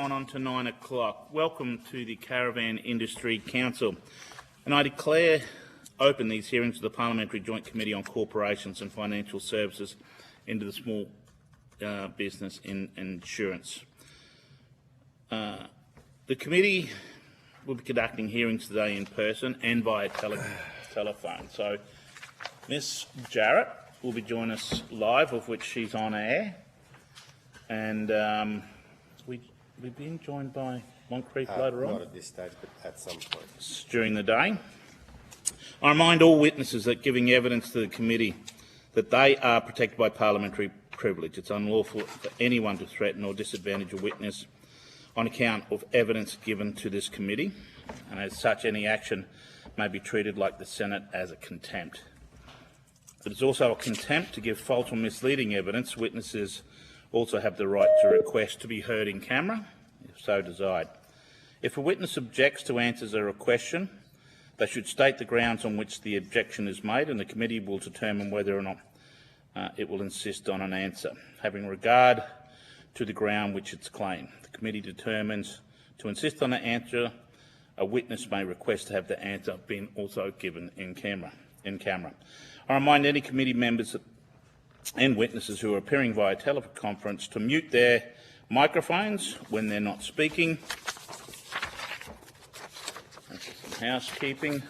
gone on to 9 o'clock. Welcome to the Caravan Industry Council. And I declare open these hearings of the Parliamentary Joint Committee on Corporations and Financial Services into the Small Business in Insurance. The committee will be conducting hearings today in person and via telephone. So Ms Jarrett will be joining us live, of which she's on air. And we're being joined by Moncrief later on. Not at this stage, but at some point. During the day. I remind all witnesses that giving evidence to the committee that they are protected by parliamentary privilege. It's unlawful for anyone to threaten or disadvantage a witness on account of evidence given to this committee, and as such any action may be treated like the Senate as a contempt. It is also a contempt to give false or misleading evidence. Witnesses also have the right to request to be heard in camera, if so desired. If a witness objects to answers or a question, they should state the grounds on which the objection is made, and the committee will determine whether or not it will insist on an answer, having regard to the ground which it's claimed. The committee determines to insist on an answer. A witness may request to have the answer being also given in camera. I remind any committee members and witnesses who are appearing via teleconference to mute their microphones when they're not speaking. That's some housekeeping.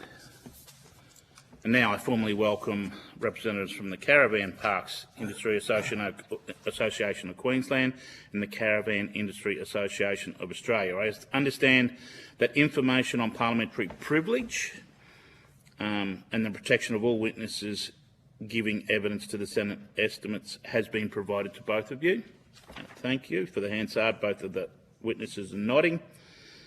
And now I formally welcome representatives from the Caravan Parks Industry Association of Queensland and the Caravan Industry Association of Australia. I understand that information on parliamentary privilege and the protection of all witnesses giving evidence to the Senate estimates has been provided to both of you. Thank you. For the Hansard, both of the witnesses are nodding.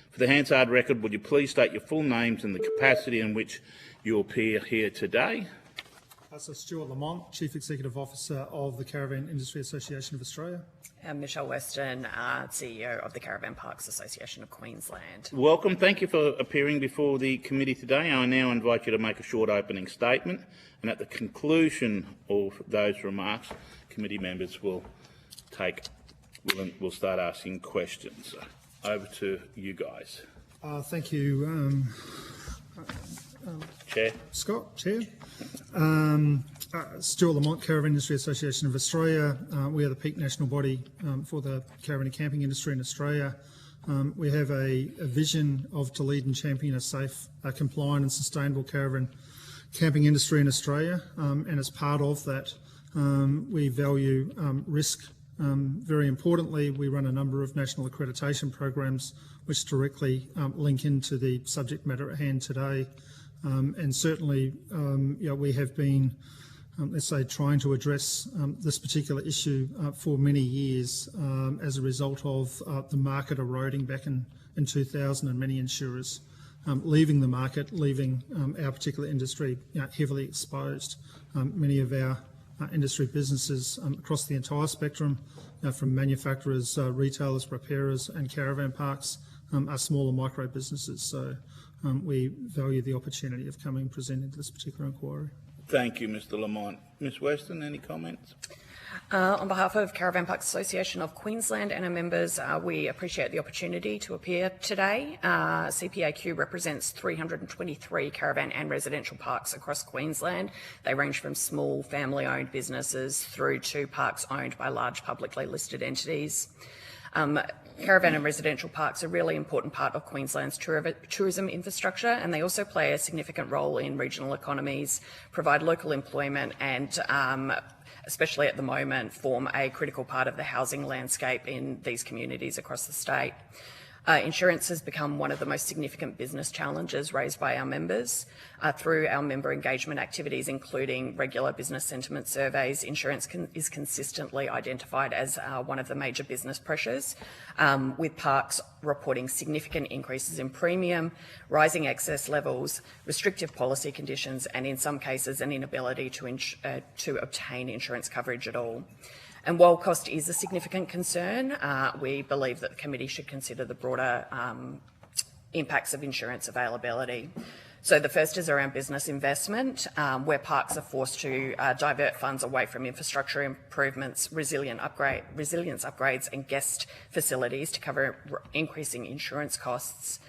For the Hansard record, would you please state your full names and the capacity in which you appear here today? So Stuart Lamont, Chief Executive Officer of the Caravan Industry Association of Australia. And Michelle Weston, CEO of the Caravan Parks Association of Queensland. Welcome. Thank you for appearing before the committee today. I now invite you to make a short opening statement, and at the conclusion of those remarks, committee members will start asking questions. Over to you guys. Thank you, Chair. Scott, Chair. Stuart Lamont, Caravan Industry Association of Australia. We are the peak national body for the caravan and camping industry in Australia. We have a vision to lead and champion a safe, compliant and sustainable caravan camping industry in Australia, and as part of that we value risk. Very importantly, we run a number of national accreditation programs which directly link into the subject matter at hand today. And certainly, we have been, let's say, trying to address this particular issue for many years as a result of the market eroding back in 2000 and many insurers leaving the market, leaving our particular industry heavily exposed. Many of our industry businesses across the entire spectrum, from manufacturers, retailers, repairers and caravan parks, are smaller micro businesses. So we value the opportunity of coming and presenting to this particular inquiry. Thank you, Mr Lamont. Ms Weston, any comments? On behalf of Caravan Parks Association of Queensland and our members, we appreciate the opportunity to appear today. CPAQ represents 323 caravan and residential parks across Queensland. They range from small family-owned businesses through to parks owned by large publicly listed entities. Caravan and residential parks are a really important part of Queensland's tourism infrastructure, and they also play a significant role in regional economies, provide local employment and especially at the moment, form a critical part of the housing landscape in these communities across the state. Insurance has become one of the most significant business challenges raised by our members. Through our member engagement activities, including regular business sentiment surveys, insurance is consistently identified as one of the major business pressures, with parks reporting significant increases in premium, rising excess levels, restrictive policy conditions, and in some cases an inability to obtain insurance coverage at all. And while cost is a significant concern, we believe that the committee should consider the broader impacts of insurance availability. So the first is around business investment, where parks are forced to divert funds away from infrastructure improvements, resilience upgrades and guest facilities to cover increasing insurance costs.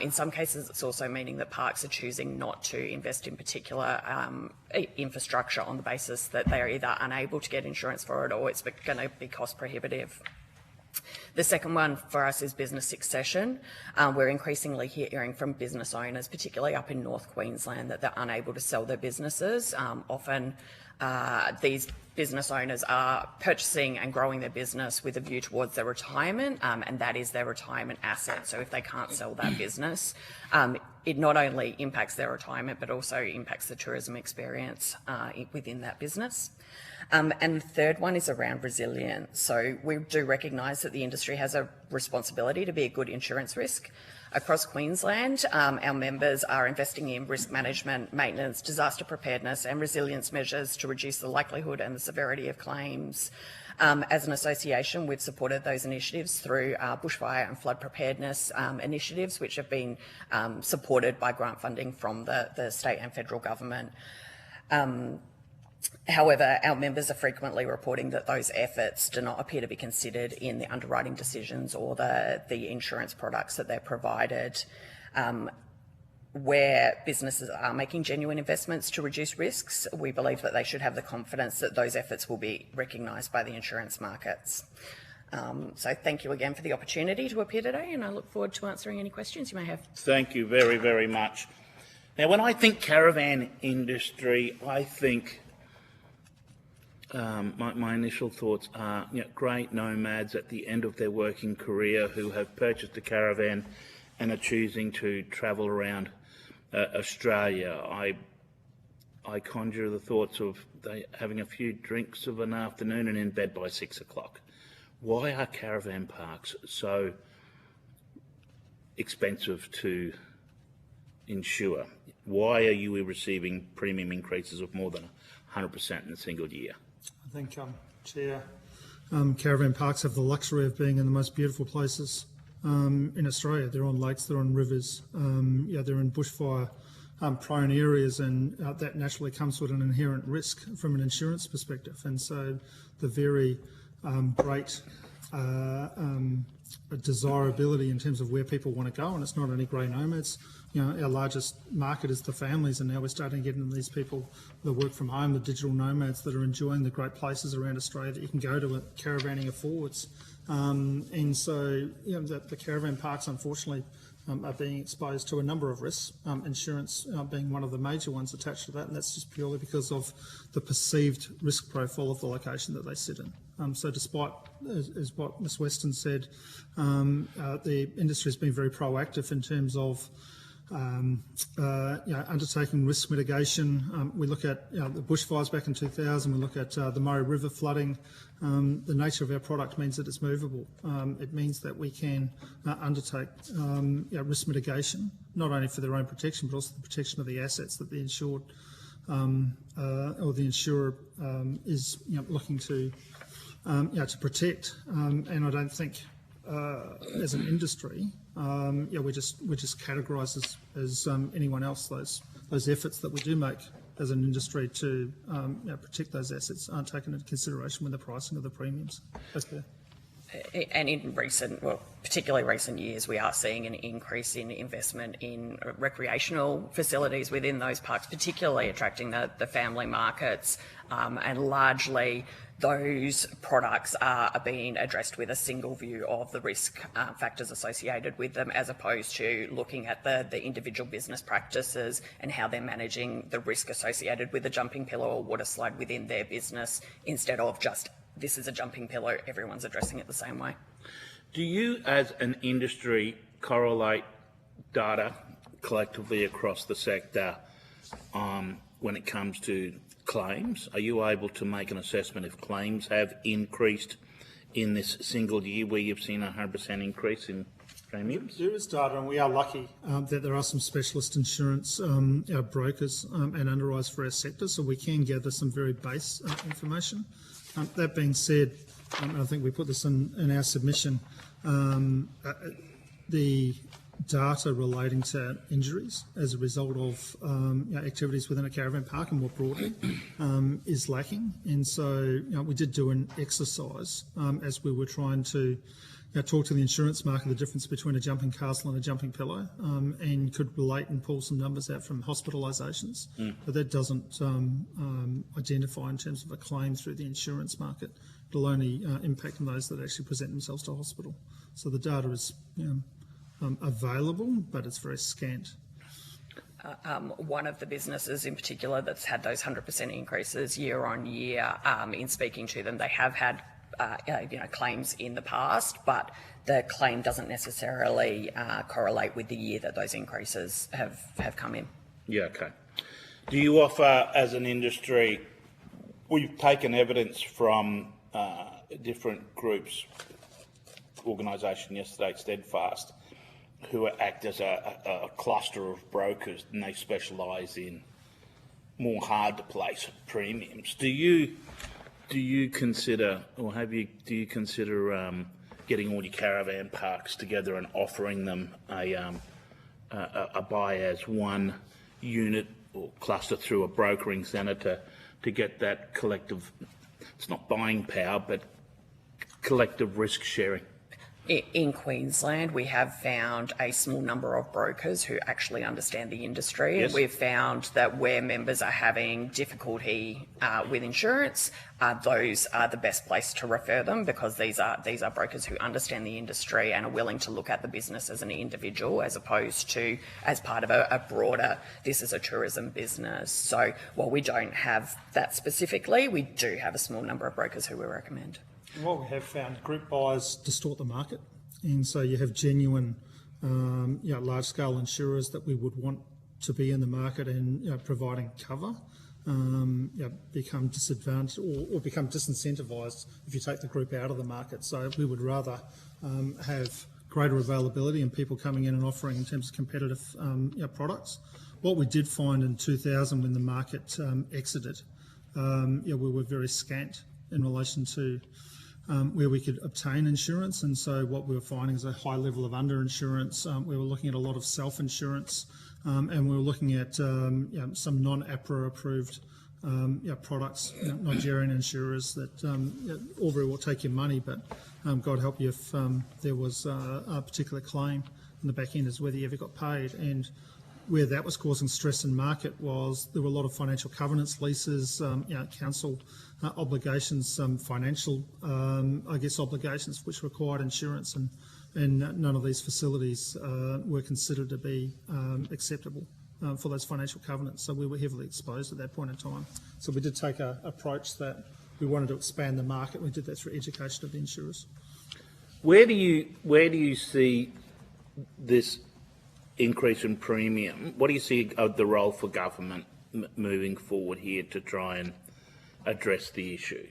In some cases, it's also meaning that parks are choosing not to invest in particular infrastructure on the basis that they are either unable to get insurance for it or it's going to be cost prohibitive. The second one for us is business succession. We're increasingly hearing from business owners, particularly up in North Queensland, that they're unable to sell their businesses. Often these business owners are purchasing and growing their business with a view towards their retirement, and that is their retirement asset. So if they can't sell that business, it not only impacts their retirement, but also impacts the tourism experience within that business. And the third one is around resilience. So we do recognise that the industry has a responsibility to be a good insurance risk. Across Queensland, our members are investing in risk management, maintenance, disaster preparedness and resilience measures to reduce the likelihood and the severity of claims. As an association, we've supported those initiatives through bushfire and flood preparedness initiatives, which have been supported by grant funding from the state and federal government. However, our members are frequently reporting that those efforts do not appear to be considered in the underwriting decisions or the insurance products that they're provided. Where businesses are making genuine investments to reduce risks, we believe that they should have the confidence that those efforts will be recognised by the insurance markets. So thank you again for the opportunity to appear today, and I look forward to answering any questions you may have. Thank you very, very much. Now, when I think caravan industry, I think my initial thoughts are great nomads at the end of their working career who have purchased a caravan and are choosing to travel around Australia. I conjure the thoughts of they having a few drinks of an afternoon and in bed by 6 o'clock. Why are caravan parks so expensive to insure? Why are you receiving premium increases of more than 100% in a single year? I think, Chair, caravan parks have the luxury of being in the most beautiful places in Australia. They're on lakes, they're on rivers, they're in bushfire prone areas, and that naturally comes with an inherent risk from an insurance perspective. And so the very great desirability in terms of where people want to go, and it's not only grey nomads. Our largest market is the families, and now we're starting to get into these people that work from home, the digital nomads that are enjoying the great places around Australia that you can go to, caravanning affords. And so the caravan parks, unfortunately, are being exposed to a number of risks, insurance being one of the major ones attached to that, and that's just purely because of the perceived risk profile of the location that they sit in. So despite, as what Ms Weston said, the industry has been very proactive in terms of undertaking risk mitigation. We look at the bushfires back in 2000, we look at the Murray River flooding. The nature of our product means that it's movable. It means that we can undertake risk mitigation, not only for their own protection, but also the protection of the assets that the insured or the insurer is looking to protect. And I don't think as an industry, we're just categorised as anyone else. Those efforts that we do make as an industry to protect those assets aren't taken into consideration when the pricing of the premiums. That's fair. And in particularly recent years, we are seeing an increase in investment in recreational facilities within those parks, particularly attracting the family markets, and largely those products are being addressed with a single view of the risk factors associated with them, as opposed to looking at the individual business practices and how they're managing the risk associated with a jumping pillar or water slide within their business, instead of just, this is a jumping pillar, everyone's addressing it the same way. Do you, as an industry, correlate data collectively across the sector when it comes to claims? Are you able to make an assessment if claims have increased in this single year where you've seen a 100% increase in premiums? There is data, and we are lucky that there are some specialist insurance brokers and underwriters for our sector, so we can gather some very base information. That being said, I think we put this in our submission, the data relating to injuries as a result of activities within a caravan park and more broadly is lacking. And so we did do an exercise as we were trying to talk to the insurance market, the difference between a jumping castle and a jumping pillow, and could relate and pull some numbers out from hospitalisations. But that doesn't identify in terms of a claim through the insurance market. It'll only impact on those that actually present themselves to hospital. So the data is available, but it's very scant. One of the businesses in particular that's had those 100% increases year on year, in speaking to them, they have had claims in the past, but the claim doesn't necessarily correlate with the year that those increases have come in. Yeah, okay. Do you offer, as an industry, we've taken evidence from different groups, organisation yesterday, Steadfast, who act as a cluster of brokers, and they specialise in more hard-to-place premiums. Do you consider, or do you consider getting all your caravan parks together and offering them a buy as one unit or cluster through a brokering centre to get that collective, it's not buying power, but collective risk sharing? In Queensland, we have found a small number of brokers who actually understand the industry. Yes. And we've found that where members are having difficulty with insurance, those are the best place to refer them, because these are brokers who understand the industry and are willing to look at the business as an individual as opposed to as part of a broader, this is a tourism business. So while we don't have that specifically, we do have a small number of brokers who we recommend. And what we have found, group buyers distort the market, and so you have genuine, large-scale insurers that we would want to be in the market and providing cover, become disadvantaged or become disincentivised if you take the group out of the market. So we would rather have greater availability and people coming in and offering in terms of competitive products. What we did find in 2000 when the market exited, we were very scant in relation to where we could obtain insurance, and so what we were finding is a high level of underinsurance. We were looking at a lot of self-insurance, and we were looking at some non-APRA approved products, Nigerian insurers that all very well take your money, but God help you if there was a particular claim in the back end as whether you ever got paid. And where that was causing stress in market was there were a lot of financial covenants, leases, council obligations, financial, obligations which required insurance, and none of these facilities were considered to be acceptable for those financial covenants. So we were heavily exposed at that point in time. So we did take an approach that we wanted to expand the market. We did that through education of the insurers. Where do you see this increase in premium? What do you see the role for government moving forward here to try and address the issue?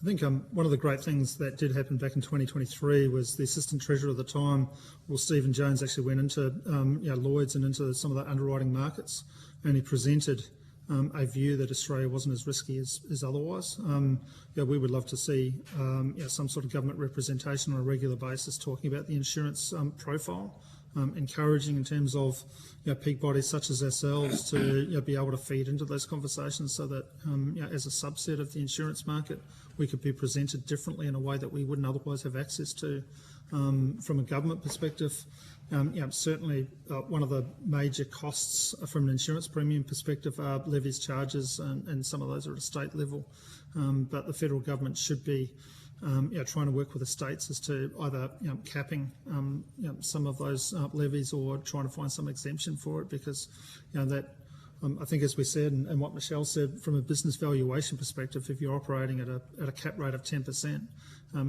I think one of the great things that did happen back in 2023 was the Assistant Treasurer at the time, Stephen Jones, actually went into Lloyd's and into some of the underwriting markets, and he presented a view that Australia wasn't as risky as otherwise. We would love to see some sort of government representation on a regular basis talking about the insurance profile. Encouraging in terms of peak bodies such as ourselves to be able to feed into those conversations so that as a subset of the insurance market we could be presented differently in a way that we wouldn't otherwise have access to. From a government perspective, certainly one of the major costs from an insurance premium perspective are levies, charges, and some of those are at a state level. But the federal government should be trying to work with the states as to either capping some of those levies or trying to find some exemption for it, because that I think, as we said and what Michelle said, from a business valuation perspective, if you're operating at a cap rate of 10%,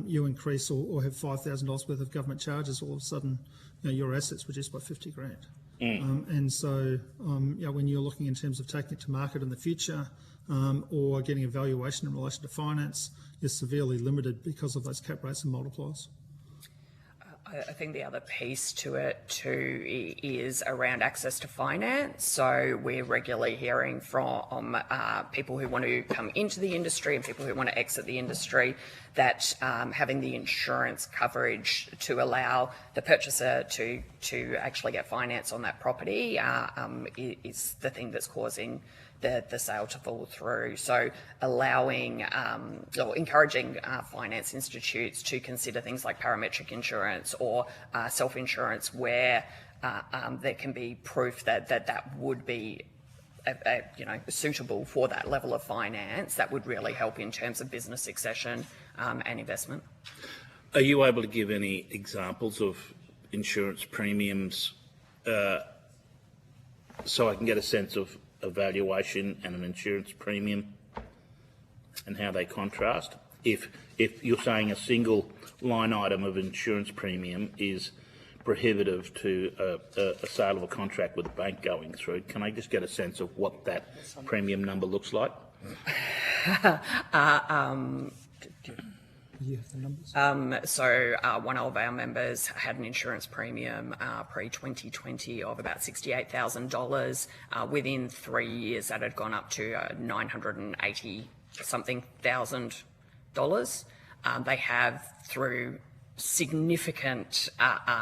you increase or have $5,000 worth of government charges, all of a sudden your assets reduced by 50 grand. And so when you're looking in terms of taking it to market in the future or getting a valuation in relation to finance, is severely limited because of those cap rates and multipliers. I think the other piece to it too is around access to finance. So we're regularly hearing from people who want to come into the industry and people who want to exit the industry that having the insurance coverage to allow the purchaser to actually get finance on that property is the thing that's causing the sale to fall through. So allowing or encouraging finance institutes to consider things like parametric insurance or self-insurance where there can be proof that would be suitable for that level of finance, that would really help in terms of business succession and investment. Are you able to give any examples of insurance premiums so I can get a sense of a valuation and an insurance premium and how they contrast? If you're saying a single line item of insurance premium is prohibitive to a sale of a contract with a bank going through, can I just get a sense of what that premium number looks like? Do you have the numbers? So one of our members had an insurance premium pre-2020 of about $68,000. Within 3 years, that had gone up to $980-something thousand. They have, through significant...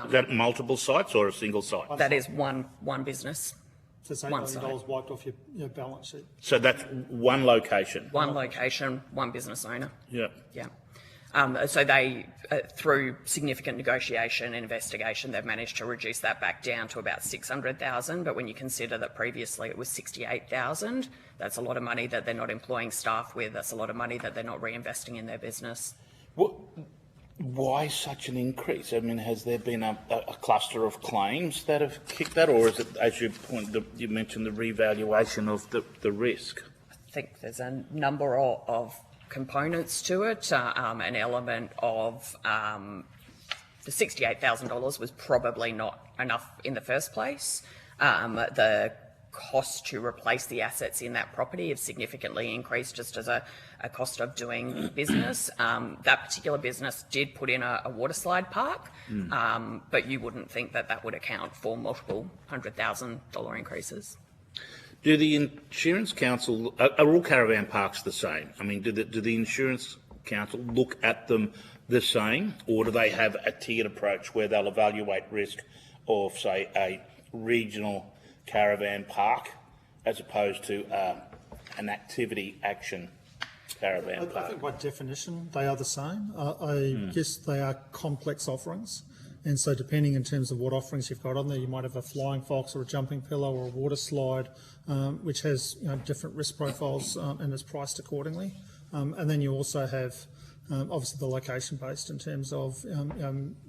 Is that multiple sites or a single site? That is one business. So it's $8 million wiped off your balance sheet. So that's one location? One location, one business owner. Yeah. Yeah. So they, through significant negotiation and investigation, they've managed to reduce that back down to about $600,000. But when you consider that previously it was $68,000, that's a lot of money that they're not employing staff with. That's a lot of money that they're not reinvesting in their business. Why such an increase? I mean, has there been a cluster of claims that have kicked that, or is it, as you mentioned, the revaluation of the risk? I think there's a number of components to it. An element of the $68,000 was probably not enough in the first place. The cost to replace the assets in that property have significantly increased just as a cost of doing business. That particular business did put in a water slide park, but you wouldn't think that would account for multiple $100,000 increases. Do the Insurance Council, are all caravan parks the same? I mean, do the Insurance Council look at them the same, or do they have a tiered approach where they'll evaluate risk of, say, a regional caravan park as opposed to an activity action caravan park? I think by definition they are the same. I guess they are complex offerings. And so depending in terms of what offerings you've got on there, you might have a flying fox or a jumping pillow or a water slide, which has different risk profiles and is priced accordingly. And then you also have obviously the location based in terms of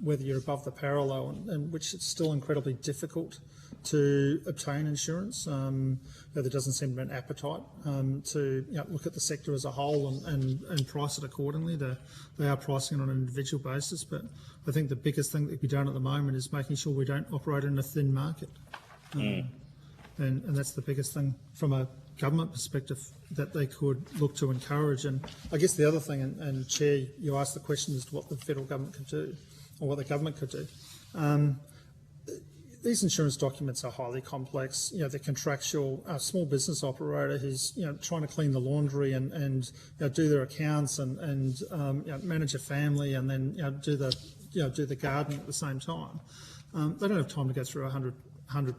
whether you're above the parallel, and which it's still incredibly difficult to obtain insurance. There doesn't seem to be an appetite to look at the sector as a whole and price it accordingly. They are pricing it on an individual basis, but I think the biggest thing that can be done at the moment is making sure we don't operate in a thin market. And that's the biggest thing from a government perspective that they could look to encourage. And I guess the other thing, and Chair, you asked the question as to what the federal government could do, or what the government could do. These insurance documents are highly complex. The contractual small business operator who's trying to clean the laundry and do their accounts and manage a family and then do the gardening at the same time. They don't have time to go through 100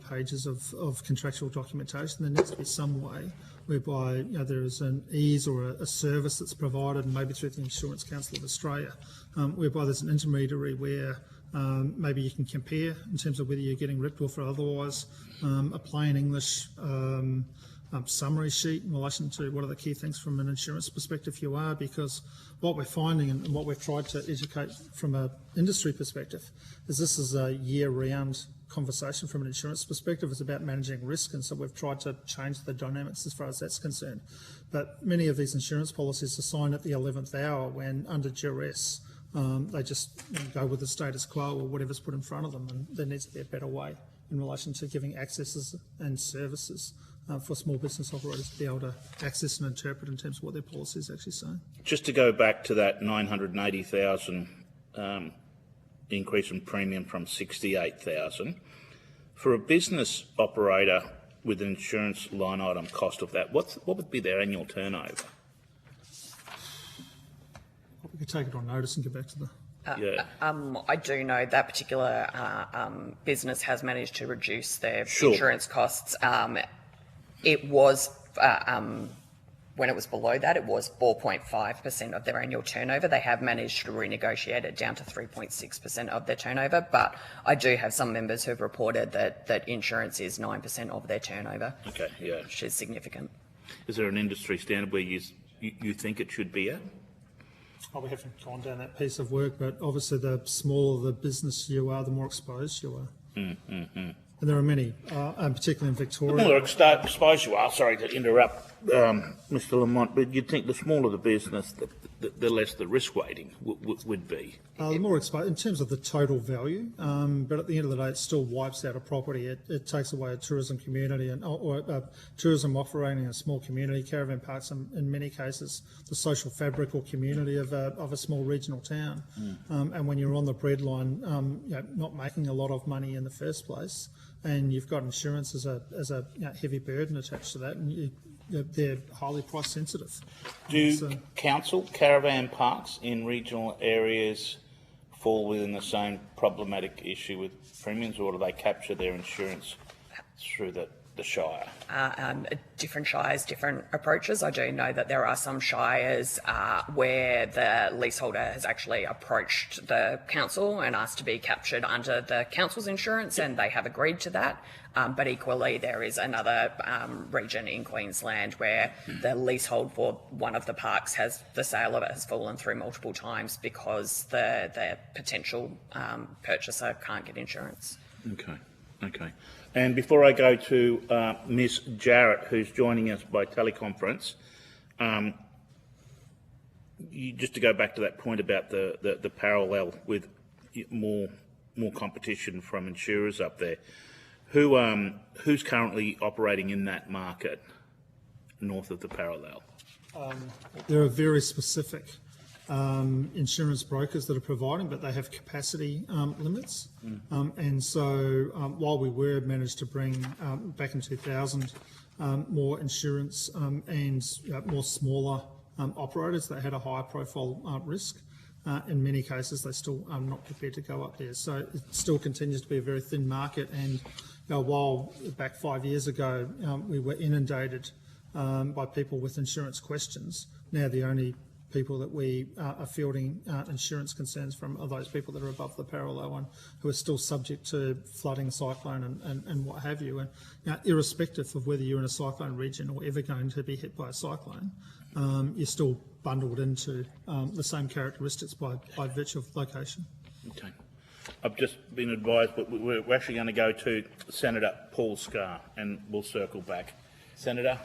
pages of contractual documentation. There needs to be some way whereby there is an ease or a service that's provided, maybe through the Insurance Council of Australia, whereby there's an intermediary where maybe you can compare in terms of whether you're getting ripped off or otherwise, a plain English summary sheet in relation to what are the key things from an insurance perspective you are, because what we're finding and what we've tried to educate from an industry perspective is this is a year-round conversation from an insurance perspective. It's about managing risk, and so we've tried to change the dynamics as far as that's concerned. But many of these insurance policies are signed at the 11th hour when, under duress, they just go with the status quo or whatever's put in front of them, and there needs to be a better way in relation to giving accesses and services for small business operators to be able to access and interpret in terms of what their policy is actually saying. Just to go back to that 980,000 increase in premium from $68,000. For a business operator with an insurance line item cost of that, what would be their annual turnover? We could take it on notice and get back to the... I do know that particular business has managed to reduce their Sure. insurance costs. It was, when it was below that, it was 4.5% of their annual turnover. They have managed to renegotiate it down to 3.6% of their turnover, but I do have some members who've reported that insurance is 9% of their turnover. Okay, yeah. Which is significant. Is there an industry standard where you think it should be at? Oh, we haven't gone down that piece of work, but obviously the smaller the business you are, the more exposed you are. And there are many, and particularly in Victoria. The more exposed you are, sorry to interrupt, Mr Lamont, but you'd think the smaller the business, the less the risk weighting would be. The more exposed in terms of the total value, but at the end of the day, it still wipes out a property. It takes away a tourism community or tourism operating in a small community, caravan parks, in many cases, the social fabric or community of a small regional town. And when you're on the breadline, not making a lot of money in the first place, and you've got insurance as a heavy burden attached to that, and they're highly price sensitive. Do council caravan parks in regional areas fall within the same problematic issue with premiums, or do they capture their insurance through the shire? Different shires, different approaches. I do know that there are some shires where the leaseholder has actually approached the council and asked to be captured under the council's insurance, and they have agreed to that. But equally, there is another region in Queensland where the leasehold for one of the parks the sale of it has fallen through multiple times because the potential purchaser can't get insurance. Okay. And before I go to Ms Jarrett, who's joining us by teleconference, just to go back to that point about the parallel with more competition from insurers up there, who's currently operating in that market north of the parallel? There are very specific insurance brokers that are providing, but they have capacity limits. And so while we were managed to bring back in 2000 more insurance and more smaller operators that had a higher profile risk, in many cases they still are not prepared to go up there. So it still continues to be a very thin market. And while back 5 years ago we were inundated by people with insurance questions, now the only people that we are fielding insurance concerns from are those people that are above the parallel one, who are still subject to flooding, cyclone and what have you. And irrespective of whether you're in a cyclone region or ever going to be hit by a cyclone, you're still bundled into the same characteristics by virtue of location. Okay. I've just been advised, but we're actually going to go to Senator Paul Scar, and we'll circle back. Senator.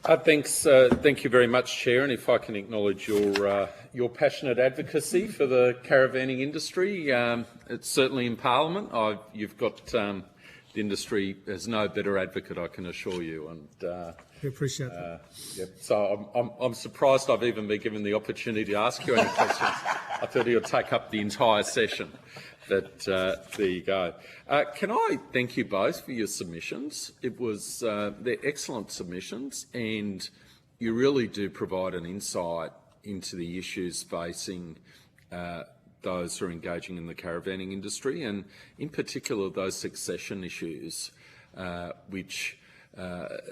Thank you very much, Chair, and if I can acknowledge your passionate advocacy for the caravanning industry, it's certainly in Parliament. You've got the industry as no better advocate, I can assure you, and we appreciate that. Yep. So I'm surprised I've even been given the opportunity to ask you any questions. I thought you'd take up the entire session. But there you go. Can I thank you both for your submissions? They're excellent submissions, and you really do provide an insight into the issues facing those who are engaging in the caravanning industry, and in particular those succession issues, which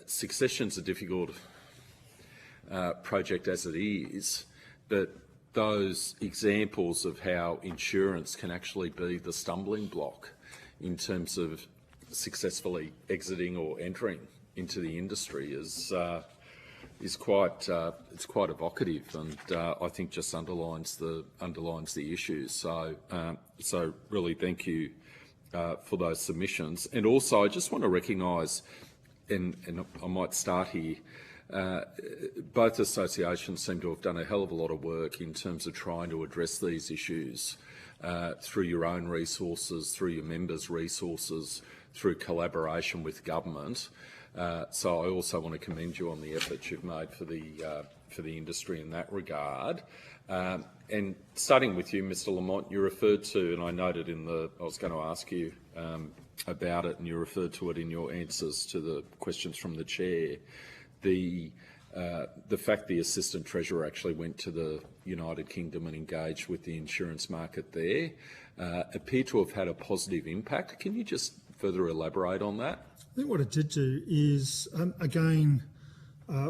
succession's a difficult project as it is, but those examples of how insurance can actually be the stumbling block in terms of successfully exiting or entering into the industry is quite evocative, and I think just underlines the issues. So really thank you for those submissions. And also I just want to recognise, and I might start here. Both associations seem to have done a hell of a lot of work in terms of trying to address these issues through your own resources, through your members' resources, through collaboration with government. So I also want to commend you on the efforts you've made for for the industry in that regard. And starting with you, Mr. Lamont, you referred to, and I noted I was going to ask you about it, and you referred to it in your answers to the questions from the chair, the fact the Assistant Treasurer actually went to the United Kingdom and engaged with the insurance market there appear to have had a positive impact. Can you just further elaborate on that? I think what it did do is, again,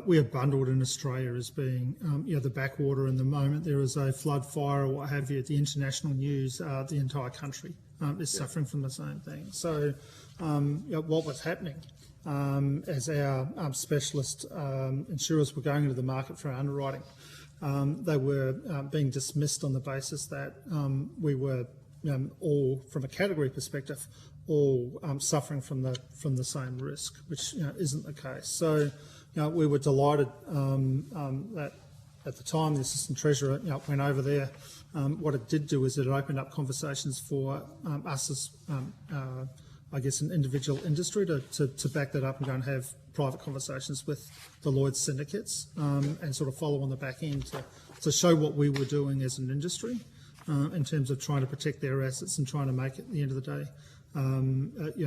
we are bundled in Australia as being, the backwater. In the moment there is a flood, fire, or what have you, the international news, the entire country is suffering from the same thing. So, what was happening as our specialist insurers were going into the market for underwriting, they were being dismissed on the basis that we were all, from a category perspective, all suffering from the same risk, which isn't the case. So, we were delighted that at the time the Assistant Treasurer went over there. What it did do is it opened up conversations for us as, I guess, an individual industry to back that up and go and have private conversations with the Lloyd's syndicates and sort of follow on the back end to show what we were doing as an industry in terms of trying to protect their assets and trying to make it, at the end of the day,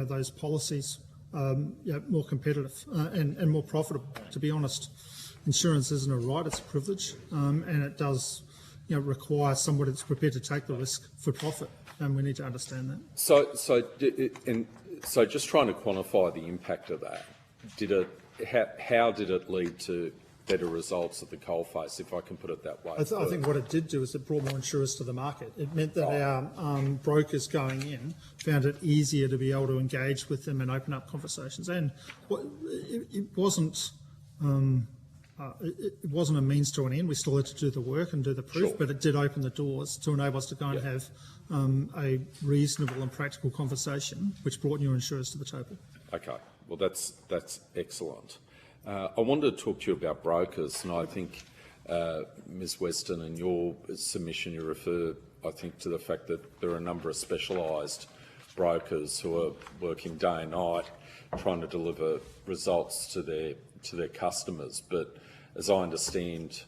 those policies more competitive and more profitable. To be honest, insurance isn't a right; it's a privilege, and it does, require somebody that's prepared to take the risk for profit, and we need to understand that. So, just trying to quantify the impact of that. How did it lead to better results at the coalface, if I can put it that way? I think what it did do is it brought more insurers to the market. It meant that our brokers going in found it easier to be able to engage with them and open up conversations. And it wasn't a means to an end. We still had to do the work and do the proof, but it did open the doors to enable us to go and have a reasonable and practical conversation, which brought new insurers to the table. Okay, well that's excellent. I wanted to talk to you about brokers, and I think, Ms Weston, in your submission you refer, I think, to the fact that there are a number of specialised brokers who are working day and night trying to deliver results to their customers. But as I understand,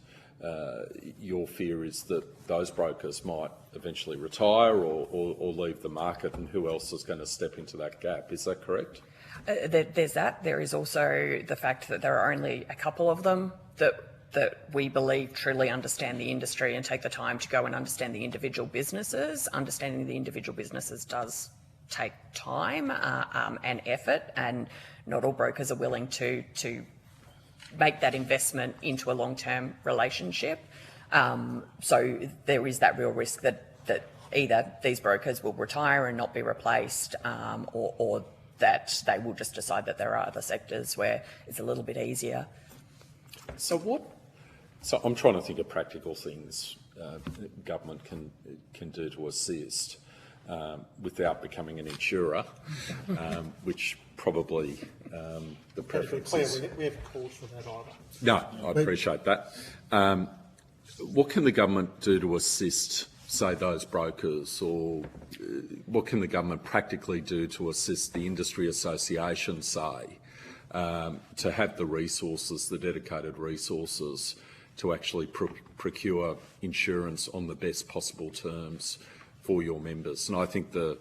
your fear is that those brokers might eventually retire or leave the market, and who else is going to step into that gap? Is that correct? There's that. There is also the fact that there are only a couple of them that we believe truly understand the industry and take the time to go and understand the individual businesses. Understanding the individual businesses does take time and effort, and not all brokers are willing to make that investment into a long-term relationship. So there is that real risk that either these brokers will retire and not be replaced, or that they will just decide that there are other sectors where it's a little bit easier. So I'm trying to think of practical things government can do to assist without becoming an insurer, which probably the preference is. We haven't called for that either. No, I appreciate that. What can the government do to assist, say, those brokers, or what can the government practically do to assist the industry association, say, to have the resources, the dedicated resources, to actually procure insurance on the best possible terms for your members? And I think the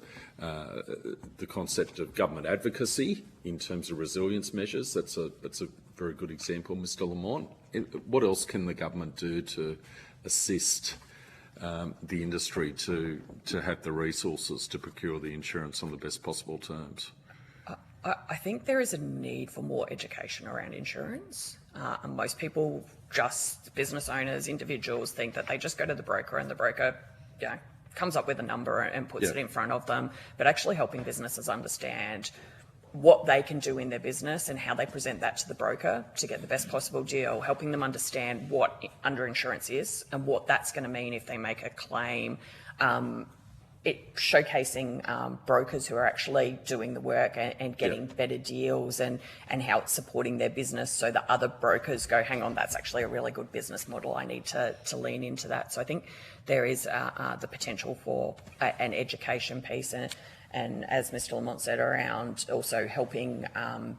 concept of government advocacy in terms of resilience measures, that's a very good example, Mr Lamont. What else can the government do to assist the industry to have the resources to procure the insurance on the best possible terms? I think there is a need for more education around insurance. And most people, just business owners, individuals, think that they just go to the broker and the broker, comes up with a number and puts it in front of them. But actually helping businesses understand what they can do in their business and how they present that to the broker to get the best possible deal, helping them understand what underinsurance is and what that's going to mean if they make a claim. Showcasing brokers who are actually doing the work and getting better deals and how it's supporting their business, so that other brokers go, hang on, that's actually a really good business model. I need to lean into that. So I think there is the potential for an education piece, and as Mr Lamont said, around also helping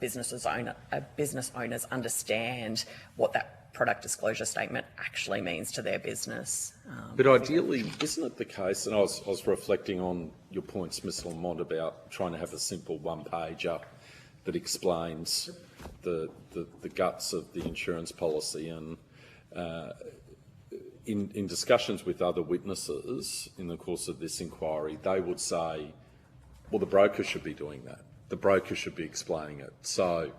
business owners understand what that product disclosure statement actually means to their business. But ideally, isn't it the case, and I was reflecting on your points, Ms Lamont, about trying to have a simple one-pager that explains the guts of the insurance policy, and in discussions with other witnesses in the course of this inquiry, they would say, well, the broker should be doing that. The broker should be explaining it. So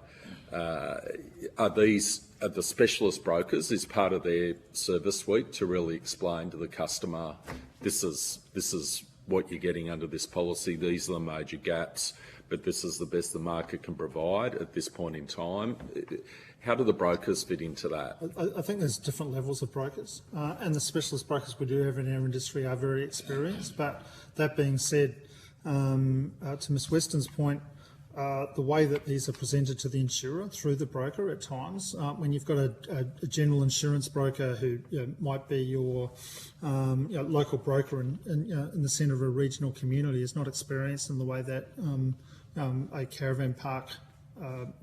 are the specialist brokers, is part of their service suite to really explain to the customer, this is what you're getting under this policy, these are the major gaps, but this is the best the market can provide at this point in time? How do the brokers fit into that? I think there's different levels of brokers, and the specialist brokers we do have in our industry are very experienced. But that being said, to Ms Weston's point, the way that these are presented to the insurer through the broker at times, when you've got a general insurance broker who might be your local broker in the centre of a regional community, is not experienced in the way that a caravan park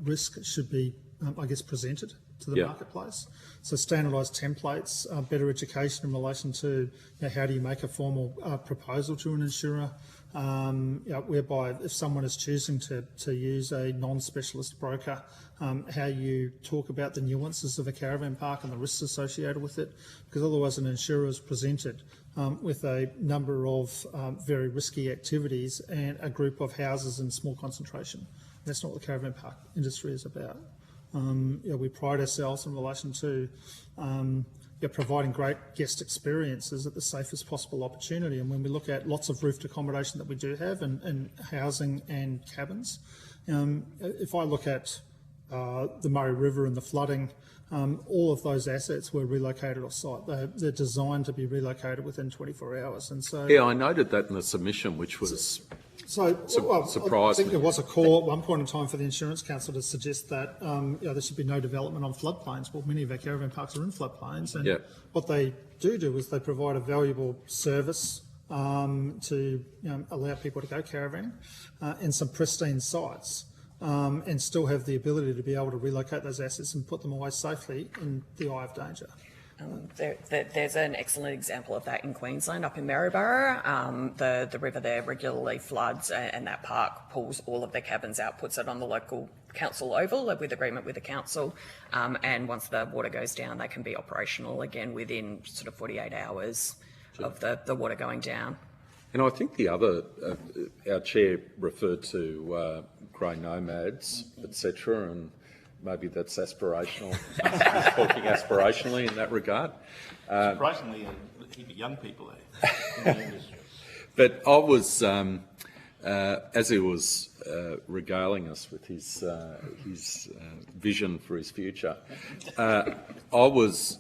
risk should be, I guess, presented to the marketplace. So standardised templates, better education in relation to how do you make a formal proposal to an insurer, whereby if someone is choosing to use a non-specialist broker, how you talk about the nuances of a caravan park and the risks associated with it, because otherwise an insurer is presented with a number of very risky activities and a group of houses in small concentration. That's not what the caravan park industry is about. We pride ourselves in relation to providing great guest experiences at the safest possible opportunity. And when we look at lots of roofed accommodation that we do have and housing and cabins, if I look at the Murray River and the flooding, all of those assets were relocated off site. They're designed to be relocated within 24 hours. And so, yeah, I noted that in the submission, which was surprised I think me. there was a call at one point in time for the Insurance Council to suggest that there should be no development on floodplains. Well, many of our caravan parks are in floodplains, and what they do is they provide a valuable service to allow people to go caravanning in some pristine sites, and still have the ability to be able to relocate those assets and put them away safely in the eye of danger. There's an excellent example of that in Queensland, up in Maryborough. The river there regularly floods, and that park pulls all of their cabins out, puts it on the local council oval with agreement with the council, and once the water goes down, they can be operational again within sort of 48 hours of the water going down. And I think the other, our chair referred to grey nomads, etc., and maybe that's aspirational. He's talking aspirationally in that regard. Surprisingly, a heap of young people there in the industry. But I was, as he was regaling us with his vision for his future, I was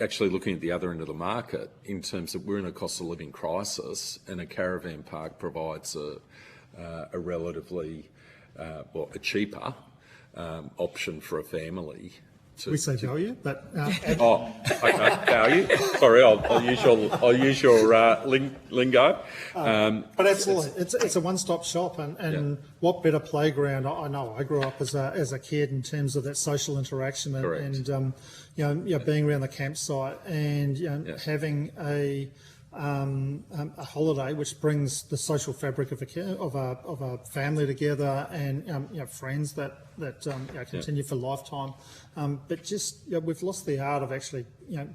actually looking at the other end of the market in terms of we're in a cost of living crisis, and a caravan park provides a relatively, a cheaper option for a family. We say value, but okay, value. Sorry, I'll use your lingo. But absolutely, it's a one-stop shop, and what better playground? I know I grew up as a kid in terms of that social interaction and being around the campsite and having a holiday which brings the social fabric of a family together, and friends that continue for lifetime. But just we've lost the art of actually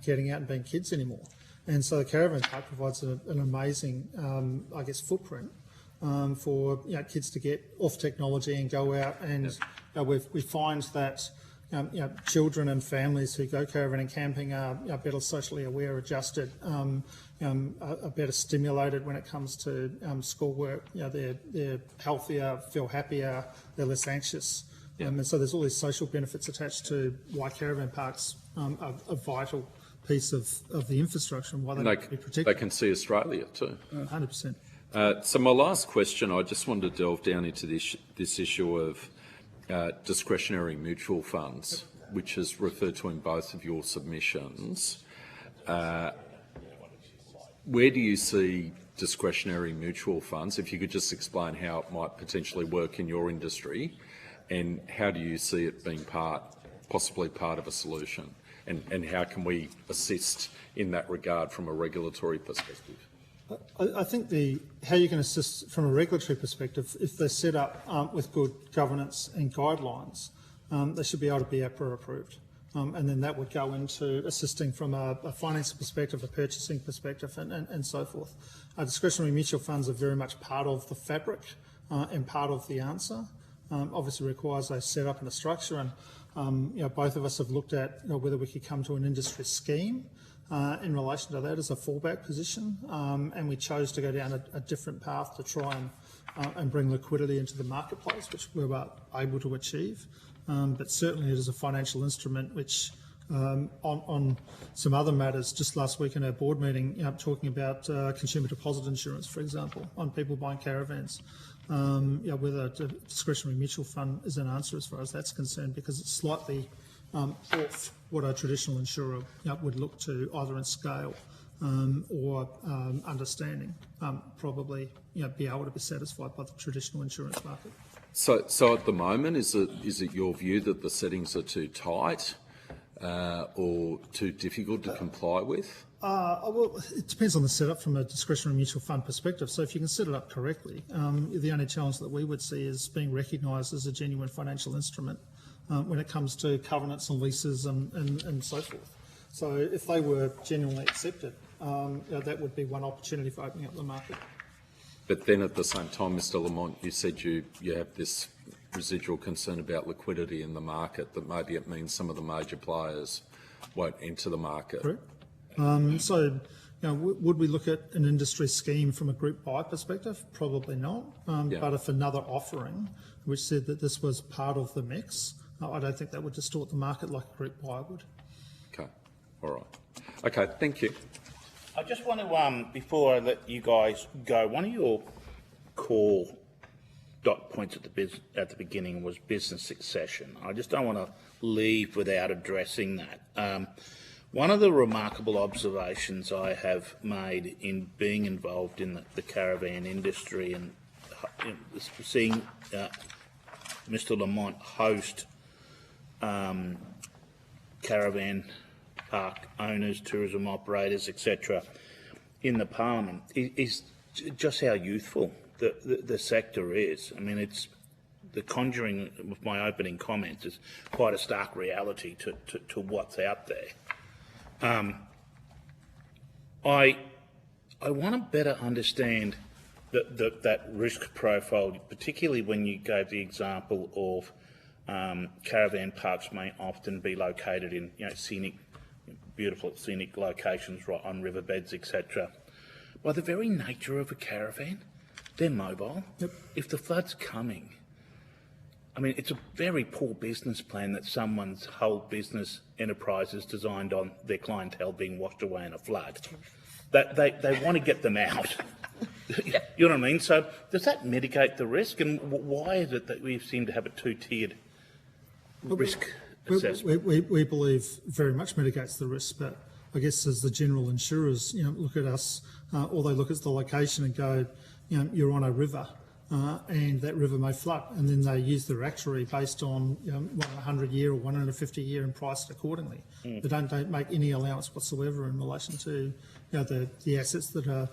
getting out and being kids anymore. And so the caravan park provides an amazing, footprint for kids to get off technology and go out. And we find that children and families who go caravan and camping are better socially aware, adjusted, are better stimulated when it comes to schoolwork. They're healthier, feel happier, they're less anxious. And so there's all these social benefits attached to why caravan parks are a vital piece of the infrastructure and why they need to be protected. They can see Australia too. 100%. So my last question, I just wanted to delve down into this issue of discretionary mutual funds, which is referred to in both of your submissions. Where do you see discretionary mutual funds? If you could just explain how it might potentially work in your industry, and how do you see it being part possibly part of a solution? And how can we assist in that regard from a regulatory perspective? I think how you can assist from a regulatory perspective, if they're set up with good governance and guidelines, they should be able to be APRA approved. And then that would go into assisting from a financing perspective, a purchasing perspective, and so forth. Discretionary mutual funds are very much part of the fabric and part of the answer. Obviously requires a setup and a structure, and both of us have looked at whether we could come to an industry scheme in relation to that as a fallback position, and we chose to go down a different path to try and bring liquidity into the marketplace, which we were able to achieve. But certainly it is a financial instrument which, on some other matters, just last week in our board meeting, talking about consumer deposit insurance, for example, on people buying caravans, whether a discretionary mutual fund is an answer as far as that's concerned, because it's slightly off what a traditional insurer would look to, either in scale or understanding, probably be able to be satisfied by the traditional insurance market. So at the moment, is it your view that the settings are too tight or too difficult to comply with? Well, it depends on the setup from a discretionary mutual fund perspective. So if you can set it up correctly, the only challenge that we would see is being recognised as a genuine financial instrument when it comes to covenants and leases and so forth. So if they were genuinely accepted, that would be one opportunity for opening up the market. But then at the same time, Mr Lamont, you said you have this residual concern about liquidity in the market, that maybe it means some of the major players won't enter the market. Correct. Would we look at an industry scheme from a group buy perspective? Probably not. But if another offering which said that this was part of the mix, I don't think that would distort the market like a group buy would. Okay. All right. Okay. Thank you. I just want to, before I let you guys go, one of your core dot points at the beginning was business succession. I just don't want to leave without addressing that. One of the remarkable observations I have made in being involved in the caravan industry and seeing Mr Lamont host caravan park owners, tourism operators, etc., in the Parliament is just how youthful the sector is. I mean, it's the conjuring of my opening comments is quite a stark reality to what's out there. I want to better understand that risk profile, particularly when you gave the example of caravan parks may often be located in beautiful scenic locations right on riverbeds, etc. By the very nature of a caravan, they're mobile. Yep. If the flood's coming, I mean, it's a very poor business plan that someone's whole business enterprise is designed on their clientele being washed away in a flood. That they want to get them out. You know what I mean? So does that mitigate the risk? And why is it that we seem to have a two-tiered risk assessment? We believe very much mitigates the risk, but I guess as the general insurers, look at us, or they look at the location and go, you're on a river, and that river may flood, and then they use their actuary based on 100-year or 150-year and price it accordingly. They don't make any allowance whatsoever in relation to the assets that are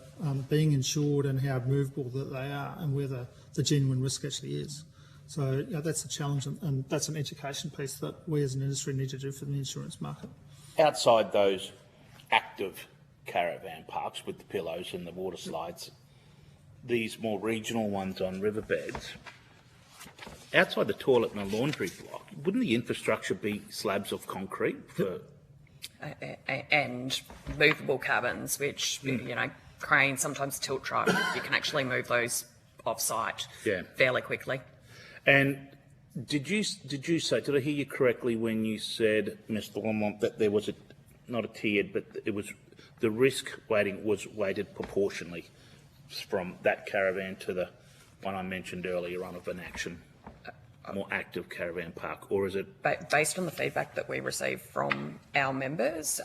being insured and how movable that they are and where the genuine risk actually is. So that's a challenge, and that's an education piece that we as an industry need to do for the insurance market. Outside those active caravan parks with the pillows and the water slides, these more regional ones on riverbeds, outside the toilet and the laundry block, wouldn't the infrastructure be slabs of concrete? And movable cabins, which, cranes, sometimes tilt truck, you can actually move those off-site fairly quickly. And did I hear you correctly when you said, Mr Lamont, that there was not a tiered, but it was the risk weighting was weighted proportionally from that caravan to the one I mentioned earlier on of an more active caravan park, or is it? Based on the feedback that we receive from our members,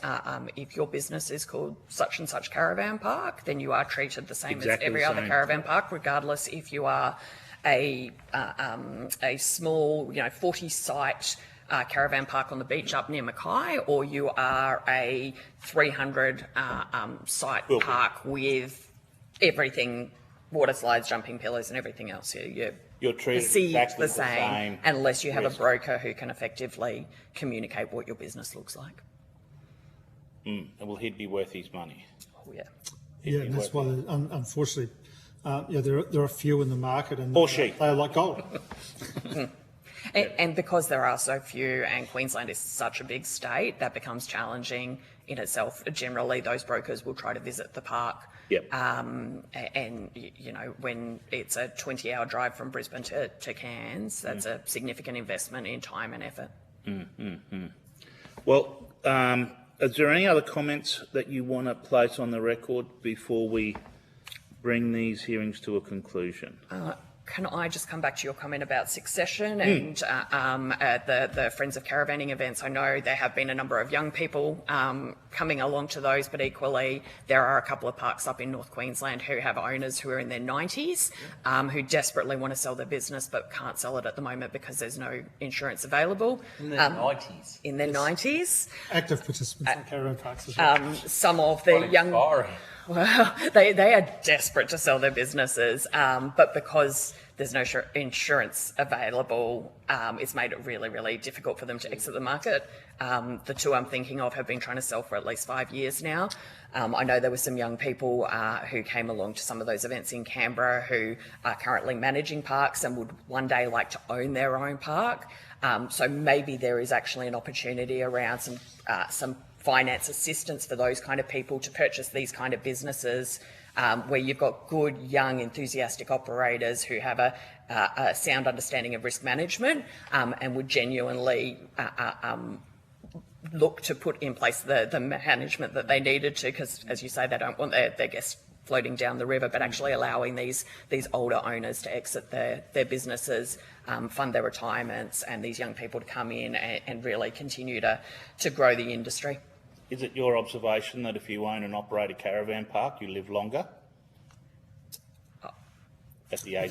if your business is called such and such caravan park, then you are treated the same as every other caravan park, regardless if you are a small, 40-site caravan park on the beach up near Mackay, or you are a 300 site park with everything, water slides, jumping pillars and everything else. You're treated perceived exactly the same unless you have risk. a broker who can effectively communicate what your business looks like. Well, he'd be worth his money. Oh, yeah. Yeah, and that's why, unfortunately, there are few in the market, and Or she. they are like gold. And because there are so few, and Queensland is such a big state, that becomes challenging in itself. Generally, those brokers will try to visit the park. Yep. And, when it's a 20-hour drive from Brisbane to Cairns, that's a significant investment in time and effort. Well, is there any other comments that you want to place on the record before we bring these hearings to a conclusion? Can I just come back to your comment about succession and at the Friends of Caravanning events? I know there have been a number of young people coming along to those, but equally there are a couple of parks up in North Queensland who have owners who are in their 90s who desperately want to sell their business but can't sell it at the moment because there's no insurance available. In their 90s. In their 90s. Active participants in caravan parks as well. Some of the young... Well, they are desperate to sell their businesses, but because there's no insurance available, it's made it really, really difficult for them to exit the market. The two I'm thinking of have been trying to sell for at least 5 years now. I know there were some young people who came along to some of those events in Canberra who are currently managing parks and would one day like to own their own park. So maybe there is actually an opportunity around some finance assistance for those kind of people to purchase these kind of businesses where you've got good, young, enthusiastic operators who have a sound understanding of risk management and would genuinely look to put in place the management that they needed to, because, as you say, they don't want their guests floating down the river, but actually allowing these older owners to exit their businesses, fund their retirements, and these young people to come in and really continue to grow the industry. Is it your observation that if you own and operate a caravan park, you live longer? At the age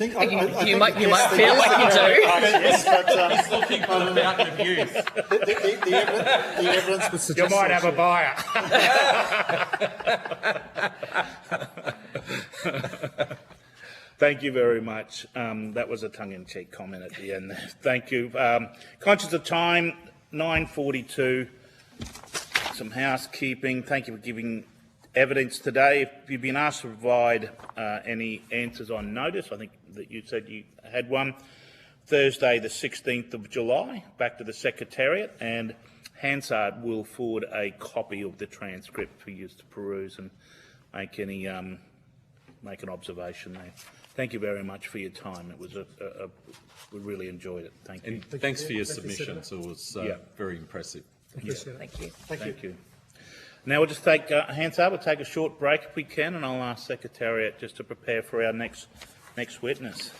You might feel like you do. Yes, but He's looking for the fountain of youth. the evidence would suggest you might have a buyer. Thank you very much. That was a tongue-in-cheek comment at the end there. Thank you. Conscious of time, 9:42. Some housekeeping. Thank you for giving evidence today. If you've been asked to provide any answers on notice, I think that you said you had one. Thursday the 16th of July, back to the Secretariat, and Hansard will forward a copy of the transcript for you to peruse and make an observation there. Thank you very much for your time. It was we really enjoyed it. Thank you. And thanks for your submissions. It was very impressive. Thank you. Thank you. Now we'll just take Hansard. We'll take a short break if we can, and I'll ask Secretariat just to prepare for our next witness.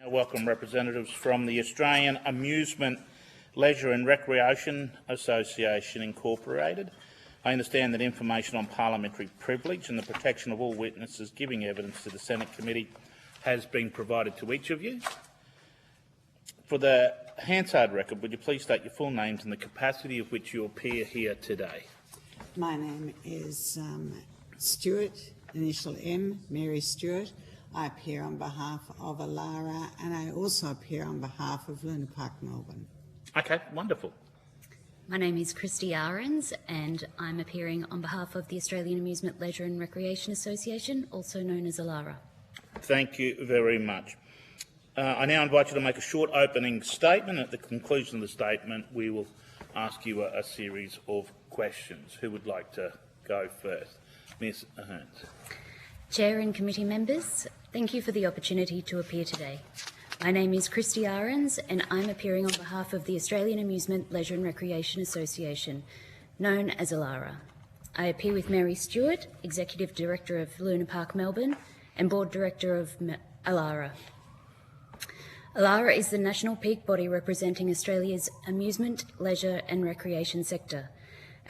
I welcome representatives from the Australian Amusement, Leisure and Recreation Association Incorporated. I understand that information on parliamentary privilege and the protection of all witnesses giving evidence to the Senate committee has been provided to each of you. For the Hansard record, would you please state your full names and the capacity of which you appear here today? My name is Stewart, initial M, Mary Stewart. I appear on behalf of Alara, and I also appear on behalf of Luna Park, Melbourne. Okay, wonderful. My name is Christy Ahrens and I'm appearing on behalf of the Australian Amusement, Leisure and Recreation Association, also known as Alara. Thank you very much. I now invite you to make a short opening statement. At the conclusion of the statement, we will ask you a series of questions. Who would like to go first? Ms. Ahrens. Chair and committee members, thank you for the opportunity to appear today. My name is Christy Ahrens and I'm appearing on behalf of the Australian Amusement, Leisure and Recreation Association, known as Alara. I appear with Mary Stewart, Executive Director of Luna Park, Melbourne, and Board Director of Alara. Alara is the national peak body representing Australia's amusement, leisure and recreation sector.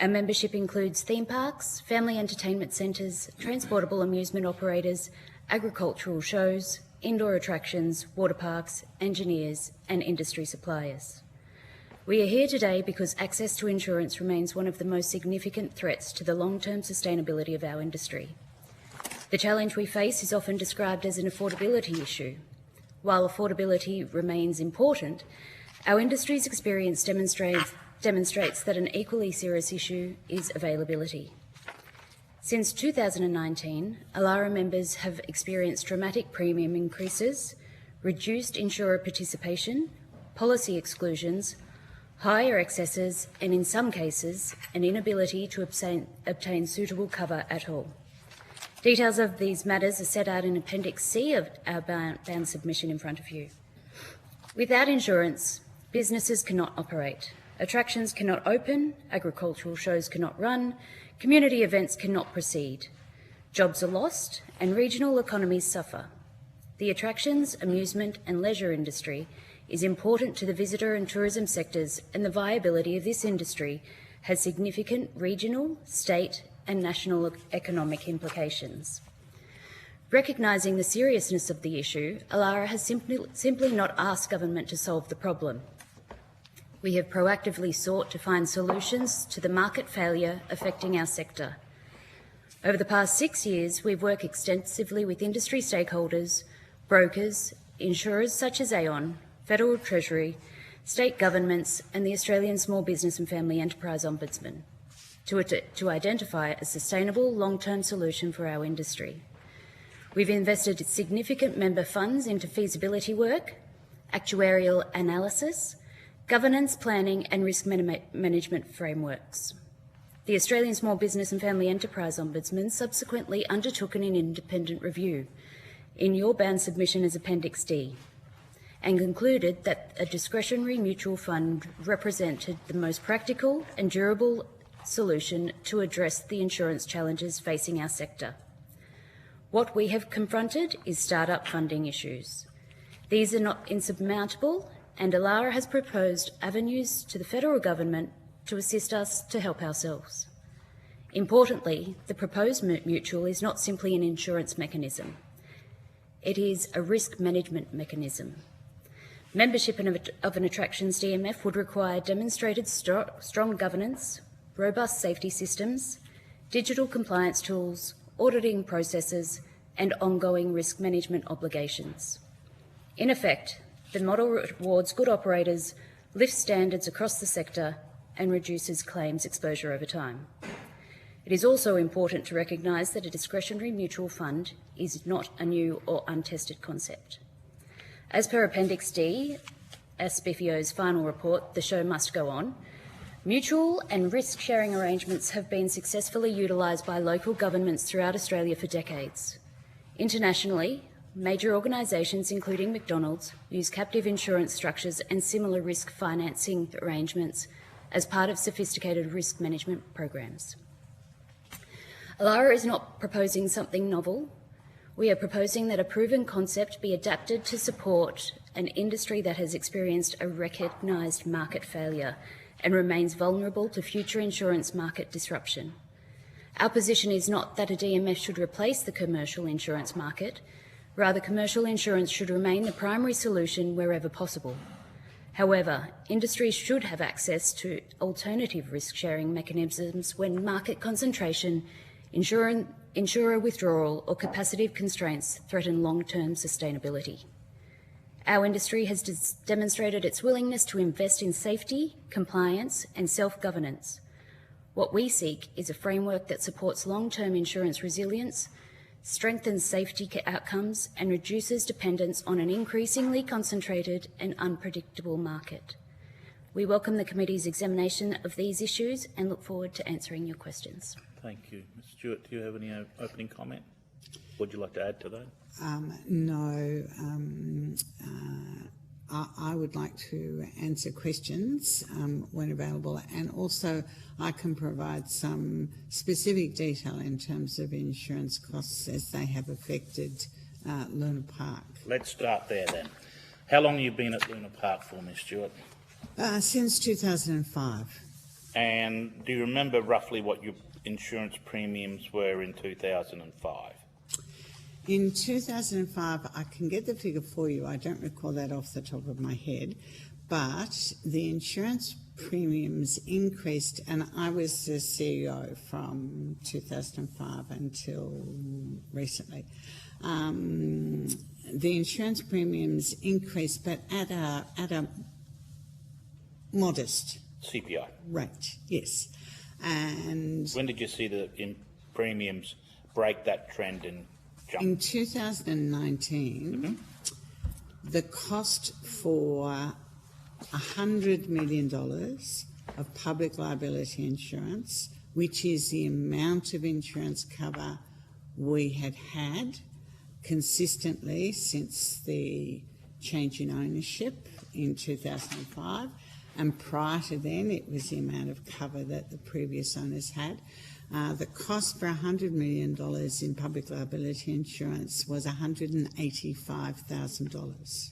Our membership includes theme parks, family entertainment centres, transportable amusement operators, agricultural shows, indoor attractions, water parks, engineers and industry suppliers. We are here today because access to insurance remains one of the most significant threats to the long-term sustainability of our industry. The challenge we face is often described as an affordability issue. While affordability remains important, our industry's experience demonstrates that an equally serious issue is availability. Since 2019, Alara members have experienced dramatic premium increases, reduced insurer participation, policy exclusions, higher excesses and, in some cases, an inability to obtain suitable cover at all. Details of these matters are set out in Appendix C of our bound submission in front of you. Without insurance, businesses cannot operate, attractions cannot open, agricultural shows cannot run, community events cannot proceed, jobs are lost and regional economies suffer. The attractions, amusement and leisure industry is important to the visitor and tourism sectors, and the viability of this industry has significant regional, state and national economic implications. Recognising the seriousness of the issue, Alara has simply not asked government to solve the problem. We have proactively sought to find solutions to the market failure affecting our sector. Over the past 6 years, we've worked extensively with industry stakeholders, brokers, insurers such as Aon, Federal Treasury, state governments and the Australian Small Business and Family Enterprise Ombudsman to identify a sustainable long-term solution for our industry. We've invested significant member funds into feasibility work, actuarial analysis, governance planning and risk management frameworks. The Australian Small Business and Family Enterprise Ombudsman subsequently undertook an independent review in your bound submission as Appendix D and concluded that a discretionary mutual fund represented the most practical and durable solution to address the insurance challenges facing our sector. What we have confronted is start-up funding issues. These are not insurmountable, and Alara has proposed avenues to the federal government to assist us to help ourselves. Importantly, the proposed mutual is not simply an insurance mechanism. It is a risk management mechanism. Membership of an attractions DMF would require demonstrated strong governance, robust safety systems, digital compliance tools, auditing processes, and ongoing risk management obligations. In effect, the model rewards good operators, lifts standards across the sector, and reduces claims exposure over time. It is also important to recognise that a discretionary mutual fund is not a new or untested concept. As per Appendix D, SBFIO's final report, The Show Must Go On, mutual and risk-sharing arrangements have been successfully utilised by local governments throughout Australia for decades. Internationally, major organisations, including McDonald's, use captive insurance structures and similar risk financing arrangements as part of sophisticated risk management programs. Alara is not proposing something novel. We are proposing that a proven concept be adapted to support an industry that has experienced a recognised market failure and remains vulnerable to future insurance market disruption. Our position is not that a DMF should replace the commercial insurance market. Rather, commercial insurance should remain the primary solution wherever possible. However, industries should have access to alternative risk-sharing mechanisms when market concentration, insurer withdrawal or capacity constraints threaten long-term sustainability. Our industry has demonstrated its willingness to invest in safety, compliance and self-governance. What we seek is a framework that supports long-term insurance resilience, strengthens safety outcomes and reduces dependence on an increasingly concentrated and unpredictable market. We welcome the committee's examination of these issues and look forward to answering your questions. Thank you. Ms Stewart, do you have any opening comment? Would you like to add to that? No. I would like to answer questions when available, and also I can provide some specific detail in terms of insurance costs as they have affected Luna Park. Let's start there then. How long have you been at Luna Park for, Ms Stewart? Since 2005. And do you remember roughly what your insurance premiums were in 2005? In 2005, I can get the figure for you. I don't recall that off the top of my head, but the insurance premiums increased, and I was the CEO from 2005 until recently. The insurance premiums increased, but at a modest CPI rate, yes. And when did you see the premiums break that trend and jump? In 2019, the cost for $100 million of public liability insurance, which is the amount of insurance cover we had consistently since the change in ownership in 2005, and prior to then it was the amount of cover that the previous owners had. The cost for $100 million in public liability insurance was $185,000.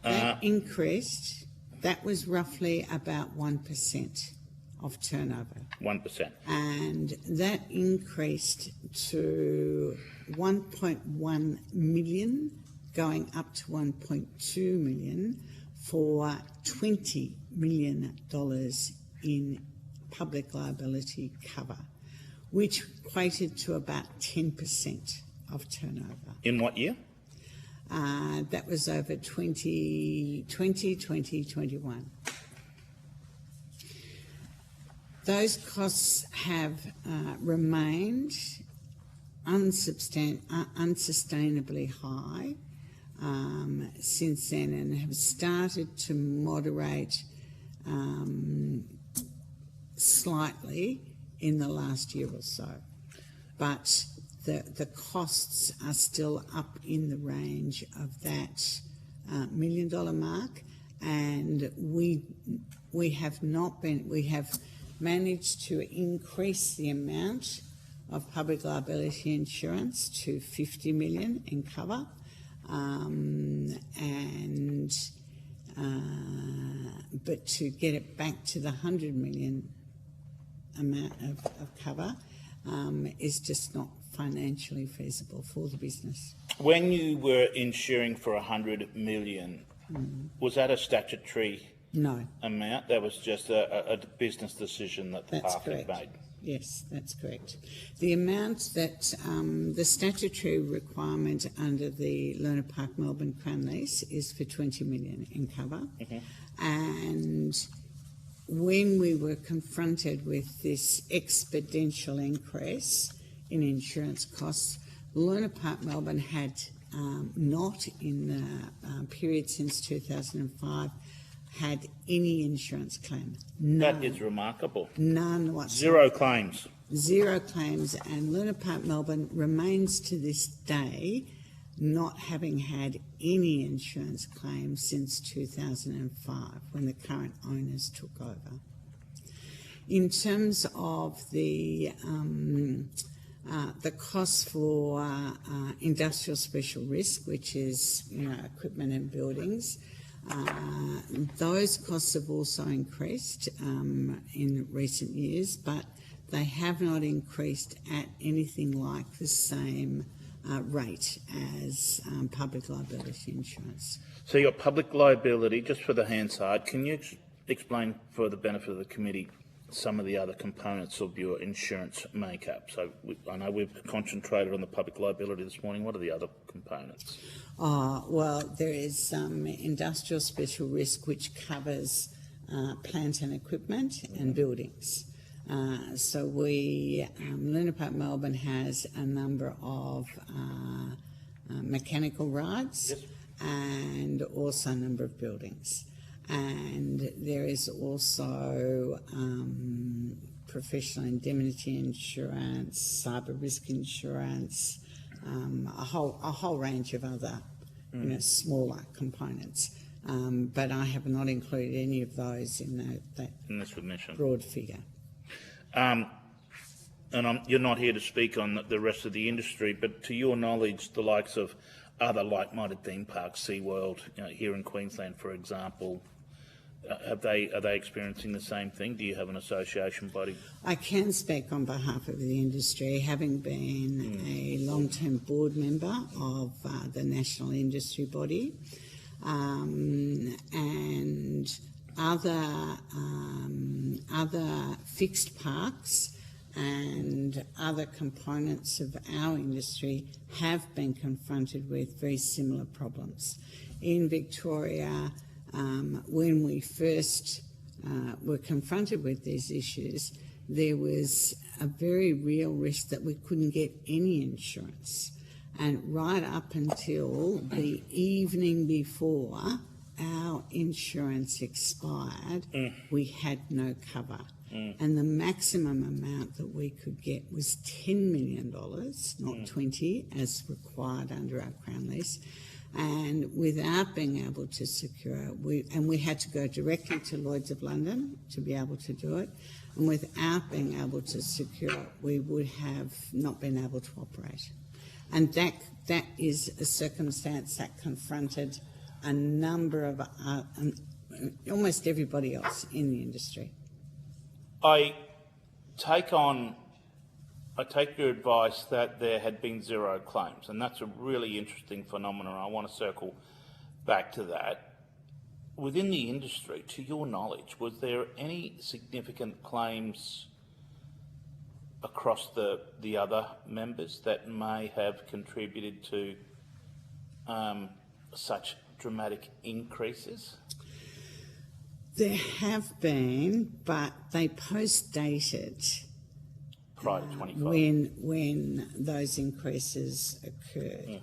That increased. That was roughly about 1% of turnover. 1%. And that increased to 1.1 million, going up to 1.2 million for $20 million in public liability cover, which equated to about 10% of turnover. In what year? That was over 2021. Those costs have remained unsustainably high since then, and have started to moderate slightly in the last year or so. But the costs are still up in the range of that $1 million mark, and we have managed to increase the amount of public liability insurance to 50 million in cover, but to get it back to the 100 million amount of cover is just not financially feasible for the business. When you were insuring for 100 million, was that a statutory amount? That was just a business decision that the park had made? Yes, that's correct. The amount that the statutory requirement under the Luna Park Melbourne Crown lease is for 20 million in cover. And when we were confronted with this exponential increase in insurance costs, Luna Park Melbourne had not in the period since 2005 had any insurance claim. None. That is remarkable. None whatsoever. Zero claims. Zero claims, and Luna Park Melbourne remains to this day not having had any insurance claims since 2005 when the current owners took over. In terms of the The cost for industrial special risk, which is equipment and buildings, those costs have also increased in recent years, but they have not increased at anything like the same rate as public liability insurance. So your public liability, just for the Hansard, can you explain for the benefit of the committee some of the other components of your insurance makeup? So I know we've concentrated on the public liability this morning. What are the other components? Well, there is industrial special risk, which covers plant and equipment and buildings. So Luna Park Melbourne has a number of mechanical rides, Yes. and also a number of buildings. And there is also professional indemnity insurance, cyber risk insurance, a whole range of other smaller components. But I have not included any of those in that In this submission. broad figure. You're not here to speak on the rest of the industry, but to your knowledge, the likes of other like-minded theme parks, SeaWorld, here in Queensland, for example, are they experiencing the same thing? Do you have an association body? I can speak on behalf of the industry, having been a long-term board member of the national industry body, and other fixed parks and other components of our industry have been confronted with very similar problems. In Victoria, when we first were confronted with these issues, there was a very real risk that we couldn't get any insurance. And right up until the evening before our insurance expired, we had no cover. And the maximum amount that we could get was $10 million, not 20, as required under our Crown lease. And without being able to secure it, we had to go directly to Lloyd's of London to be able to do it. And without being able to secure it, we would have not been able to operate. And that is a circumstance that confronted a number of almost everybody else in the industry. I take your advice that there had been zero claims, and that's a really interesting phenomenon. I want to circle back to that. Within the industry, to your knowledge, was there any significant claims across the other members that may have contributed to such dramatic increases? There have been, but they post-dated Prior to 25. when those increases occurred.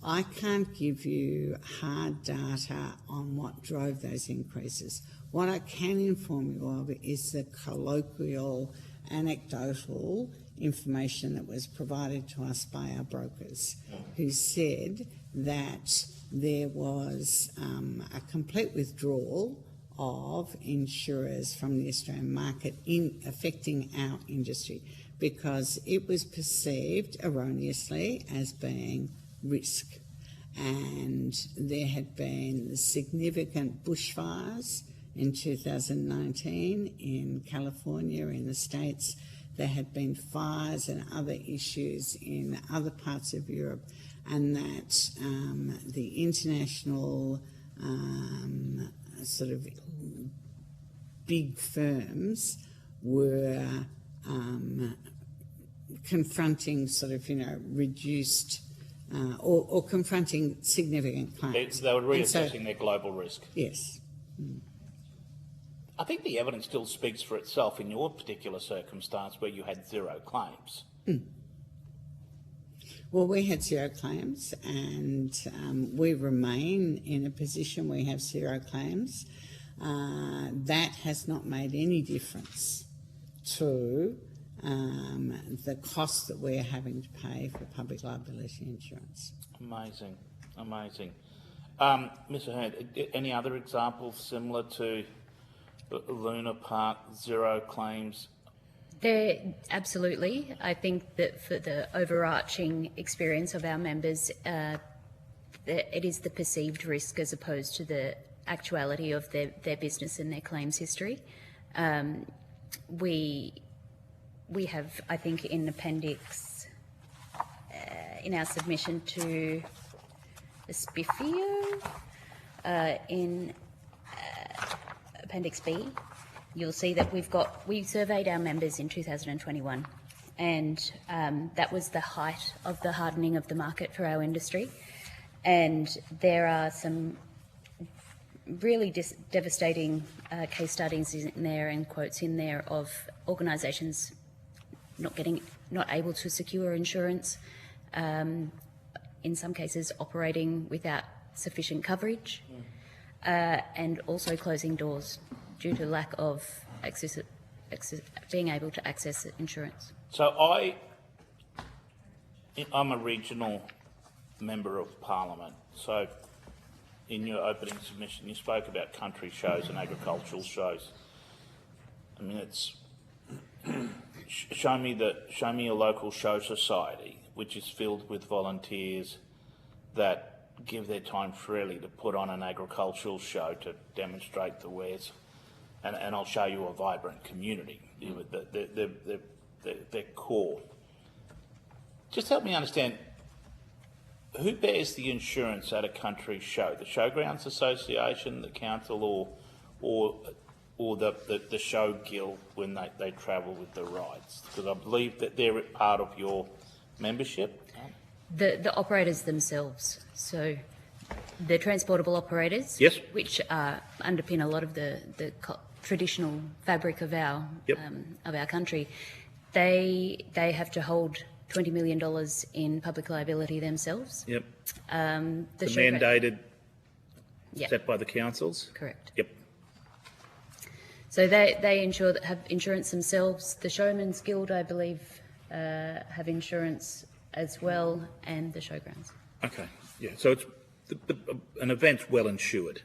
I can't give you hard data on what drove those increases. What I can inform you of is the colloquial, anecdotal information that was provided to us by our brokers, who said that there was a complete withdrawal of insurers from the Australian market affecting our industry, because it was perceived erroneously as being risk. And there had been significant bushfires in 2019 in California, in the States. There had been fires and other issues in other parts of Europe, and that the international sort of big firms were confronting sort of, reduced or confronting significant claims. They were reassessing their global risk. Yes. I think the evidence still speaks for itself in your particular circumstance where you had zero claims. Well, we had zero claims, and we remain in a position where we have zero claims. That has not made any difference to the cost that we're having to pay for public liability insurance. Amazing, amazing. Mr. Hearn, any other examples similar to Luna Park, zero claims Absolutely. I think that for the overarching experience of our members, it is the perceived risk as opposed to the actuality of their business and their claims history. We have, I think, in appendix, in our submission to the SPIFIO, in appendix B, you'll see that we surveyed our members in 2021, and that was the height of the hardening of the market for our industry. And there are some really devastating case studies in there and quotes in there of organisations not able to secure insurance, in some cases operating without sufficient coverage, and also closing doors due to lack of being able to access insurance. So I'm a regional member of Parliament. So in your opening submission, you spoke about country shows and agricultural shows. I mean, it's show me a local show society which is filled with volunteers that give their time freely to put on an agricultural show to demonstrate the wares, and I'll show you a vibrant community. They're core. Just help me understand, who bears the insurance at a country show? The Showgrounds Association, the council, or the show guild when they travel with the rides? Because I believe that they're part of your membership. The operators themselves, so the transportable operators, yes, which underpin a lot of the traditional fabric of our country, they have to hold $20 million in public liability themselves. Yep. The mandated, yep, set by the councils. Correct. Yep. So they have insurance themselves. The Showmen's Guild, I believe, have insurance as well, and the showgrounds. Okay. Yeah. So it's an event's well insured.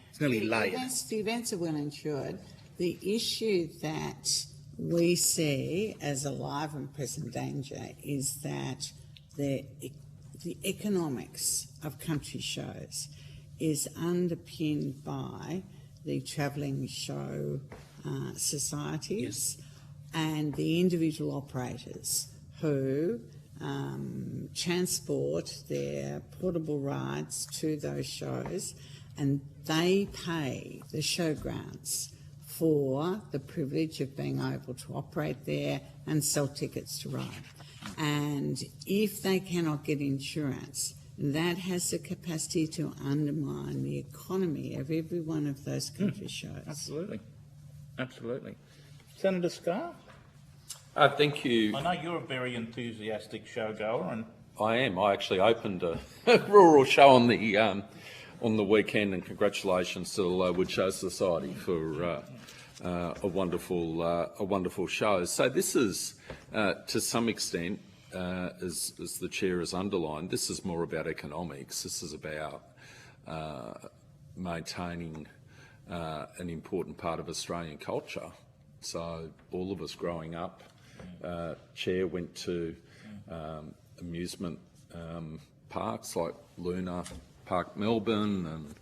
It's nearly layered. The events are well insured. The issue that we see as a live and present danger is that the economics of country shows is underpinned by the travelling show societies, yes, and the individual operators who transport their portable rides to those shows, and they pay the showgrounds for the privilege of being able to operate there and sell tickets to ride. And if they cannot get insurance, that has the capacity to undermine the economy of every one of those country shows. Absolutely. Absolutely. Senator Scarr? Thank you. I know you're a very enthusiastic showgoer, and I am. I actually opened a rural show on the weekend, and congratulations to the Lowood Show Society for a wonderful show. So this is, to some extent, as the chair has underlined, this is more about economics. This is about maintaining an important part of Australian culture. So all of us growing up, Chair went to amusement parks like Luna Park, Melbourne,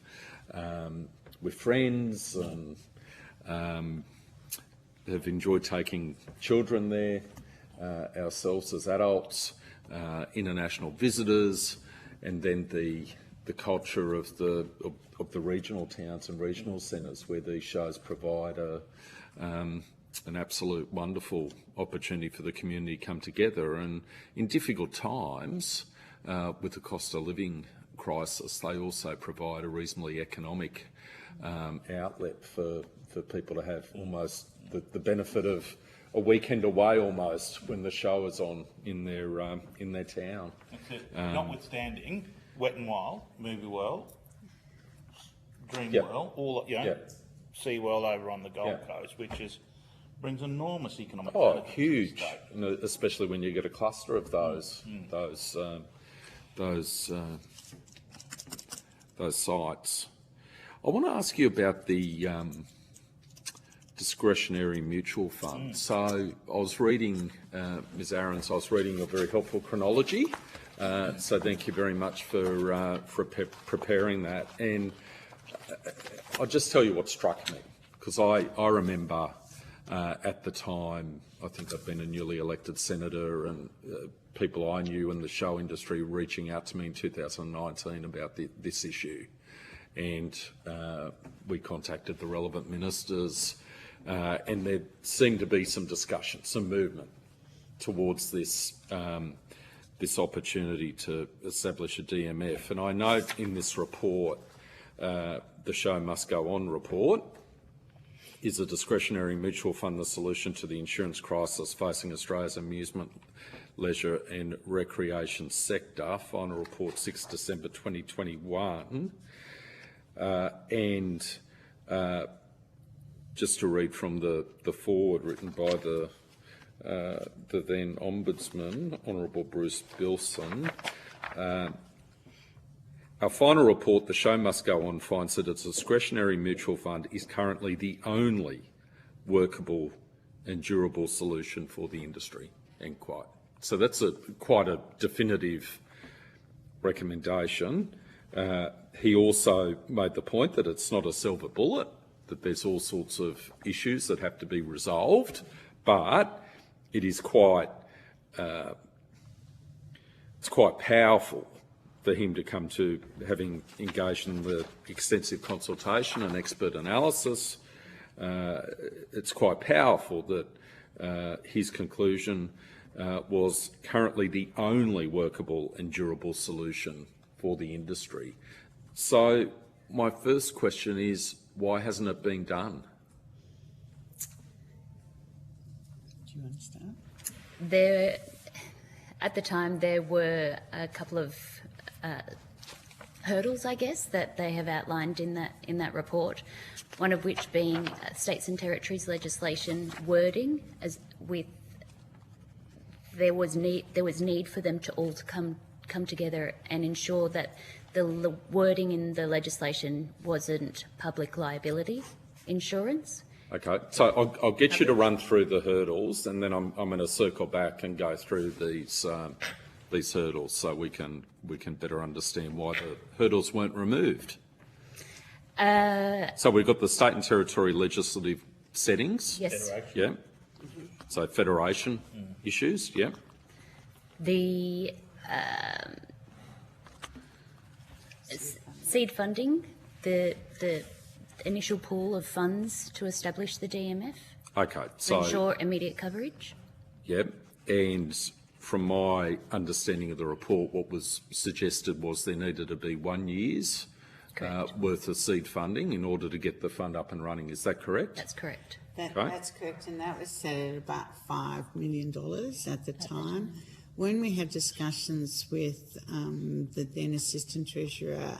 and with friends, and have enjoyed taking children there, ourselves as adults, international visitors, and then the culture of the regional towns and regional centres where these shows provide an absolute wonderful opportunity for the community to come together. And in difficult times, with the cost of living crisis, they also provide a reasonably economic outlet for people to have almost the benefit of a weekend away almost when the show is on in their town. Notwithstanding Wet and Wild, Movie World, Dream Yep. World, all Yep. Sea World over on the Gold Coast, which brings enormous economic Oh, benefit to the huge! state. And especially when you get a cluster of those sites. I want to ask you about the discretionary mutual fund. So I was reading, Ms Aarons, I was reading a very helpful chronology. So thank you very much for preparing that. And I'll just tell you what struck me, because I remember at the time, I think I'd been a newly elected senator, and people I knew in the show industry reaching out to me in 2019 about this issue. And we contacted the relevant ministers, and there seemed to be some discussion, some movement towards this this opportunity to establish a DMF. And I note in this report, the Show Must Go On report, is a discretionary mutual fund the solution to the insurance crisis facing Australia's amusement, leisure and recreation sector? Final report 6 December 2021. And just to read from the foreword written by the then Ombudsman, Honourable Bruce Bilson. Our final report, The Show Must Go On, finds that a discretionary mutual fund is currently the only workable and durable solution for the industry, end quote. So that's quite a definitive recommendation. He also made the point that it's not a silver bullet, that there's all sorts of issues that have to be resolved, but it is quite powerful for him to come to, having engaged in the extensive consultation and expert analysis. It's quite powerful that his conclusion was currently the only workable and durable solution for the industry. So my first question is, why hasn't it been done? Do you want to start? At the time, there were a couple of hurdles, I guess, that they have outlined in that report. One of which being states and territories legislation wording, there was need for them to all come together and ensure that the wording in the legislation wasn't public liability insurance. Okay, so I'll get you to run through the hurdles, and then I'm going to circle back and go through these hurdles so we can better understand why the hurdles weren't removed. So we've got the state and territory legislative settings. Yes. Yeah. So federation issues. Yeah. The seed funding, the initial pool of funds to establish the DMF. Okay. To So ensure immediate coverage. yeah, and from my understanding of the report, what was suggested was there needed to be 1 year's worth of seed funding in order to get the fund up and running. Is that correct? That's correct. That's correct, and that was set at about $5 million at the time. When we had discussions with the then Assistant Treasurer,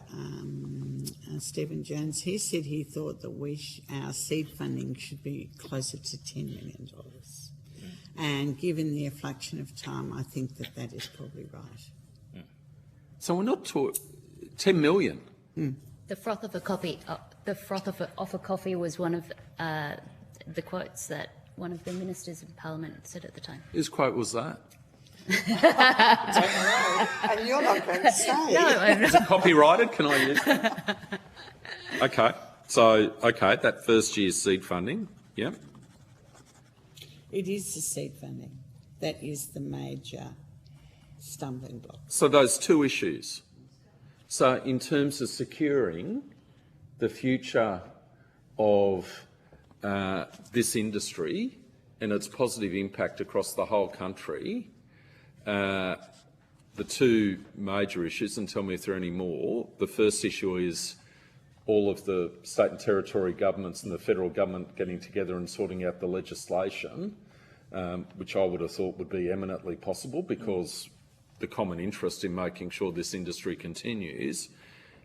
Stephen Jones, he said he thought that our seed funding should be closer to $10 million. And given the affluction of time, I think that is probably right. So we're not talking 10 million. The froth of a coffee. The froth of a coffee was one of the quotes that one of the ministers of Parliament said at the time. Whose quote was that? And you're not going to say. No, I'm Is it copyrighted? Can I use it? Okay. So, that first year's seed funding, yeah. It is the seed funding that is the major stumbling block. So those two issues. So in terms of securing the future of this industry and its positive impact across the whole country, the two major issues, and tell me if there are any more. The first issue is all of the state and territory governments and the federal government getting together and sorting out the legislation, which I would have thought would be eminently possible because the common interest in making sure this industry continues.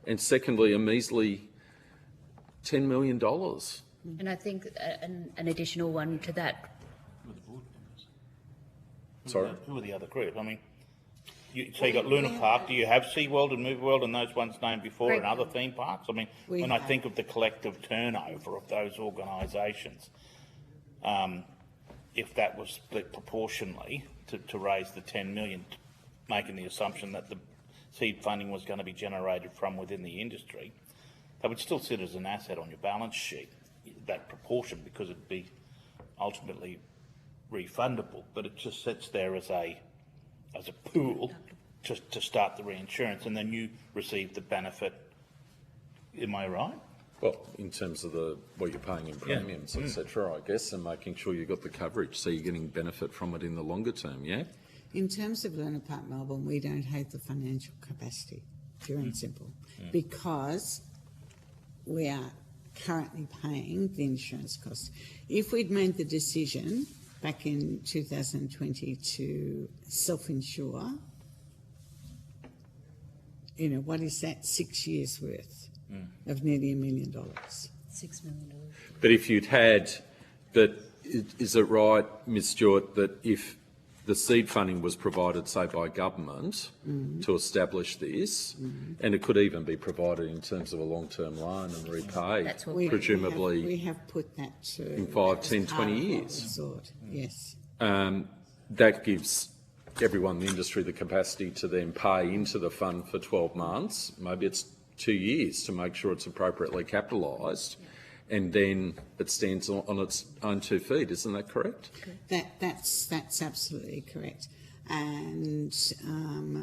And secondly, a measly $10 million. And I think an additional one to that. Sorry? Who are the other group? I mean, so you got Luna Park. Do you have SeaWorld and MoveWorld and those ones named before and other theme parks? I mean, when I think of the collective turnover of those organisations, if that was split proportionally to raise the 10 million, making the assumption that the seed funding was going to be generated from within the industry, that would still sit as an asset on your balance sheet, that proportion, because it'd be ultimately refundable, but it just sits there as a pool to start the reinsurance, and then you receive the benefit. Am I right? Well, in terms of what you're paying in premiums, etc., I guess, and making sure you've got the coverage, so you're getting benefit from it in the longer term, yeah? In terms of Luna Park Melbourne, we don't have the financial capacity, pure and simple, because we are currently paying the insurance costs. If we'd made the decision back in 2020 to self-insure, what is that? 6 years worth of nearly $1 million. $6 million. But if you'd had, is it right, Ms Stewart, that if the seed funding was provided, say, by government to establish this, and it could even be provided in terms of a long-term loan and repaid, That's what presumably we have put that to in 5, 10, 20 years. Yes. That gives everyone in the industry the capacity to then pay into the fund for 12 months, maybe it's 2 years, to make sure it's appropriately capitalised, and then it stands on its own 2 feet. Isn't that correct? That's absolutely correct. And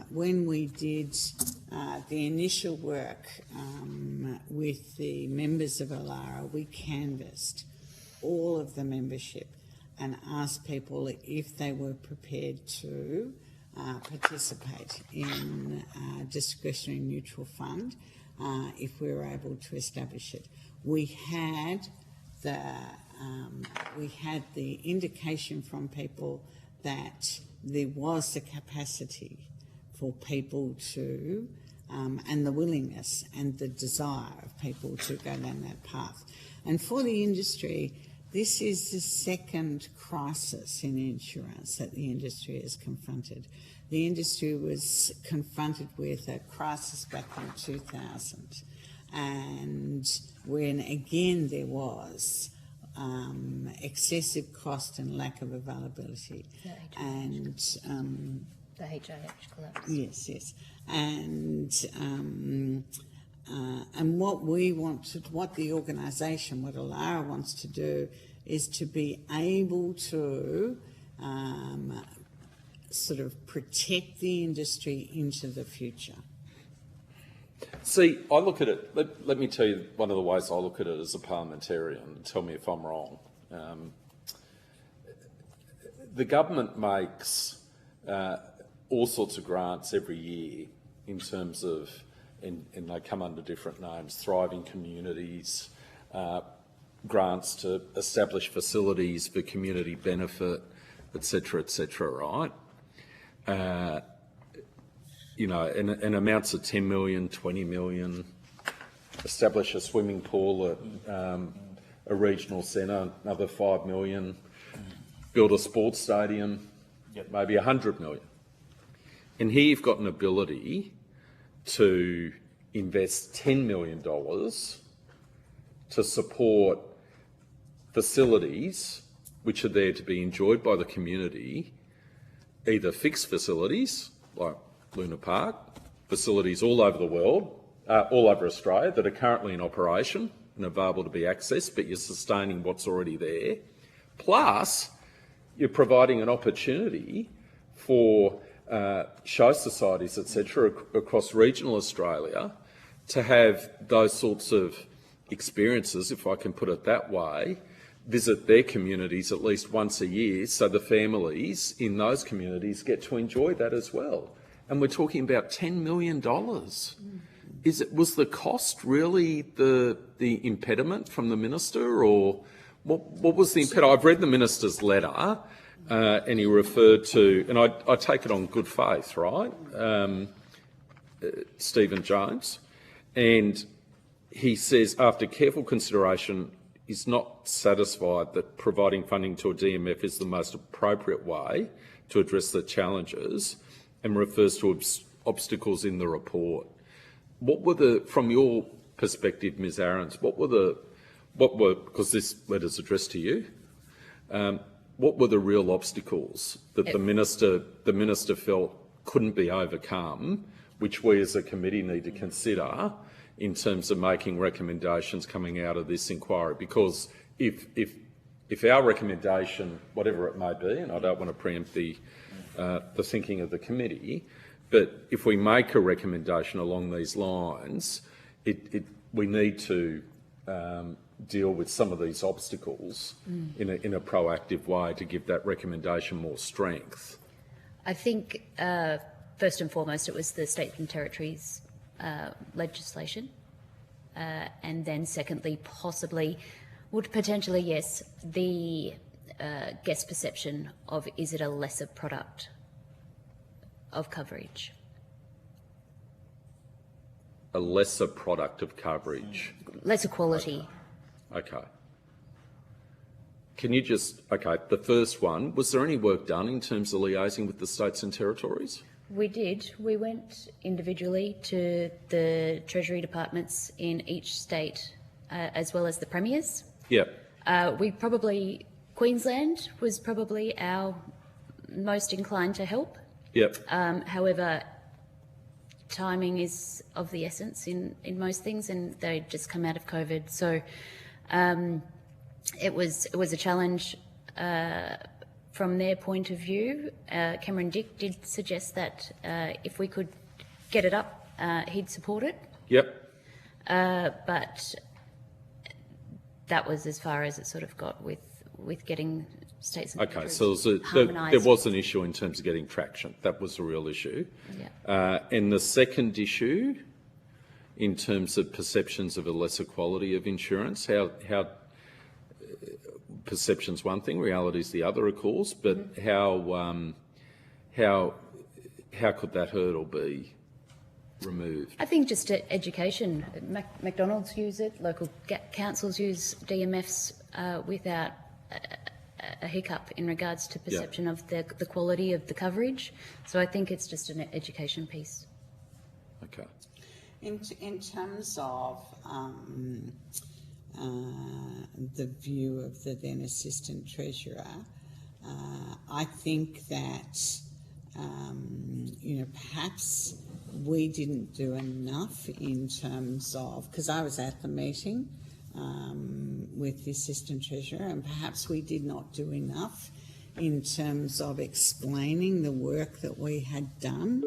when we did the initial work with the members of ALARA, we canvassed all of the membership and asked people if they were prepared to participate in a discretionary mutual fund if we were able to establish it. We had the indication from people that there was the capacity for people to, and the willingness and the desire of people to go down that path. And for the industry, this is the second crisis in insurance that the industry has confronted. The industry was confronted with a crisis back in 2000, and when again there was excessive cost and lack of availability. And the HIH collapse. Yes. And what we wanted, what the organisation, what ALARA wants to do, is to be able to sort of protect the industry into the future. See, I look at it, let me tell you one of the ways I look at it as a parliamentarian, tell me if I'm wrong. The government makes all sorts of grants every year in terms of, and they come under different names, thriving communities, grants to establish facilities for community benefit, etc., right? And amounts of 10 million, 20 million, establish a swimming pool at a regional centre, another 5 million, build a sports stadium, maybe 100 million. And here you've got an ability to invest $10 million to support facilities which are there to be enjoyed by the community, either fixed facilities like Luna Park, facilities all over the world, all over Australia that are currently in operation and available to be accessed, but you're sustaining what's already there. Plus, you're providing an opportunity for show societies, etc., across regional Australia to have those sorts of experiences, if I can put it that way, visit their communities at least once a year, so the families in those communities get to enjoy that as well. And we're talking about $10 million. Was the cost really the impediment from the minister, or what was the impediment? I've read the minister's letter, and he referred to, and I take it on good faith, right? Stephen Jones, and he says, after careful consideration, is not satisfied that providing funding to a DMF is the most appropriate way to address the challenges, and refers to obstacles in the report. What were from your perspective, Ms Ahrens, what were, because this letter's addressed to you, what were the real obstacles that the minister felt couldn't be overcome, which we as a committee need to consider in terms of making recommendations coming out of this inquiry? Because if our recommendation, whatever it may be, and I don't want to preempt the thinking of the committee, but if we make a recommendation along these lines, we need to deal with some of these obstacles in a proactive way to give that recommendation more strength. I think first and foremost it was the states and territories legislation, and then secondly possibly, would potentially yes, the guest perception of is it a lesser product of coverage. A lesser product of coverage. Lesser quality. Okay. Can you the first one, was there any work done in terms of liaising with the states and territories? We did. We went individually to the Treasury departments in each state, as well as the premiers. Yep. Queensland was probably our most inclined to help. Yep. However, timing is of the essence in most things, and they just come out of COVID. So it was a challenge from their point of view. Cameron Dick did suggest that if we could get it up, he'd support it. Yep. But that was as far as it sort of got with getting states and okay, so there was an issue in terms of getting traction. That was a real issue. Yeah. And the second issue, in terms of perceptions of a lesser quality of insurance, how perception's one thing, reality's the other, of course. But how could that hurdle be removed? I think just education. McDonald's use it, local councils use DMFs without a hiccup in regards to perception of the quality of the coverage. So I think it's just an education piece. Okay. In terms of the view of the then Assistant Treasurer, I think that perhaps we didn't do enough in terms of, because I was at the meeting with the Assistant Treasurer, and perhaps we did not do enough in terms of explaining the work that we had done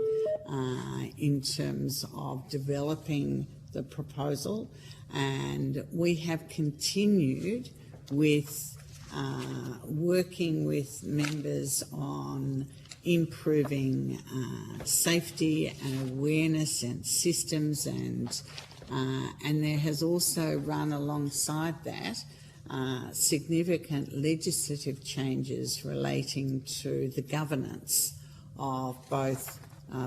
in terms of developing the proposal. And we have continued with working with members on improving safety and awareness and systems, and there has also run alongside that significant legislative changes relating to the governance of both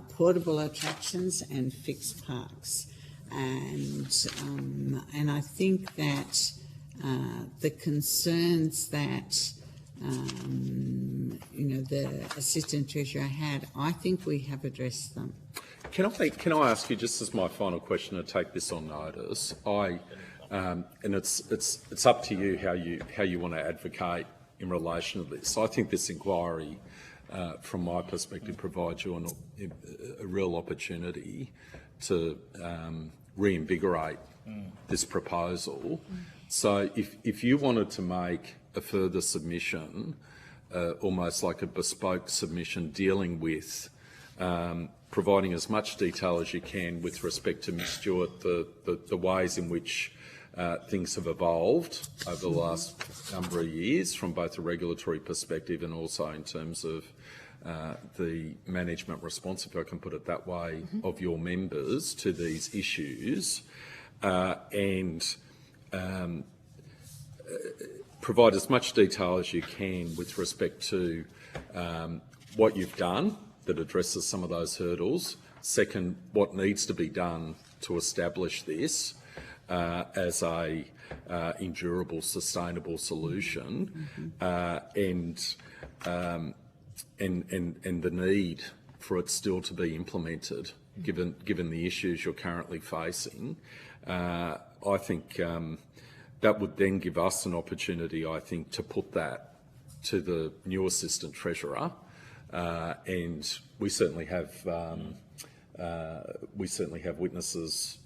portable attractions and fixed parks. And I think that the concerns that the Assistant Treasurer had, I think we have addressed them. Can I ask you, just as my final question, to take this on notice? And it's up to you how you want to advocate in relation to this. I think this inquiry, from my perspective, provides you a real opportunity to reinvigorate this proposal. So if you wanted to make a further submission, almost like a bespoke submission dealing with providing as much detail as you can with respect to Ms Stewart, the ways in which things have evolved over the last number of years from both a regulatory perspective and also in terms of the management response, if I can put it that way, of your members to these issues, and provide as much detail as you can with respect to what you've done that addresses some of those hurdles. Second, what needs to be done to establish this as a endurable, sustainable solution, and the need for it still to be implemented, given the issues you're currently facing. I think that would then give us an opportunity, I think, to put that to the new Assistant Treasurer, and we certainly have witnesses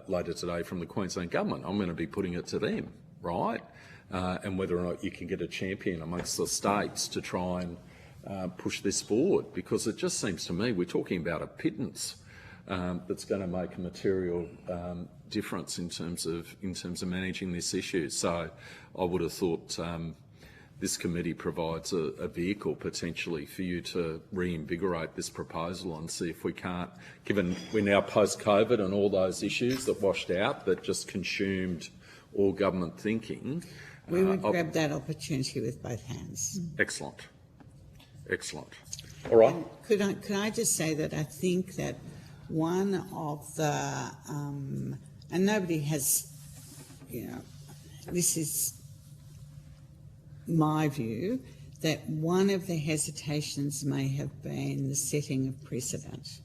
later today from the Queensland Government. I'm going to be putting it to them, right? And whether or not you can get a champion amongst the states to try and push this forward, because it just seems to me we're talking about a pittance that's going to make a material difference in terms of managing this issue. So I would have thought this committee provides a vehicle potentially for you to reinvigorate this proposal and see if we can't, given we're now post-COVID and all those issues that washed out that just consumed all government thinking. We would grab that opportunity with both hands. Excellent. Excellent. All right. And could I just say that I think that one of the, and nobody has, this is my view, that one of the hesitations may have been the setting of precedent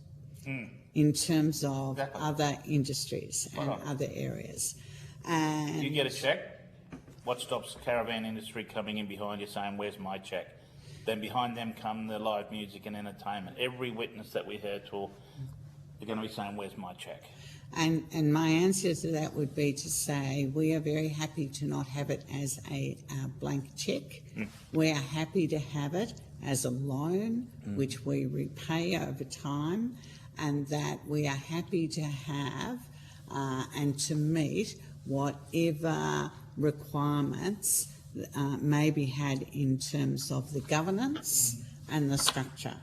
in terms of other industries and other areas. And You get a check. What stops the caravan industry coming in behind you saying, "Where's my check?" Then behind them come the live music and entertainment. Every witness that we heard to, they're going to be saying, "Where's my check?" And my answer to that would be to say we are very happy to not have it as a blank cheque. We are happy to have it as a loan, which we repay over time, and that we are happy to have and to meet whatever requirements may be had in terms of the governance and the structure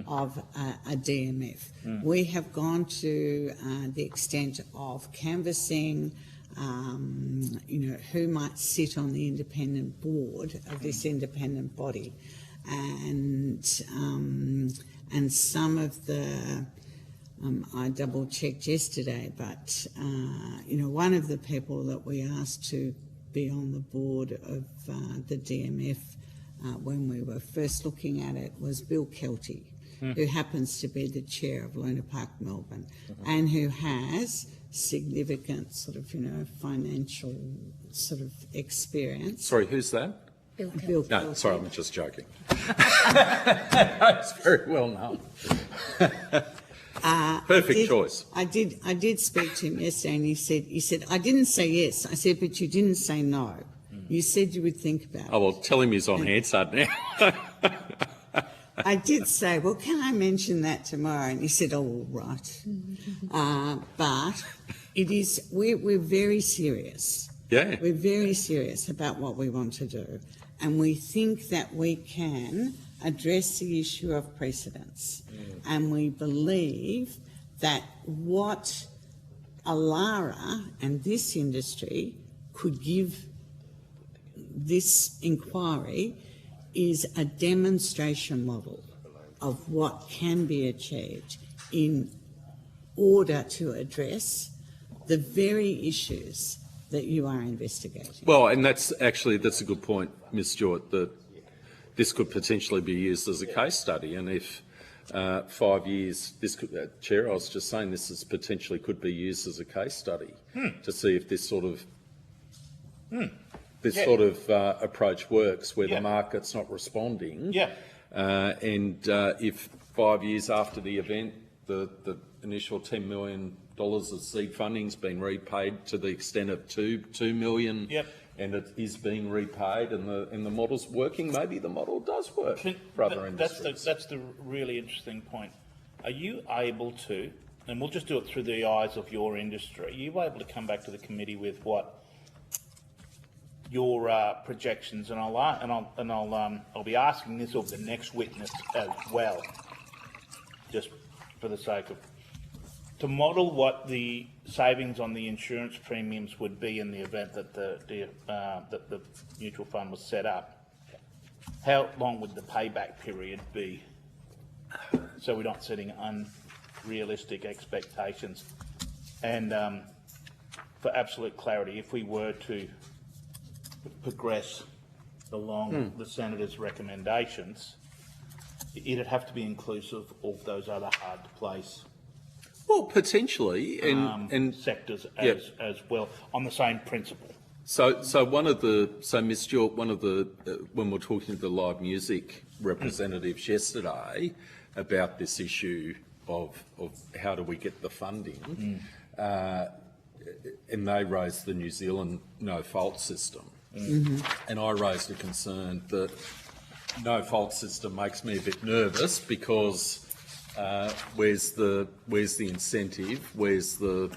of a DMF. We have gone to the extent of canvassing, who might sit on the independent board of this independent body, and some of the I double checked yesterday, but one of the people that we asked to be on the board of the DMF when we were first looking at it was Bill Kelty, who happens to be the chair of Luna Park Melbourne, and who has significant sort of financial sort of experience. Sorry, who's that? Bill Kelly. Bill No, Kelty. sorry, I'm just joking. It's very well known. Perfect choice. I did speak to him yesterday, and he said, I didn't say yes. I said, but you didn't say no. You said you would think about it. Oh, well, tell him he's on Hansard now. I did say, well, can I mention that tomorrow? And he said, oh, all right. But it is, we're very serious. Yeah. We're very serious about what we want to do. And we think that we can address the issue of precedence. And we believe that what Alara and this industry could give this inquiry is a demonstration model of what can be achieved in order to address the very issues that you are investigating. Well, and that's a good point, Ms. Stewart, that this could potentially be used as a case study, and if 5 years, this could, Chair, I was just saying this is potentially could be used as a case study to see if this sort of approach works, where the market's not responding. And if 5 years after the event, the initial $10 million of seed funding's been repaid to the extent of $2 million. And it is being repaid, and the model's working. Maybe the model does work for other industries. That's the really interesting point. Are you able to, and we'll just do it through the eyes of your industry, are you able to come back to the committee with what your projections, and I'll be asking this of the next witness as well, just for the sake of, to model what the savings on the insurance premiums would be in the event that the mutual fund was set up. How long would the payback period be? So we're not setting unrealistic expectations. And for absolute clarity, if we were to progress along the Senator's recommendations, it'd have to be inclusive of those other hard-to-place Well, potentially, and sectors as well, on the same principle. So Ms. Stewart, when we're talking to the live music representatives yesterday about this issue of how do we get the funding, and they raised the New Zealand no-fault system, and I raised a concern that no-fault system makes me a bit nervous because where's the incentive? Where's the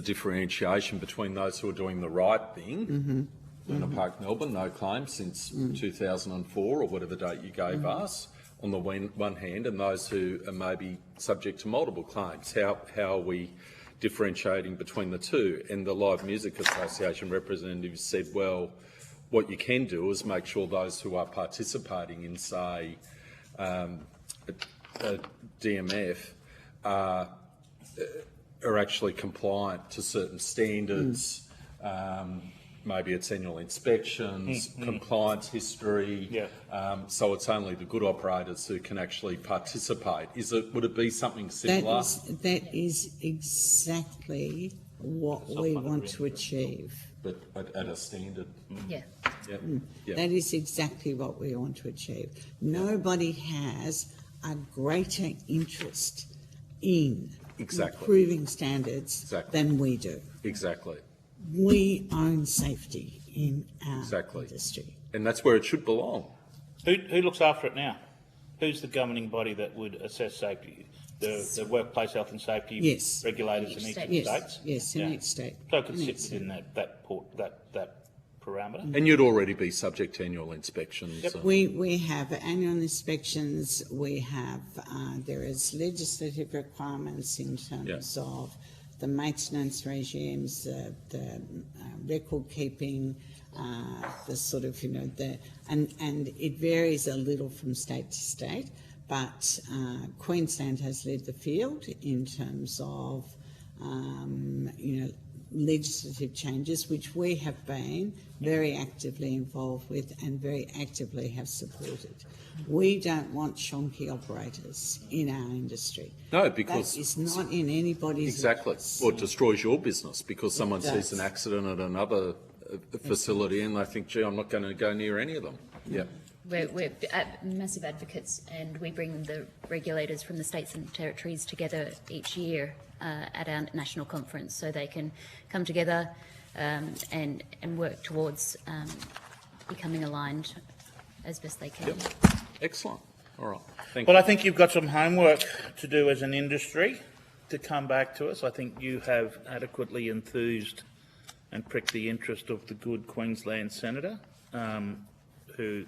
differentiation between those who are doing the right thing? Luna Park, Melbourne, no claim since 2004 or whatever date you gave us, on the one hand, and those who are maybe subject to multiple claims. How are we differentiating between the two? And the Live Music Association representatives said, well, what you can do is make sure those who are participating in, say, a DMF are actually compliant to certain standards. Maybe it's annual inspections, compliance history. So it's only the good operators who can actually participate. Would it be something similar? That is exactly what we want to achieve. But at a standard. Yeah. That is exactly what we want to achieve. Nobody has a greater interest in improving standards than we do. Exactly. We own safety in our industry. And that's where it should belong. Who looks after it now? Who's the governing body that would assess safety? The workplace health and safety regulators in each of the states? Yes, in each state. So it could sit within that parameter. And you'd already be subject to annual inspections. Yep. We have annual inspections. We have there is legislative requirements in terms of the maintenance regimes, the record keeping, the sort of and it varies a little from state to state. But Queensland has led the field in terms of legislative changes, which we have been very actively involved with and very actively have supported. We don't want shonky operators in our industry. No, because that is not in anybody's interest. Well, it destroys your business because someone sees an accident at another facility and they think, gee, I'm not going to go near any of them. Yeah. We're massive advocates, and we bring the regulators from the states and territories together each year at our national conference, so they can come together and work towards becoming aligned as best they can. Yep. Excellent. All right. Thank Well, you. I think you've got some homework to do as an industry to come back to us. I think you have adequately enthused and pricked the interest of the good Queensland senator, who...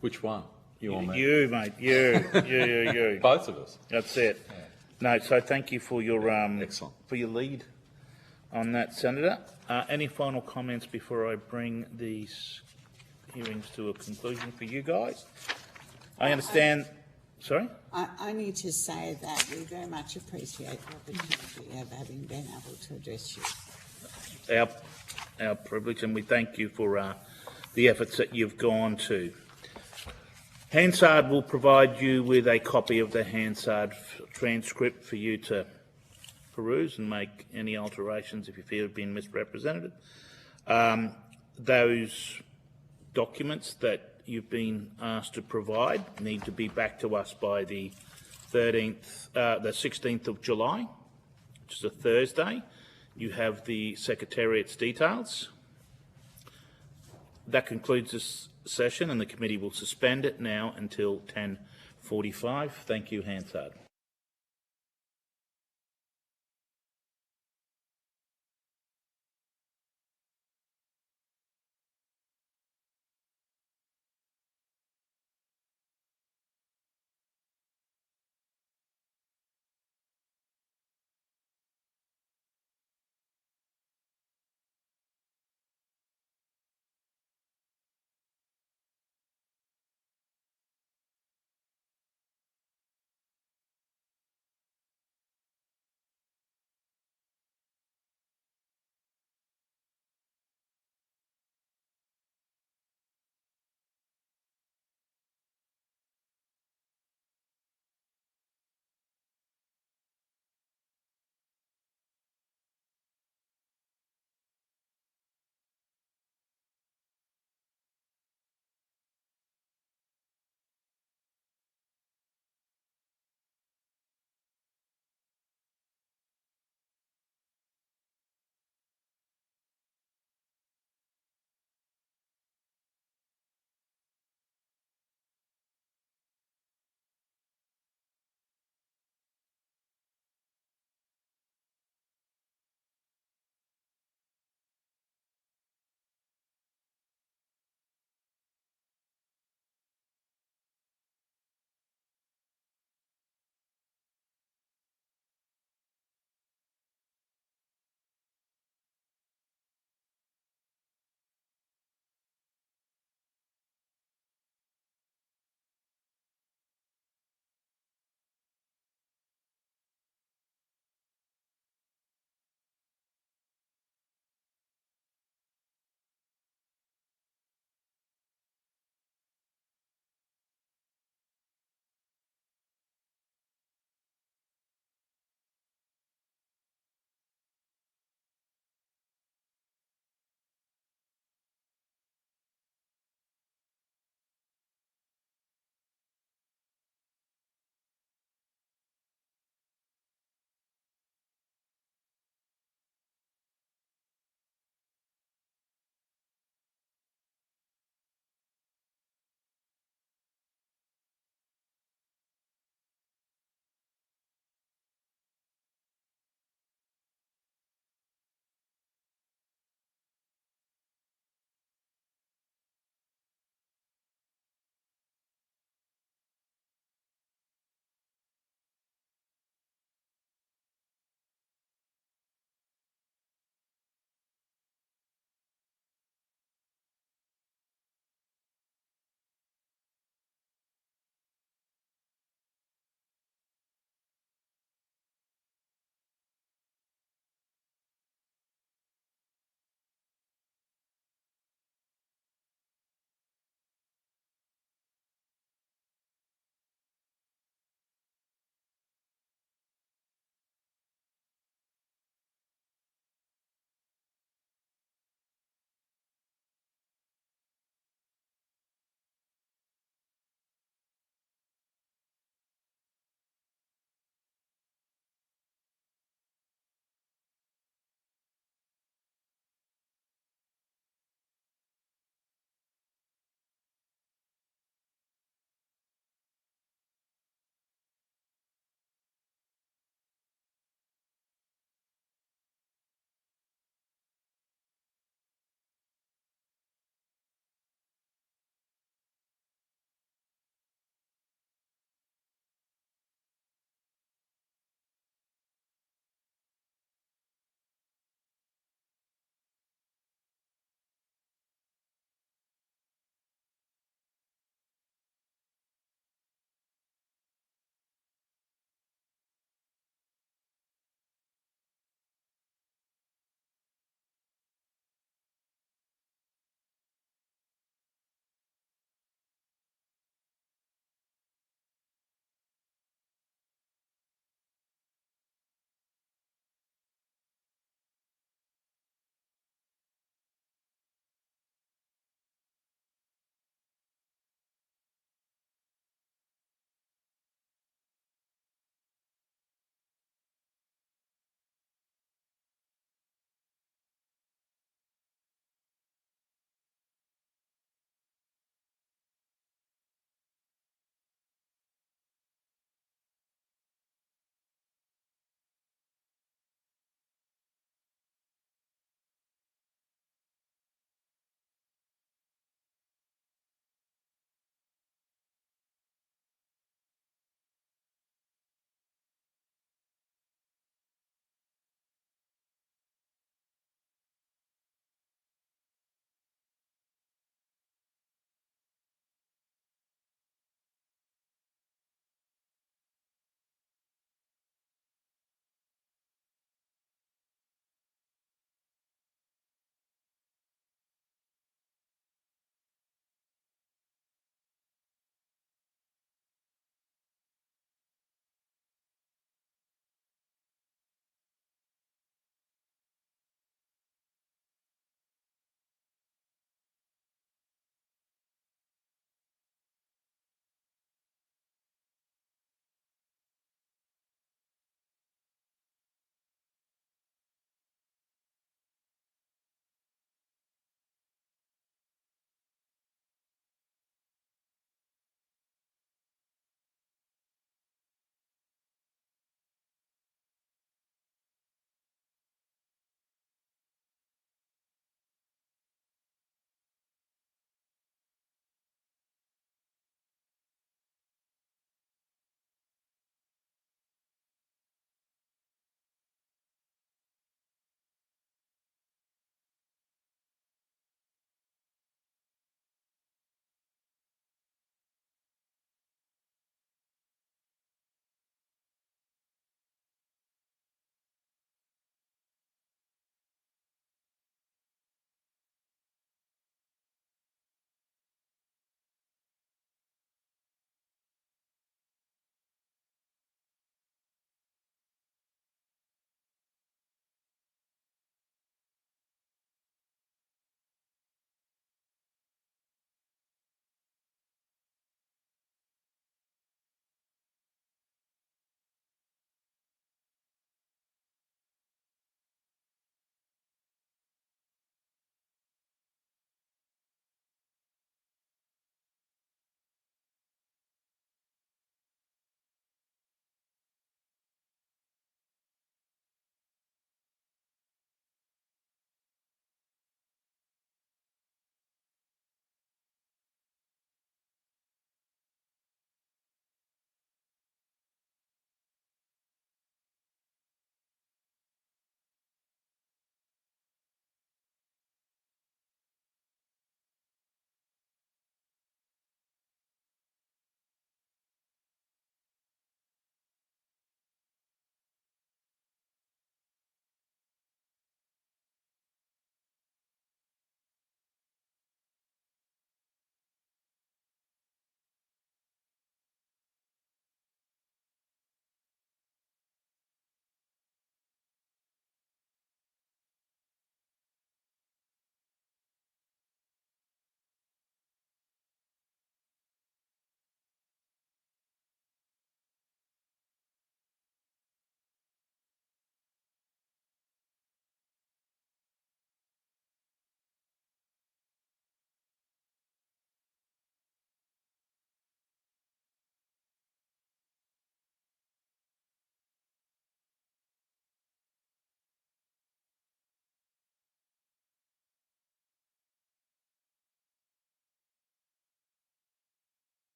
Which one? You or me? You, mate. You. Both of us. That's it. Yeah. No, so thank you for your Excellent. for your lead on that, Senator. Any final comments before I bring these hearings to a conclusion for you guys? I understand. Sorry? I need to say that we very much appreciate the opportunity of having been able to address you. Our privilege, and we thank you for the efforts that you've gone to. Hansard will provide you with a copy of the Hansard transcript for you to peruse and make any alterations if you feel have been misrepresented. Those documents that you've been asked to provide need to be back to us by the 16th of July, which is a Thursday. You have the Secretariat's details. That concludes this session, and the committee will suspend it now until 10:45. Thank you, Hansard.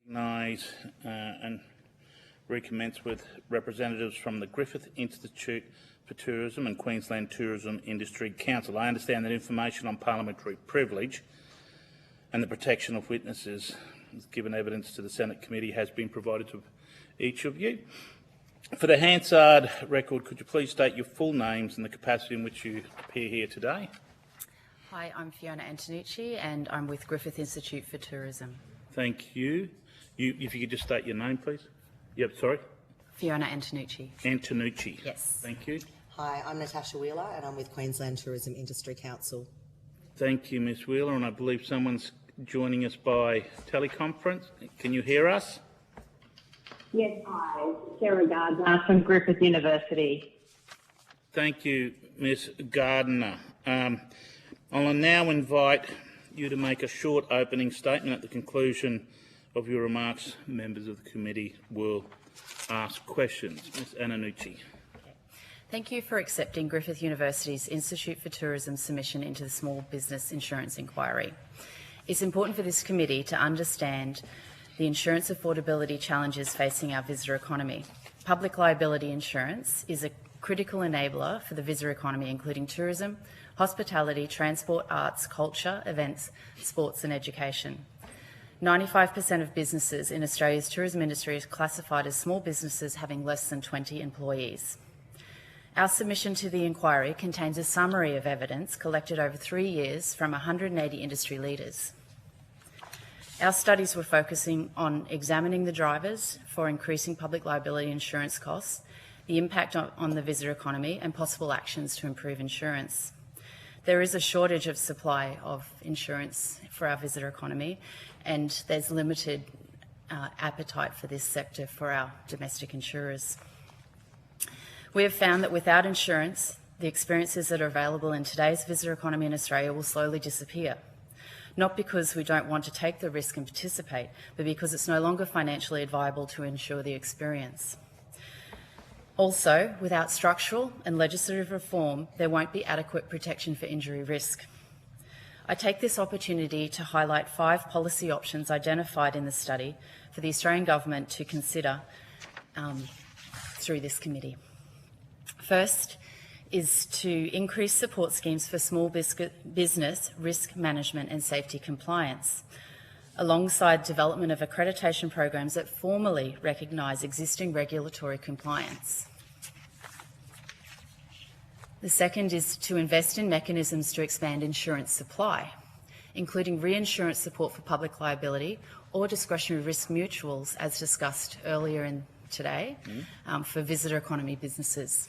Recognise and recommence with representatives from the Griffith Institute for Tourism and Queensland Tourism Industry Council. I understand that information on parliamentary privilege and the protection of witnesses given evidence to the Senate committee has been provided to each of you. For the Hansard record, could you please state your full names and the capacity in which you appear here today? Hi, I'm Fiona Antonucci and I'm with Griffith Institute for Tourism. Thank you. If you could just state your name, please. Yep, sorry. Fiona Antonucci. Antonucci. Yes. Thank you. Hi, I'm Natasha Wheeler and I'm with Queensland Tourism Industry Council. Thank you, Ms Wheeler, and I believe someone's joining us by teleconference. Can you hear us? Yes, hi. Sarah Gardner from Griffith University. Thank you, Ms Gardner. I'll now invite you to make a short opening statement. At the conclusion of your remarks, members of the committee will ask questions. Ms Antonucci. Thank you for accepting Griffith University's Institute for Tourism submission into the Small Business Insurance Inquiry. It's important for this committee to understand the insurance affordability challenges facing our visitor economy. Public liability insurance is a critical enabler for the visitor economy, including tourism, hospitality, transport, arts, culture, events, sports and education. 95% of businesses in Australia's tourism industry is classified as small businesses having less than 20 employees. Our submission to the inquiry contains a summary of evidence collected over 3 years from 180 industry leaders. Our studies were focusing on examining the drivers for increasing public liability insurance costs, the impact on the visitor economy, and possible actions to improve insurance. There is a shortage of supply of insurance for our visitor economy, and there's limited appetite for this sector for our domestic insurers. We have found that without insurance, the experiences that are available in today's visitor economy in Australia will slowly disappear. Not because we don't want to take the risk and participate, but because it's no longer financially viable to insure the experience. Also, without structural and legislative reform, there won't be adequate protection for injury risk. I take this opportunity to highlight 5 policy options identified in the study for the Australian Government to consider through this committee. First is to increase support schemes for small business risk management and safety compliance, alongside development of accreditation programs that formally recognise existing regulatory compliance. The second is to invest in mechanisms to expand insurance supply, including reinsurance support for public liability or discretionary risk mutuals, as discussed earlier today, for visitor economy businesses.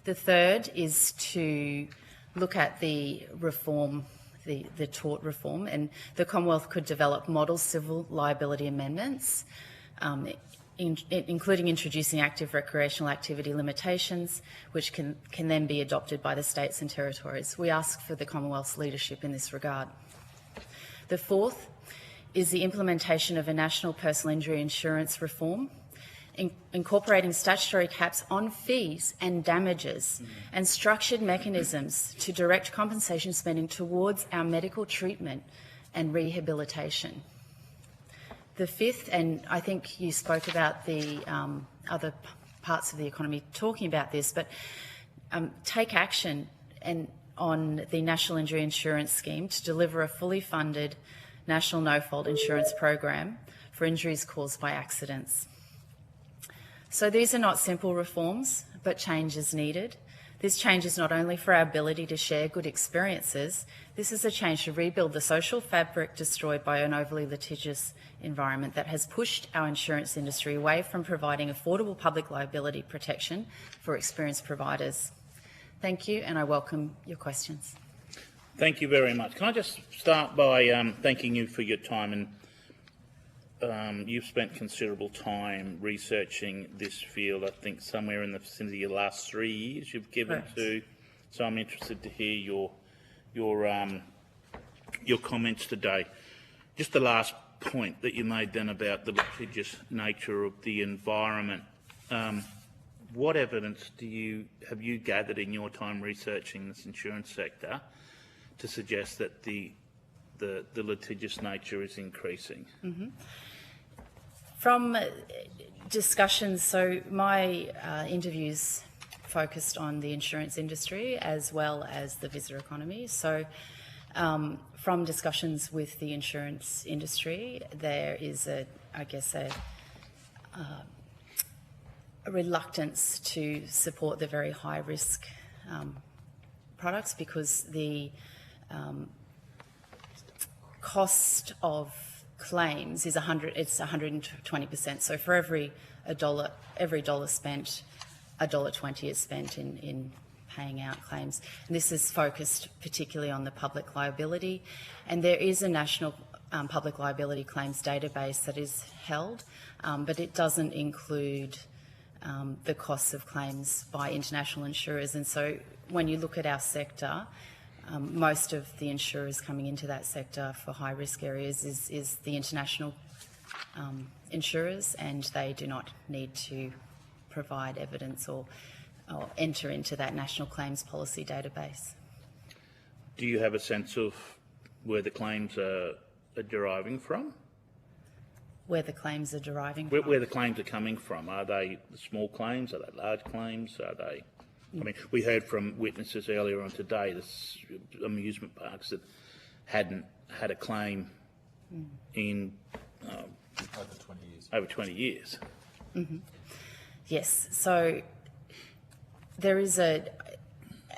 The third is to look at the reform, the tort reform, and the Commonwealth could develop model civil liability amendments, including introducing active recreational activity limitations, which can then be adopted by the states and territories. We ask for the Commonwealth's leadership in this regard. The fourth is the implementation of a national personal injury insurance reform, incorporating statutory caps on fees and damages and structured mechanisms to direct compensation spending towards our medical treatment and rehabilitation. The fifth, and I think you spoke about the other parts of the economy talking about this, but take action on the National Injury Insurance Scheme to deliver a fully funded national no-fault insurance program for injuries caused by accidents. So these are not simple reforms, but change is needed. This change is not only for our ability to share good experiences, this is a change to rebuild the social fabric destroyed by an overly litigious environment that has pushed our insurance industry away from providing affordable public liability protection for experienced providers. Thank you, and I welcome your questions. Thank you very much. Can I just start by thanking you for your time, and you've spent considerable time researching this field. I think somewhere in the vicinity of the last 3 years you've given to. So I'm interested to hear your comments today. Just the last point that you made then about the litigious nature of the environment. What evidence have you gathered in your time researching this insurance sector to suggest that the the litigious nature is increasing? From discussions, so my interviews focused on the insurance industry as well as the visitor economy. So from discussions with the insurance industry, there is a reluctance to support the very high risk products because the cost of claims is 120%. So for every dollar spent, $1.20 is spent in paying out claims. And this is focused particularly on the public liability, and there is a national public liability claims database that is held, but it doesn't include the costs of claims by international insurers. And so when you look at our sector, most of the insurers coming into that sector for high risk areas is the international insurers, and they do not need to provide evidence or enter into that national claims policy database. Do you have a sense of where the claims are deriving from? Where the claims are deriving from? Where the claims are coming from? Are they small claims? Are they large claims? Are they? I mean, we heard from witnesses earlier on today, this amusement parks that hadn't had a claim in over 20 years. Yes, so there is an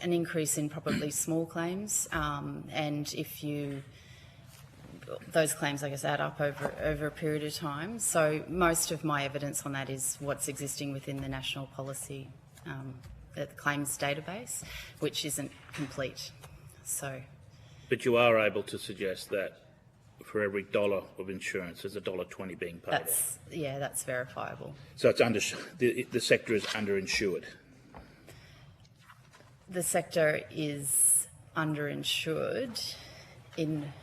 increase in probably small claims, and if those claims, I guess, add up over a period of time. So most of my evidence on that is what's existing within the national policy the claims database, which isn't complete. So, but you are able to suggest that for every dollar of insurance, there's $1.20 being paid. That's verifiable. So it's the sector is underinsured. The sector is underinsured in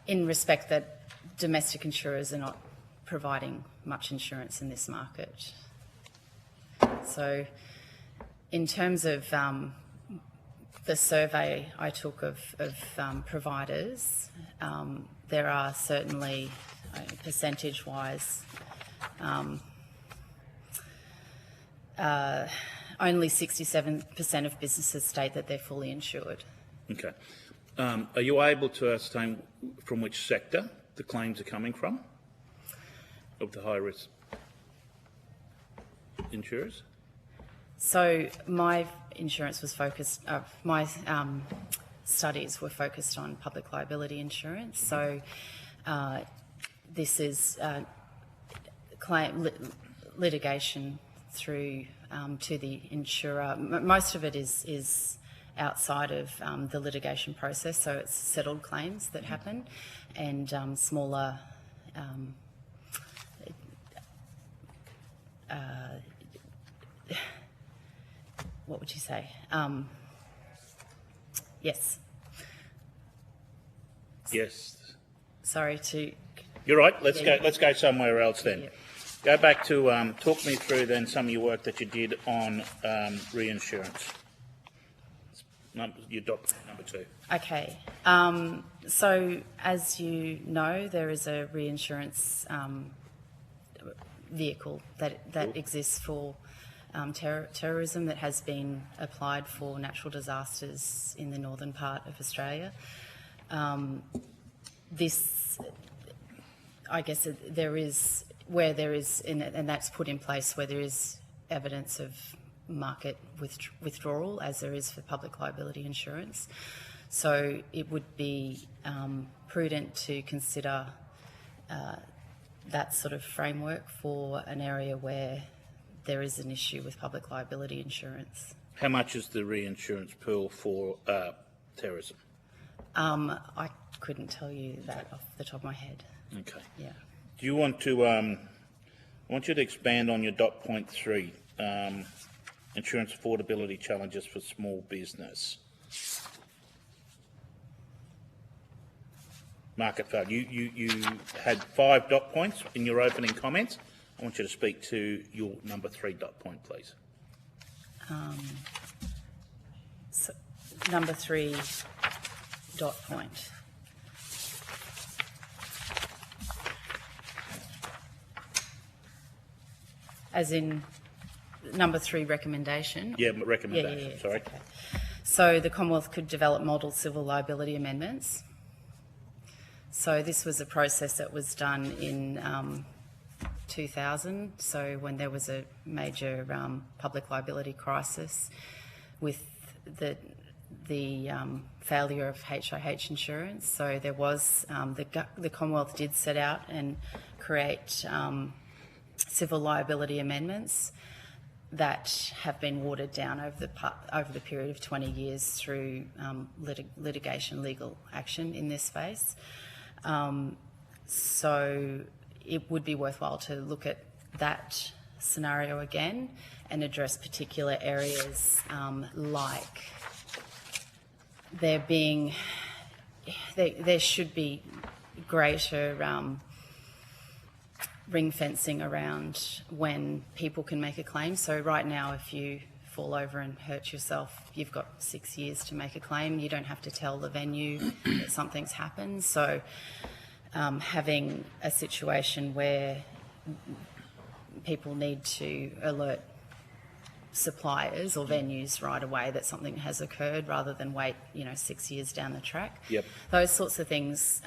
respect that domestic insurers are not providing much insurance in this market. So in terms of the survey I took of providers, there are certainly, percentage-wise, only 67% of businesses state that they're fully insured. Okay. Are you able to ascertain from which sector the claims are coming from, of the high-risk insurers? So my insurance was focused, my studies were focused on public liability insurance. So this is litigation through to the insurer. Most of it is outside of the litigation process, so it's settled claims that happen, and smaller what would you say? Yes. Yes. Sorry to. You're right. Let's go somewhere else then. Yep. Go back to talk me through then some of your work that you did on reinsurance. Your doc number 2. Okay. So as you know, there is a reinsurance vehicle that exists for terrorism that has been applied for natural disasters in the northern part of Australia. This, I guess, there is where there is, and that's put in place where there is evidence of market withdrawal, as there is for public liability insurance. So it would be prudent to consider that sort of framework for an area where there is an issue with public liability insurance. How much is the reinsurance pool for terrorism? I couldn't tell you that off the top of my head. Okay. Yeah. Do you want to? I want you to expand on your dot point 3, insurance affordability challenges for small business. Market failure. You had 5 dot points in your opening comments. I want you to speak to your number 3 dot point, please. number 3 dot point. As in number 3 recommendation? Yeah, recommendation, Yeah. sorry. Okay. So the Commonwealth could develop model civil liability amendments. So this was a process that was done in 2000, so when there was a major public liability crisis with the failure of HIH insurance. So there was, the Commonwealth did set out and create civil liability amendments that have been watered down over the period of 20 years through litigation, legal action in this space. So it would be worthwhile to look at that scenario again and address particular areas like there should be greater ring fencing around when people can make a claim. So right now, if you fall over and hurt yourself, you've got 6 years to make a claim. You don't have to tell the venue that something's happened. So having a situation where people need to alert suppliers or venues right away that something has occurred rather than wait, 6 years down the track. Yep. Those sorts of things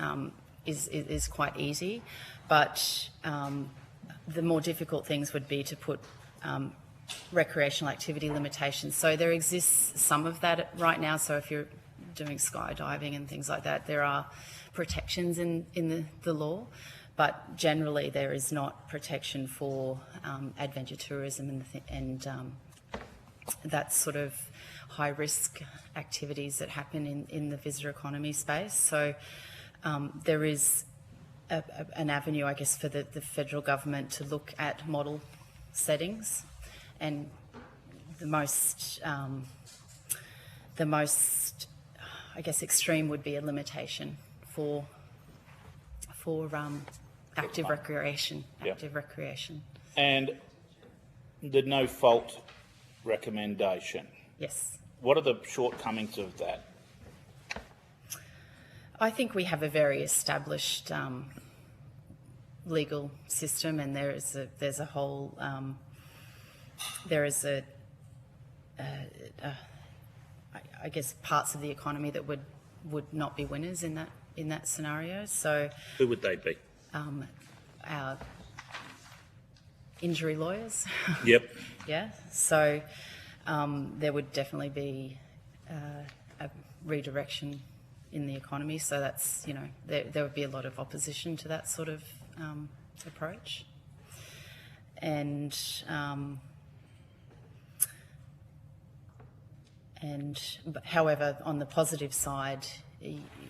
is quite easy, but the more difficult things would be to put recreational activity limitations. So there exists some of that right now. So if you're doing skydiving and things like that, there are protections in the law, but generally there is not protection for adventure tourism and that sort of high-risk activities that happen in the visitor economy space. So there is an avenue, I guess, for the federal government to look at model settings, and the most, I guess, extreme would be a limitation for active recreation. Yep. Active recreation. And the no-fault recommendation. Yes. What are the shortcomings of that? I think we have a very established legal system, and there's a whole I guess parts of the economy that would not be winners in that scenario. So Who would they be? our injury lawyers. Yep. Yeah. So there would definitely be a redirection in the economy. So that's, there would be a lot of opposition to that sort of approach. And however, on the positive side,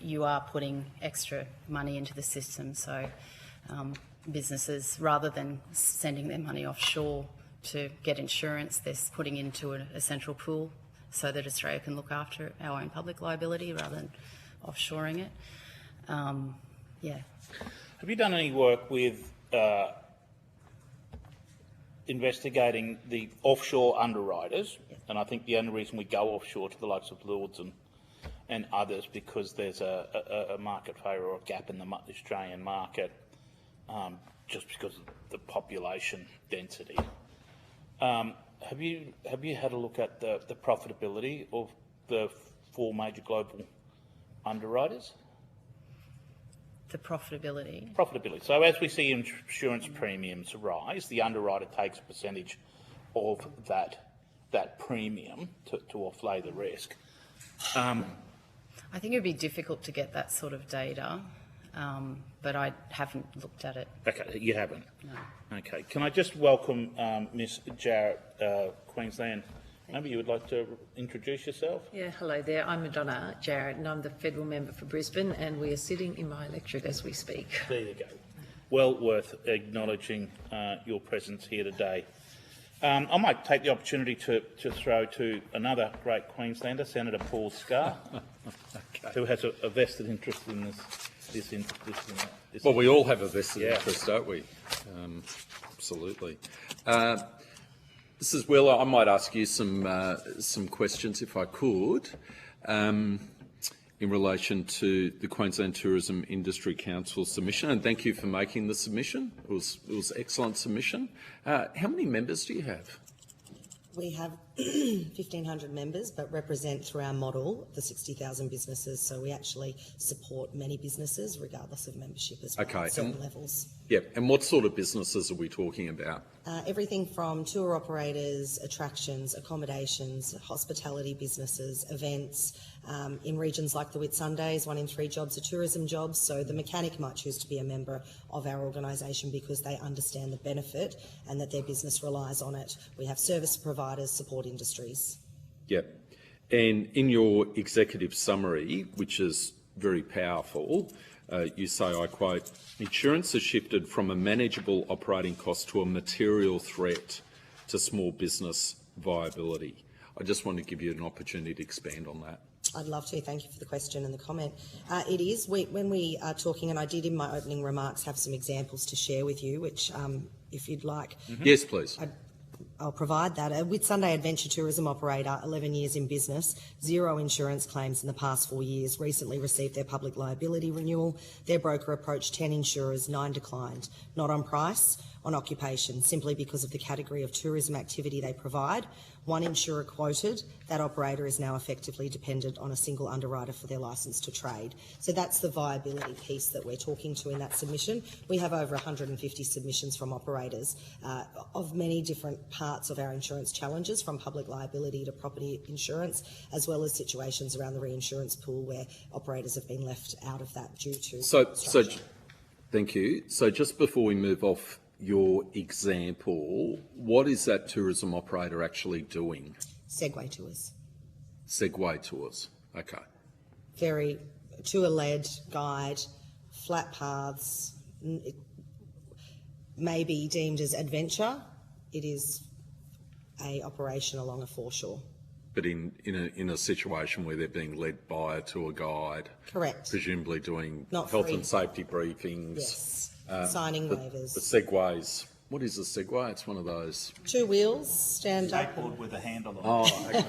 you are putting extra money into the system. So businesses, rather than sending their money offshore to get insurance, they're putting into a central pool so that Australia can look after our own public liability rather than offshoring it. Yeah. Have you done any work with investigating the offshore underwriters? Yes. And I think the only reason we go offshore to the likes of Lords and others because there's a market failure or a gap in the Australian market, just because of the population density. Have you had a look at the profitability of the 4 major global underwriters? The profitability. Profitability. So as we see insurance premiums rise, the underwriter takes a percentage of that premium to offlay the risk. I think it would be difficult to get that sort of data, but I haven't looked at it. Okay, you haven't? No. Okay. Can I just welcome Ms Jarrett, Queensland? Maybe you would like to introduce yourself? Yeah, hello there. I'm Madonna Jarrett and I'm the federal member for Brisbane, and we are sitting in my electorate as we speak. There you go. Well worth acknowledging your presence here today. I might take the opportunity to throw to another great Queenslander, Senator Paul Scar, who has a vested interest in this. Well, we all have a vested interest, don't we? Absolutely. Mrs. Wheeler, I might ask you some questions if I could. in relation to the Queensland Tourism Industry Council submission, and thank you for making the submission. It was excellent submission. How many members do you have? We have 1,500 members, but represent through our model the 60,000 businesses. So we actually support many businesses, regardless of membership as well, at certain levels. Yep. And what sort of businesses are we talking about? Everything from tour operators, attractions, accommodations, hospitality businesses, events. In regions like the Whitsundays, 1 in 3 jobs are tourism jobs. So the mechanic might choose to be a member of our organisation because they understand the benefit and that their business relies on it. We have service providers, support industries. Yep. And in your executive summary, which is very powerful, you say, I quote, insurance has shifted from a manageable operating cost to a material threat to small business viability. I just want to give you an opportunity to expand on that. I'd love to. Thank you for the question and the comment. It is. When we are talking, and I did in my opening remarks have some examples to share with you, which if you'd like. Yes, please. I'll provide that. A Whitsunday adventure tourism operator, 11 years in business, 0 insurance claims in the past 4 years, recently received their public liability renewal. Their broker approached 10 insurers, 9 declined, not on price, on occupation, simply because of the category of tourism activity they provide. 1 insurer quoted, that operator is now effectively dependent on a single underwriter for their licence to trade. So that's the viability piece that we're talking to in that submission. We have over 150 submissions from operators of many different parts of our insurance challenges, from public liability to property insurance, as well as situations around the reinsurance pool where operators have been left out of that due to structure. Thank you. So just before we move off your example, what is that tourism operator actually doing? Segway tours. Segway tours, okay. Very tour-led, guide, flat paths. It may be deemed as adventure. It is a operation along a foreshore. But in a situation where they're being led by a tour guide, correct? Presumably doing not health free. And safety briefings. Yes. Signing waivers. The segways. What is a segway? It's one of those 2 wheels, stand up. Skateboard with a handle on it. Oh, okay.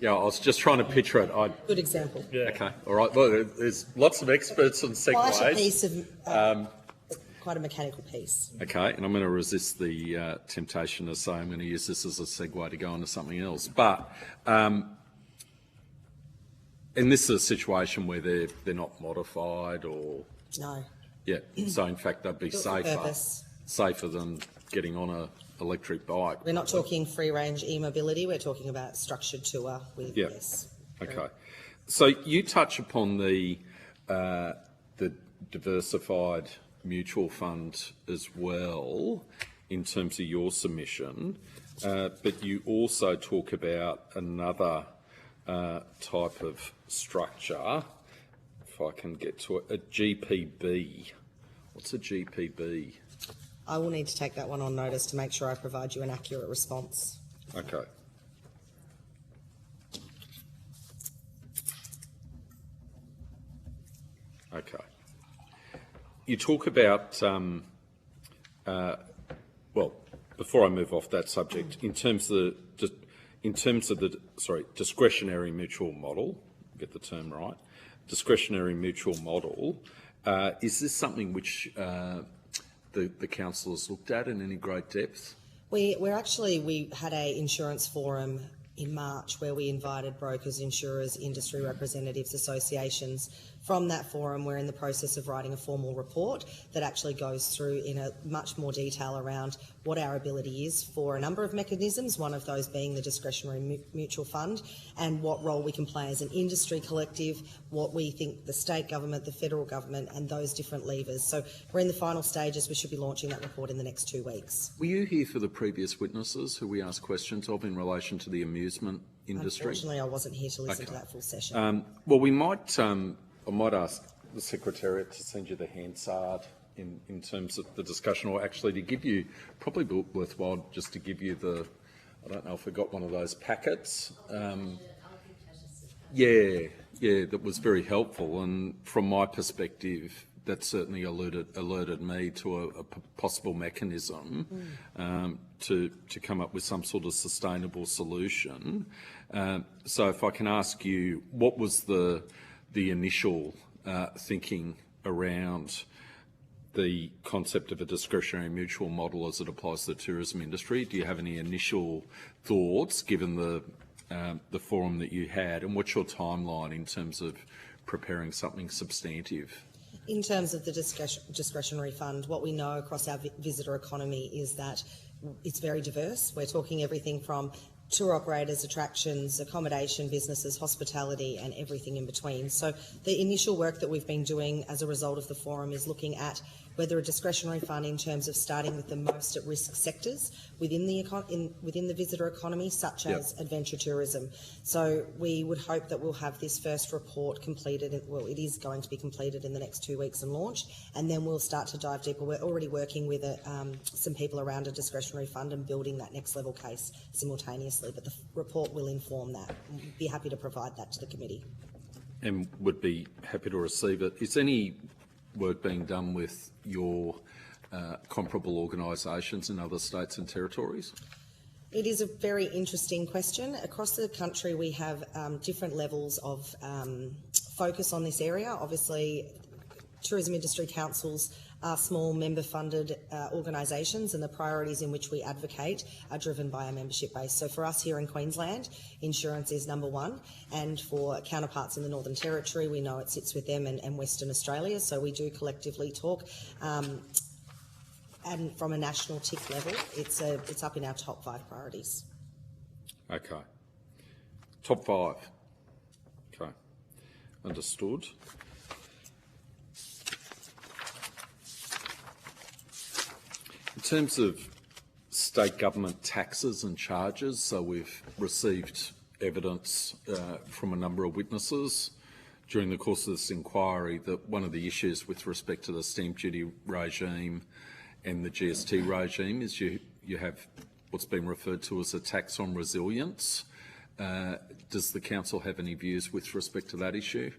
Yeah, I was just trying to picture it. Good example. Yeah. Okay, all right. Well, there's lots of experts on segways. Quite a piece of, quite a mechanical piece. Okay, and I'm going to resist the temptation to say I'm going to use this as a segue to go on to something else. But, and this is a situation where they're not modified or... No. Yeah, so in fact they'd be safer than getting on an electric bike. We're not talking free-range e-mobility, we're talking about structured tour with, yes. Okay. So you touch upon the diversified mutual fund as well in terms of your submission, but you also talk about another type of structure, if I can get to it, a GPB. What's a GPB? I will need to take that one on notice to make sure I provide you an accurate response. Okay. Okay. You talk about, well, before I move off that subject, in terms of the discretionary mutual model, get the term right, discretionary mutual model, is this something which the council has looked at in any great depth? We had a insurance forum in March where we invited brokers, insurers, industry representatives, associations. From that forum, we're in the process of writing a formal report that actually goes through in a much more detail around what our ability is for a number of mechanisms, one of those being the discretionary mutual fund, and what role we can play as an industry collective, what we think the state government, the federal government, and those different levers. So we're in the final stages. We should be launching that report in the next 2 weeks. Were you here for the previous witnesses who we asked questions of in relation to the amusement industry? Unfortunately, I wasn't here to listen to that full session. Well, we might... I might ask the Secretariat to send you the Hansard in terms of the discussion, or actually to give you, probably worthwhile just to give you the, I don't know if we got one of those packets. Yeah, that was very helpful. And from my perspective, that certainly alerted me to a possible mechanism to come up with some sort of sustainable solution. So if I can ask you, what was the initial thinking around the concept of a discretionary mutual model as it applies to the tourism industry? Do you have any initial thoughts, given the forum that you had, and what's your timeline in terms of preparing something substantive? In terms of the discretionary fund, what we know across our visitor economy is that it's very diverse. We're talking everything from tour operators, attractions, accommodation businesses, hospitality, and everything in between. So the initial work that we've been doing as a result of the forum is looking at whether a discretionary fund, in terms of starting with the most at-risk sectors within the visitor economy, such as adventure tourism. So we would hope that we'll have this first report completed, well, it is going to be completed in the next 2 weeks and launched, and then we'll start to dive deeper. We're already working with some people around a discretionary fund and building that next level case simultaneously, but the report will inform that. We'd be happy to provide that to the committee. And would be happy to receive it. Is any work being done with your comparable organisations in other states and territories? It is a very interesting question. Across the country, we have different levels of focus on this area. Obviously, tourism industry councils are small member-funded organisations, and the priorities in which we advocate are driven by our membership base. So for us here in Queensland, insurance is number one, and for counterparts in the Northern Territory, we know it sits with them and Western Australia, so we do collectively talk. And from a national tick level, it's up in our top 5 priorities. Okay. Top 5. Okay. Understood. In terms of state government taxes and charges, so we've received evidence from a number of witnesses during the course of this inquiry that one of the issues with respect to the stamp duty regime and the GST regime is you have what's been referred to as a tax on resilience. Does the council have any views with respect to that issue?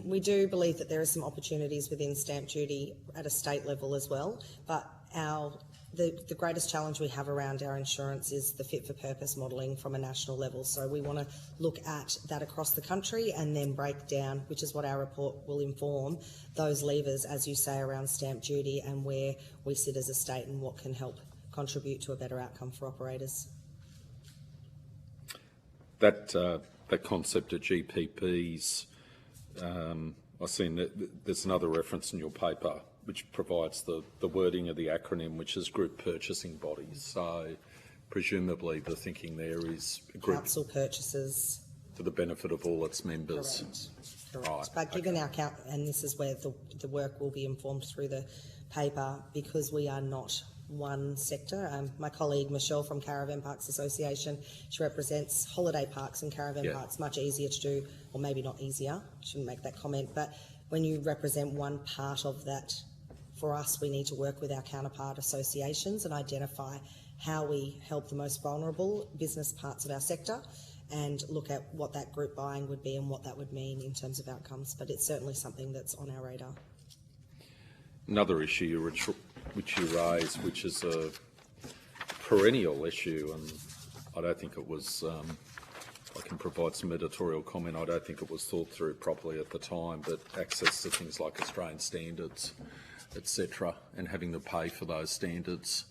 We do believe that there are some opportunities within stamp duty at a state level as well, but the greatest challenge we have around our insurance is the fit-for-purpose modelling from a national level. So we want to look at that across the country and then break down, which is what our report will inform, those levers, as you say, around stamp duty and where we sit as a state and what can help contribute to a better outcome for operators. That concept of GPPs, I've seen that there's another reference in your paper which provides the wording of the acronym, which is group purchasing bodies. So presumably the thinking there is group council purchases for the benefit of all its members. Correct. Right. But given our count, and this is where the work will be informed through the paper, because we are not one sector. My colleague Michelle from Caravan Parks Association, she represents holiday parks and caravan parks, much easier to do, or maybe not easier, shouldn't make that comment, but when you represent one part of that, for us we need to work with our counterpart associations and identify how we help the most vulnerable business parts of our sector and look at what that group buying would be and what that would mean in terms of outcomes, but it's certainly something that's on our radar. Another issue which you raised, which is a perennial issue, and I don't think it was, I can provide some editorial comment, I don't think it was thought through properly at the time, but access to things like Australian standards, etc., and having to pay for those standards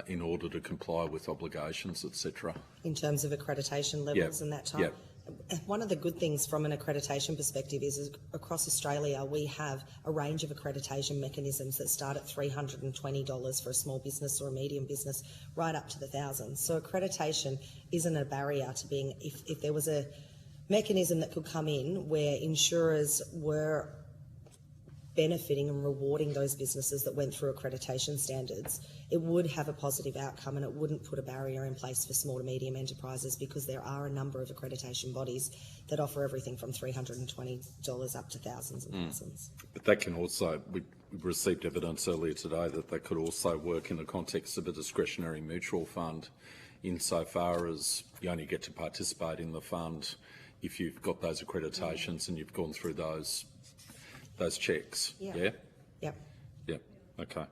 in order to comply with obligations, etc. In terms of accreditation levels and that type? Yep. One of the good things from an accreditation perspective is across Australia we have a range of accreditation mechanisms that start at $320 for a small business or a medium business, right up to the thousands. So accreditation isn't a barrier to being, if there was a mechanism that could come in where insurers were benefiting and rewarding those businesses that went through accreditation standards, it would have a positive outcome and it wouldn't put a barrier in place for small to medium enterprises, because there are a number of accreditation bodies that offer everything from $320 up to thousands and thousands. But that can also, we received evidence earlier today that could also work in the context of a discretionary mutual fund, insofar as you only get to participate in the fund if you've got those accreditations and you've gone through those those checks. Yeah. Yeah. Yep. Yep. Okay.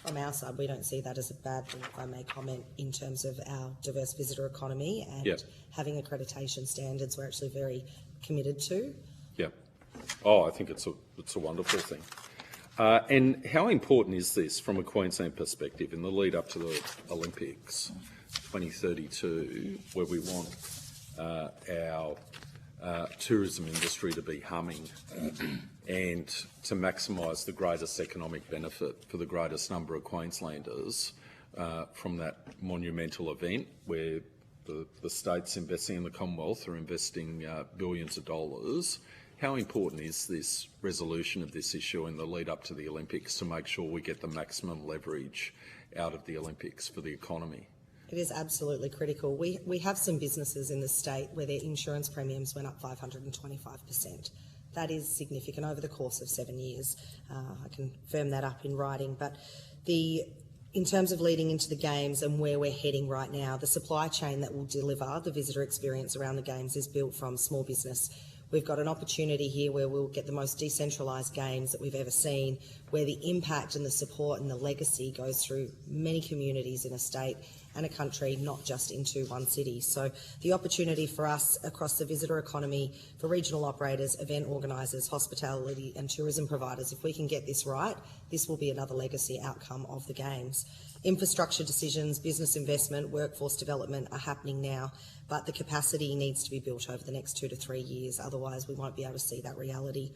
From our side, we don't see that as a bad thing, if I may comment, in terms of our diverse visitor economy and having accreditation standards we're actually very committed to. Yeah. Oh, I think it's a wonderful thing. And how important is this from a Queensland perspective in the lead up to the Olympics 2032, where we want our tourism industry to be humming and to maximise the greatest economic benefit for the greatest number of Queenslanders from that monumental event where the states investing in the Commonwealth are investing billions of dollars. How important is this resolution of this issue in the lead up to the Olympics to make sure we get the maximum leverage out of the Olympics for the economy? It is absolutely critical. We have some businesses in the state where their insurance premiums went up 525%. That is significant over the course of 7 years. I can firm that up in writing. But in terms of leading into the Games and where we're heading right now, the supply chain that will deliver the visitor experience around the Games is built from small business. We've got an opportunity here where we'll get the most decentralised Games that we've ever seen, where the impact and the support and the legacy goes through many communities in a state and a country, not just into one city. So the opportunity for us across the visitor economy, for regional operators, event organisers, hospitality and tourism providers, if we can get this right, this will be another legacy outcome of the Games. Infrastructure decisions, business investment, workforce development are happening now, but the capacity needs to be built over the next 2 to 3 years, otherwise we won't be able to see that reality.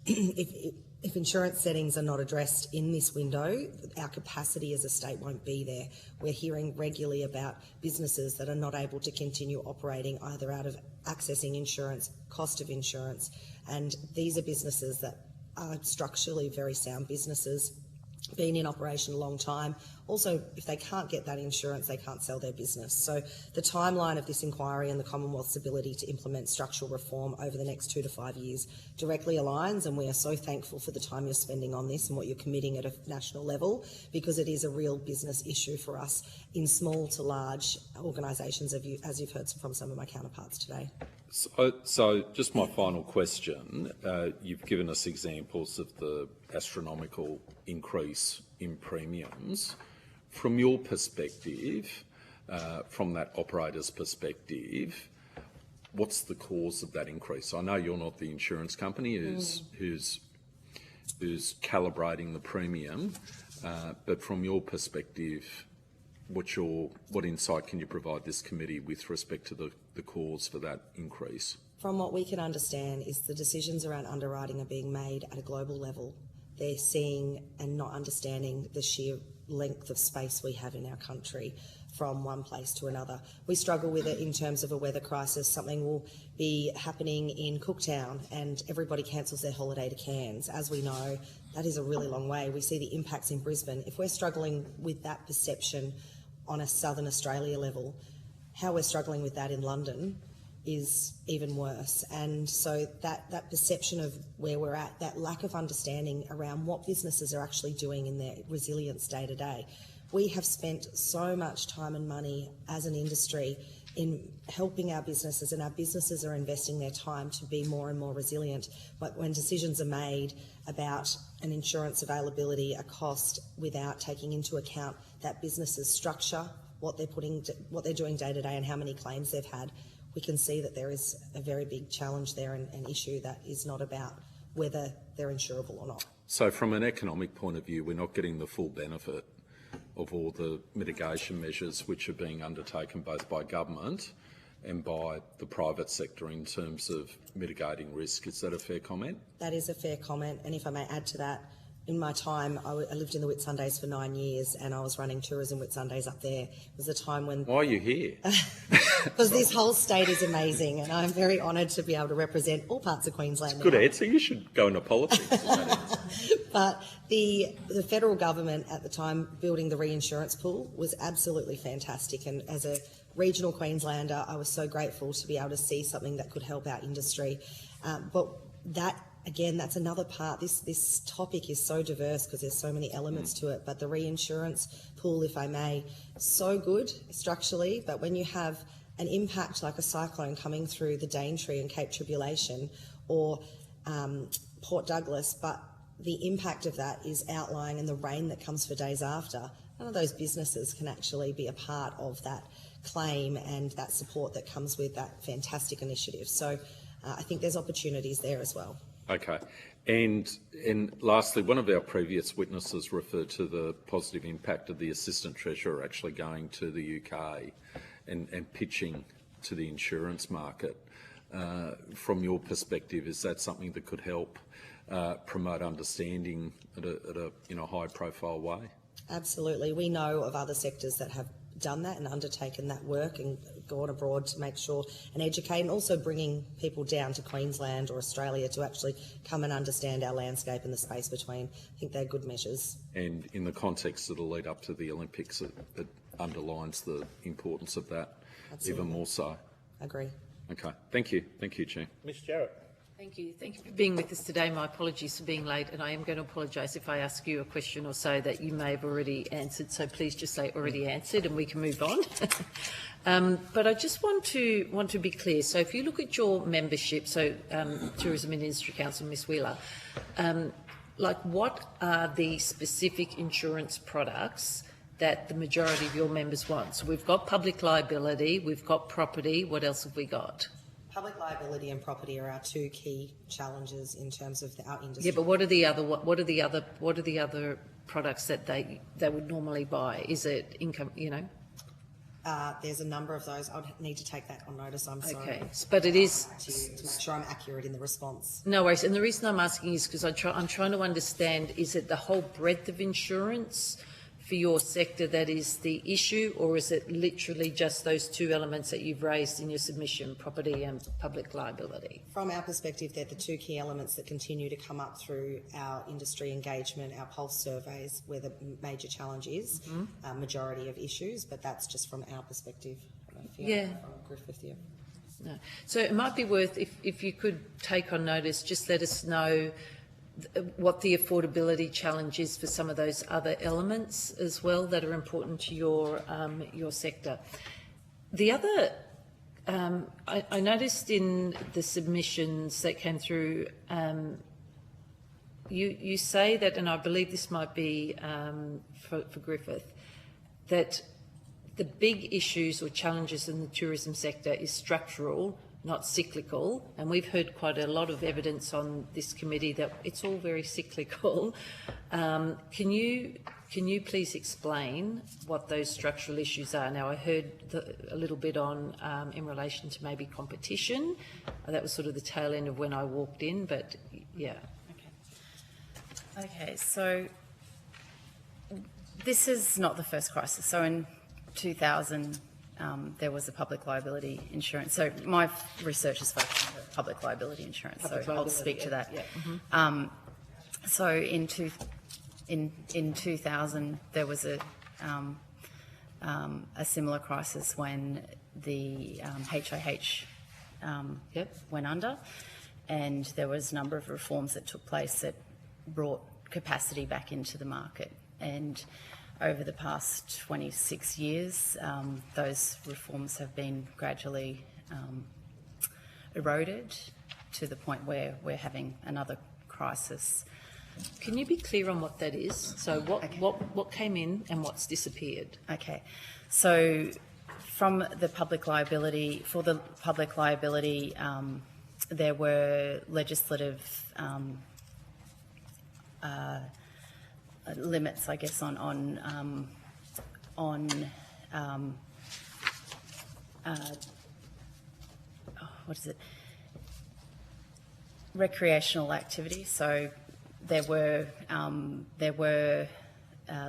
If insurance settings are not addressed in this window, our capacity as a state won't be there. We're hearing regularly about businesses that are not able to continue operating either out of accessing insurance, cost of insurance, and these are businesses that are structurally very sound businesses, been in operation a long time. Also, if they can't get that insurance, they can't sell their business. So the timeline of this inquiry and the Commonwealth's ability to implement structural reform over the next 2 to 5 years directly aligns, and we are so thankful for the time you're spending on this and what you're committing at a national level, because it is a real business issue for us in small to large organisations, as you've heard from some of my counterparts today. So just my final question. You've given us examples of the astronomical increase in premiums. From your perspective, from that operator's perspective, what's the cause of that increase? I know you're not the insurance company who's calibrating the premium, but from your perspective, what insight can you provide this committee with respect to the cause for that increase? From what we can understand is the decisions around underwriting are being made at a global level. They're seeing and not understanding the sheer length of space we have in our country from one place to another. We struggle with it in terms of a weather crisis. Something will be happening in Cooktown and everybody cancels their holiday to Cairns. As we know, that is a really long way. We see the impacts in Brisbane. If we're struggling with that perception on a Southern Australia level, how we're struggling with that in London is even worse. And so that perception of where we're at, that lack of understanding around what businesses are actually doing in their resilience day to day. We have spent so much time and money as an industry in helping our businesses, and our businesses are investing their time to be more and more resilient. But when decisions are made about an insurance availability, a cost, without taking into account that business's structure, what they're doing day to day and how many claims they've had, we can see that there is a very big challenge there and an issue that is not about whether they're insurable or not. So from an economic point of view, we're not getting the full benefit of all the mitigation measures which are being undertaken both by government and by the private sector in terms of mitigating risk. Is that a fair comment? That is a fair comment, and if I may add to that, in my time, I lived in the Whitsundays for 9 years and I was running tourism Whitsundays up there. It was a time when... Why are you here? Because this whole state is amazing and I'm very honoured to be able to represent all parts of Queensland. It's a good answer. You should go into politics. But the federal government at the time building the reinsurance pool was absolutely fantastic, and as a regional Queenslander, I was so grateful to be able to see something that could help our industry. But that, again, that's another part. This topic is so diverse because there's so many elements to it, but the reinsurance pool, if I may, so good structurally, but when you have an impact like a cyclone coming through the Daintree and Cape Tribulation or Port Douglas, but the impact of that is outlying and the rain that comes for days after, none of those businesses can actually be a part of that claim and that support that comes with that fantastic initiative. So I think there's opportunities there as well. Okay. And lastly, one of our previous witnesses referred to the positive impact of the Assistant Treasurer actually going to the UK and pitching to the insurance market. From your perspective, is that something that could help promote understanding at a high-profile way? Absolutely. We know of other sectors that have done that and undertaken that work and gone abroad to make sure and educate, and also bringing people down to Queensland or Australia to actually come and understand our landscape and the space between. I think they're good measures. And in the context of the lead up to the Olympics, it underlines the importance of that. Absolutely. Even more so. Agree. Okay. Thank you. Thank you, Chair. Ms Jarrett. Thank you. Thank you for being with us today. My apologies for being late, and I am going to apologise if I ask you a question or so that you may have already answered, so please just say already answered and we can move on. But I just want to be clear. So if you look at your membership, so Tourism and Industry Council, Ms Wheeler, like what are the specific insurance products that the majority of your members want? So we've got public liability, we've got property, what else have we got? Public liability and property are our two key challenges in terms of our industry. Yeah, but what are the other products that they would normally buy? Is it income? There's a number of those. I'd need to take that on notice. I'm sorry. Okay, but it is to make sure I'm accurate in the response. No worries. And the reason I'm asking is because I'm trying to understand: is it the whole breadth of insurance for your sector that is the issue, or is it literally just those two elements that you've raised in your submission, property and public liability? From our perspective, they're the two key elements that continue to come up through our industry engagement, our pulse surveys, where the major challenge is, majority of issues, but that's just from our perspective. Yeah. From Griffith, yeah. No. So it might be worth, if you could take on notice, just let us know what the affordability challenge is for some of those other elements as well that are important to your sector. The other, I noticed in the submissions that came through, you say that, and I believe this might be for Griffith, that the big issues or challenges in the tourism sector is structural, not cyclical, and we've heard quite a lot of evidence on this committee that it's all very cyclical. Can you please explain what those structural issues are? Now, I heard a little bit on in relation to maybe competition. That was sort of the tail end of when I walked in, but yeah. Okay, so this is not the first crisis. So in 2000, there was a public liability insurance. So my research is focused on public liability insurance, I'll speak to that. Yeah. So in 2000, there was a similar crisis when the HIH went under, and there was a number of reforms that took place that brought capacity back into the market. And over the past 26 years, those reforms have been gradually eroded to the point where we're having another crisis. Can you be clear on what that is? So what came in and what's disappeared? Okay, so from the public liability, there were legislative limits, I guess, on what is it? Recreational activity. So there were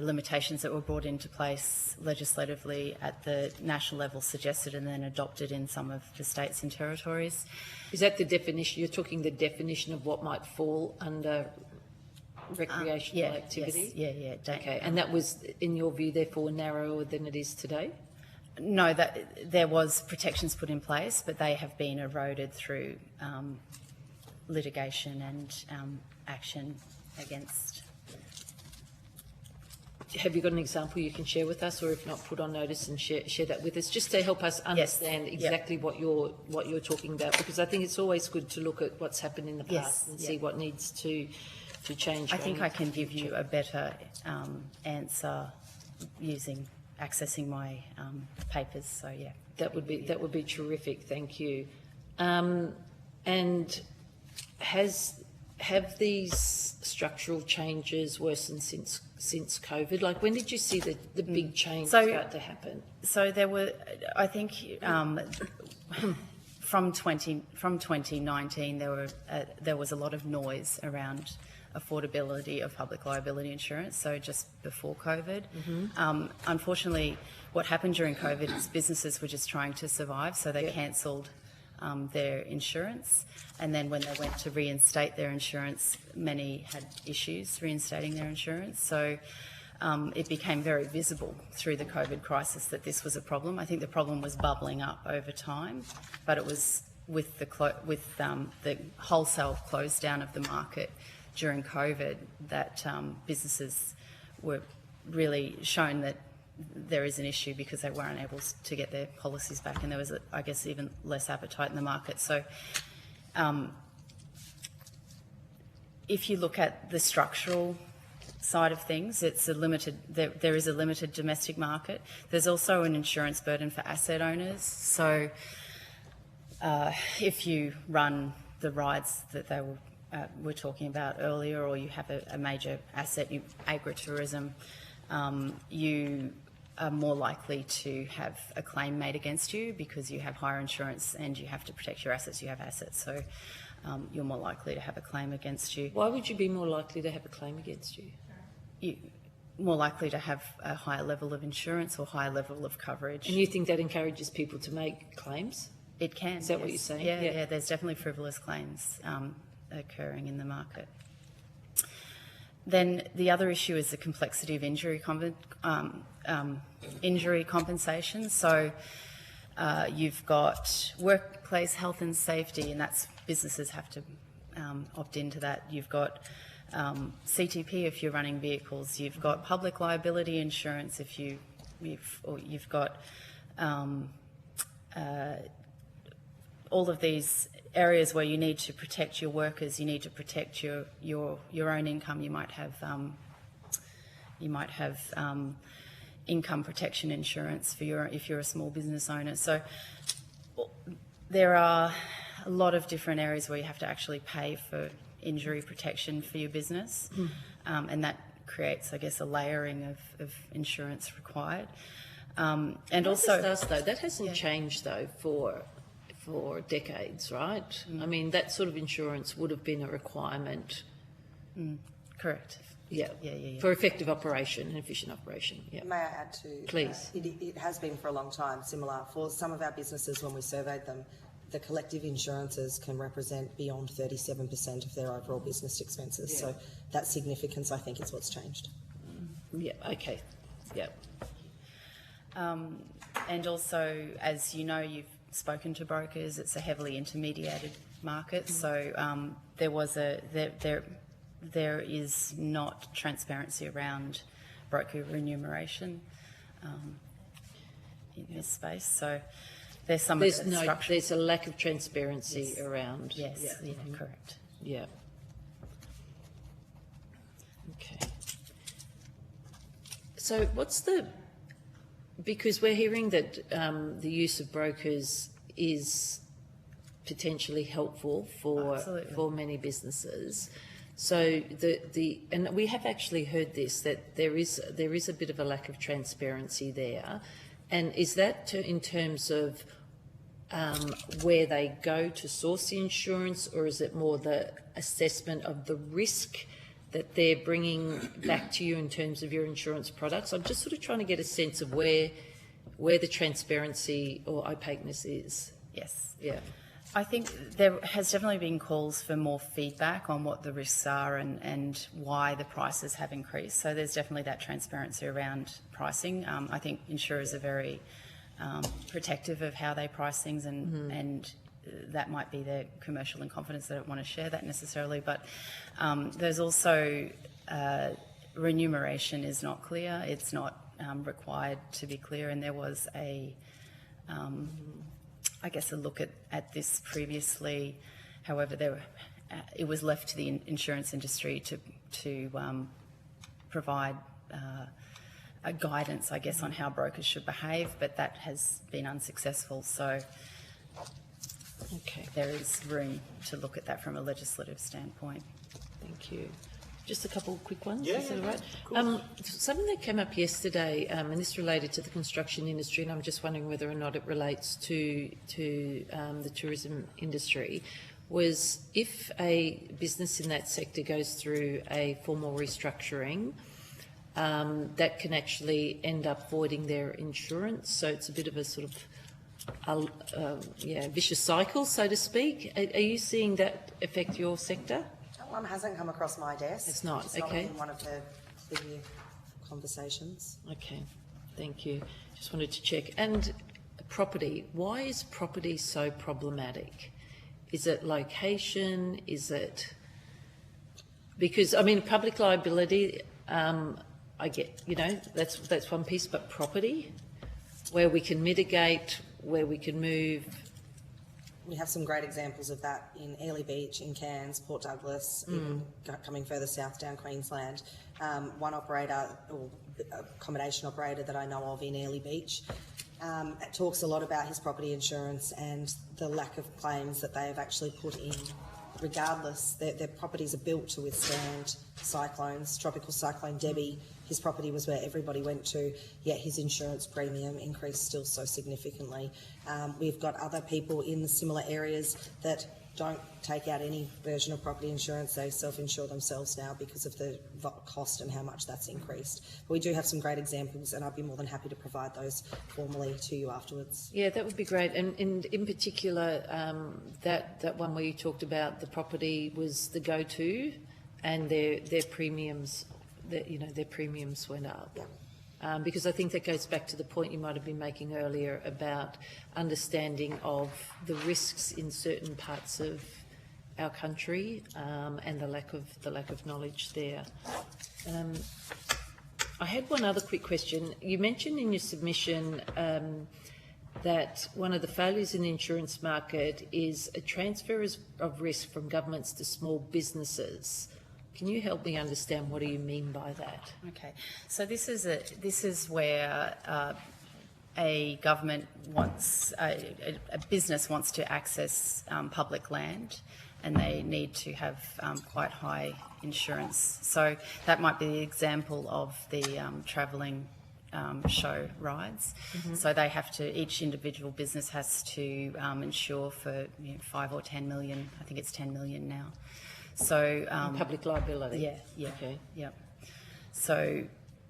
limitations that were brought into place legislatively at the national level, suggested and then adopted in some of the states and territories. Is that the definition? You're talking the definition of what might fall under recreational activity? Yes, yeah. Okay, and that was, in your view, therefore narrower than it is today? No, that there was protections put in place, but they have been eroded through litigation and action against. have you got an example you can share with us, or if not, put on notice and share that with us, just to help us understand exactly what you're talking about? Because I think it's always good to look at what's happened in the past and see what needs to change. I think I can give you a better answer accessing my papers. So yeah, that would be terrific. Thank you. And have these structural changes worsened since COVID? Like, when did you see the big change start to happen? So there were, I think, from 2019 there was a lot of noise around affordability of public liability insurance. So just before COVID, unfortunately, what happened during COVID is businesses were just trying to survive, so they cancelled their insurance, and then when they went to reinstate their insurance, many had issues reinstating their insurance. So it became very visible through the COVID crisis that this was a problem. I think the problem was bubbling up over time, but it was with the wholesale close down of the market during COVID that businesses were really shown that there is an issue because they weren't able to get their policies back, and there was, I guess, even less appetite in the market. So if you look at the structural side of things, it's a limited, there is a limited domestic market. There's also an insurance burden for asset owners. So if you run the rides that they were talking about earlier, or you have a major asset, agritourism, you are more likely to have a claim made against you because you have higher insurance and you have to protect your assets. You have assets, so you're more likely to have a claim against you. Why would you be more likely to have a claim against you? You're more likely to have a higher level of insurance or higher level of coverage. And you think that encourages people to make claims? It can. Is that what you're saying? Yeah, there's definitely frivolous claims occurring in the market. Then the other issue is the complexity of injury compensation. So you've got workplace health and safety, and that's businesses have to opt into that. You've got CTP if you're running vehicles. You've got public liability insurance if you've got all of these areas where you need to protect your workers, you need to protect your own income. You might have income protection insurance for if you're a small business owner. So there are a lot of different areas where you have to actually pay for injury protection for your business, and that creates, I guess, a layering of insurance required. And also, that hasn't changed though for decades, right? I mean, that sort of insurance would have been a requirement. Correct. Yeah. For effective operation and efficient operation. Yeah. May I add to? Please. It has been for a long time similar. For some of our businesses, when we surveyed them, the collective insurances can represent beyond 37% of their overall business expenses. So that significance, I think, is what's changed. Yeah. Okay. Yeah. And also, as you know, you've spoken to brokers. It's a heavily intermediated market, so there is not transparency around broker remuneration in this space. So there's there's a lack of transparency around. Yes, correct. Yeah. Okay. So because we're hearing that the use of brokers is potentially helpful for many businesses. So and we have actually heard this, that there is a bit of a lack of transparency there. And is that in terms of where they go to source the insurance, or is it more the assessment of the risk that they're bringing back to you in terms of your insurance products? I'm just sort of trying to get a sense of where the transparency or opaqueness is. Yes. Yeah. I think there has definitely been calls for more feedback on what the risks are and why the prices have increased. So there's definitely that transparency around pricing. I think insurers are very protective of how they price things, and that might be their commercial in confidence. They don't want to share that necessarily, but there's also remuneration is not clear. It's not required to be clear, and there was a look at this previously. However, it was left to the insurance industry to provide a guidance, I guess, on how brokers should behave, but that has been unsuccessful. So there is room to look at that from a legislative standpoint. Thank you. Just a couple of quick ones, Yeah, is that yeah, all right? Something that came up yesterday, and this related to the construction industry, and I'm just wondering whether or not it relates to the tourism industry, was if a business in that sector goes through a formal restructuring, that can actually end up voiding their insurance. So it's a bit of a sort of vicious cycle, so to speak. Are you seeing that affect your sector? That one hasn't come across my desk. It's not, It's okay. not in one of the bigger conversations. Okay, thank you. Just wanted to check. And property, why is property so problematic? Is it location? Is it... Because, I mean, public liability, I get, that's one piece, but property, where we can mitigate, where we can move... We have some great examples of that in Airlie Beach, in Cairns, Port Douglas, even coming further south down Queensland. One operator, or accommodation operator that I know of in Airlie Beach, talks a lot about his property insurance and the lack of claims that they have actually put in. Regardless, their properties are built to withstand cyclones. Tropical Cyclone Debbie, his property was where everybody went to, yet his insurance premium increased still so significantly. We've got other people in similar areas that don't take out any version of property insurance. They self-insure themselves now because of the cost and how much that's increased. But we do have some great examples, and I'd be more than happy to provide those formally to you afterwards. Yeah, that would be great. And in particular, that one where you talked about the property was the go-to, and their premiums, their premiums went up. Yeah. Because I think that goes back to the point you might have been making earlier about understanding of the risks in certain parts of our country, and the lack of knowledge there. I had one other quick question. You mentioned in your submission that one of the failures in the insurance market is a transfer of risk from governments to small businesses. Can you help me understand what do you mean by that? Okay, so this is where a government wants a business wants to access public land, and they need to have quite high insurance. So that might be the example of the travelling show rides. So they have to, each individual business has to insure for 5 or 10 million. I think it's 10 million now. So Public liability. Yeah. Okay. Yep. So,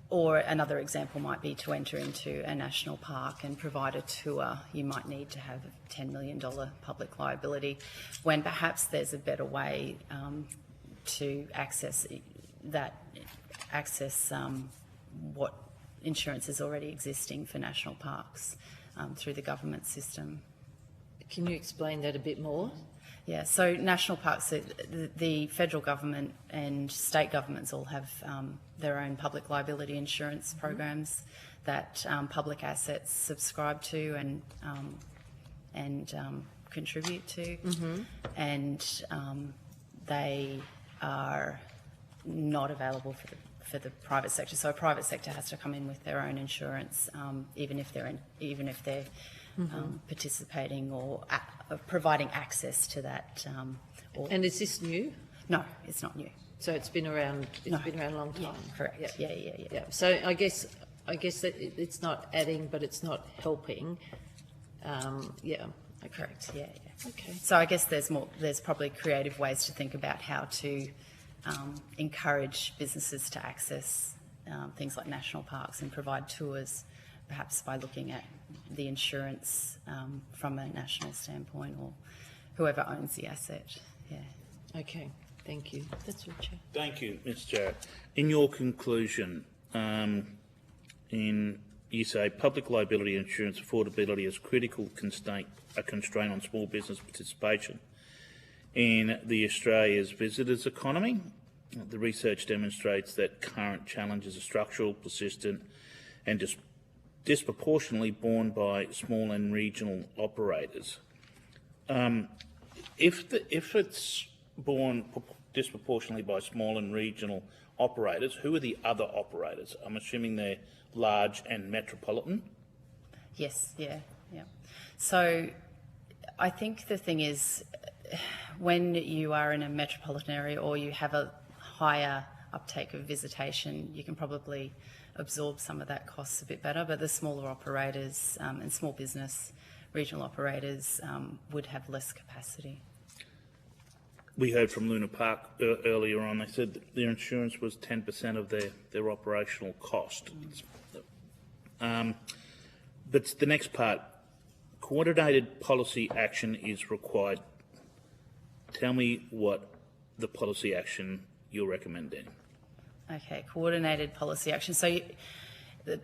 or another example might be to enter into a national park and provide a tour. You might need to have a $10 million public liability, when perhaps there's a better way to access what insurance is already existing for national parks through the government system. Can you explain that a bit more? Yeah, so national parks, the federal government and state governments all have their own public liability insurance programs that public assets subscribe to and contribute to, and they are not available for the private sector. So a private sector has to come in with their own insurance, even if they're participating or providing access to that. And is this new? No, it's not new. So it's been around. It's been around a long time. Yeah, correct. Yeah. So I guess that it's not adding, but it's not helping. Correct. Yeah. Okay. So I guess there's probably creative ways to think about how to encourage businesses to access things like national parks and provide tours, perhaps by looking at the insurance from a national standpoint, or whoever owns the asset. Yeah. Okay. Thank you. That's all, Chair. Thank you, Ms. Jarrett. In your conclusion, you say public liability insurance affordability is critical a constraint on small business participation in the Australia's visitors economy. The research demonstrates that current challenges are structural, persistent, and disproportionately borne by small and regional operators. If it's borne disproportionately by small and regional operators, who are the other operators? I'm assuming they're large and metropolitan. Yes, yeah. So I think the thing is, when you are in a metropolitan area or you have a higher uptake of visitation, you can probably absorb some of that cost a bit better, but the smaller operators and small business regional operators would have less capacity. We heard from Luna Park earlier on. They said that their insurance was 10% of their operational cost. But the next part, coordinated policy action is required. Tell me what the policy action you're recommending. Okay, coordinated policy action. So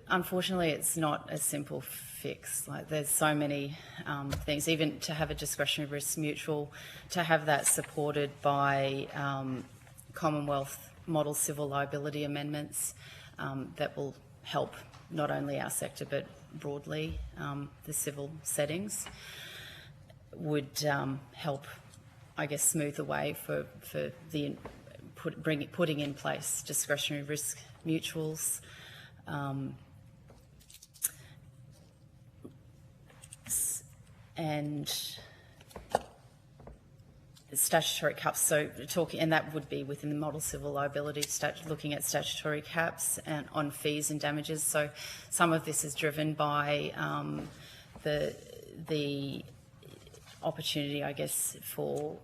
unfortunately, it's not a simple fix. Like, there's so many things, even to have a discretionary risk mutual, to have that supported by Commonwealth model civil liability amendments that will help not only our sector but broadly the civil settings, would help, I guess, smooth the way for the putting in place discretionary risk mutuals. And statutory caps, so and that would be within the model civil liability, looking at statutory caps and on fees and damages. So some of this is driven by the opportunity, I guess, for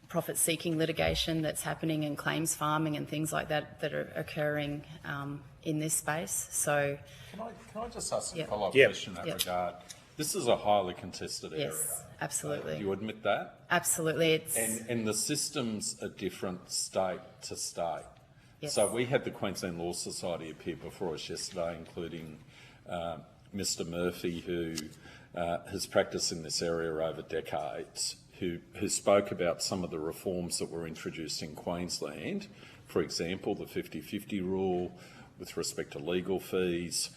profit-seeking litigation that's happening in claims farming and things like that that are occurring in this space. So, can I just ask a follow-up question in that regard? This is a highly contested area. Yes, absolutely. Do you admit that? Absolutely. It's and the systems are different state to state. Yes. So we had the Queensland Law Society appear before us yesterday, including Mr Murphy, who has practiced in this area over decades, who spoke about some of the reforms that were introduced in Queensland. For example, the 50-50 rule with respect to legal fees,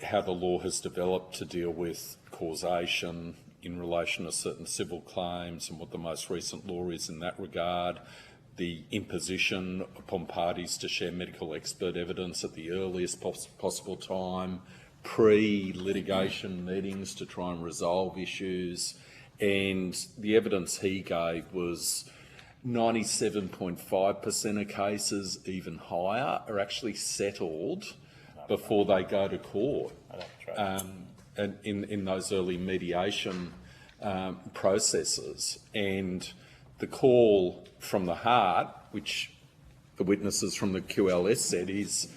how the law has developed to deal with causation in relation to certain civil claims and what the most recent law is in that regard, the imposition upon parties to share medical expert evidence at the earliest possible time, pre-litigation meetings to try and resolve issues, and the evidence he gave was 97.5% of cases, even higher, are actually settled before they go to court. And in those early mediation processes. And the call from the heart, which the witnesses from the QLS said, is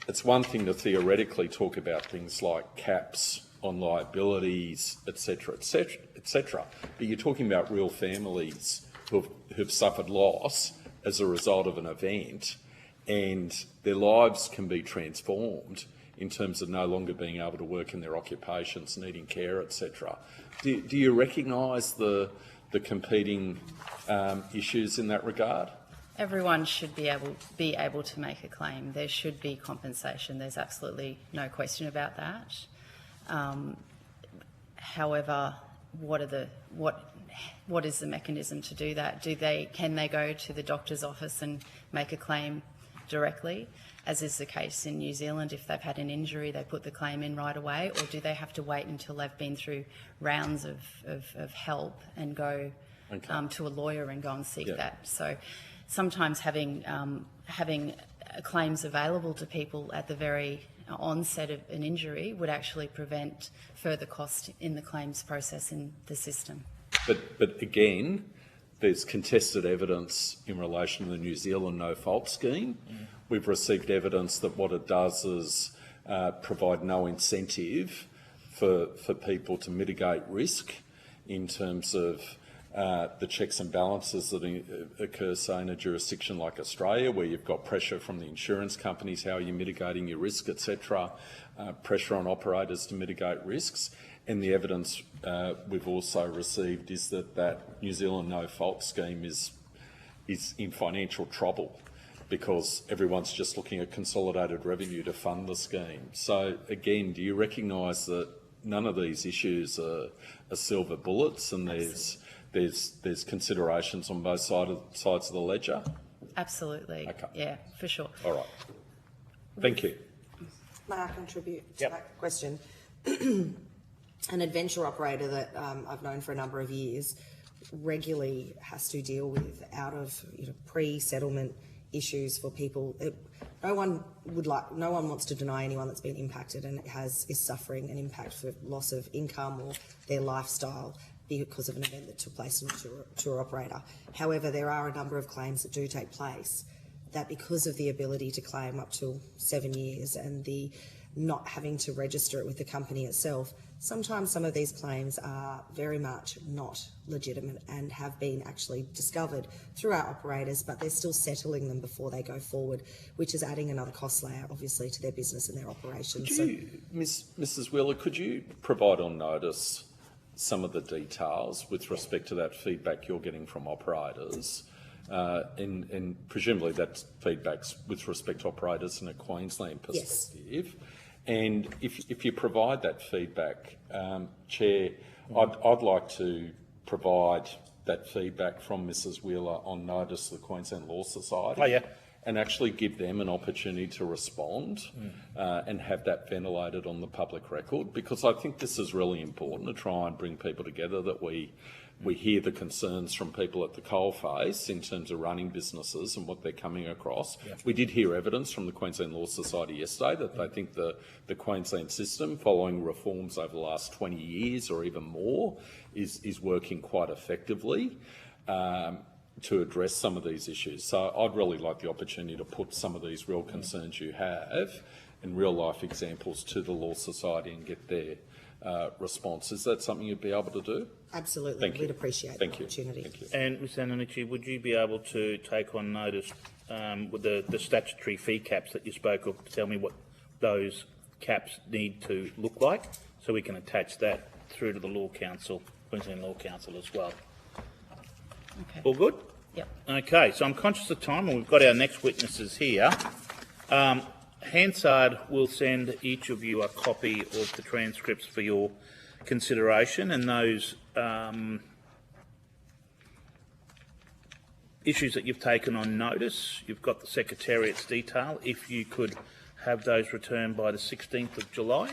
it's one thing to theoretically talk about things like caps on liabilities, etc., etc., etc., but you're talking about real families who've suffered loss as a result of an event, and their lives can be transformed in terms of no longer being able to work in their occupations, needing care, etc. Do you recognise the competing issues in that regard? Everyone should be able to make a claim. There should be compensation. There's absolutely no question about that. However, what is the mechanism to do that? Can they go to the doctor's office and make a claim directly, as is the case in New Zealand? If they've had an injury, they put the claim in right away, or do they have to wait until they've been through rounds of help and go to a lawyer and go and seek that? So sometimes having claims available to people at the very onset of an injury would actually prevent further cost in the claims process in the system. But again, there's contested evidence in relation to the New Zealand no-fault scheme. We've received evidence that what it does is provide no incentive for people to mitigate risk in terms of the checks and balances that occur, say, in a jurisdiction like Australia, where you've got pressure from the insurance companies, how are you mitigating your risk, etc., pressure on operators to mitigate risks. And the evidence we've also received is that New Zealand no-fault scheme is in financial trouble because everyone's just looking at consolidated revenue to fund the scheme. So again, do you recognise that none of these issues are silver bullets, and there's considerations on both sides of the ledger? Absolutely. Okay. Yeah, for sure. All right. Thank you. May I contribute to that question? An adventure operator that I've known for a number of years regularly has to deal with pre-settlement issues for people. No one wants to deny anyone that's been impacted and is suffering an impact for loss of income or their lifestyle because of an event that took place in a tour operator. However, there are a number of claims that do take place that, because of the ability to claim up to 7 years and the not having to register it with the company itself, sometimes some of these claims are very much not legitimate and have been actually discovered through our operators, but they're still settling them before they go forward, which is adding another cost layer, obviously, to their business and their operations. Mrs. Wheeler, could you provide on notice some of the details with respect to that feedback you're getting from operators? And presumably that feedback's with respect to operators in a Queensland perspective. Yes. And if you provide that feedback, Chair, I'd like to provide that feedback from Mrs. Wheeler on notice to the Queensland Law Society. Oh, yeah. And actually give them an opportunity to respond and have that ventilated on the public record, because I think this is really important to try and bring people together, that we hear the concerns from people at the coalface in terms of running businesses and what they're coming across. Yeah. We did hear evidence from the Queensland Law Society yesterday that they think the Queensland system, following reforms over the last 20 years or even more, is working quite effectively to address some of these issues. So I'd really like the opportunity to put some of these real concerns you have and real-life examples to the Law Society and get their response. Is that something you'd be able to do? Absolutely. Thank you. We'd appreciate the opportunity. Thank you. And Ms Antonucci, would you be able to take on notice with the statutory fee caps that you spoke of, to tell me what those caps need to look like, so we can attach that through to the Law Council, Queensland Law Council as well? Okay. All good? Yep. Okay, so I'm conscious of time and we've got our next witnesses here. Hansard will send each of you a copy of the transcripts for your consideration, and those issues that you've taken on notice, you've got the Secretariat's detail. If you could have those returned by the 16th of July.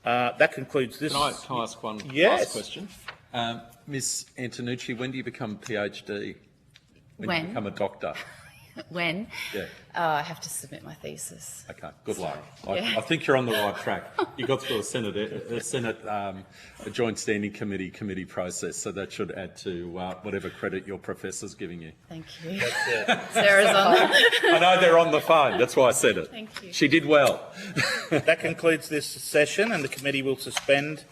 That concludes this. Can I ask one last question? Ms Antonucci, when do you become a PhD? When do you become a doctor? When? Yeah. I have to submit my thesis. Okay, good luck. Yeah. I think you're on the right track. You got through a joint standing committee process, so that should add to whatever credit your professor's giving you. Thank you. Sarah's on the... I know they're on the phone, that's why I said it. Thank you. She did well. That concludes this session, and the committee will suspend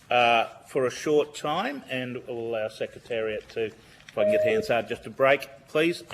for a short time, and we'll allow Secretariat to, if I can get Hansard just a break, please.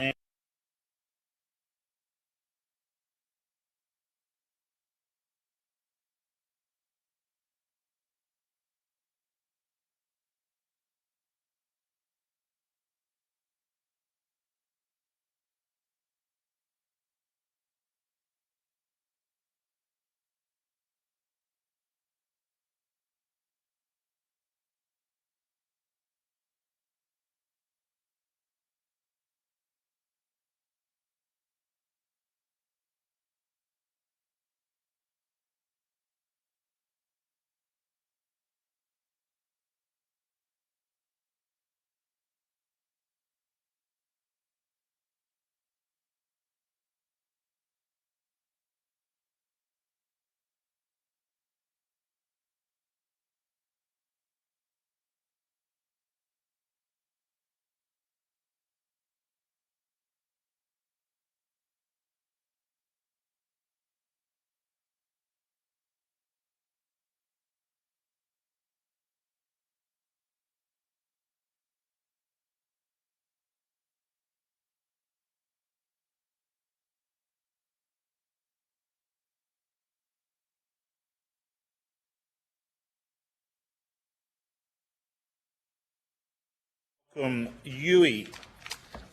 From Yui,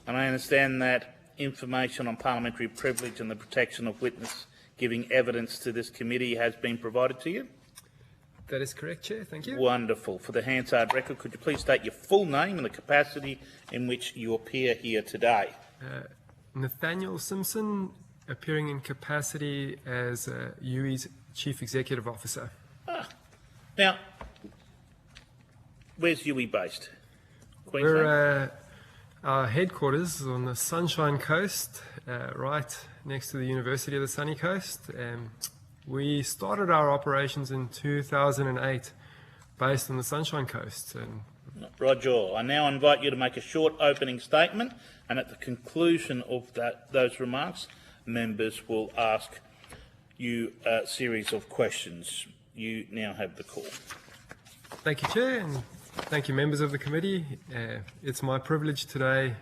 and I understand that information on parliamentary privilege and the protection of witness giving evidence to this committee has been provided to you? That is correct, Chair. Thank you. Wonderful. For the Hansard record, could you please state your full name and the capacity in which you appear here today? Nathaniel Simpson, appearing in capacity as UE's Chief Executive Officer. Now, where's UE based? Queensland? We're our headquarters is on the Sunshine Coast, right next to the University of the Sunny Coast. We started our operations in 2008 based on the Sunshine Coast. Roger. I now invite you to make a short opening statement, and at the conclusion of those remarks, members will ask you a series of questions. You now have the call. Thank you, Chair, and thank you, members of the committee. It's my privilege today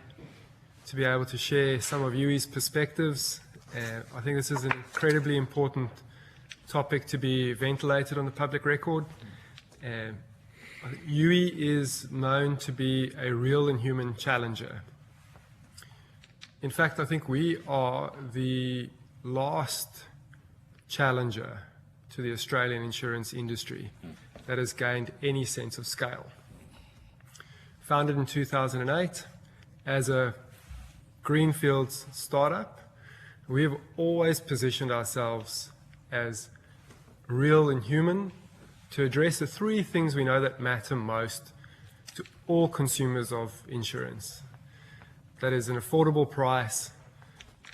to be able to share some of UE's perspectives. I think this is an incredibly important topic to be ventilated on the public record. UE is known to be a real and human challenger. In fact, I think we are the last challenger to the Australian insurance industry that has gained any sense of scale. Founded in 2008 as a greenfields startup, we've always positioned ourselves as real and human to address the three things we know that matter most to all consumers of insurance. That is an affordable price,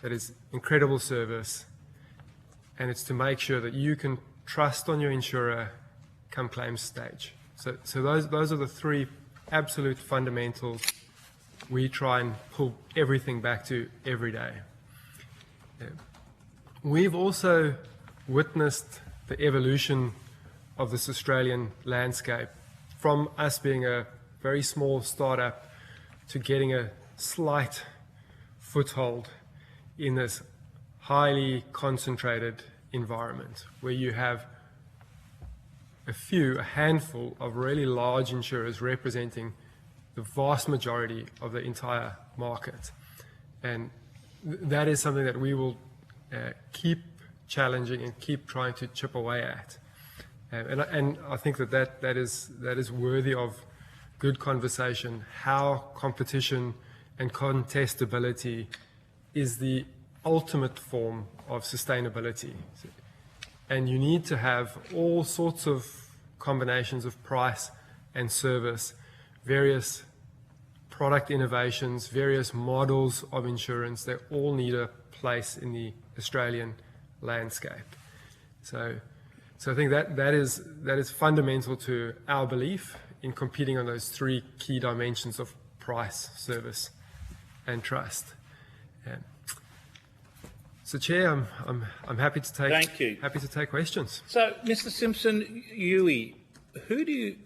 that is incredible service, and it's to make sure that you can trust on your insurer come claims stage. So those are the three absolute fundamentals we try and pull everything back to every day. We've also witnessed the evolution of this Australian landscape from us being a very small startup to getting a slight foothold in this highly concentrated environment where you have a handful of really large insurers representing the vast majority of the entire market. And that is something that we will keep challenging and keep trying to chip away at. And I think that is worthy of good conversation, how competition and contestability is the ultimate form of sustainability. And you need to have all sorts of combinations of price and service, various product innovations, various models of insurance. They all need a place in the Australian landscape. So I think that is fundamental to our belief in competing on those three key dimensions of price, service, and trust. So, Chair, I'm happy to take. Thank you. Happy to take questions. So, Mr. Simpson, Yui, who do you?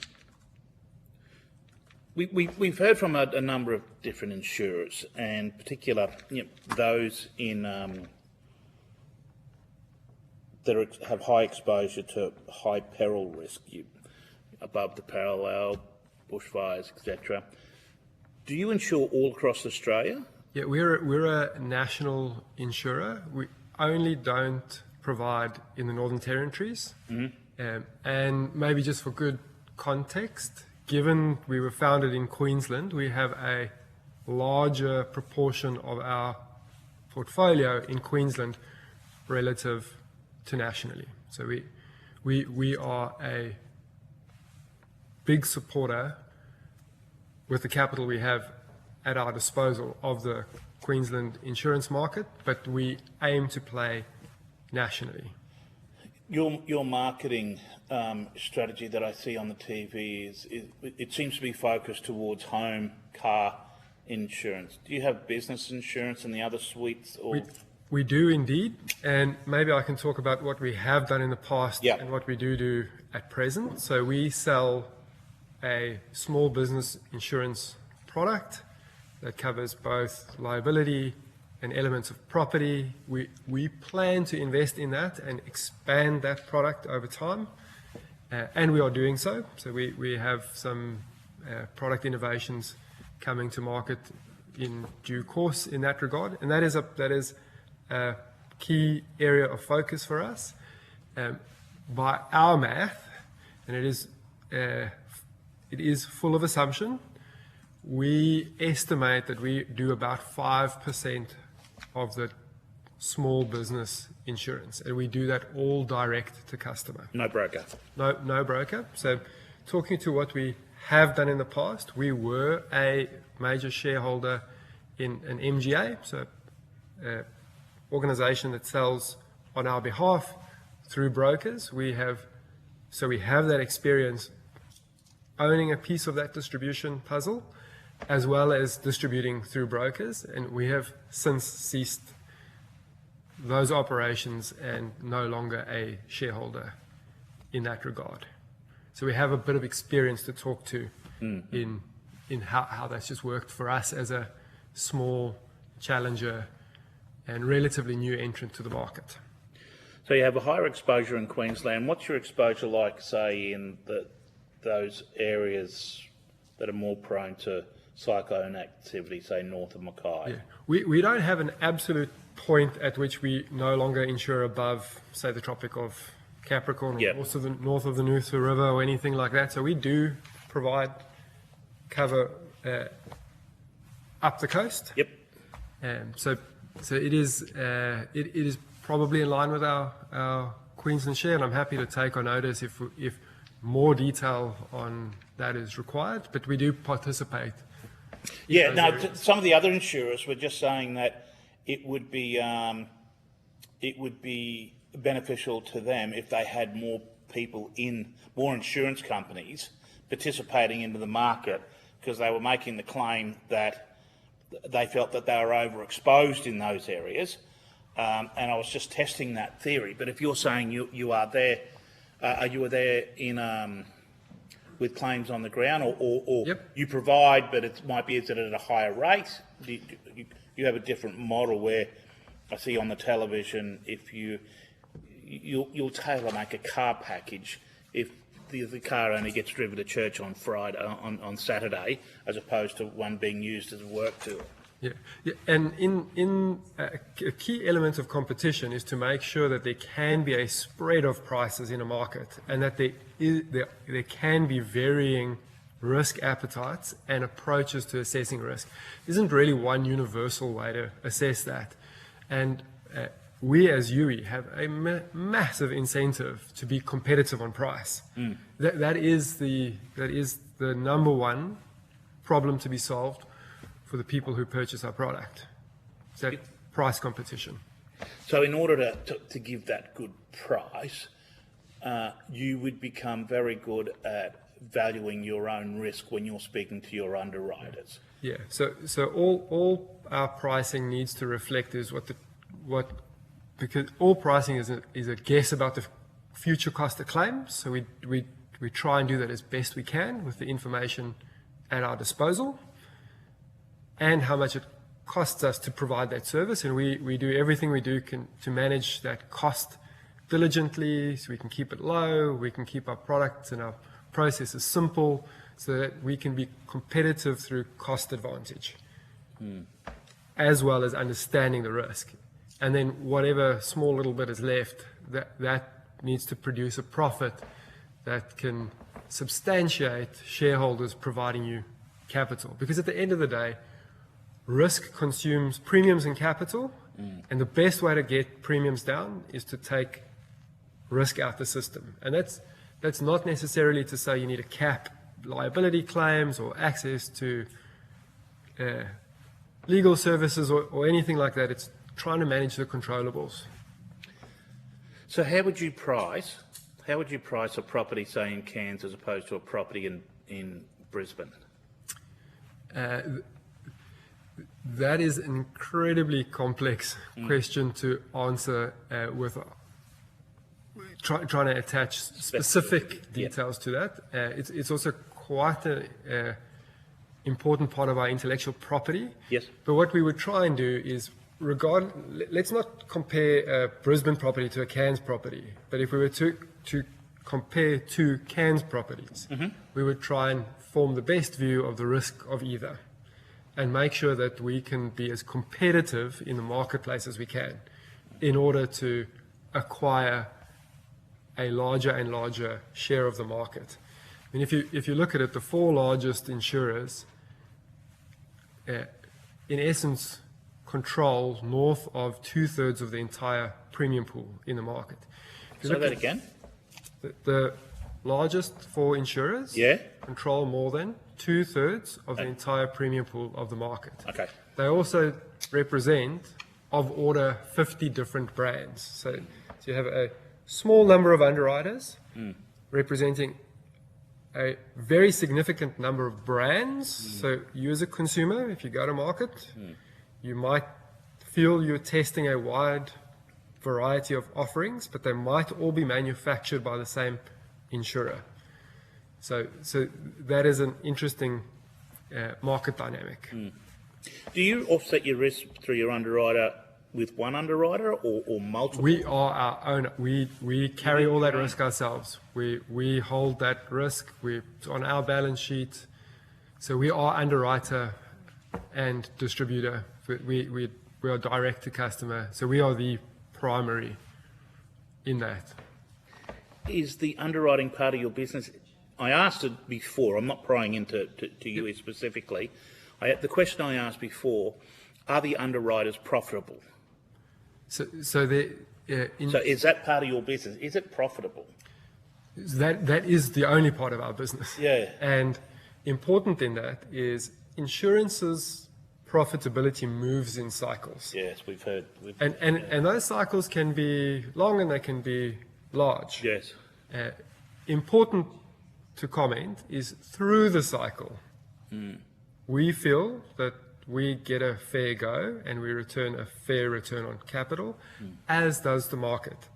We've heard from a number of different insurers, and particular those in that have high exposure to high peril risk, above the parallel, bushfires, etc. Do you insure all across Australia? Yeah, we're a national insurer. We only don't provide in the Northern Territories. Mm-hmm. And maybe just for good context, given we were founded in Queensland, we have a larger proportion of our portfolio in Queensland relative to nationally. So we are a big supporter with the capital we have at our disposal of the Queensland insurance market, but we aim to play nationally. Your marketing strategy that I see on the TV it seems to be focused towards home, car insurance. Do you have business insurance and the other suites? Or? We do indeed, and maybe I can talk about what we have done in the past and what we do at present. So we sell a small business insurance product that covers both liability and elements of property. We plan to invest in that and expand that product over time, and we are doing so. So we have some product innovations coming to market in due course in that regard, and that is a key area of focus for us. By our math, and it is full of assumption, we estimate that we do about 5% of the small business insurance, and we do that all direct to customer. No broker. No broker. So talking to what we have done in the past, we were a major shareholder in an MGA, so an organization that sells on our behalf through brokers. We have that experience owning a piece of that distribution puzzle, as well as distributing through brokers, and we have since ceased those operations and no longer a shareholder in that regard. So we have a bit of experience to talk to in how that's just worked for us as a small challenger and relatively new entrant to the market. So you have a higher exposure in Queensland. What's your exposure like, say, in those areas that are more prone to cyclone activity, say north of Mackay? Yeah. We don't have an absolute point at which we no longer insure above, say, the Tropic of Capricorn, or also the north of the Noosa River or anything like that. So we do provide cover up the coast. Yep. So it is probably in line with our Queensland share, and I'm happy to take on notice if more detail on that is required. But we do participate. Yeah. No. Some of the other insurers were just saying that it would be beneficial to them if they had more people more insurance companies participating into the market, because they were making the claim that they felt that they were overexposed in those areas. And I was just testing that theory. But if you're saying you are there, you were there in with claims on the ground, or you provide, but it might be is it at a higher rate? You have a different model where I see on the television if you'll tailor make a car package if the car only gets driven to church on Friday on Saturday, as opposed to one being used as a work tool. Yeah. And in a key element of competition is to make sure that there can be a spread of prices in a market, and that there can be varying risk appetites and approaches to assessing risk. There isn't really one universal way to assess that. And we as UE have a massive incentive to be competitive on price. That is the number one problem to be solved for the people who purchase our product. So price competition. So in order to give that good price, you would become very good at valuing your own risk when you're speaking to your underwriters. Yeah. So all our pricing needs to reflect is because all pricing is a guess about the future cost of claims. So we try and do that as best we can with the information at our disposal, and how much it costs us to provide that service. And we do everything we do to manage that cost diligently, so we can keep it low, we can keep our products and our processes simple, so that we can be competitive through cost advantage, as well as understanding the risk. And then whatever small little bit is left, that needs to produce a profit that can substantiate shareholders providing you capital. Because at the end of the day, risk consumes premiums and capital, and the best way to get premiums down is to take risk out the system. And that's not necessarily to say you need to cap liability claims or access to legal services or anything like that. It's trying to manage the controllables. So how would you price a property, say, in Cairns as opposed to a property in Brisbane? That is an incredibly complex question to answer with trying to attach specific details to that. It's also quite an important part of our intellectual property. Yes. But what we would try and do is let's not compare a Brisbane property to a Cairns property, but if we were to compare two Cairns properties, we would try and form the best view of the risk of either. and make sure that we can be as competitive in the marketplace as we can in order to acquire a larger and larger share of the market. I mean, if you look at it, the four largest insurers, in essence, control north of 2/3 of the entire premium pool in the market. Say that again? The largest four insurers control more than 2/3 of the entire premium pool of the market. Okay. They also represent, of order, 50 different brands. So you have a small number of underwriters representing a very significant number of brands. So you as a consumer, if you go to market, you might feel you're testing a wide variety of offerings, but they might all be manufactured by the same insurer. So that is an interesting market dynamic. Do you offset your risk through your underwriter with one underwriter or multiple? We are our own. We carry all that risk ourselves. We hold that risk. It's on our balance sheet. So we are underwriter and distributor. We are direct to customer. So we are the primary in that. Is the underwriting part of your business? I asked it before. I'm not prying into you specifically. The question I asked before: are the underwriters profitable? So is that part of your business? Is it profitable? That is the only part of our business. Yeah. And important in that is insurance's profitability moves in cycles. Yes, we've heard. And those cycles can be long and they can be large. Yes. Important to comment is through the cycle, we feel that we get a fair go and we return a fair return on capital, as does the market.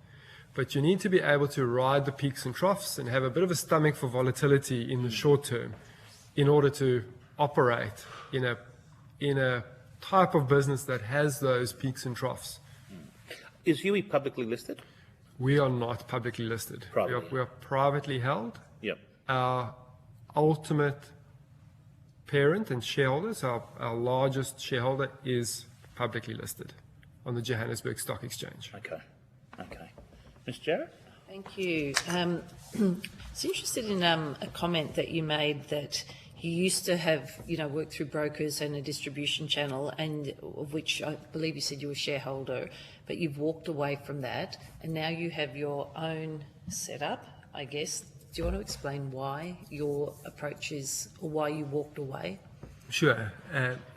But you need to be able to ride the peaks and troughs and have a bit of a stomach for volatility in the short term in order to operate in a type of business that has those peaks and troughs. Is UE publicly listed? We are not publicly listed. We are privately held. Yep. Our ultimate parent and shareholders, our largest shareholder, is publicly listed on the Johannesburg Stock Exchange. Okay. Ms. Jarrett? Thank you. I was interested in a comment that you made that you used to have, worked through brokers and a distribution channel, and of which I believe you said you were a shareholder, but you've walked away from that, and now you have your own setup, I guess. Do you want to explain why your approach is, or why you walked away? Sure.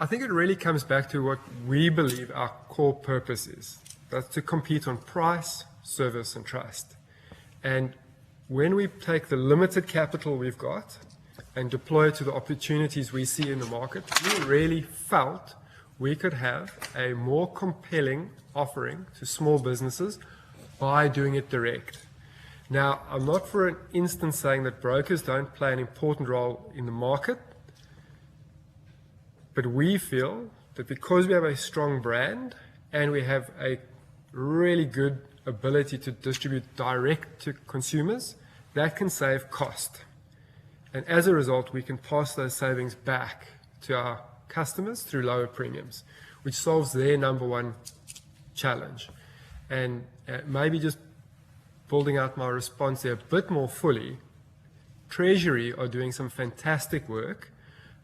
I think it really comes back to what we believe our core purpose is. That's to compete on price, service, and trust. And when we take the limited capital we've got and deploy it to the opportunities we see in the market, we really felt we could have a more compelling offering to small businesses by doing it direct. Now, I'm not for an instant saying that brokers don't play an important role in the market, but we feel that because we have a strong brand and we have a really good ability to distribute direct to consumers, that can save cost. And as a result, we can pass those savings back to our customers through lower premiums, which solves their number one challenge. And maybe just building out my response there a bit more fully, Treasury are doing some fantastic work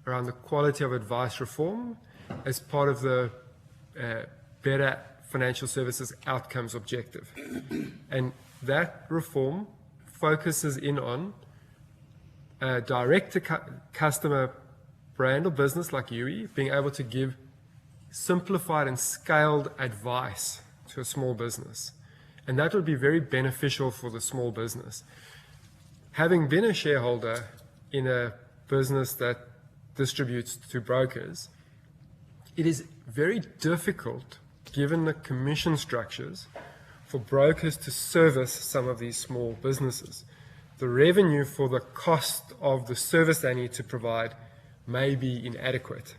around the quality of advice reform as part of the better financial services outcomes objective. And that reform focuses in on a direct-to-customer brand or business like UE being able to give simplified and scaled advice to a small business. And that would be very beneficial for the small business. Having been a shareholder in a business that distributes to brokers, it is very difficult, given the commission structures, for brokers to service some of these small businesses. The revenue for the cost of the service they need to provide may be inadequate.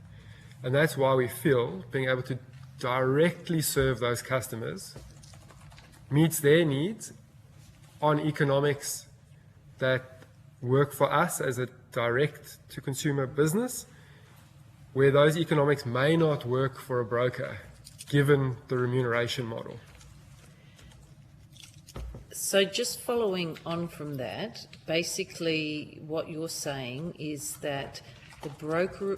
And that's why we feel being able to directly serve those customers meets their needs on economics that work for us as a direct-to-consumer business, where those economics may not work for a broker, given the remuneration model. So just following on from that, basically what you're saying is that the broker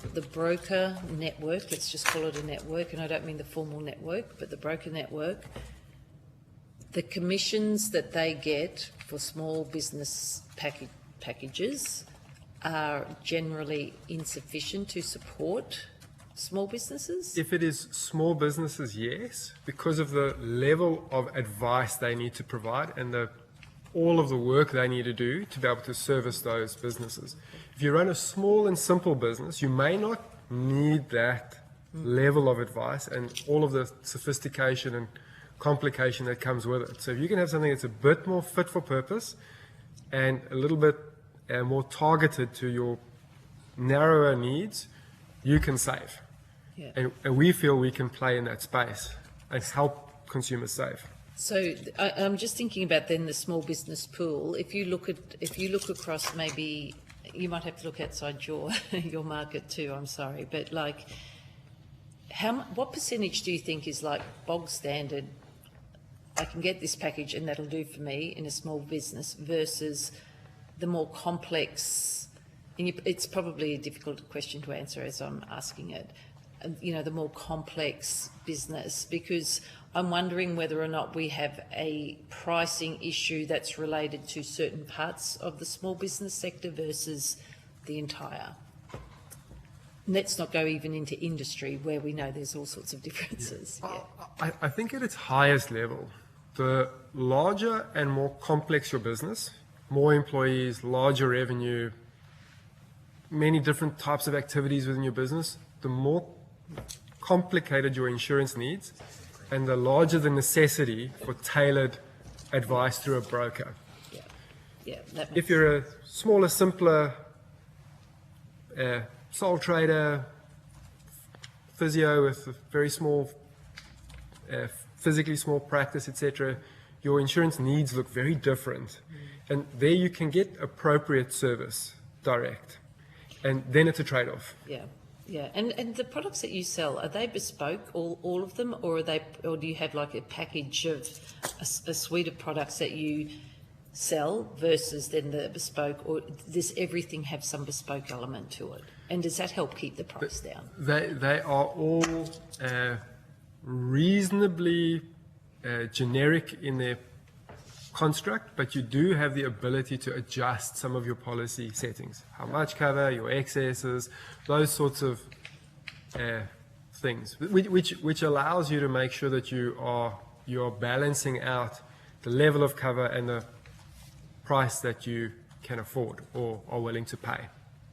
network, let's just call it a network, and I don't mean the formal network, but the broker network, the commissions that they get for small business packages are generally insufficient to support small businesses? If it is small businesses, yes, because of the level of advice they need to provide and all of the work they need to do to be able to service those businesses. If you run a small and simple business, you may not need that level of advice and all of the sophistication and complication that comes with it. So if you can have something that's a bit more fit for purpose and a little bit more targeted to your narrower needs, you can save. Yeah. And we feel we can play in that space and help consumers save. So I'm just thinking about then the small business pool. If you look across, maybe you might have to look outside your market too. I'm sorry, but like, what percentage do you think is like bog standard? I can get this package and that'll do for me in a small business versus the more complex. And it's probably a difficult question to answer as I'm asking it. The more complex business, because I'm wondering whether or not we have a pricing issue that's related to certain parts of the small business sector versus the entire. Let's not go even into industry where we know there's all sorts of differences. Yeah. I think at its highest level, the larger and more complex your business, more employees, larger revenue, many different types of activities within your business, the more complicated your insurance needs and the larger the necessity for tailored advice through a broker. Yeah, that makes if you're a smaller, simpler sole trader, physio with a very small, physically small practice, etc., your insurance needs look very different. And there you can get appropriate service direct. And then it's a trade-off. Yeah. Yeah, and the products that you sell, are they bespoke, all of them, or do you have like a package of a suite of products that you sell versus then the bespoke, or does everything have some bespoke element to it? And does that help keep the price down? They are all reasonably generic in their construct, but you do have the ability to adjust some of your policy settings. How much cover, your excesses, those sorts of things, which allows you to make sure that you are balancing out the level of cover and the price that you can afford or are willing to pay.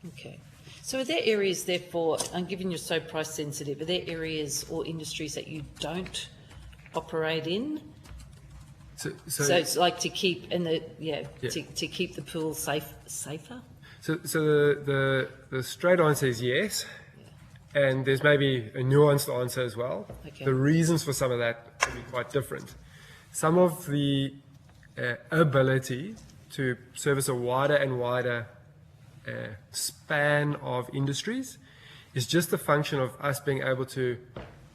Okay. So are there areas, therefore, and given you're so price sensitive, are there areas or industries that you don't operate in? So it's like to keep to keep the pool safer. So the straight answer is yes, and there's maybe a nuanced answer as well. Okay. The reasons for some of that can be quite different. Some of the ability to service a wider and wider span of industries is just a function of us being able to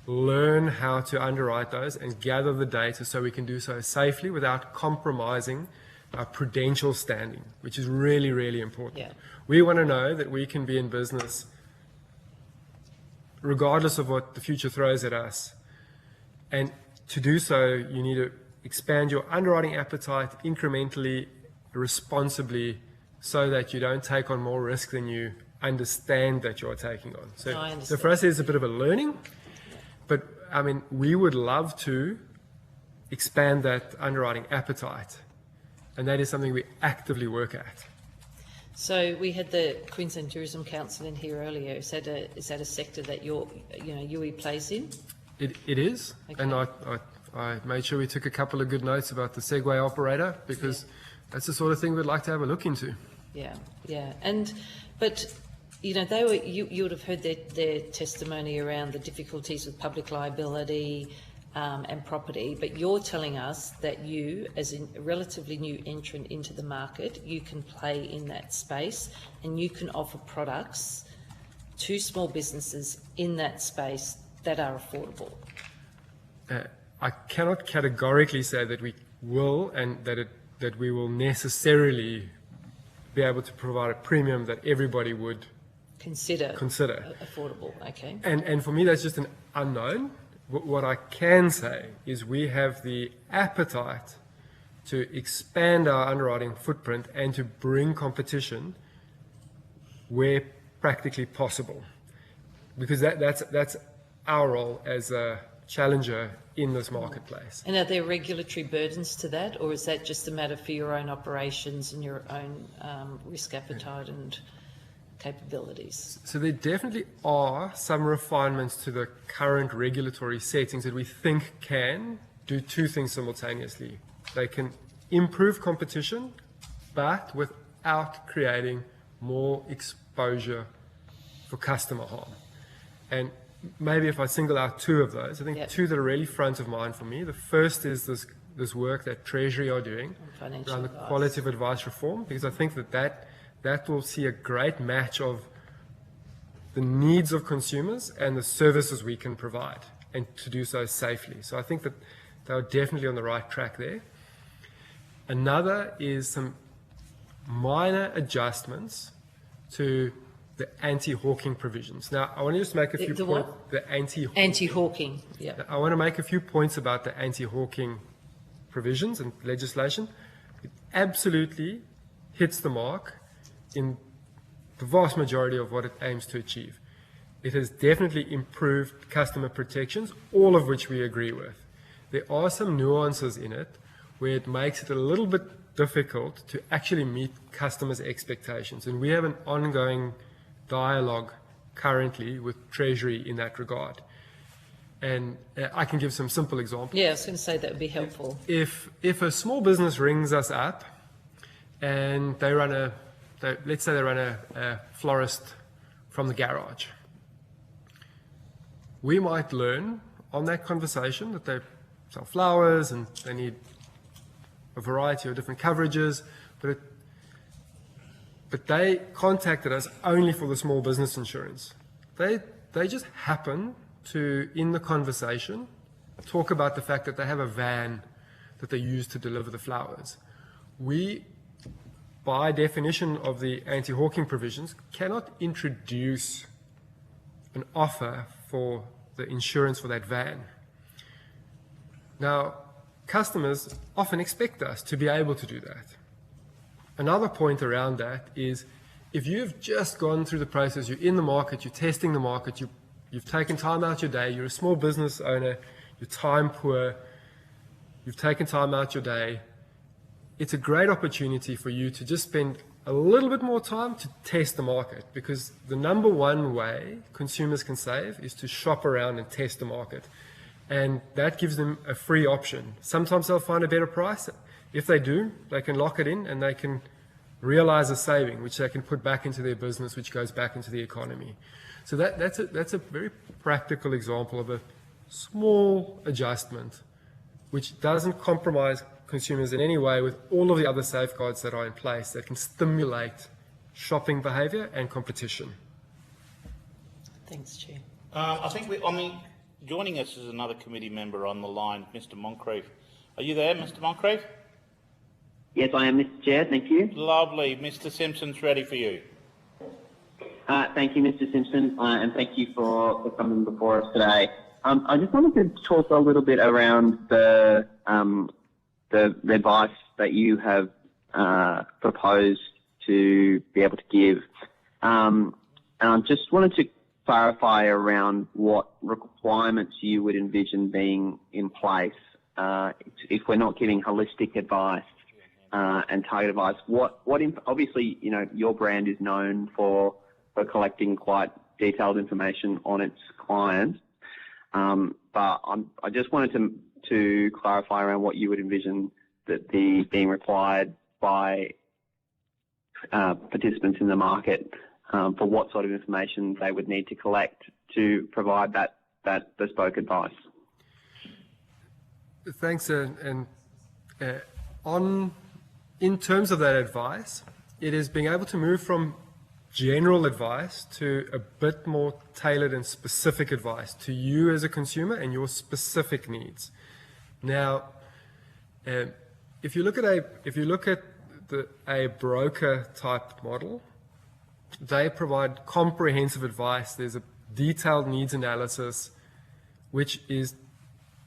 learn how to underwrite those and gather the data so we can do so safely without compromising our prudential standing, which is really, really important. Yeah. We want to know that we can be in business regardless of what the future throws at us. And to do so, you need to expand your underwriting appetite incrementally, responsibly, so that you don't take on more risk than you understand that you're taking on. So for us, there's a bit of a learning. But, I mean, we would love to expand that underwriting appetite, and that is something we actively work at. So we had the Queensland Tourism Council in here earlier. Is that a sector that UE plays in? It is, okay. And I made sure we took a couple of good notes about the Segway operator, because that's the sort of thing we'd like to have a look into. Yeah, yeah, but you would have heard their testimony around the difficulties with public liability and property, but you're telling us that you, as a relatively new entrant into the market, you can play in that space and you can offer products to small businesses in that space that are affordable? I cannot categorically say that we will and that we will necessarily be able to provide a premium that everybody would Consider affordable, okay. And for me, that's just an unknown. What I can say is we have the appetite to expand our underwriting footprint and to bring competition where practically possible, because that's our role as a challenger in this marketplace. And are there regulatory burdens to that, or is that just a matter for your own operations and your own risk appetite and capabilities? So there definitely are some refinements to the current regulatory settings that we think can do two things simultaneously. They can improve competition, but without creating more exposure for customer harm. And maybe if I single out two of those, I think two that are really front of mind for me. The first is this work that Treasury are doing around the quality of advice reform, because I think that will see a great match of the needs of consumers and the services we can provide, and to do so safely. So I think that they're definitely on the right track there. Another is some minor adjustments to the anti-hawking provisions. Now, I want to just make a few points. The anti-hawking. Yeah. I want to make a few points about the anti-hawking provisions and legislation. It absolutely hits the mark in the vast majority of what it aims to achieve. It has definitely improved customer protections, all of which we agree with. There are some nuances in it where it makes it a little bit difficult to actually meet customers' expectations. And we have an ongoing dialogue currently with Treasury in that regard. And I can give some simple examples. Yeah, I was going to say that would be helpful. If a small business rings us up and let's say they run a florist from the garage, we might learn on that conversation that they sell flowers and they need a variety of different coverages, but they contacted us only for the small business insurance. They just happen to, in the conversation, talk about the fact that they have a van that they use to deliver the flowers. We, by definition of the anti-hawking provisions, cannot introduce an offer for the insurance for that van. Now, customers often expect us to be able to do that. Another point around that is, if you've just gone through the process, you're in the market, you're testing the market, you've taken time out your day, you're a small business owner, you're time poor, you've taken time out your day, it's a great opportunity for you to just spend a little bit more time to test the market, because the number one way consumers can save is to shop around and test the market. And that gives them a free option. Sometimes they'll find a better price. If they do, they can lock it in and they can realize a saving, which they can put back into their business, which goes back into the economy. So that's a very practical example of a small adjustment, which doesn't compromise consumers in any way, with all of the other safeguards that are in place that can stimulate shopping behaviour and competition. Thanks, Chair. I think joining us is another committee member on the line, Mr. Moncrief. Are you there, Mr. Moncrief? Yes, I am, Mr. Chair. Thank you. Lovely. Mr. Simpson's ready for you. Thank you, Mr. Simpson, and thank you for coming before us today. I just wanted to talk a little bit around the advice that you have proposed to be able to give. And I just wanted to clarify around what requirements you would envision being in place if we're not giving holistic advice and target advice. Obviously, your brand is known for collecting quite detailed information on its clients, but I just wanted to clarify around what you would envision that being required by participants in the market for what sort of information they would need to collect to provide that bespoke advice. Thanks, in terms of that advice, it is being able to move from general advice to a bit more tailored and specific advice to you as a consumer and your specific needs. Now, if you look at a broker type model, they provide comprehensive advice. There's a detailed needs analysis, which is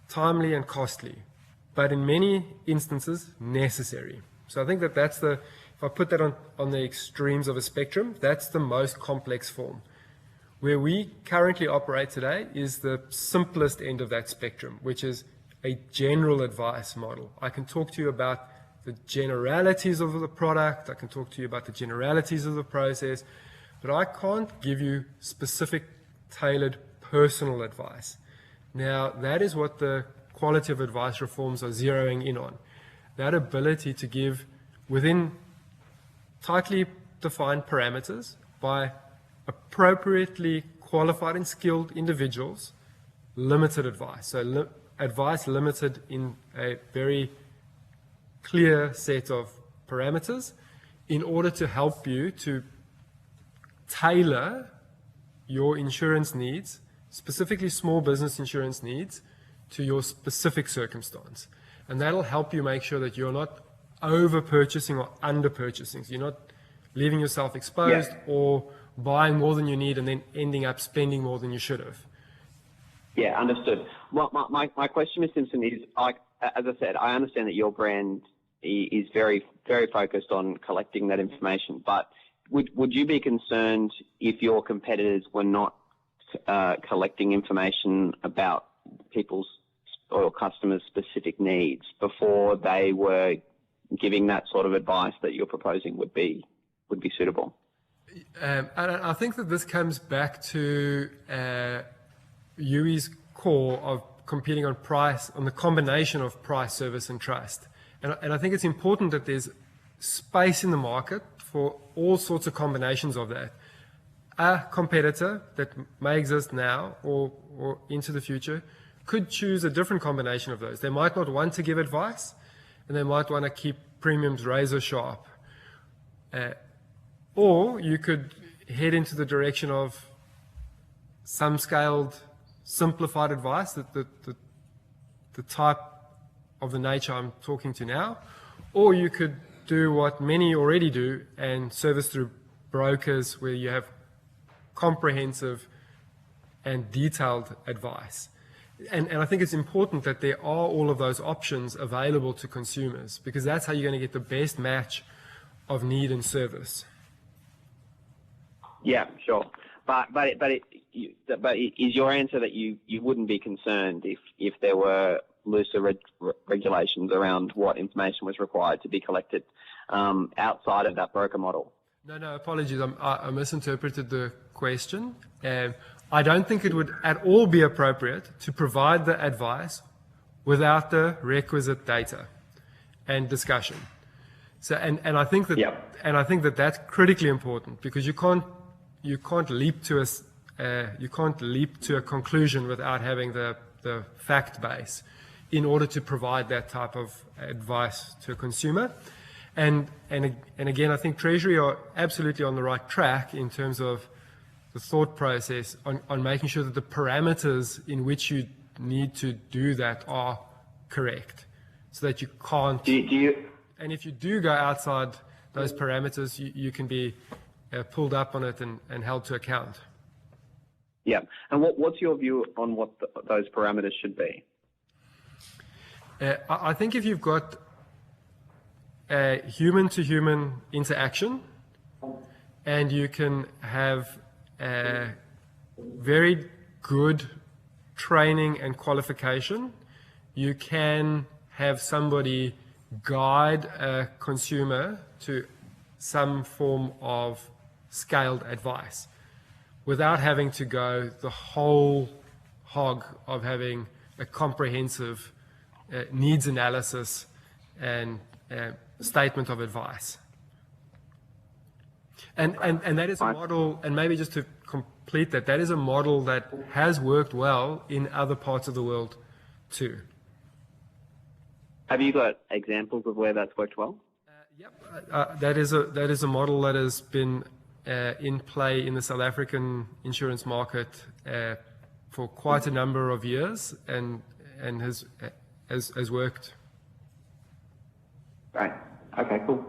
timely and costly, but in many instances necessary. So I think that that's the, if I put that on the extremes of a spectrum, that's the most complex form. Where we currently operate today is the simplest end of that spectrum, which is a general advice model. I can talk to you about the generalities of the product, I can talk to you about the generalities of the process, but I can't give you specific, tailored, personal advice. Now, that is what the quality of advice reforms are zeroing in on. That ability to give within tightly defined parameters by appropriately qualified and skilled individuals, limited advice. So advice limited in a very clear set of parameters in order to help you to tailor your insurance needs, specifically small business insurance needs, to your specific circumstance. And that'll help you make sure that you're not over purchasing or under purchasing. So you're not leaving yourself exposed or buying more than you need and then ending up spending more than you should have. Yeah, understood. Well, my question, Ms. Simpson, is, as I said, I understand that your brand is very, very focused on collecting that information, but would you be concerned if your competitors were not collecting information about people's or customers' specific needs before they were giving that sort of advice that you're proposing would be suitable? And I think that this comes back to UE's core of competing on price, on the combination of price, service, and trust. And I think it's important that there's space in the market for all sorts of combinations of that. A competitor that may exist now or into the future could choose a different combination of those. They might not want to give advice, and they might want to keep premiums razor sharp. Or you could head into the direction of some scaled, simplified advice, the type of the nature I'm talking to now. Or you could do what many already do and service through brokers where you have comprehensive and detailed advice. And I think it's important that there are all of those options available to consumers, because that's how you're going to get the best match of need and service. Yeah, sure. But is your answer that you wouldn't be concerned if there were looser regulations around what information was required to be collected outside of that broker model? No, apologies. I misinterpreted the question. I don't think it would at all be appropriate to provide the advice without the requisite data and discussion. So, and I think that, and I think that that's critically important, because you can't leap to a conclusion without having the fact base in order to provide that type of advice to a consumer. And again, I think Treasury are absolutely on the right track in terms of the thought process on making sure that the parameters in which you need to do that are correct, so that you can't. And if you do go outside those parameters, you can be pulled up on it and held to account. Yeah. And what's your view on what those parameters should be? I think if you've got a human-to-human interaction and you can have very good training and qualification, you can have somebody guide a consumer to some form of scaled advice without having to go the whole hog of having a comprehensive needs analysis and statement of advice. And that is a model, and maybe just to complete that, that is a model that has worked well in other parts of the world too. Have you got examples of where that's worked well? That is a model that has been in play in the South African insurance market for quite a number of years and has worked. Right. Okay, cool.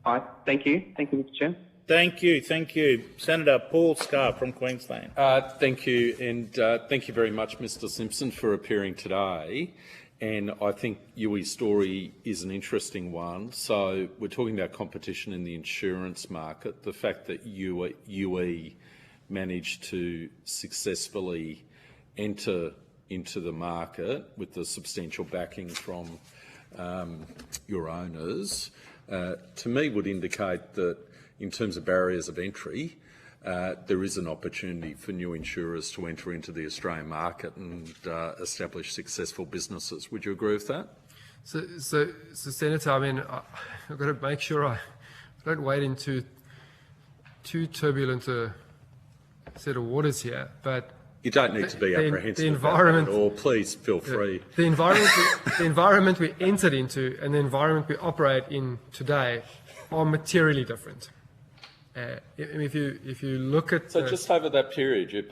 All right. Thank you. Thank you, Mr. Chair. Thank you. Senator Paul Scarr from Queensland. Thank you, and thank you very much, Mr. Simpson, for appearing today. And I think Yui's story is an interesting one. So we're talking about competition in the insurance market. The fact that Yui managed to successfully enter into the market with the substantial backing from your owners, to me would indicate that in terms of barriers of entry, there is an opportunity for new insurers to enter into the Australian market and establish successful businesses. Would you agree with that? So Senator, I mean, I've got to make sure I don't wade into too turbulent a set of waters here, but you don't need to be apprehensive. The environment, or please feel free. The environment we entered into and the environment we operate in today are materially different. If you look at just over that period,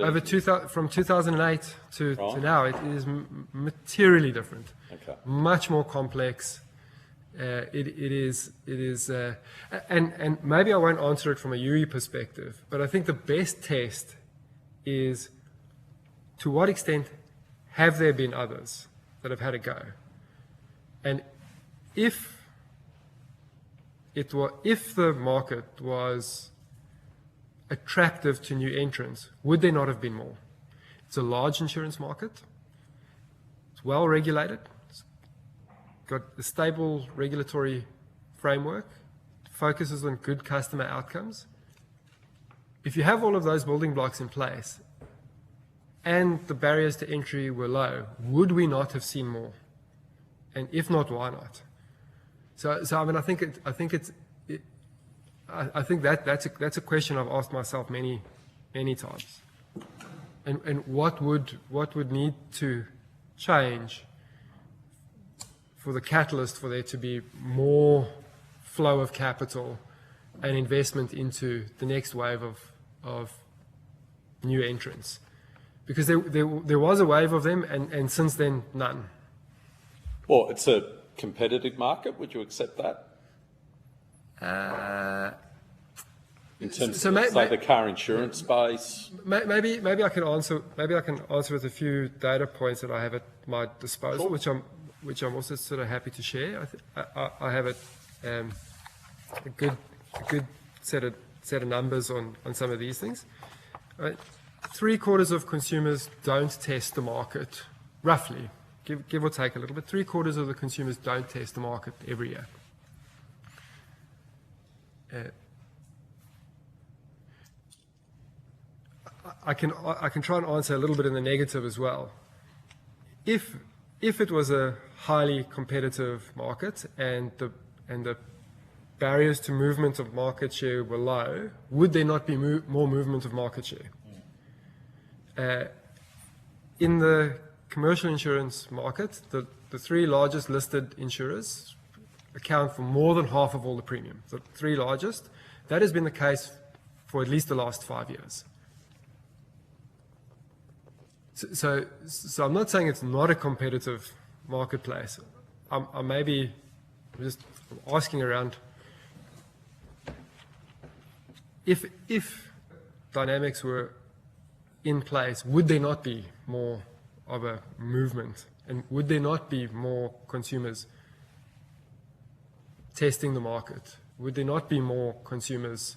from 2008 to now, it is materially different. Okay. Much more complex. It is, and maybe I won't answer it from a Yui perspective, but I think the best test is to what extent have there been others that have had a go, and if the market was attractive to new entrants, would there not have been more? It's a large insurance market. It's well regulated. It's got a stable regulatory framework. It focuses on good customer outcomes. If you have all of those building blocks in place and the barriers to entry were low, would we not have seen more? And if not, why not? So I mean, I think that's a question I've asked myself many times. And what would need to change for the catalyst for there to be more flow of capital and investment into the next wave of new entrants? Because there was a wave of them, and since then none. Well, it's a competitive market. Would you accept that? In terms of the car insurance space, maybe I can answer with a few data points that I have at my disposal, cool. which I'm also sort of happy to share. I have a good set of numbers on some of these things. Right. 3/4 of consumers don't test the market, roughly, give or take a little bit. 3/4 of the consumers don't test the market every year. I can try and answer a little bit in the negative as well. If it was a highly competitive market and the barriers to movement of market share were low, would there not be more movement of market share? In the commercial insurance market, the three largest listed insurers account for more than half of all the premium. The three largest. That has been the case for at least the last 5 years. So I'm not saying it's not a competitive marketplace. I'm maybe just asking around if dynamics were in place, would there not be more of a movement, and would there not be more consumers testing the market? Would there not be more consumers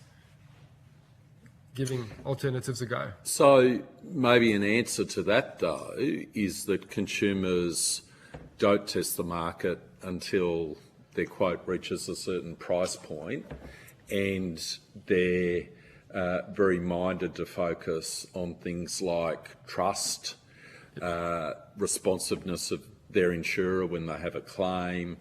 giving alternatives a go? So maybe an answer to that, though, is that consumers don't test the market until their quote reaches a certain price point, and they're very minded to focus on things like trust, responsiveness of their insurer when they have a claim,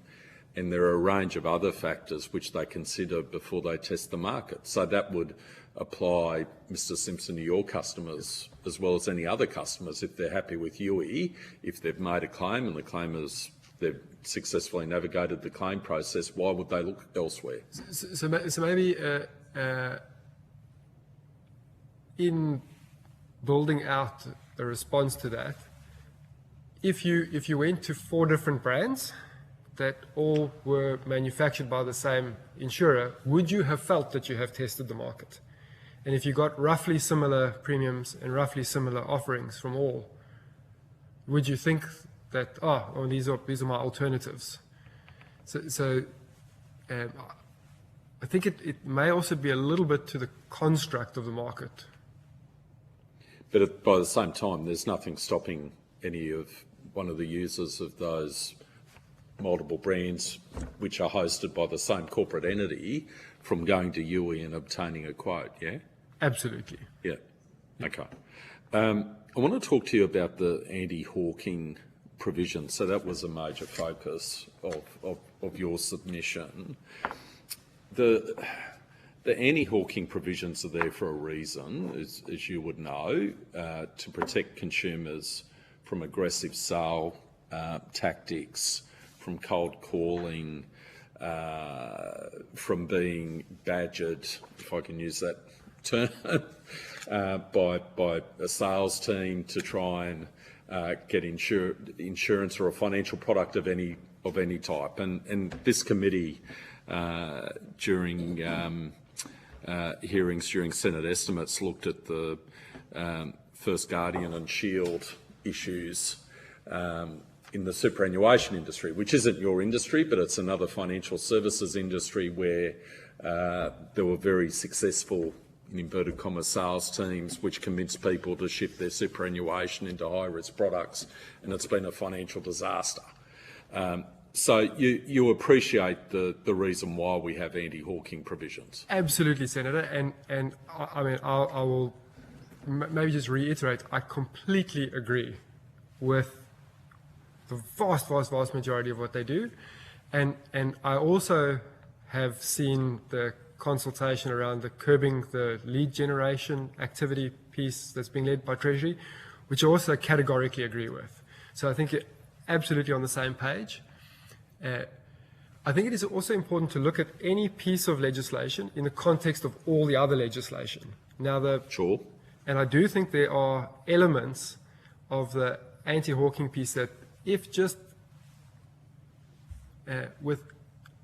and there are a range of other factors which they consider before they test the market. So that would apply, Mr. Simpson, to your customers as well as any other customers. If they're happy with Yui, if they've made a claim and the claimers, they've successfully navigated the claim process, why would they look elsewhere? So maybe in building out a response to that, if you went to 4 different brands that all were manufactured by the same insurer, would you have felt that you have tested the market? And if you got roughly similar premiums and roughly similar offerings from all, would you think that, these are my alternatives? So I think it may also be a little bit to the construct of the market. But by the same time, there's nothing stopping one of the users of those multiple brands, which are hosted by the same corporate entity, from going to UE and obtaining a quote, yeah? Absolutely. Yeah. Okay. I want to talk to you about the anti-hawking provision. So that was a major focus of your submission. The anti-hawking provisions are there for a reason, as you would know, to protect consumers from aggressive sale tactics, from cold calling, from being badgered, if I can use that term, by a sales team to try and get insurance or a financial product of any type. And this committee, during hearings during Senate estimates, looked at the First Guardian and Shield issues in the superannuation industry, which isn't your industry, but it's another financial services industry where there were very successful, in inverted commas, sales teams which convinced people to shift their superannuation into high-risk products, and it's been a financial disaster. So you appreciate the reason why we have anti-hawking provisions? Absolutely, Senator, and I mean I will maybe just reiterate, I completely agree with the vast majority of what they do, and I also have seen the consultation around the curbing the lead generation activity piece that's being led by Treasury, which I also categorically agree with. So I think you're absolutely on the same page. I think it is also important to look at any piece of legislation in the context of all the other legislation. Now, Sure. And I do think there are elements of the anti-hawking piece that, if just with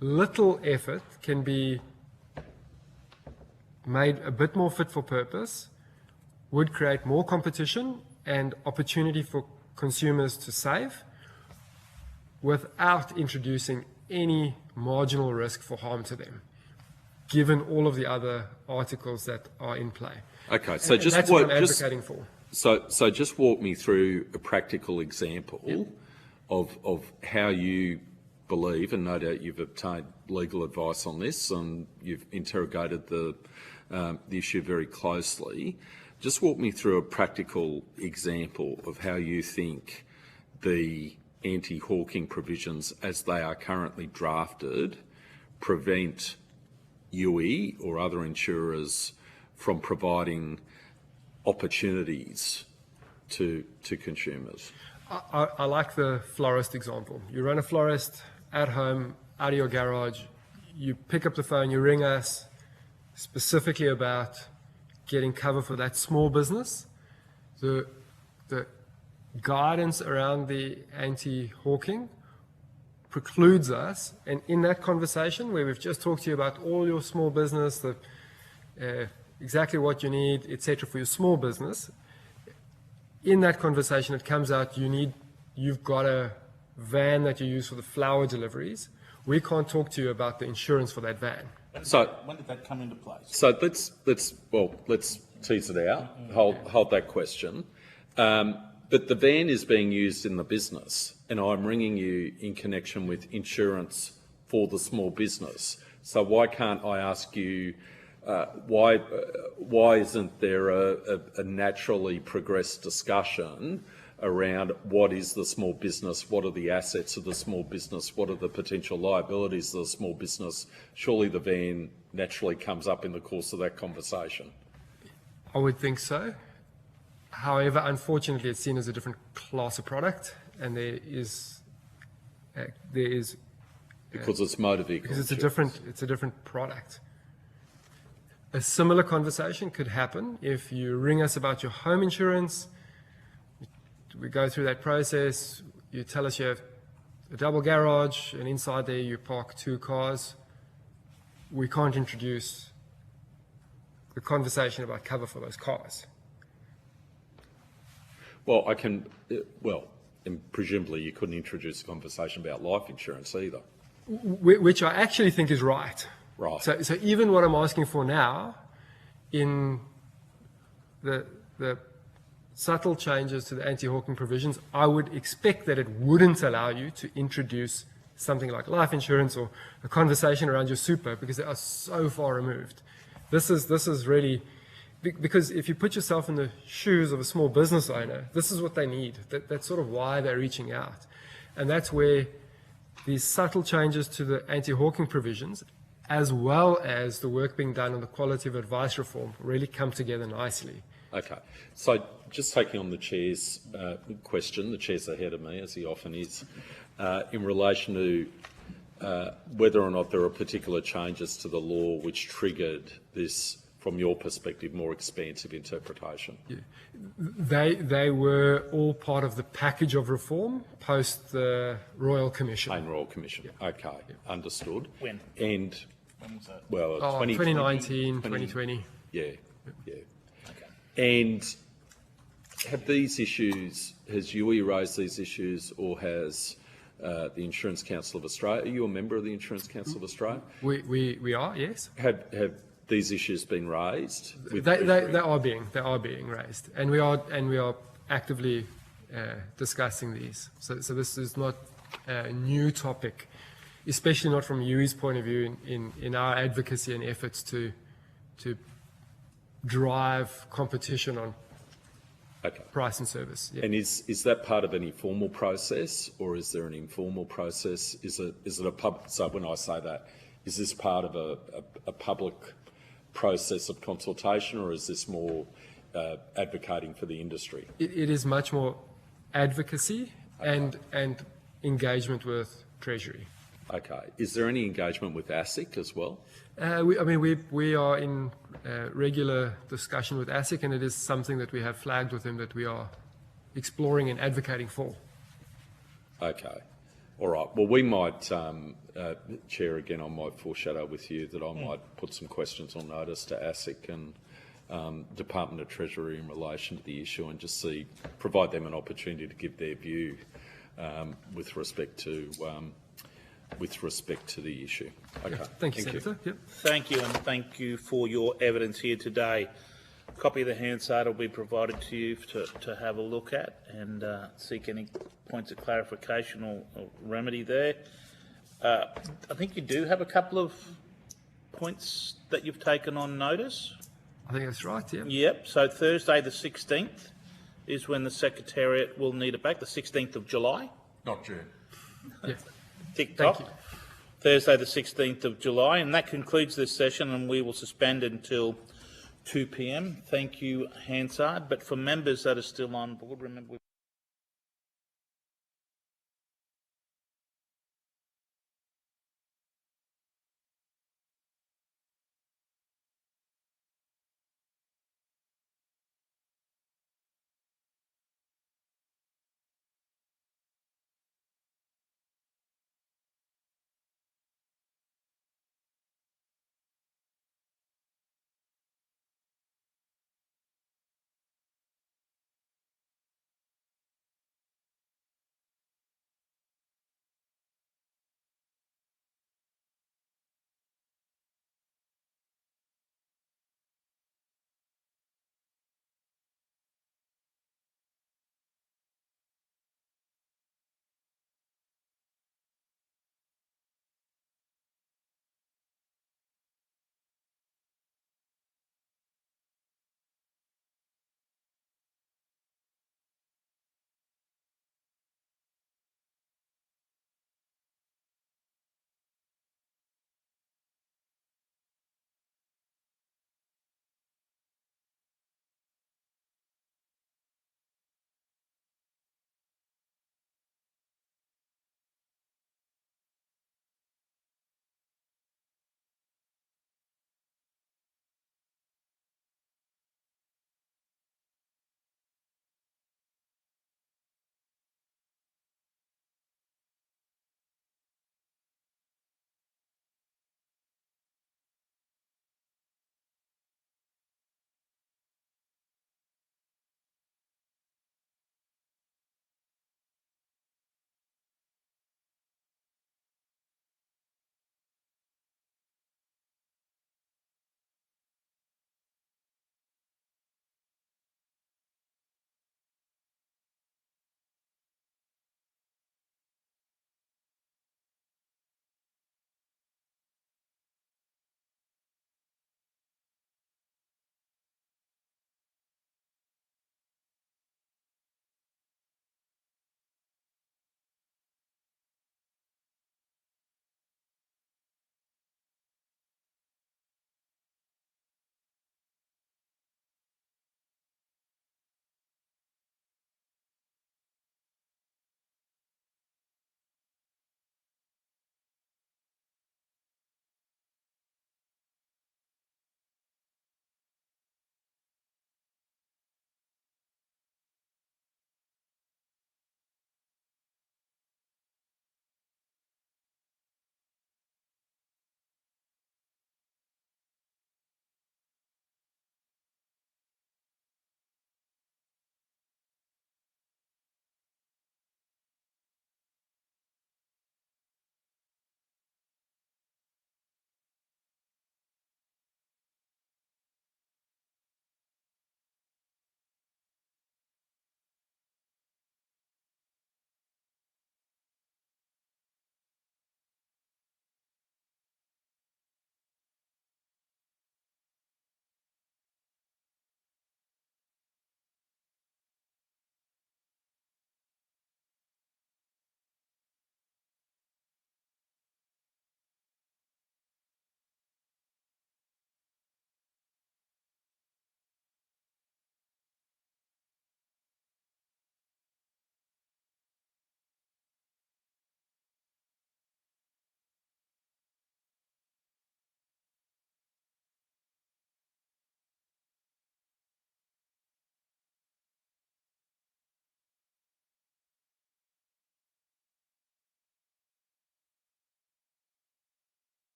little effort, can be made a bit more fit for purpose, would create more competition and opportunity for consumers to save, without introducing any marginal risk for harm to them, given all of the other articles that are in play. Okay, so that's what I'm advocating for. So just walk me through a practical example of how you believe, and no doubt you've obtained legal advice on this and you've interrogated the issue very closely. Just walk me through a practical example of how you think the anti-hawking provisions, as they are currently drafted, prevent UE or other insurers from providing opportunities to consumers. I like the florist example. You run a florist at home, out of your garage, you pick up the phone, you ring us specifically about getting cover for that small business. The guidance around the anti-hawking precludes us, and in that conversation where we've just talked to you about all your small business, exactly what you need, etc., for your small business, in that conversation it comes out you've got a van that you use for the flower deliveries. We can't talk to you about the insurance for that van. So when did that come into place? So let's tease it out. Hold that question. But the van is being used in the business, and I'm ringing you in connection with insurance for the small business. So why can't I ask you, why isn't there a naturally progressed discussion around what is the small business, what are the assets of the small business, what are the potential liabilities of the small business? Surely the van naturally comes up in the course of that conversation. I would think so. However, unfortunately, it's seen as a different class of product, and there is because it's motor vehicle. Because it's a different product. A similar conversation could happen if you ring us about your home insurance. We go through that process. You tell us you have a double garage, and inside there you park 2 cars. We can't introduce the conversation about cover for those cars. Well, and presumably you couldn't introduce a conversation about life insurance either. Which I actually think is right. Right. So even what I'm asking for now, in the subtle changes to the anti-hawking provisions, I would expect that it wouldn't allow you to introduce something like life insurance or a conversation around your super, because they are so far removed. This is really, because if you put yourself in the shoes of a small business owner, this is what they need. That's sort of why they're reaching out. And that's where these subtle changes to the anti-hawking provisions, as well as the work being done on the quality of advice reform, really come together nicely. Okay. So just taking on the Chair's question, the Chair's ahead of me, as he often is, in relation to whether or not there are particular changes to the law which triggered this, from your perspective, more expansive interpretation. Yeah. They were all part of the package of reform post the Royal Commission. Main Royal Commission. Yeah. Okay, yeah. Understood. When? And when was that? Well, 2019, 2020. Yeah, yeah. Okay. And have these issues, has UE raised these issues, or has the Insurance Council of Australia? Are you a member of the Insurance Council of Australia? We are, yes. Have these issues been raised? They are being raised, and we are actively discussing these. So this is not a new topic, especially not from UE's point of view in our advocacy and efforts to drive competition on price and service. Yeah. And is that part of any formal process, or is there an informal process? Is it a so when I say that, is this part of a public process of consultation, or is this more advocating for the industry? It is much more advocacy and engagement with Treasury. Okay. Is there any engagement with ASIC as well? We are in regular discussion with ASIC, and it is something that we have flagged with them that we are exploring and advocating for. Okay. All right. Well, we might, Chair, again, I might foreshadow with you that I might put some questions on notice to ASIC and Department of Treasury in relation to the issue, and just provide them an opportunity to give their view with respect to the issue. Okay. Yeah. Thank you, Senator. Yep. Thank you, and thank you for your evidence here today. A copy of the Hansard will be provided to you to have a look at and seek any points of clarification or remedy there. I think you do have a couple of points that you've taken on notice. I think that's right, yeah. Yep. So Thursday the 16th is when the Secretariat will need it back, the 16th of July. Not June. Yeah. TikTok. Thursday the 16th of July, and that concludes this session, and we will suspend until 2 p.m. Thank you, Hansard. But for members that are still on board, remember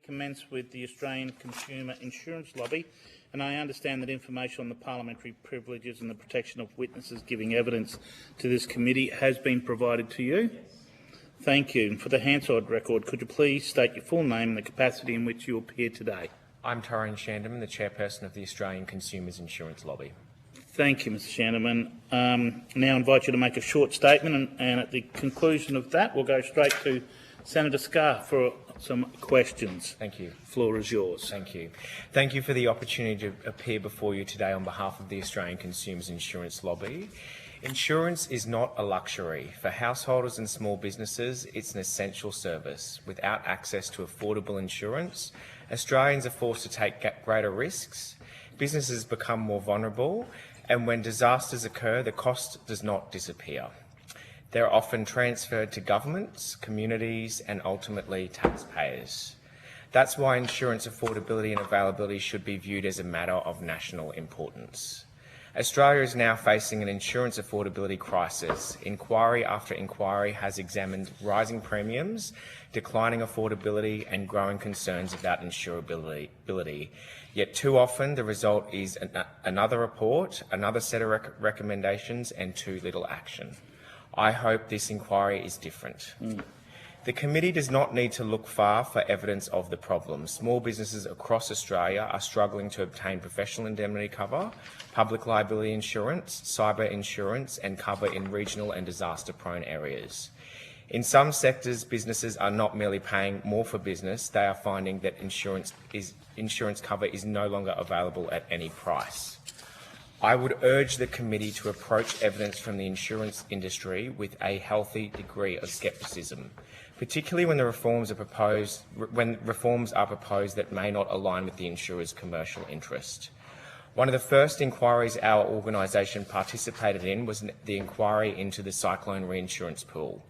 commence with the Australian Consumer Insurance Lobby, and I understand that information on the parliamentary privileges and the protection of witnesses giving evidence to this committee has been provided to you. Yes. Thank you. And for the Hansard record, could you please state your full name and the capacity in which you appear today? I'm Tyrone Shanderman, the chairperson of the Australian Consumers Insurance Lobby. Thank you, Mr Shanderman. Now I invite you to make a short statement, and at the conclusion of that, we'll go straight to Senator Scarr for some questions. Thank you. The floor is yours. Thank you. Thank you for the opportunity to appear before you today on behalf of the Australian Consumers Insurance Lobby. Insurance is not a luxury. For householders and small businesses, it's an essential service. Without access to affordable insurance, Australians are forced to take greater risks, businesses become more vulnerable, and when disasters occur, the cost does not disappear. They're often transferred to governments, communities, and ultimately taxpayers. That's why insurance affordability and availability should be viewed as a matter of national importance. Australia is now facing an insurance affordability crisis. Inquiry after inquiry has examined rising premiums, declining affordability, and growing concerns about insurability. Yet too often the result is another report, another set of recommendations, and too little action. I hope this inquiry is different. The committee does not need to look far for evidence of the problem. Small businesses across Australia are struggling to obtain professional indemnity cover, public liability insurance, cyber insurance, and cover in regional and disaster-prone areas. In some sectors, businesses are not merely paying more for business, they are finding that insurance cover is no longer available at any price. I would urge the committee to approach evidence from the insurance industry with a healthy degree of scepticism, particularly when reforms are proposed that may not align with the insurer's commercial interest. One of the first inquiries our organisation participated in was the inquiry into the cyclone reinsurance pool.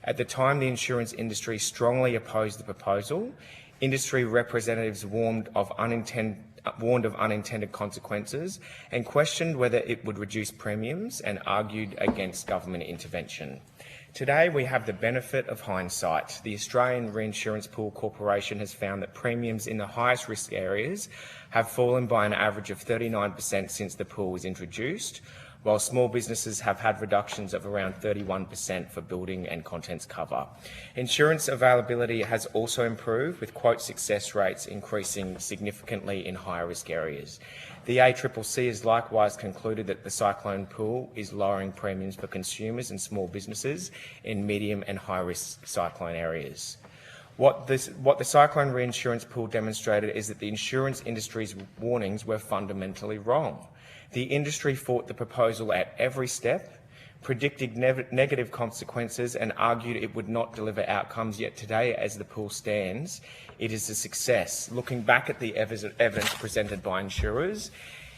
At the time, the insurance industry strongly opposed the proposal. Industry representatives warned of unintended consequences and questioned whether it would reduce premiums and argued against government intervention. Today, we have the benefit of hindsight. The Australian Reinsurance Pool Corporation has found that premiums in the highest risk areas have fallen by an average of 39% since the pool was introduced, while small businesses have had reductions of around 31% for building and contents cover. Insurance availability has also improved, with quote success rates increasing significantly in higher risk areas. The ACCC has likewise concluded that the cyclone pool is lowering premiums for consumers and small businesses in medium and high risk cyclone areas. What the cyclone reinsurance pool demonstrated is that the insurance industry's warnings were fundamentally wrong. The industry fought the proposal at every step, predicted negative consequences, and argued it would not deliver outcomes. Yet today, as the pool stands, it is a success. Looking back at the evidence presented by insurers,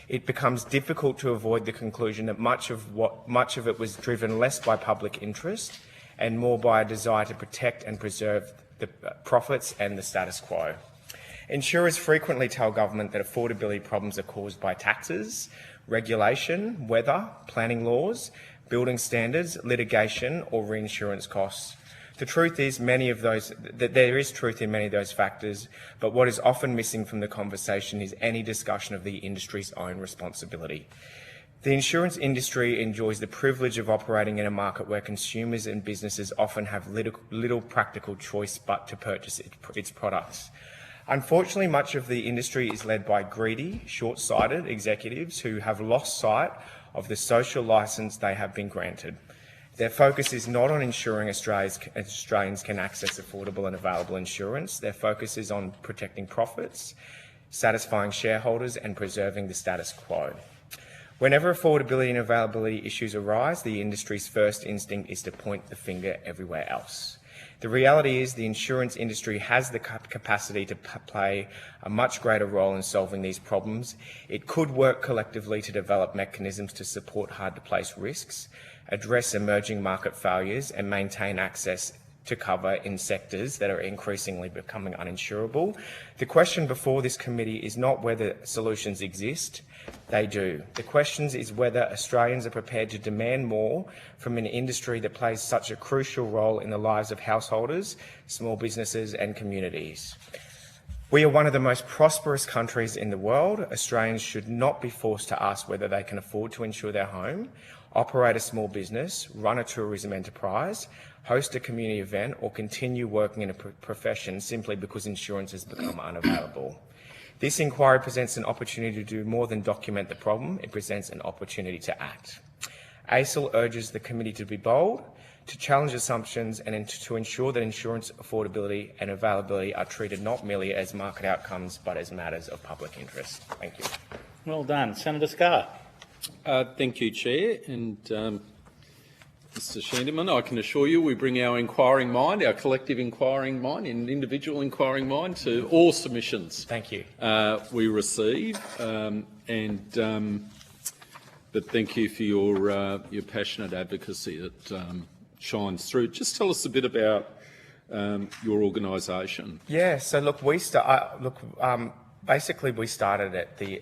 it becomes difficult to avoid the conclusion that much of it was driven less by public interest and more by a desire to protect and preserve the profits and the status quo. Insurers frequently tell government that affordability problems are caused by taxes, regulation, weather, planning laws, building standards, litigation, or reinsurance costs. The truth is that there is truth in many of those factors, but what is often missing from the conversation is any discussion of the industry's own responsibility. The insurance industry enjoys the privilege of operating in a market where consumers and businesses often have little practical choice but to purchase its products. Unfortunately, much of the industry is led by greedy, short-sighted executives who have lost sight of the social licence they have been granted. Their focus is not on ensuring Australians can access affordable and available insurance. Their focus is on protecting profits, satisfying shareholders, and preserving the status quo. Whenever affordability and availability issues arise, the industry's first instinct is to point the finger everywhere else. The reality is the insurance industry has the capacity to play a much greater role in solving these problems. It could work collectively to develop mechanisms to support hard-to-place risks, address emerging market failures, and maintain access to cover in sectors that are increasingly becoming uninsurable. The question before this committee is not whether solutions exist. They do. The question is whether Australians are prepared to demand more from an industry that plays such a crucial role in the lives of householders, small businesses and communities. We are one of the most prosperous countries in the world. Australians should not be forced to ask whether they can afford to insure their home, operate a small business, run a tourism enterprise, host a community event, or continue working in a profession simply because insurance has become unavailable. This inquiry presents an opportunity to do more than document the problem. It presents an opportunity to act. ACIL urges the committee to be bold, to challenge assumptions, and to ensure that insurance affordability and availability are treated not merely as market outcomes but as matters of public interest. Thank you. Well done. Senator Scarr. Thank you, Chair. And Mr Shandyman, I can assure you we bring our inquiring mind, our collective inquiring mind and individual inquiring mind to all submissions. Thank you. We receive. But thank you for your passionate advocacy that shines through. Just tell us a bit about your organisation. Yeah, so look, basically we started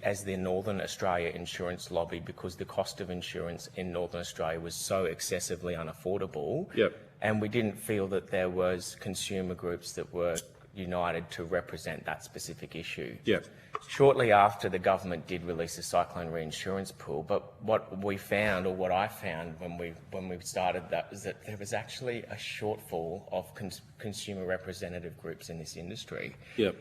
as the Northern Australia Insurance Lobby because the cost of insurance in Northern Australia was so excessively unaffordable. Yep. And we didn't feel that there was consumer groups that were united to represent that specific issue. Yep. Shortly after, the government did release a cyclone reinsurance pool, but what we found, or what I found when we started that, was that there was actually a shortfall of consumer representative groups in this industry. Yep.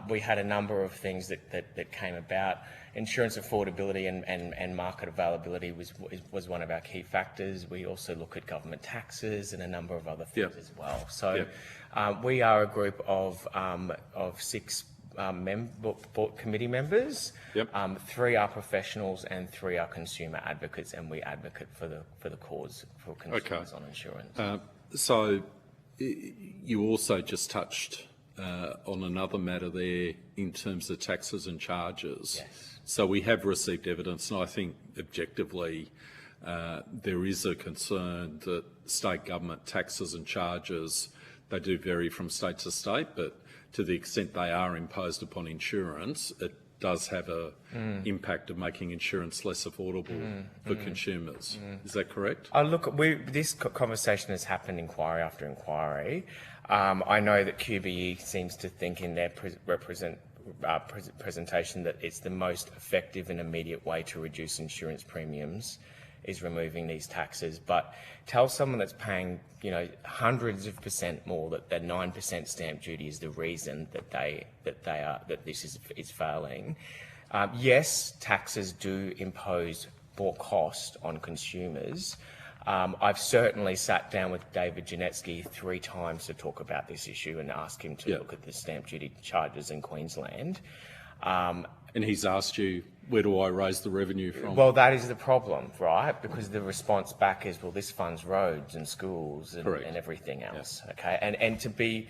We had a number of things that came about. Insurance affordability and market availability was one of our key factors. We also look at government taxes and a number of other things as well. So we are a group of 6 committee members. Yep. 3 are professionals and 3 are consumer advocates, and we advocate for the cause for consumers on insurance. So you also just touched on another matter there in terms of taxes and charges. Yes. So we have received evidence, and I think objectively there is a concern that state government taxes and charges, they do vary from state to state, but to the extent they are imposed upon insurance, it does have a impact of making insurance less affordable for consumers. Is that correct? Look, this conversation has happened inquiry after inquiry. I know that QBE seems to think in their presentation that it's the most effective and immediate way to reduce insurance premiums is removing these taxes. But tell someone that's paying, hundreds of percent more that their 9% stamp duty is the reason that this is failing. Yes, taxes do impose more cost on consumers. I've certainly sat down with David Janetsky 3 times to talk about this issue and ask him to look at the stamp duty charges in Queensland. And he's asked you, where do I raise the revenue from? Well, that is the problem, right? Because the response back is, well, this funds roads and schools and everything else, okay? And to be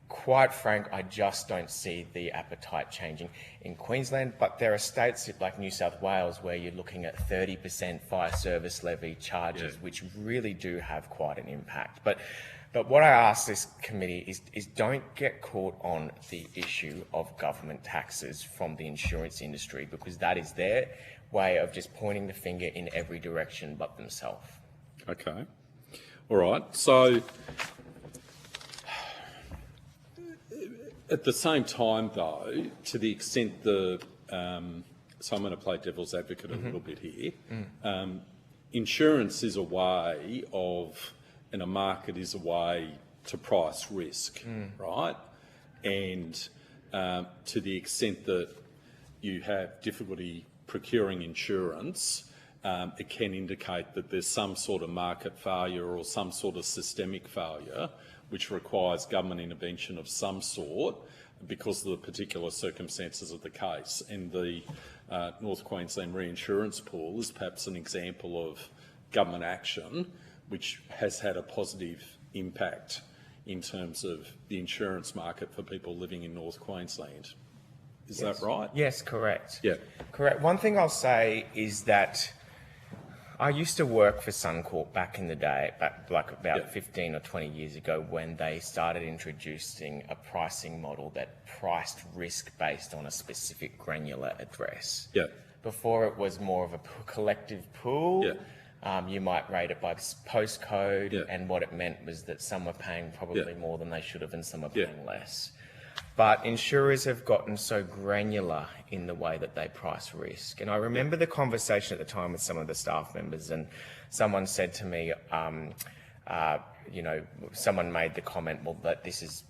quite frank, I just don't see the appetite changing in Queensland, but there are states like New South Wales where you're looking at 30% fire service levy charges, which really do have quite an impact. But what I ask this committee is don't get caught on the issue of government taxes from the insurance industry, because that is their way of just pointing the finger in every direction but themselves. Okay. All right. So at the same time, though, to the extent so I'm going to play devil's advocate a little bit here. Insurance is a way of, and a market is a way to price risk, right? And to the extent that you have difficulty procuring insurance, it can indicate that there's some sort of market failure or some sort of systemic failure which requires government intervention of some sort because of the particular circumstances of the case. And the North Queensland reinsurance pool is perhaps an example of government action which has had a positive impact in terms of the insurance market for people living in North Queensland. Is that right? Yes, correct. Yeah. Correct. One thing I'll say is that I used to work for Suncorp back in the day, about 15 or 20 years ago, when they started introducing a pricing model that priced risk based on a specific granular address. Yeah. Before, it was more of a collective pool. Yeah. You might rate it by postcode, and what it meant was that some were paying probably more than they should have and some were paying less. But insurers have gotten so granular in the way that they price risk. And I remember the conversation at the time with some of the staff members, and someone said to me, someone made the comment, well, that this is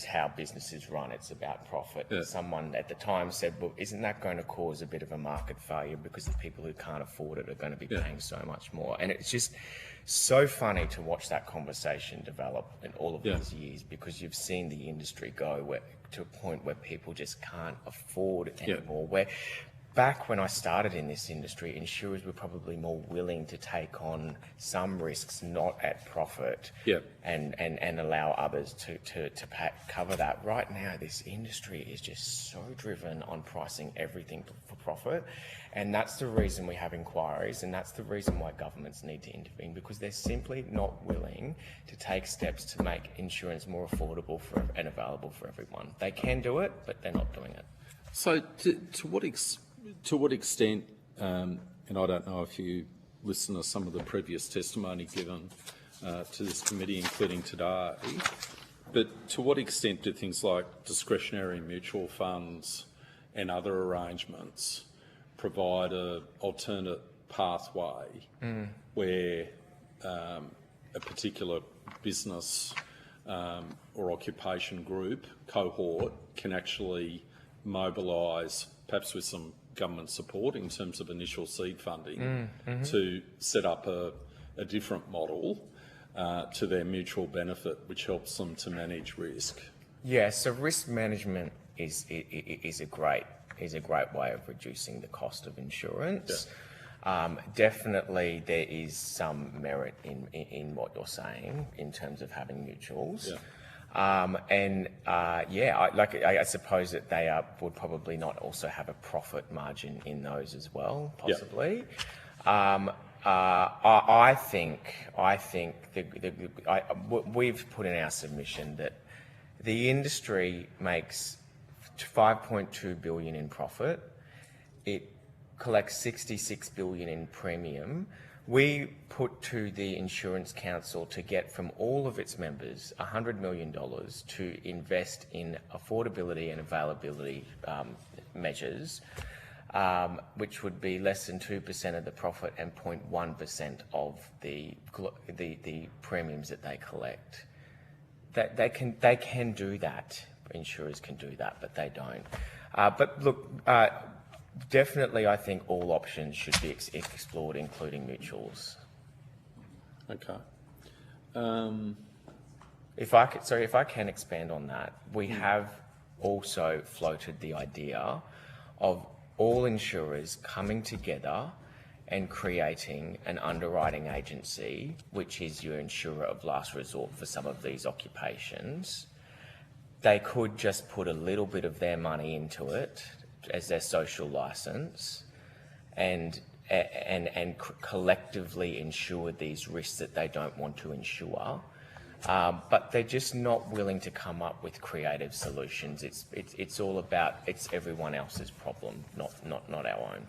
how businesses run. It's about profit. Yeah. Someone at the time said, well, isn't that going to cause a bit of a market failure because the people who can't afford it are going to be paying so much more? And it's just so funny to watch that conversation develop in all of these years, because you've seen the industry go to a point where people just can't afford it anymore. Where back when I started in this industry, insurers were probably more willing to take on some risks not at profit and allow others to cover that. Right now, this industry is just so driven on pricing everything for profit. And that's the reason we have inquiries, and that's the reason why governments need to intervene, because they're simply not willing to take steps to make insurance more affordable and available for everyone. They can do it, but they're not doing it. So to what extent, and I don't know if you listen to some of the previous testimony given to this committee, including today, but to what extent do things like discretionary mutual funds and other arrangements provide an alternate pathway where a particular business or occupation group, cohort, can actually mobilise, perhaps with some government support in terms of initial seed funding, to set up a different model to their mutual benefit, which helps them to manage risk? Yeah, so risk management is a great way of reducing the cost of insurance. Definitely there is some merit in what you're saying in terms of having mutuals. I suppose that they would probably not also have a profit margin in those as well, possibly. I think we've put in our submission that the industry makes 5.2 billion in profit. It collects 66 billion in premium. We put to the Insurance Council to get from all of its members $100 million to invest in affordability and availability measures, which would be less than 2% of the profit and 0.1% of the premiums that they collect. They can do that. Insurers can do that, but they don't. But look, definitely, I think all options should be explored, including mutuals. Okay. If I can expand on that, we have also floated the idea of all insurers coming together and creating an underwriting agency, which is your insurer of last resort for some of these occupations. They could just put a little bit of their money into it as their social license, and collectively insure these risks that they don't want to insure, but they're just not willing to come up with creative solutions. It's all about it's everyone else's problem, not our own.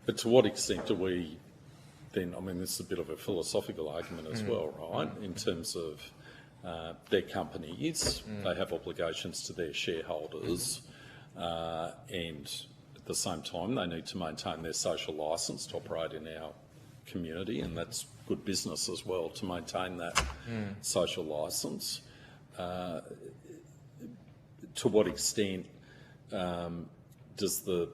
But to what extent do we then? I mean, this is a bit of a philosophical argument as well, right? In terms of their companies, they have obligations to their shareholders, and at the same time they need to maintain their social licence to operate in our community, and that's good business as well to maintain that social licence. To what extent does the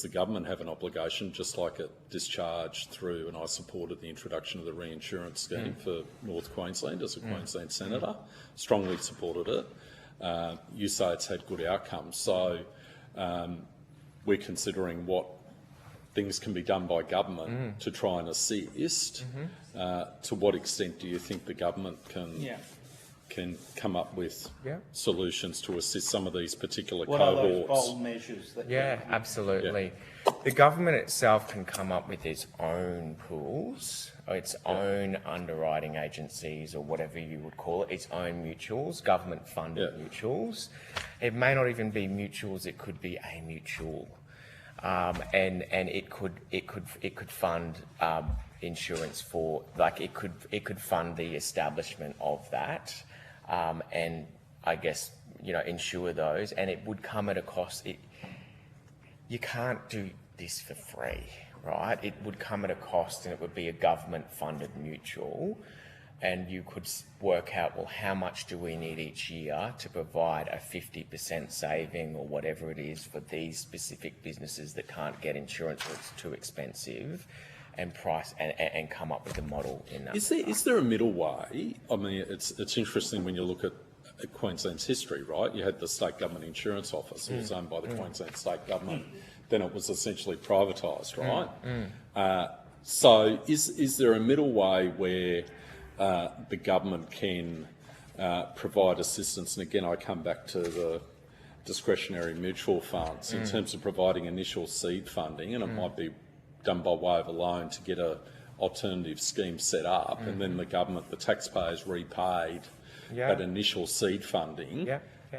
government have an obligation, just like it discharged through, and I supported the introduction of the reinsurance scheme for North Queensland as a Queensland senator, strongly supported it. You say it's had good outcomes, so we're considering what things can be done by government to try and assist. To what extent do you think the government can come up with solutions to assist some of these particular cohorts? What are those bold measures? Absolutely. The government itself can come up with its own pools, or its own underwriting agencies, or whatever you would call it, its own mutuals, government-funded mutuals. It may not even be mutuals; it could be a mutual, and it could fund insurance for, like, it could fund the establishment of that. and I guess, insure those, and it would come at a cost. You can't do this for free, right? It would come at a cost, and it would be a government-funded mutual, and you could work out, well, how much do we need each year to provide a 50% saving or whatever it is for these specific businesses that can't get insurance or it's too expensive, and price and come up with a model in that. Is there a middle way? I mean, it's interesting when you look at Queensland's history, right? You had the state government insurance office. It was owned by the Queensland state government. Then it was essentially privatised, right? So is there a middle way where the government can provide assistance? And again, I come back to the discretionary mutual funds in terms of providing initial seed funding, and it might be done by way of a loan to get a alternative scheme set up, and then the government, the taxpayers, repaid that initial seed funding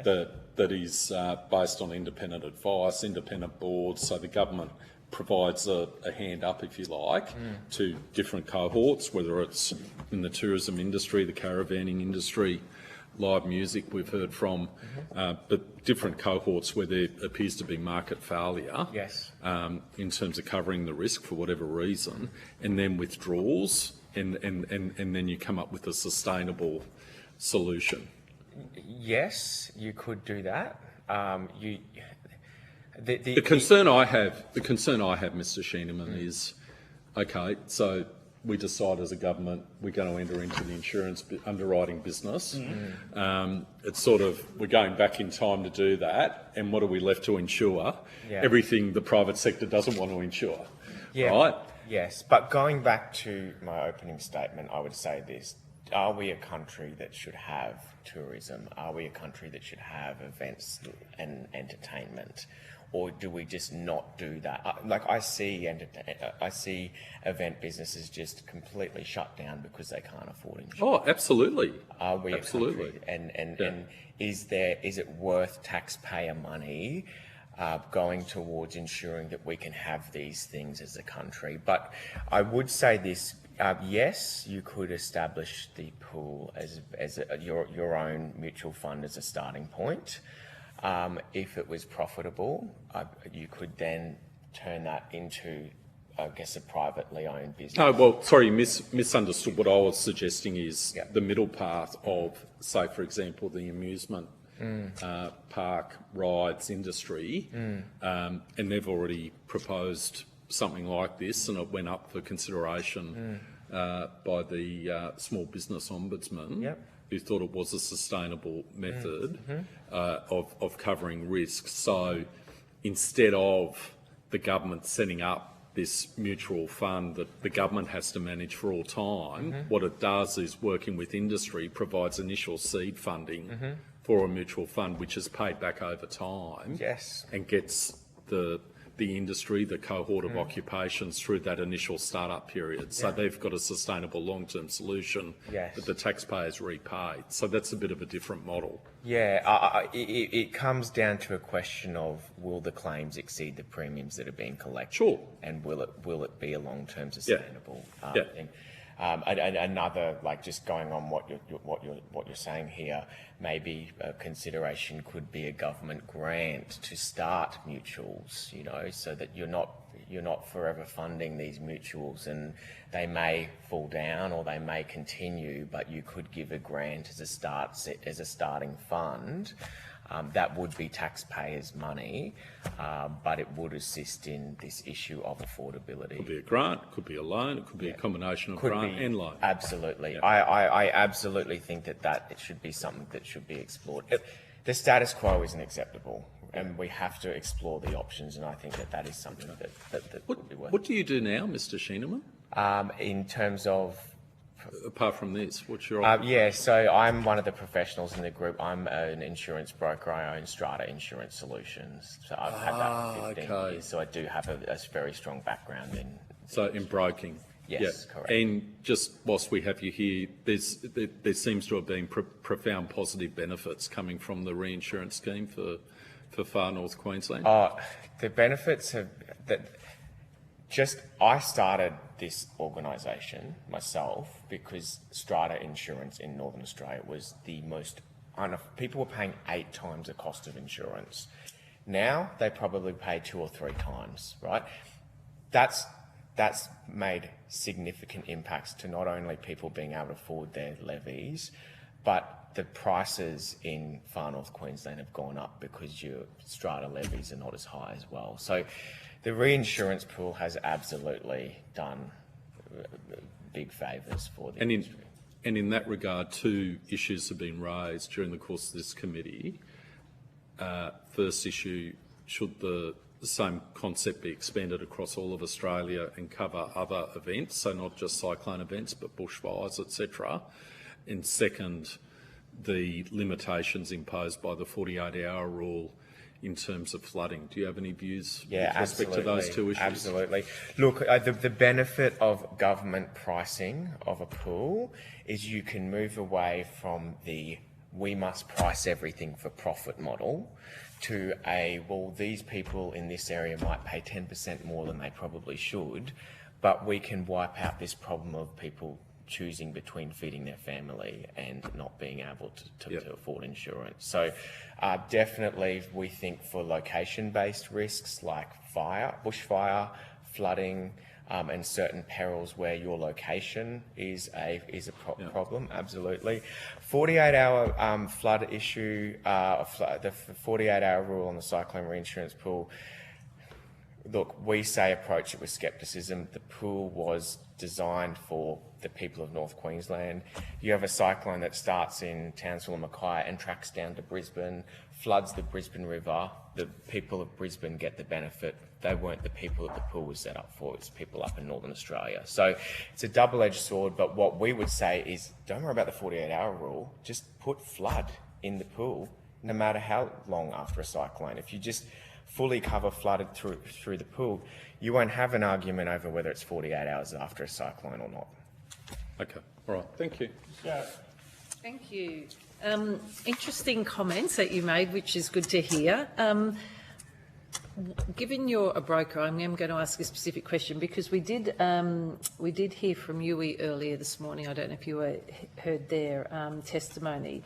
that is based on independent advice, independent boards. So the government provides a hand up, if you like, to different cohorts, whether it's in the tourism industry, the caravanning industry, live music we've heard from, but different cohorts where there appears to be market failure in terms of covering the risk for whatever reason, and then withdrawals, and then you come up with a sustainable solution. Yes, you could do that. The concern I have, Mr. Schienemann, is okay. So we decide as a government we're going to enter into the insurance underwriting business. It's sort of, we're going back in time to do that, and what are we left to insure? Everything the private sector doesn't want to insure, right? Yes, but going back to my opening statement, I would say this. Are we a country that should have tourism? Are we a country that should have events and entertainment? Or do we just not do that? Like I see event businesses just completely shut down because they can't afford insurance. Oh, absolutely. Are we absolutely? A country? And is it worth taxpayer money going towards ensuring that we can have these things as a country? But I would say this. Yes, you could establish the pool as your own mutual fund as a starting point. If it was profitable, you could then turn that into, I guess, a privately owned business. Oh, well, sorry, misunderstood. What I was suggesting is the middle path of, say, for example, the amusement park rides industry, and they've already proposed something like this, and it went up for consideration by the Small Business Ombudsman, who thought it was a sustainable method of covering risks. So instead of the government setting up this mutual fund that the government has to manage for all time, what it does is, working with industry, provides initial seed funding for a mutual fund, which is paid back over time, and gets the industry, the cohort of occupations through that initial startup period. So they've got a sustainable long-term solution that the taxpayers repaid. So that's a bit of a different model. It comes down to a question of, will the claims exceed the premiums that are being collected? Sure. And will it be a long-term sustainable thing? And another, like, just going on what you're saying here, maybe a consideration could be a government grant to start mutuals, so that you're not forever funding these mutuals, and they may fall down or they may continue, but you could give a grant as a starting fund. That would be taxpayers' money, but it would assist in this issue of affordability. Could be a grant, could be a loan, it could be a combination of grant and loan. Absolutely. I absolutely think that it should be something that should be explored. The status quo isn't acceptable, and we have to explore the options, and I think that is something that would be worth. What do you do now, Mr. Schienemann? In terms of... Apart from this, what's your... so I'm one of the professionals in the group. I'm an insurance broker. I own Strata Insurance Solutions. So I've had that for 15 years. So I do have a very strong background in... So in broking? Yes, correct. And just whilst we have you here, there seems to have been profound positive benefits coming from the reinsurance scheme for Far North Queensland? The benefits have... I started this organisation myself because strata insurance in Northern Australia was the most, people were paying 8 times the cost of insurance. Now they probably pay 2 or 3 times, right? That's made significant impacts to not only people being able to afford their levies, but the prices in far north Queensland have gone up because your strata levies are not as high as well. So the reinsurance pool has absolutely done big favours for the industry. And in that regard, 2 issues have been raised during the course of this committee. First issue, should the same concept be expanded across all of Australia and cover other events, so not just cyclone events, but bushfires, etc. And second, the limitations imposed by the 48-hour rule in terms of flooding. Do you have any views with respect to those 2 issues? Absolutely. Look, the benefit of government pricing of a pool is you can move away from the we must price everything for profit model to a, well, these people in this area might pay 10% more than they probably should, but we can wipe out this problem of people choosing between feeding their family and not being able to afford insurance. So definitely we think for location-based risks like fire, bushfire, flooding, and certain perils where your location is a problem, absolutely. 48-hour flood issue, the 48-hour rule on the cyclone reinsurance pool, look, we say approach it with scepticism. The pool was designed for the people of North Queensland. You have a cyclone that starts in Townsville and Mackay and tracks down to Brisbane, floods the Brisbane River. The people of Brisbane get the benefit. They weren't the people that the pool was set up for. It's people up in Northern Australia. So it's a double-edged sword, but what we would say is don't worry about the 48-hour rule. Just put flood in the pool, no matter how long after a cyclone. If you just fully cover flooded through the pool, you won't have an argument over whether it's 48 hours after a cyclone or not. Okay, all right, thank you. Thank you. Interesting comments that you made, which is good to hear. Given you're a broker, I am going to ask a specific question because we did hear from UE earlier this morning. I don't know if you heard their testimony,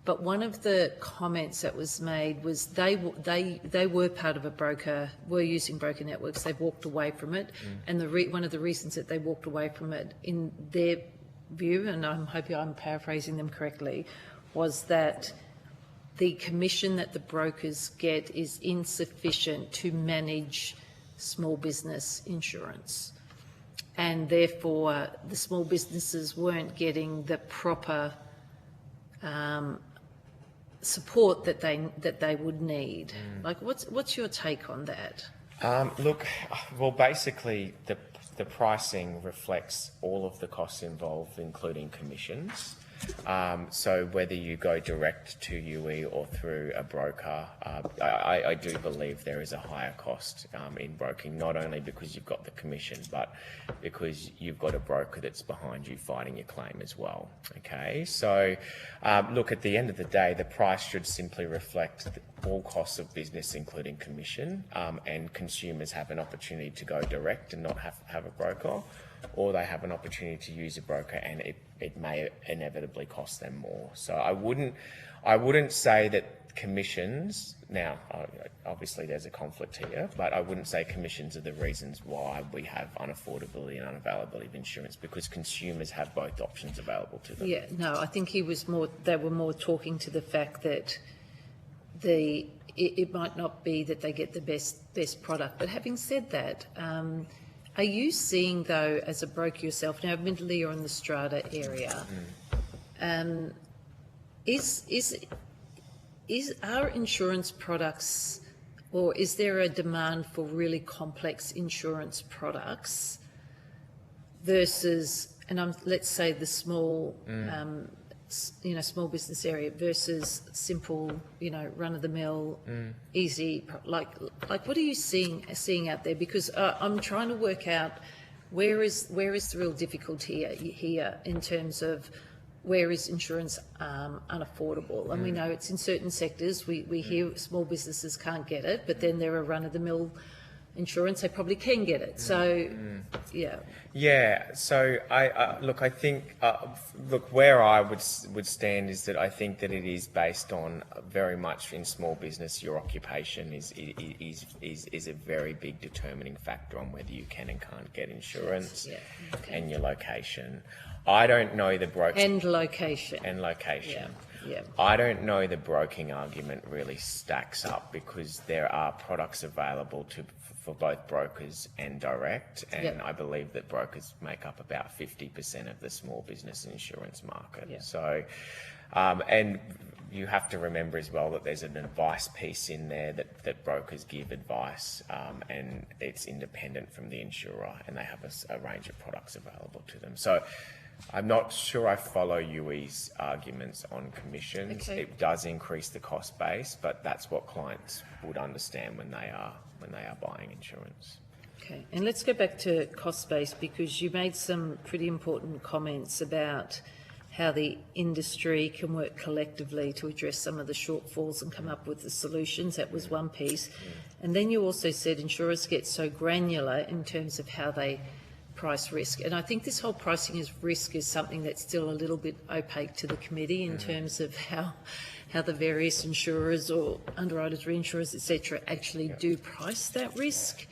but one of the comments that was made was they were part of a broker, were using broker networks. They've walked away from it, and one of the reasons that they walked away from it, in their view, and I'm hoping I'm paraphrasing them correctly, was that the commission that the brokers get is insufficient to manage small business insurance, and therefore the small businesses weren't getting the proper support that they would need. Like, what's your take on that? Look, well, basically the pricing reflects all of the costs involved, including commissions. So whether you go direct to UE or through a broker, I do believe there is a higher cost in broking, not only because you've got the commission, but because you've got a broker that's behind you fighting your claim as well. Okay, so look, at the end of the day, the price should simply reflect all costs of business, including commission, and consumers have an opportunity to go direct and not have a broker, or they have an opportunity to use a broker and it may inevitably cost them more. So I wouldn't say that commissions, now obviously there's a conflict here, but I wouldn't say commissions are the reasons why we have unaffordability and unavailability of insurance, because consumers have both options available to them. Yeah, no, I think they were more talking to the fact that it might not be that they get the best product. But having said that, are you seeing, though, as a broker yourself, now admittedly you're in the strata area, are insurance products, or is there a demand for really complex insurance products versus, and let's say the small, small business area versus simple, run-of-the-mill, easy, like what are you seeing out there? Because I'm trying to work out where is the real difficulty here in terms of where is insurance unaffordable? And we know it's in certain sectors. We hear small businesses can't get it, but then there are run-of-the-mill insurance, they probably can get it. So, yeah. Yeah, so I think where I would stand is that I think that it is based on very much in small business. Your occupation is a very big determining factor on whether you can and can't get insurance, and your location. I don't know the broking and location. Yeah. I don't know the broking argument really stacks up, because there are products available for both brokers and direct, and I believe that brokers make up about 50% of the small business insurance market. So, and you have to remember as well that there's an advice piece in there that brokers give advice, and it's independent from the insurer, and they have a range of products available to them. So I'm not sure I follow Yui's arguments on commissions. Okay. It does increase the cost base, but that's what clients would understand when they are buying insurance. Okay, and let's go back to cost base, because you made some pretty important comments about how the industry can work collectively to address some of the shortfalls and come up with the solutions. That was one piece. And then you also said insurers get so granular in terms of how they price risk. And I think this whole pricing of risk is something that's still a little bit opaque to the committee in terms of how the various insurers or underwriters, reinsurers, etc., actually do price that risk.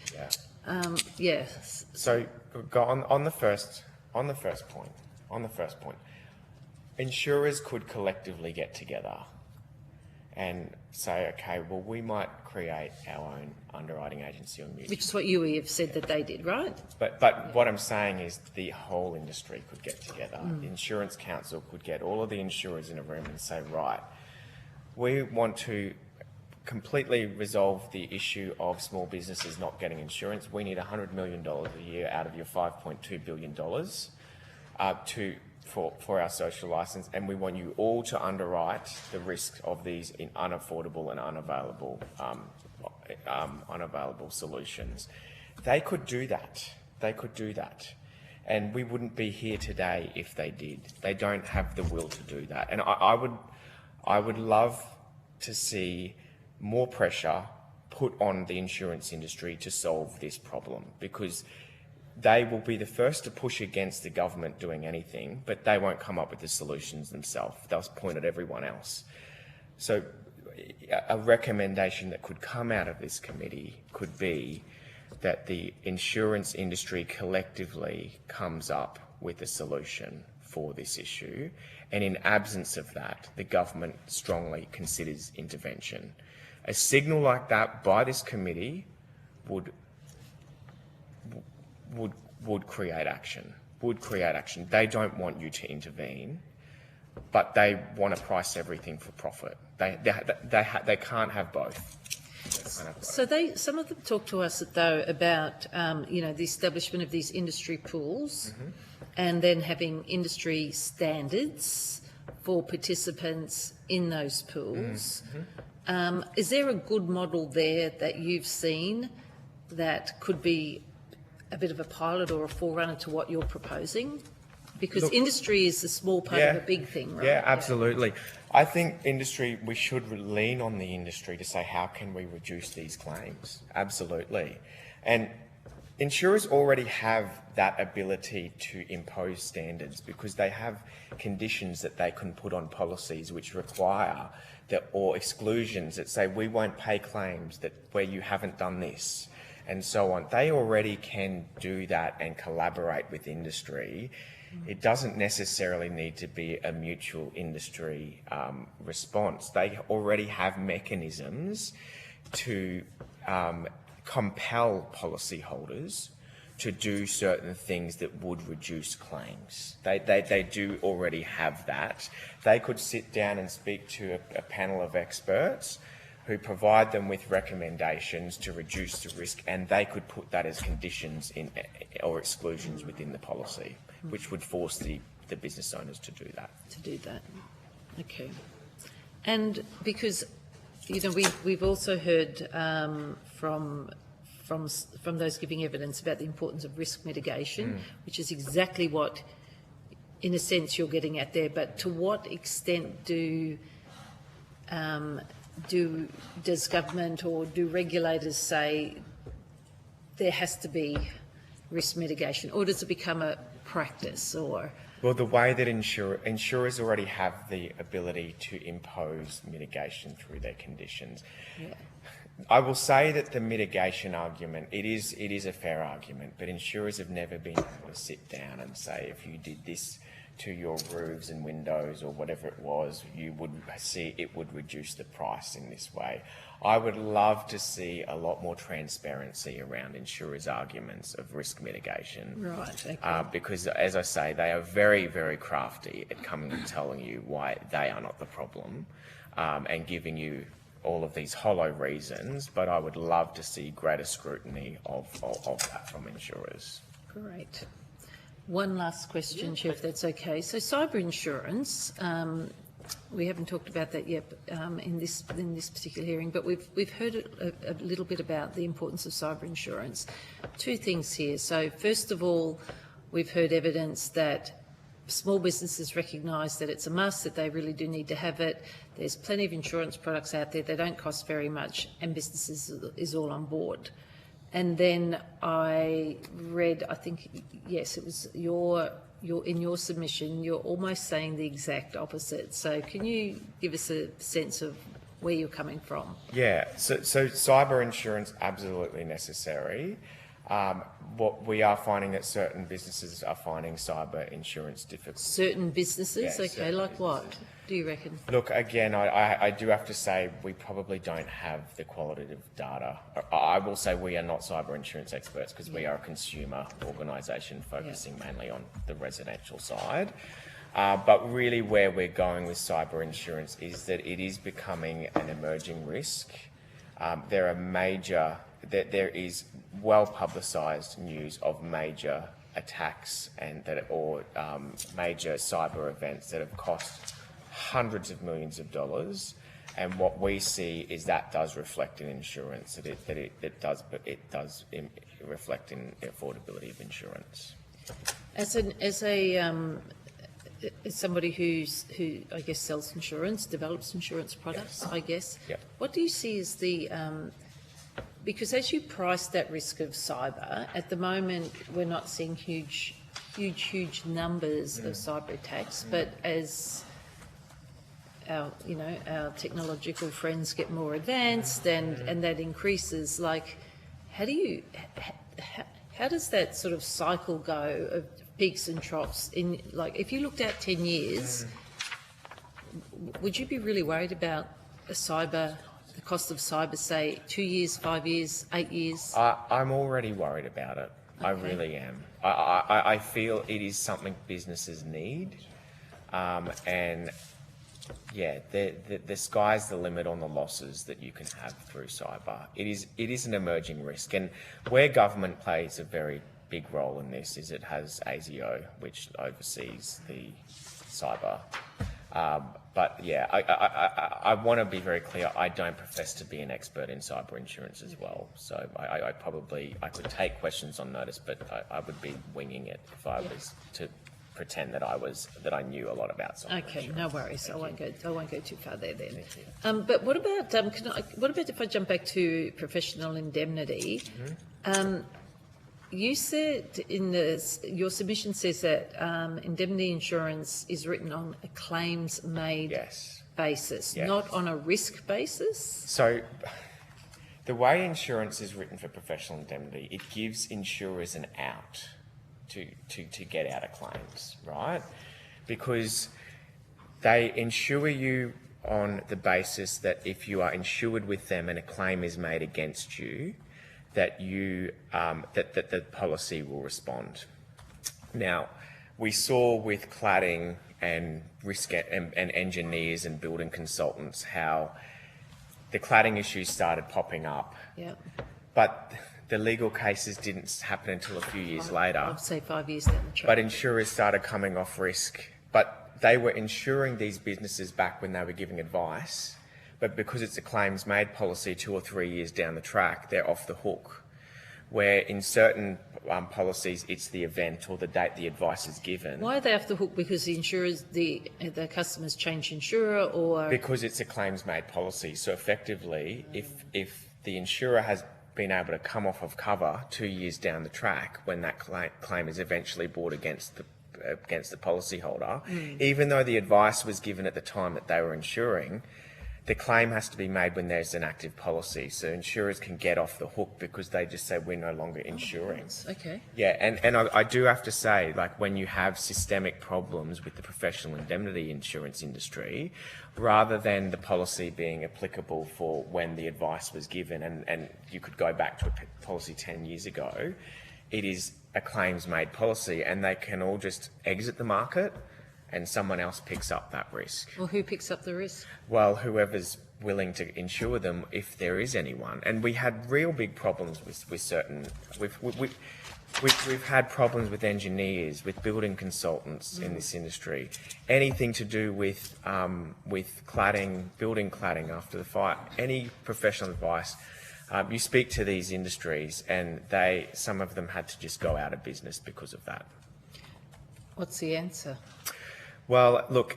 So go on the first point. Insurers could collectively get together and say, okay, well, we might create our own underwriting agency or mutual. Which is what you have said that they did, right? But what I'm saying is the whole industry could get together. The Insurance Council could get all of the insurers in a room and say, right, we want to completely resolve the issue of small businesses not getting insurance. We need $100 million a year out of your $5.2 billion for our social licence, and we want you all to underwrite the risk of these in unaffordable and unavailable solutions. They could do that. And we wouldn't be here today if they did. They don't have the will to do that. And I would love to see more pressure put on the insurance industry to solve this problem, because they will be the first to push against the government doing anything, but they won't come up with the solutions themselves. They'll point at everyone else. So a recommendation that could come out of this committee could be that the insurance industry collectively comes up with a solution for this issue, and in absence of that, the government strongly considers intervention. A signal like that by this committee would create action. They don't want you to intervene, but they want to price everything for profit. They can't have both. So some of them talk to us though about the establishment of these industry pools, and then having industry standards for participants in those pools. Is there a good model there that you've seen that could be a bit of a pilot or a forerunner to what you're proposing? Because industry is a small part of a big thing, right? Yeah, absolutely. I think we should lean on the industry to say, how can we reduce these claims? Absolutely. And insurers already have that ability to impose standards, because they have conditions that they can put on policies which require or exclusions that say, we won't pay claims where you haven't done this, and so on. They already can do that and collaborate with industry. It doesn't necessarily need to be a mutual industry response. They already have mechanisms to compel policyholders to do certain things that would reduce claims. They do already have that. They could sit down and speak to a panel of experts who provide them with recommendations to reduce the risk, and they could put that as conditions or exclusions within the policy, which would force the business owners to do that. Okay. And because we've also heard from those giving evidence about the importance of risk mitigation, which is exactly what, in a sense, you're getting at there. But to what extent does government or do regulators say there has to be risk mitigation, or does it become a practice? Or well, the way that insurers already have the ability to impose mitigation through their conditions. yeah. I will say that the mitigation argument, it is a fair argument, but insurers have never been able to sit down and say, if you did this to your roofs and windows or whatever it was, you would see it would reduce the price in this way. I would love to see a lot more transparency around insurers' arguments of risk mitigation. Right, okay. Because, as I say, they are very, very crafty at coming and telling you why they are not the problem, and giving you all of these hollow reasons, but I would love to see greater scrutiny of that from insurers. Great. One last question, Chair, if that's okay. So cyber insurance, we haven't talked about that yet in this particular hearing, but we've heard a little bit about the importance of cyber insurance. Two things here. So first of all, we've heard evidence that small businesses recognise that it's a must, that they really do need to have it. There's plenty of insurance products out there. They don't cost very much, and businesses is all on board. And then I read, I think, yes, it was in your submission, you're almost saying the exact opposite. So can you give us a sense of where you're coming from? Yeah, so cyber insurance, absolutely necessary. What we are finding that certain businesses are finding cyber insurance difficult. Certain businesses? Yes, okay, certain like businesses. What do you reckon? Look, again, I do have to say we probably don't have the qualitative data. I will say we are not cyber insurance experts because we are a consumer organisation focusing mainly on the residential side. But really where we're going with cyber insurance is that it is becoming an emerging risk. There is well publicised news of major attacks and major cyber events that have cost hundreds of millions of dollars, and what we see is that does reflect in insurance. It does reflect in affordability of insurance. As somebody who I guess sells insurance, develops insurance products, yes. I guess. Yep. What do you see as the because as you price that risk of cyber, at the moment we're not seeing huge numbers of cyber attacks, but as our technological friends get more advanced and that increases, like how does that sort of cycle go of peaks and troughs? In like, if you looked at 10 years, would you be really worried about the cost of cyber, say 2 years, 5 years, 8 years? I'm already worried about it. Okay. I really am. I feel it is something businesses need, and yeah, the sky's the limit on the losses that you can have through cyber. It is an emerging risk, and where government plays a very big role in this is it has ASIO, which oversees the cyber. But yeah, I want to be very clear. I don't profess to be an expert in cyber insurance as well. So I could take questions on notice, but I would be winging it if I was to pretend that I knew a lot about cyber Okay, insurance. no worries. I won't go too far there then. But what about what about if I jump back to professional indemnity? Mm-hmm. You said your submission says that indemnity insurance is written on a claims-made basis, not on a risk basis? So the way insurance is written for professional indemnity, it gives insurers an out to get out of claims, right? Because they insure you on the basis that if you are insured with them and a claim is made against you, that the policy will respond. Now, we saw with cladding and risk and engineers and building consultants how the cladding issues started popping up. Yeah. But the legal cases didn't happen until a few years later. I'd say 5 years down the track. But insurers started coming off risk. But they were insuring these businesses back when they were giving advice. But because it's a claims-made policy 2 or 3 years down the track, they're off the hook. Where in certain policies, it's the event or the date the advice is given. Why are they off the hook? Because the insurers, the customers change insurer, or...? Because it's a claims-made policy. So effectively, if the insurer has been able to come off of cover 2 years down the track when that claim is eventually brought against the policyholder, even though the advice was given at the time that they were insuring, the claim has to be made when there's an active policy. So insurers can get off the hook because they just say we're no longer insuring. Okay. Yeah, and I do have to say, like, when you have systemic problems with the professional indemnity insurance industry, rather than the policy being applicable for when the advice was given, and you could go back to a policy 10 years ago, it is a claims-made policy, and they can all just exit the market and someone else picks up that risk. Well, who picks up the risk? Well, whoever's willing to insure them, if there is anyone. And we had real big problems with certain... We've had problems with engineers, with building consultants in this industry. Anything to do with cladding, building cladding after the fire, any professional advice. You speak to these industries and some of them had to just go out of business because of that. What's the answer? Well, look,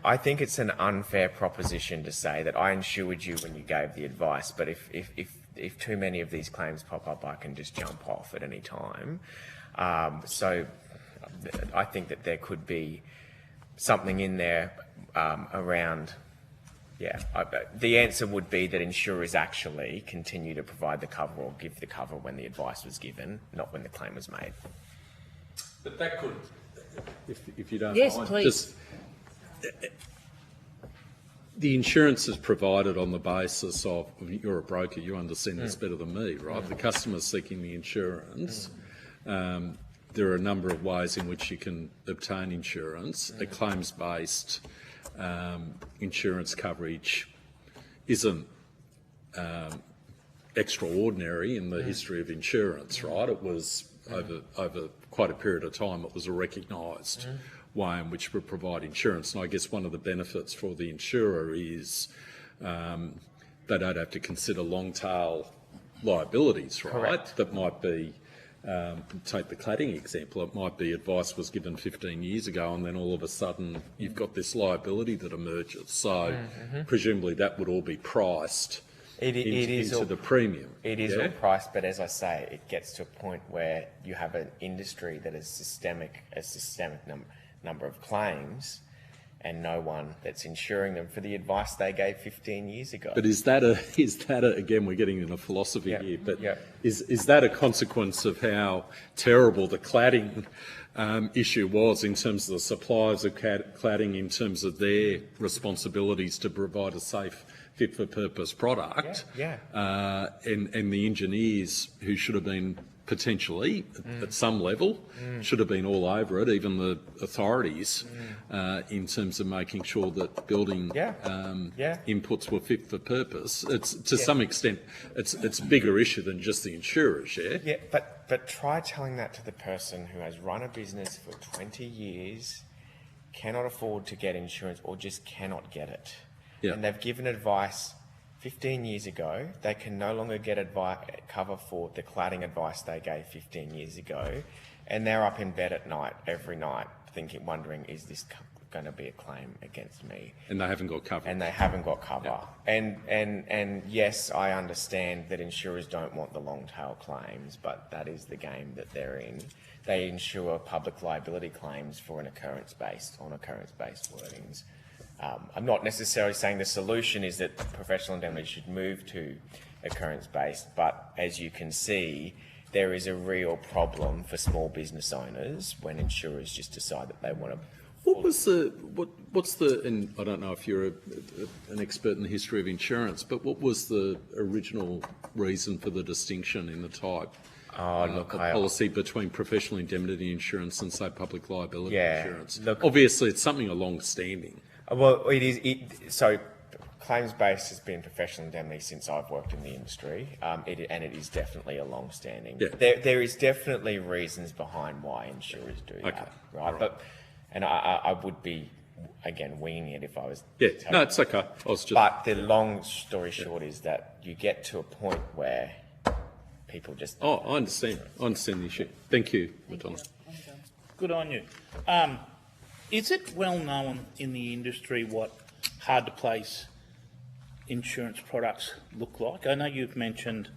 I think it's an unfair proposition to say that I insured you when you gave the advice, but if too many of these claims pop up, I can just jump off at any time. So I think that there could be something in there around, the answer would be that insurers actually continue to provide the cover or give the cover when the advice was given, not when the claim was made. But that could, if you don't yes, mind, please. just the insurance is provided on the basis of, you're a broker, you understand this better than me, right? The customer's seeking the insurance. There are a number of ways in which you can obtain insurance. A claims-based insurance coverage isn't extraordinary in the history of insurance, right? It was over quite a period of time, it was a recognised way in which we provide insurance. And I guess one of the benefits for the insurer is they don't have to consider long-tail liabilities, right? Correct. That might be, take the cladding example, it might be advice was given 15 years ago and then all of a sudden you've got this liability that emerges. So presumably that would all be priced into the premium. It is all priced, but as I say, it gets to a point where you have an industry that is systemic number of claims and no one that's insuring them for the advice they gave 15 years ago. But is that again, we're getting into philosophy here, but is that a consequence of how terrible the cladding issue was in terms of the suppliers of cladding, in terms of their responsibilities to provide a safe, fit-for-purpose product, and the engineers who should have been potentially, at some level, should have been all over it, even the authorities, in terms of making sure that building inputs were fit for purpose. It's to some extent, it's a bigger issue than just the insurers, Yeah, but try telling that to the person who has run a business for 20 years, cannot afford to get insurance or just cannot get it. And they've given advice 15 years ago, they can no longer get cover for the cladding advice they gave 15 years ago, and they're up in bed at night, every night, wondering, is this going to be a claim against me? And they haven't got cover. And they haven't got cover. And yes, I understand that insurers don't want the long tail claims, but that is the game that they're in. They insure public liability claims for on occurrence-based wordings. I'm not necessarily saying the solution is that professional indemnity should move to occurrence-based, but as you can see, there is a real problem for small business owners when insurers just decide that they want to... What's the, and I don't know if you're an expert in the history of insurance, but what was the original reason for the distinction in the type of policy between professional indemnity insurance and, say, public liability insurance? Obviously, it's something long-standing. Well, so claims-based has been professional indemnity since I've worked in the industry, and it is definitely a long-standing. There is definitely reasons behind why insurers do that, right? But I would be, again, winging it if I was... No, it's okay. But the long story short is that you get to a point where people just... I understand. I understand the issue. Thank you, Madonna. Good on you. Is it well known in the industry what hard-to-place insurance products look like? I know you've mentioned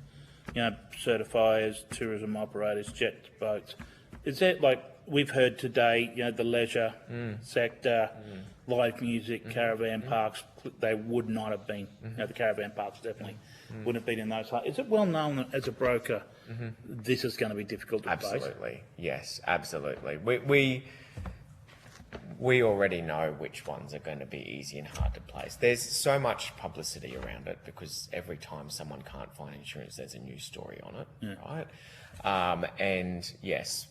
certifiers, tourism operators, jet boats. Is that like we've heard today, the leisure sector, live music, caravan parks, they would not have been, the caravan parks definitely wouldn't have been in those. Is it well known that as a broker, this is going to be difficult to place? Absolutely, yes, absolutely. We already know which ones are going to be easy and hard to place. There's so much publicity around it because every time someone can't find insurance, there's a news story on it, right? And yes,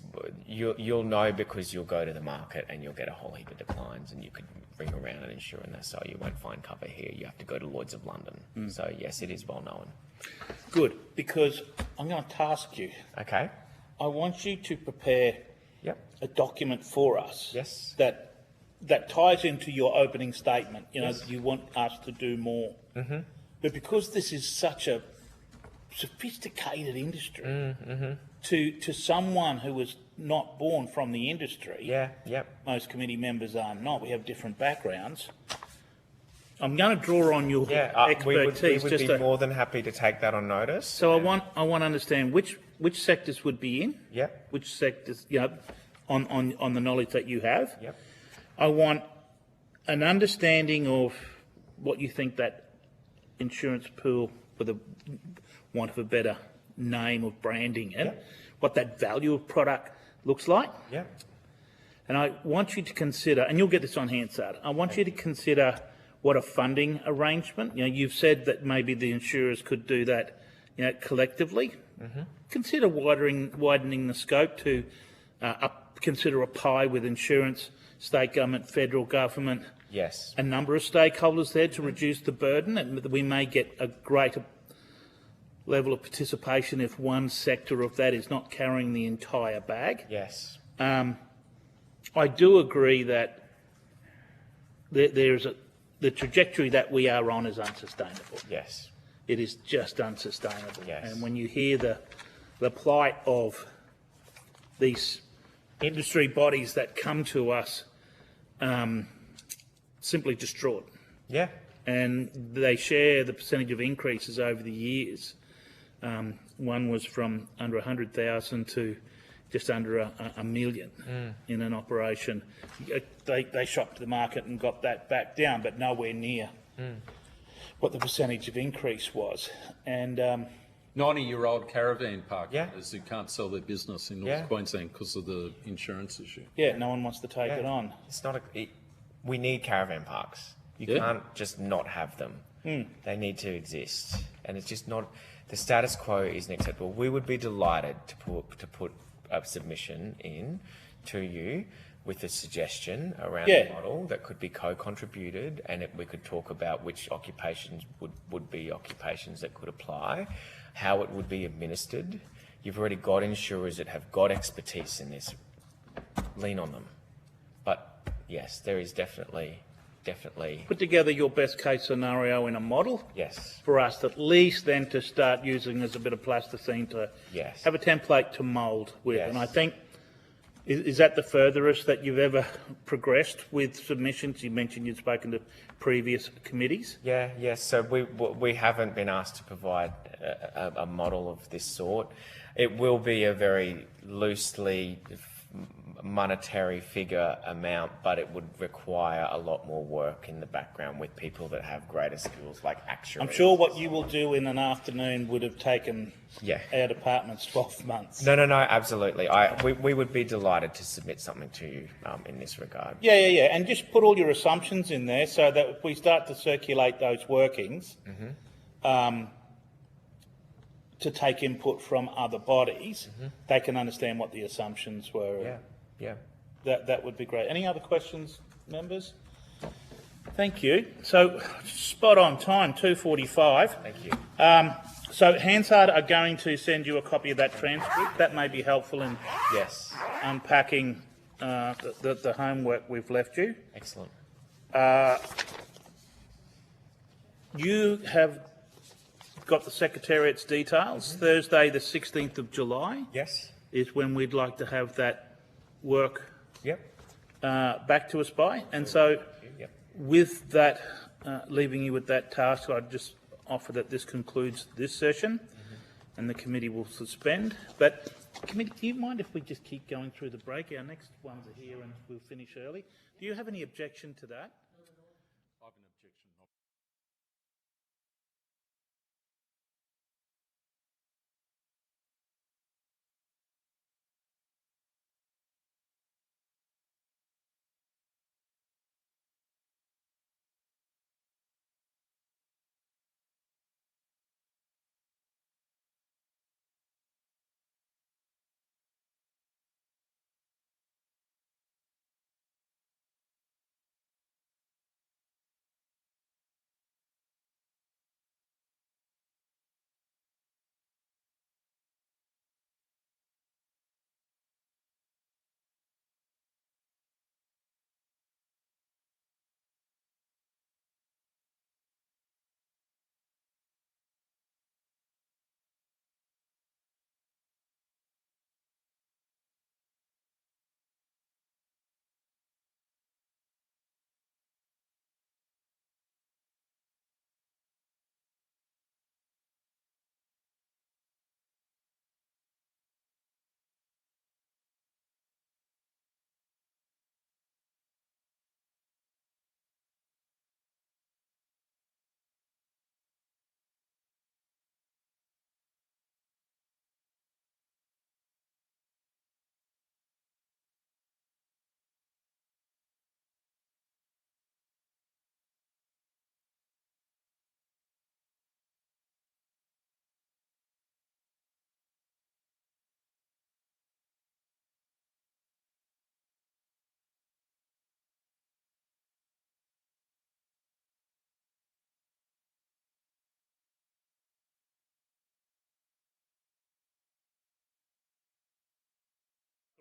you'll know because you'll go to the market and you'll get a whole heap of declines, and you could ring around an insurer and they say, you won't find cover here. You have to go to Lloyd's of London. So yes, it is well known. Good, because I'm going to task you. Okay. I want you to prepare a document for us. Yes. That ties into your opening statement. You want us to do more. But because this is such a sophisticated industry, to someone who was not born from the industry, most committee members are not. We have different backgrounds. I'm going to draw on your expertise. We would be more than happy to take that on notice. So I want to understand which sectors would be in. Which sectors, on the knowledge that you have. I want an understanding of what you think that insurance pool, for the want of a better name of branding it, what that value of product looks like. And I want you to consider, and you'll get this on Hansard, I want you to consider what a funding arrangement, you've said that maybe the insurers could do that, collectively. Consider widening the scope to consider a pie with insurance, state government, federal government, a number of stakeholders there to reduce the burden, and we may get a greater level of participation if one sector of that is not carrying the entire bag. I do agree that the trajectory that we are on is unsustainable. It is just unsustainable. And when you hear the plight of these industry bodies that come to us, simply distraught. And they share the percentage of increases over the years. One was from under 100,000 to just under a million in an operation. They shopped the market and got that back down, but nowhere near what the percentage of increase was. And 90-year-old caravan park owners who can't sell their business in North Queensland because of the insurance issue. No one wants to take it on. It's not we need caravan parks. You can't just not have them. They need to exist, and it's just not. The status quo isn't acceptable. We would be delighted to put a submission in to you with a suggestion around a model that could be co-contributed, and we could talk about which occupations would be occupations that could apply, how it would be administered. You've already got insurers that have got expertise in this. Lean on them. But yes, there is definitely. Put together your best case scenario in a model. For us at least then to start using as a bit of plasticine to have a template to mould with. And I think, is that the furthest that you've ever progressed with submissions? You mentioned you'd spoken to previous committees. Yes. So we haven't been asked to provide a model of this sort. It will be a very loosely monetary figure amount, but it would require a lot more work in the background with people that have greater skills like actuaries. I'm sure what you will do in an afternoon would have taken our department's 12 months. No, absolutely. We would be delighted to submit something to you in this regard. And just put all your assumptions in there so that if we start to circulate those workings, to take input from other bodies, they can understand what the assumptions were. That would be great. Any other questions, members? Thank you. So, spot on time, 2:45. Thank you. So, Hansard are going to send you a copy of that transcript. That may be helpful in unpacking the homework we've left you. Excellent. You have got the Secretariat's details. Thursday, the 16th of July is when we'd like to have that work back to us by. And so with that, leaving you with that task, I'd just offer that this concludes this session. and the committee will suspend. But, committee, do you mind if we just keep going through the break? Our next ones are here and we'll finish early. Do you have any objection to that? I have an objection.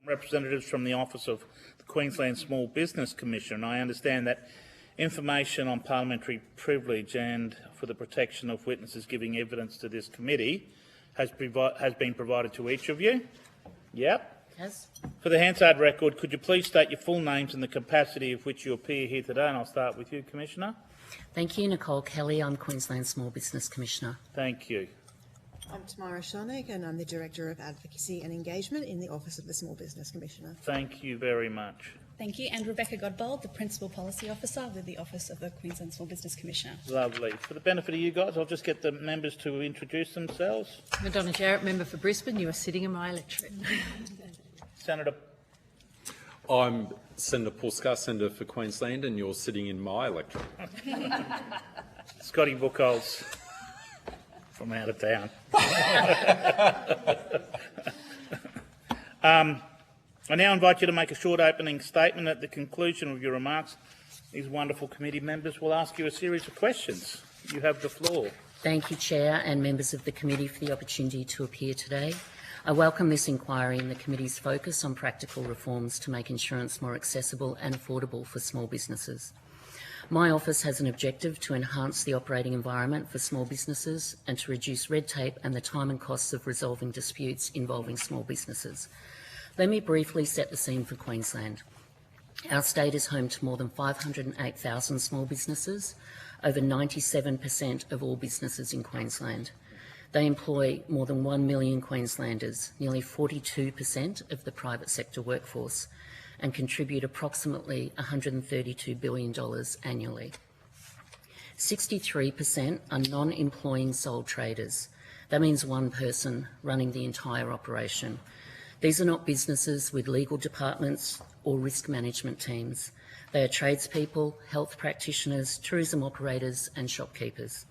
Representatives from the Office of the Queensland Small Business Commissioner, and I understand that information on parliamentary privilege and for the protection of witnesses giving evidence to this committee has been provided to each of you. Yep. Yes. For the Hansard record, could you please state your full names and the capacity of which you appear here today? And I'll start with you, Commissioner. Thank you, Nicole Kelly. I'm Queensland Small Business Commissioner. Thank you. I'm Tamara Sharnik and I'm the Director of Advocacy and Engagement in the Office of the Small Business Commissioner. Thank you very much. Thank you. And Rebecca Godbold, the Principal Policy Officer with the Office of the Queensland Small Business Commissioner. Lovely. For the benefit of you guys, I'll just get the members to introduce themselves. Madonna Jarrett, Member for Brisbane. You are sitting in my electorate. Senator. I'm Senator Puska, Senator for Queensland, and you're sitting in my electorate. Scotty Buchholz from out of town. I now invite you to make a short opening statement. At the conclusion of your remarks, these wonderful committee members will ask you a series of questions. You have the floor. Thank you, Chair, and members of the committee for the opportunity to appear today. I welcome this inquiry and the committee's focus on practical reforms to make insurance more accessible and affordable for small businesses. My office has an objective to enhance the operating environment for small businesses and to reduce red tape and the time and costs of resolving disputes involving small businesses. Let me briefly set the scene for Queensland. Our state is home to more than 508,000 small businesses, over 97% of all businesses in Queensland. They employ more than 1 million Queenslanders, nearly 42% of the private sector workforce, and contribute approximately $132 billion annually. 63% are non-employing sole traders. That means one person running the entire operation. These are not businesses with legal departments or risk management teams. They are tradespeople, health practitioners, tourism operators and shopkeepers.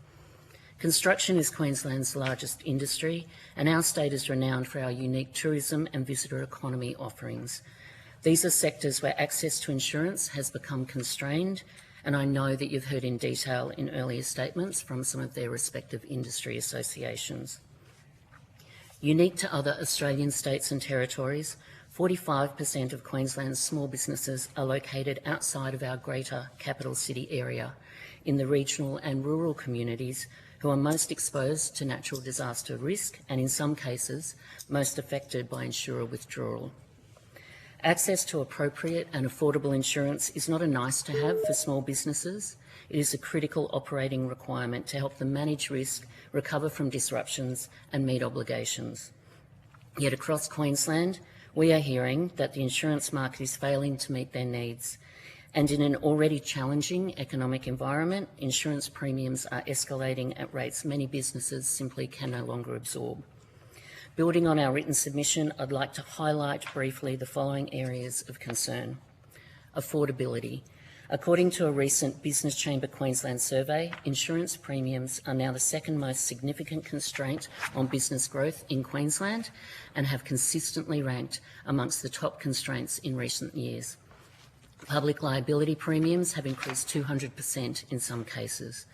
Construction is Queensland's largest industry, and our state is renowned for our unique tourism and visitor economy offerings. These are sectors where access to insurance has become constrained, and I know that you've heard in detail in earlier statements from some of their respective industry associations. Unique to other Australian states and territories, 45% of Queensland's small businesses are located outside of our greater capital city area, in the regional and rural communities who are most exposed to natural disaster risk and, in some cases, most affected by insurer withdrawal. Access to appropriate and affordable insurance is not a nice to have for small businesses. It is a critical operating requirement to help them manage risk, recover from disruptions and meet obligations. Yet across Queensland, we are hearing that the insurance market is failing to meet their needs. And in an already challenging economic environment, insurance premiums are escalating at rates many businesses simply can no longer absorb. Building on our written submission, I'd like to highlight briefly the following areas of concern. Affordability. According to a recent Business Chamber Queensland survey, insurance premiums are now the second most significant constraint on business growth in Queensland and have consistently ranked amongst the top constraints in recent years. Public liability premiums have increased 200% in some cases.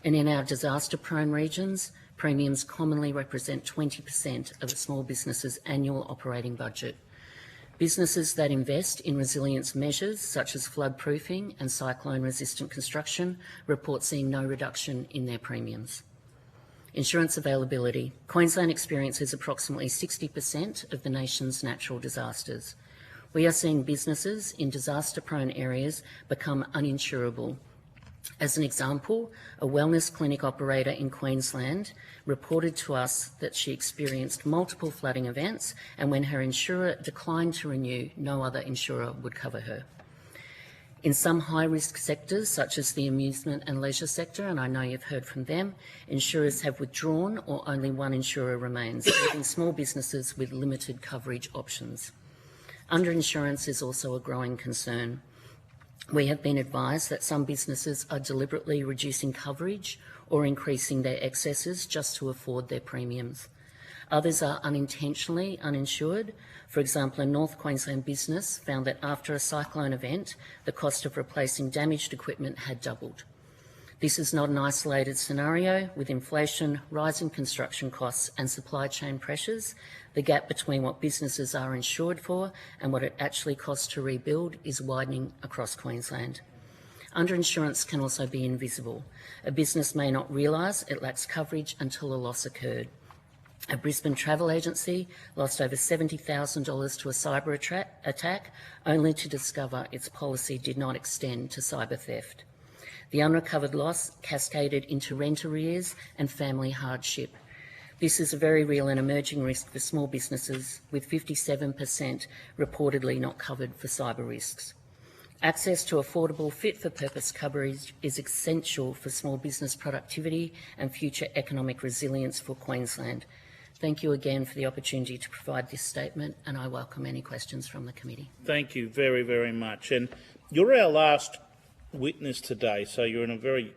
And in our disaster-prone regions, premiums commonly represent 20% of a small business's annual operating budget. Businesses that invest in resilience measures such as flood-proofing and cyclone-resistant construction report seeing no reduction in their premiums. Insurance availability. Queensland experiences approximately 60% of the nation's natural disasters. We are seeing businesses in disaster-prone areas become uninsurable. As an example, a wellness clinic operator in Queensland reported to us that she experienced multiple flooding events, and when her insurer declined to renew, no other insurer would cover her. In some high-risk sectors, such as the amusement and leisure sector, and I know you've heard from them, insurers have withdrawn or only one insurer remains, leaving small businesses with limited coverage options. Underinsurance is also a growing concern. We have been advised that some businesses are deliberately reducing coverage or increasing their excesses just to afford their premiums. Others are unintentionally uninsured. For example, a North Queensland business found that after a cyclone event, the cost of replacing damaged equipment had doubled. This is not an isolated scenario. With inflation, rising construction costs and supply chain pressures, the gap between what businesses are insured for and what it actually costs to rebuild is widening across Queensland. Underinsurance can also be invisible. A business may not realise it lacks coverage until a loss occurred. A Brisbane travel agency lost over $70,000 to a cyber attack, only to discover its policy did not extend to cyber theft. The unrecovered loss cascaded into rent arrears and family hardship. This is a very real and emerging risk for small businesses, with 57% reportedly not covered for cyber risks. Access to affordable, fit-for-purpose coverage is essential for small business productivity and future economic resilience for Queensland. Thank you again for the opportunity to provide this statement, and I welcome any questions from the committee. Thank you very, very much. And you're our last witness today, so you're in a very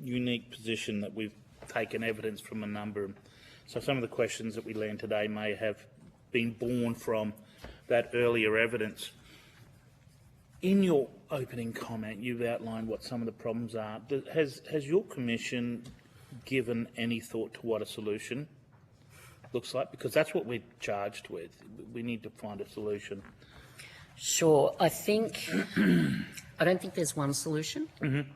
unique position that we've taken evidence from a number. So some of the questions that we learned today may have been born from that earlier evidence. In your opening comment, you've outlined what some of the problems are. Has your commission given any thought to what a solution looks like? Because that's what we're charged with. We need to find a solution. Sure. I don't think there's one solution,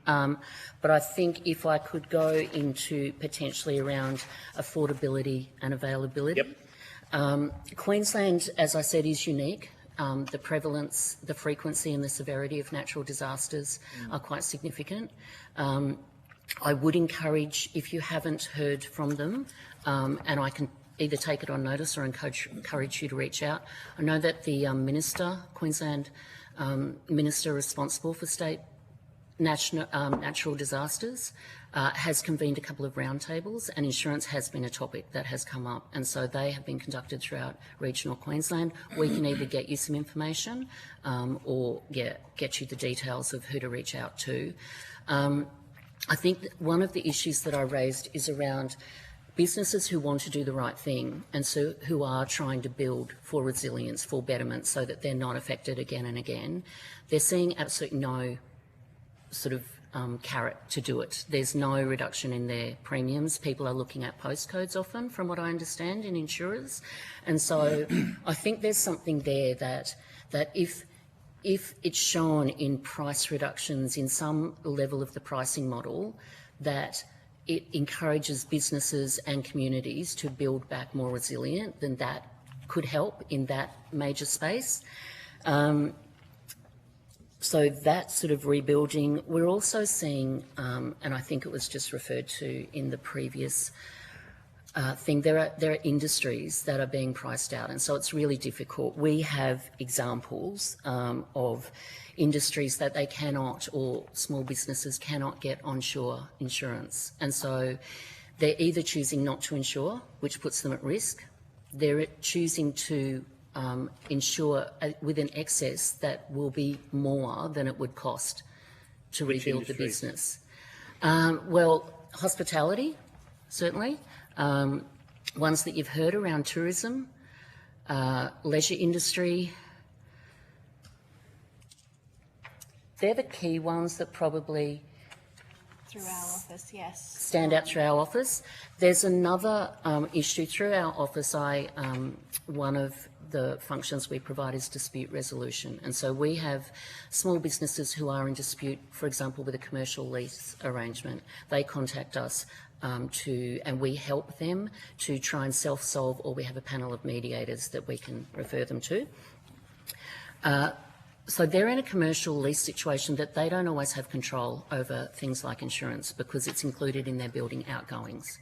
but I think if I could go into potentially around affordability and availability. Queensland, as I said, is unique. The prevalence, the frequency and the severity of natural disasters are quite significant. I would encourage, if you haven't heard from them, and I can either take it on notice or encourage you to reach out. I know that the Queensland Minister responsible for state natural disasters has convened a couple of roundtables, and insurance has been a topic that has come up, and so they have been conducted throughout regional Queensland. We can either get you some information or get you the details of who to reach out to. I think that one of the issues that I raised is around businesses who want to do the right thing and so who are trying to build for resilience, for betterment, so that they're not affected again and again. They're seeing absolutely no sort of carrot to do it. There's no reduction in their premiums. People are looking at postcodes often, from what I understand, in insurers. And so I think there's something there that if it's shown in price reductions in some level of the pricing model, that it encourages businesses and communities to build back more resilient, then that could help in that major space. So that sort of rebuilding, we're also seeing, and I think it was just referred to in the previous thing, there are industries that are being priced out, and so it's really difficult. We have examples of industries that they cannot, or small businesses cannot get onshore insurance, and so they're either choosing not to insure, which puts them at risk. They're choosing to insure with an excess that will be more than it would cost to rebuild the business. Well, hospitality, certainly. Ones that you've heard around tourism, leisure industry. They're the key ones that probably Through our office, yes. stand out through our office. There's another issue through our office. One of the functions we provide is dispute resolution, and so we have small businesses who are in dispute, for example, with a commercial lease arrangement. They contact us and we help them to try and self-solve, or we have a panel of mediators that we can refer them to. So they're in a commercial lease situation that they don't always have control over things like insurance because it's included in their building outgoings.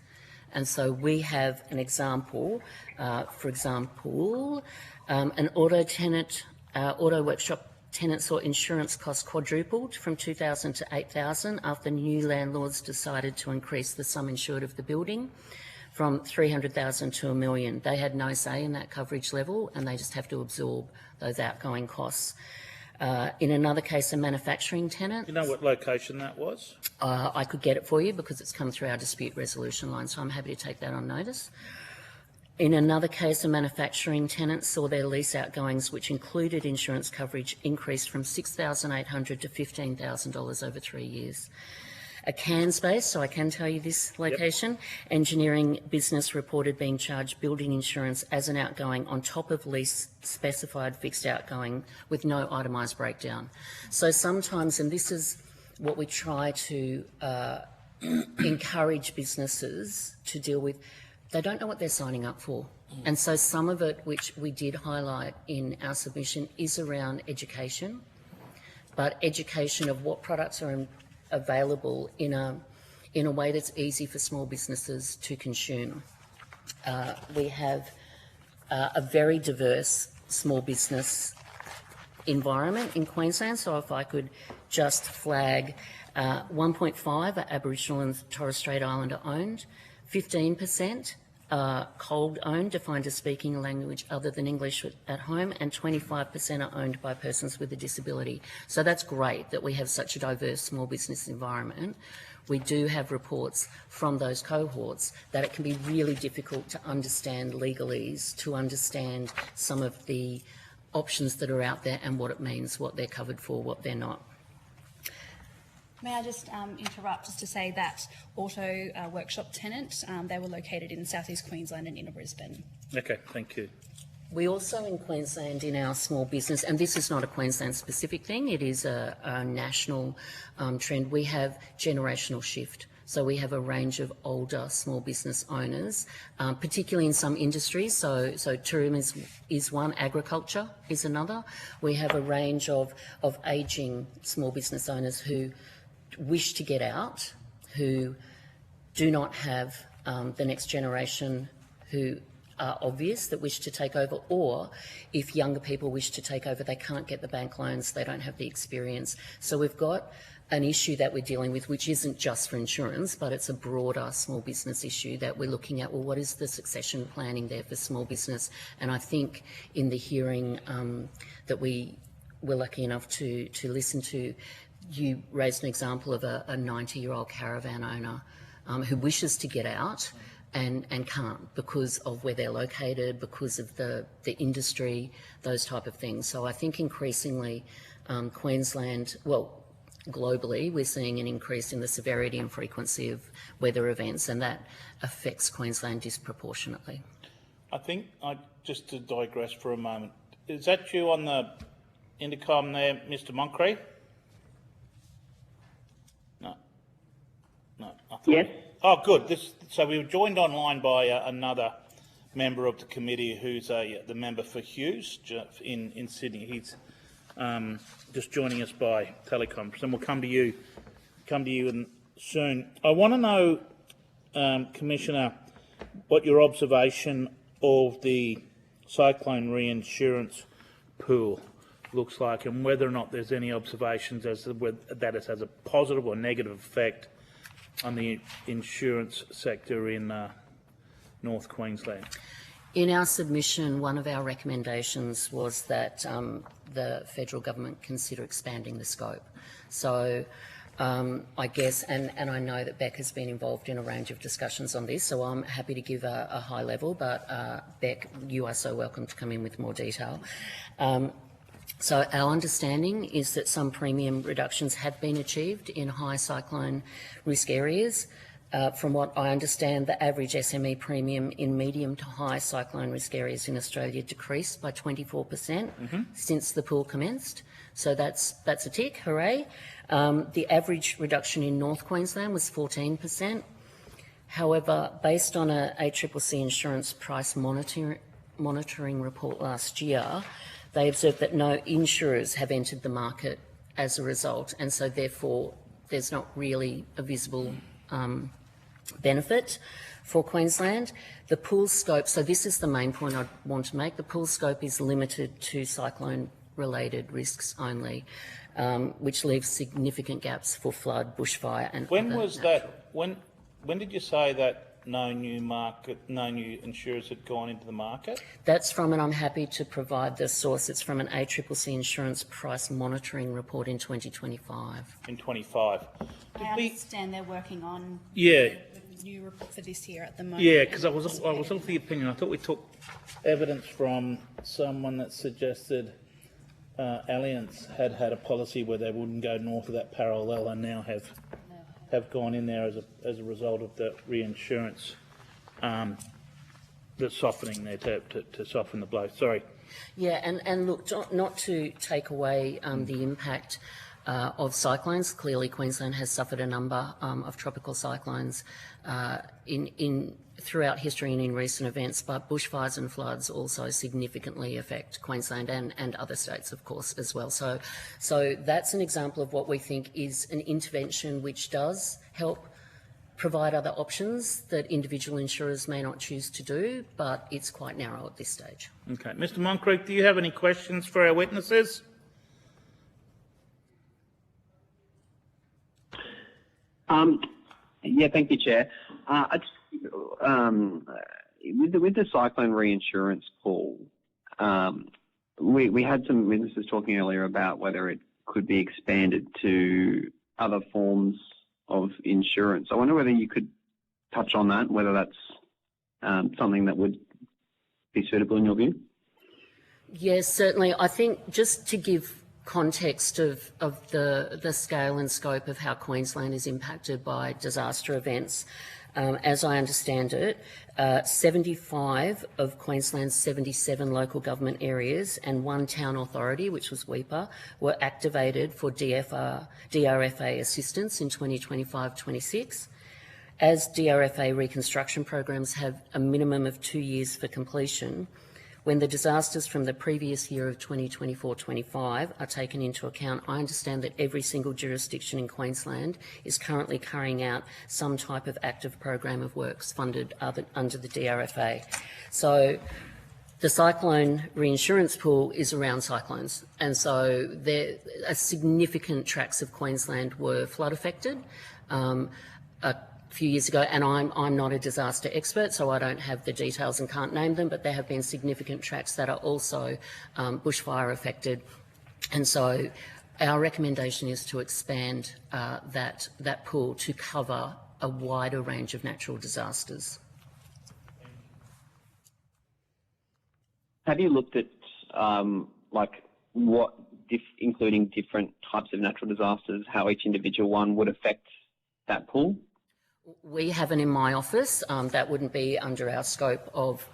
And so we have an example, for example, an auto workshop tenant saw insurance costs quadrupled from $2,000 to $8,000 after new landlords decided to increase the sum insured of the building from $300,000 to $1 million. They had no say in that coverage level, and they just have to absorb those outgoing costs. In another case, a manufacturing tenant. You know what location that was? I could get it for you because it's come through our dispute resolution line, so I'm happy to take that on notice. In another case, a manufacturing tenant saw their lease outgoings, which included insurance coverage, increase from $6,800 to $15,000 over 3 years. A Cairns base, so I can tell you this location, engineering business reported being charged building insurance as an outgoing on top of lease specified fixed outgoing with no itemised breakdown. So sometimes, and this is what we try to encourage businesses to deal with, they don't know what they're signing up for. And so some of it, which we did highlight in our submission, is around education, but education of what products are available in a way that's easy for small businesses to consume. We have a very diverse small business environment in Queensland, so if I could just flag 1.5 are Aboriginal and Torres Strait Islander owned, 15% cold owned, defined as speaking a language other than English at home, and 25% are owned by persons with a disability. So that's great that we have such a diverse small business environment. We do have reports from those cohorts that it can be really difficult to understand legalese, to understand some of the options that are out there and what it means, what they're covered for, what they're not. May I just interrupt just to say that auto workshop tenant, they were located in southeast Queensland and inner Brisbane. Okay, thank you. We also in Queensland, in our small business, and this is not a Queensland specific thing, it is a national trend, we have generational shift. So we have a range of older small business owners, particularly in some industries. So tourism is one, agriculture is another. We have a range of ageing small business owners who wish to get out, who do not have the next generation who are obvious that wish to take over, or if younger people wish to take over, they can't get the bank loans, they don't have the experience. So we've got an issue that we're dealing with, which isn't just for insurance, but it's a broader small business issue that we're looking at. Well, what is the succession planning there for small business? And I think in the hearing that we were lucky enough to listen to, you raised an example of a 90-year-old caravan owner who wishes to get out and can't because of where they're located, because of the industry, those type of things. So I think increasingly Queensland, well, globally, we're seeing an increase in the severity and frequency of weather events, and that affects Queensland disproportionately. I think, just to digress for a moment, is that you on the intercom there, Mr. Moncrief? No. Yes. Oh, good. So we were joined online by another member of the committee who's the member for Hughes in Sydney. He's just joining us by teleconference, and we'll come to you soon. I want to know, Commissioner, what your observation of the cyclone reinsurance pool looks like, and whether or not there's any observations as to whether that it has a positive or negative effect on the insurance sector in North Queensland. In our submission, one of our recommendations was that the federal government consider expanding the scope. So I guess, and I know that Beck has been involved in a range of discussions on this, so I'm happy to give a high level, but Beck, you are so welcome to come in with more detail. So our understanding is that some premium reductions have been achieved in high cyclone risk areas. From what I understand, the average SME premium in medium to high cyclone risk areas in Australia decreased by 24% since the pool commenced. So that's a tick, hooray. The average reduction in North Queensland was 14%. However, based on a ACCC insurance price monitoring report last year, they observed that no insurers have entered the market as a result, and so therefore there's not really a visible benefit for Queensland. The pool scope, so this is the main point I want to make, the pool scope is limited to cyclone-related risks only, which leaves significant gaps for flood, bushfire and when other was that? When did you say that no new insurers had gone into the market? That's from, and I'm happy to provide the source, it's from an ACCC insurance price monitoring report in 2025. In 25. I understand they're working on Yeah. the new report for this year at the moment. Yeah, because I was of the opinion, I thought we took evidence from someone that suggested Allianz had a policy where they wouldn't go north of that parallel and now have gone in there as a result of the reinsurance, the softening there to soften the blow. Sorry. Yeah, and look, not to take away the impact of cyclones. Clearly, Queensland has suffered a number of tropical cyclones throughout history and in recent events, but bushfires and floods also significantly affect Queensland and other states, of course, as well. So that's an example of what we think is an intervention which does help provide other options that individual insurers may not choose to do, but it's quite narrow at this stage. Okay. Mr Moncrief, do you have any questions for our witnesses? Yeah, thank you, Chair. With the cyclone reinsurance pool, we had some witnesses talking earlier about whether it could be expanded to other forms of insurance. I wonder whether you could touch on that, whether that's something that would be suitable in your view. Yes, certainly. I think just to give context of the scale and scope of how Queensland is impacted by disaster events, as I understand it, 75 of Queensland's 77 local government areas and one town authority, which was Weipa, were activated for DRFA assistance in 2025-26. As DRFA reconstruction programs have a minimum of 2 years for completion, when the disasters from the previous year of 2024-25 are taken into account, I understand that every single jurisdiction in Queensland is currently carrying out some type of active program of works funded under the DRFA. So the cyclone reinsurance pool is around cyclones, and so significant tracts of Queensland were flood affected. A few years ago, and I'm not a disaster expert, so I don't have the details and can't name them, but there have been significant tracts that are also bushfire affected, and so our recommendation is to expand that pool to cover a wider range of natural disasters. Have you looked at including different types of natural disasters, how each individual one would affect that pool? We haven't in my office. That wouldn't be under our scope of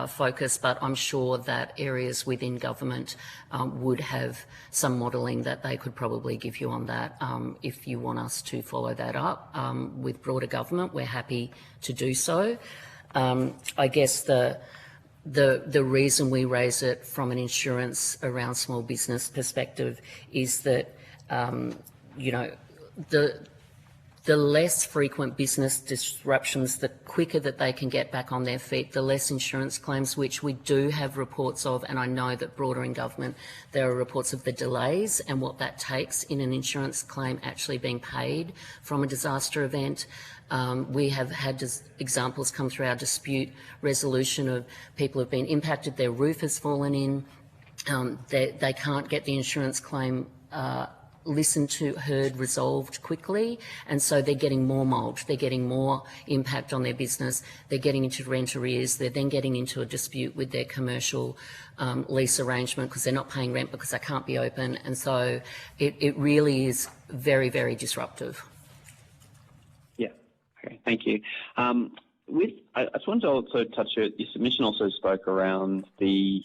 focus, but I'm sure that areas within government would have some modelling that they could probably give you on that. If you want us to follow that up with broader government, we're happy to do so. I guess the reason we raise it from an insurance around small business perspective is that, you know, the less frequent business disruptions, the quicker that they can get back on their feet, the less insurance claims, which we do have reports of, and I know that broader in government there are reports of the delays and what that takes in an insurance claim actually being paid from a disaster event. We have had examples come through our dispute resolution of people who have been impacted, their roof has fallen in, they can't get the insurance claim listened to, heard, resolved quickly, and so they're getting more mulch, they're getting more impact on their business, they're getting into rent arrears, they're then getting into a dispute with their commercial lease arrangement because they're not paying rent because they can't be open, and so it really is very, very disruptive. Yeah, okay, thank you. I just wanted to also touch your submission also spoke around the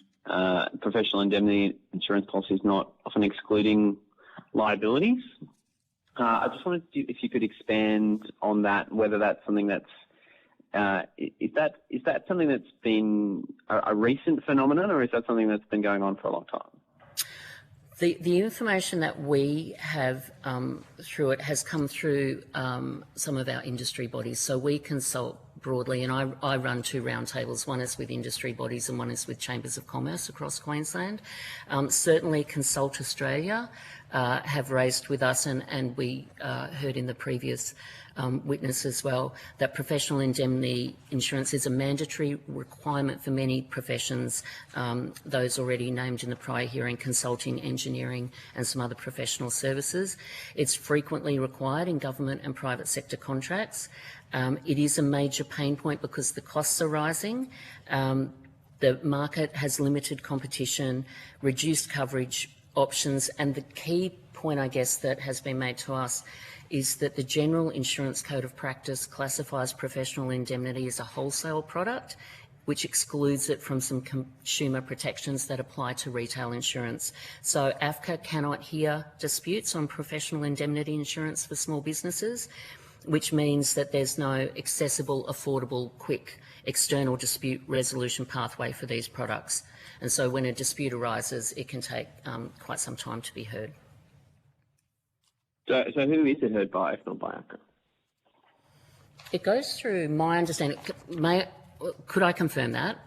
professional indemnity insurance policies not often excluding liabilities. I just wanted to, if you could expand on that, whether that's something that's is that something that's been a recent phenomenon, or is that something that's been going on for a long time? The information that we have through it has come through some of our industry bodies. So we consult broadly, and I run 2 roundtables. One is with industry bodies and one is with chambers of commerce across Queensland. Certainly Consult Australia have raised with us, and we heard in the previous witness as well, that professional indemnity insurance is a mandatory requirement for many professions, those already named in the prior hearing, consulting, engineering and some other professional services. It's frequently required in government and private sector contracts. It is a major pain point because the costs are rising. The market has limited competition, reduced coverage options, and the key point, I guess, that has been made to us is that the General Insurance Code of Practice classifies professional indemnity as a wholesale product, which excludes it from some consumer protections that apply to retail insurance. So AFCA cannot hear disputes on professional indemnity insurance for small businesses, which means that there's no accessible, affordable, quick external dispute resolution pathway for these products. And so when a dispute arises, it can take quite some time to be heard. So who is it heard by, if not by AFCA? It goes through, my understanding, could I confirm that?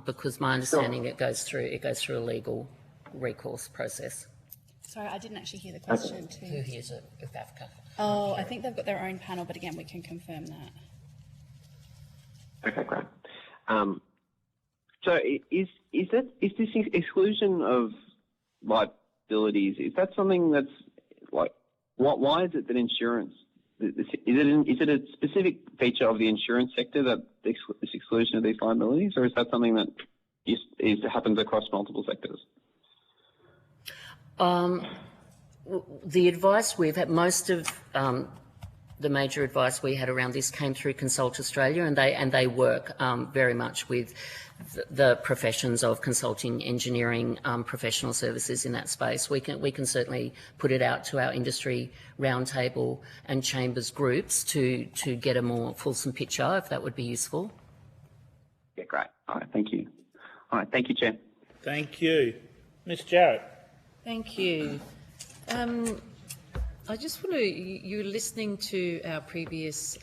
Because my understanding it goes through a legal recourse process. Sorry, I didn't actually hear the question. Who hears it with AFCA? Oh, I think they've got their own panel, but again, we can confirm that. Okay, great. So is this exclusion of liabilities, is that something that's like, why is it that insurance, is it a specific feature of the insurance sector that this exclusion of these liabilities, or is that something that happens across multiple sectors? The advice we've had, most of the major advice we had around this came through Consult Australia, and they work very much with the professions of consulting, engineering, professional services in that space. We can certainly put it out to our industry roundtable and chambers groups to get a more fulsome picture, if that would be useful. Yeah, great. All right, thank you. All right, thank you, Chair. Thank you. Ms Jarrett. Thank you. I just want to, you're listening to our previous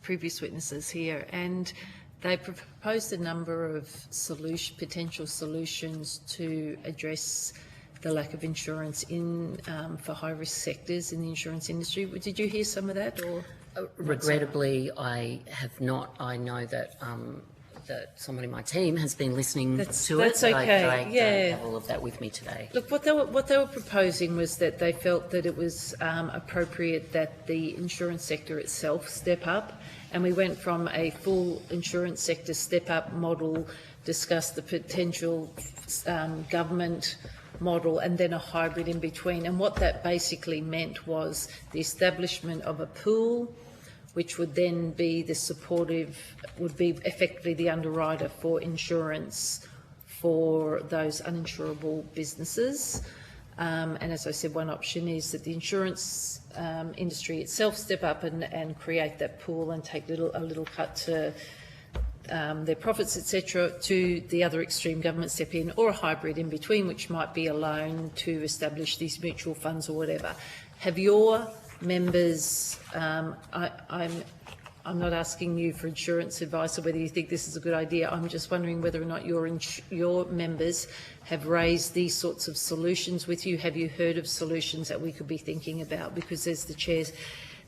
witnesses here, and they proposed a number of potential solutions to address the lack of insurance for high-risk sectors in the insurance industry. Did you hear some of that? Or regrettably, I have not. I know that that someone in my team has been listening to it. That's okay. I don't have all of that with me today. Look, what they were proposing was that they felt that it was appropriate that the insurance sector itself step up, and we went from a full insurance sector step-up model, discussed the potential government model, and then a hybrid in between. And what that basically meant was the establishment of a pool, which would then be would be effectively the underwriter for insurance for those uninsurable businesses. And as I said, one option is that the insurance industry itself step up and create that pool and take a little cut to their profits, etc., to the other extreme, government step in, or a hybrid in between, which might be a loan to establish these mutual funds or whatever. Have your members, I'm not asking you for insurance advice or whether you think this is a good idea. I'm just wondering whether or not your members have raised these sorts of solutions with you. Have you heard of solutions that we could be thinking about? Because as the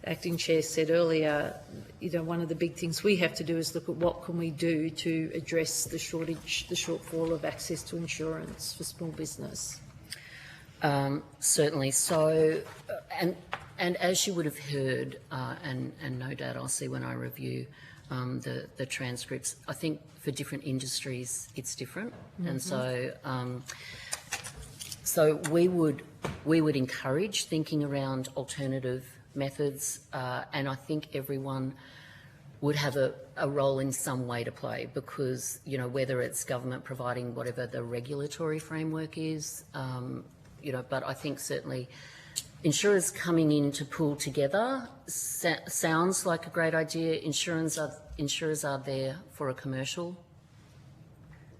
acting chair said earlier, one of the big things we have to do is look at what can we do to address the shortfall of access to insurance for small business. Certainly. So, and as you would have heard, and no doubt I'll see when I review the transcripts, I think for different industries it's different, and so we would encourage thinking around alternative methods, and I think everyone would have a role in some way to play, because whether it's government providing whatever the regulatory framework is, but I think certainly insurers coming in to pool together sounds like a great idea. Insurers are there for a commercial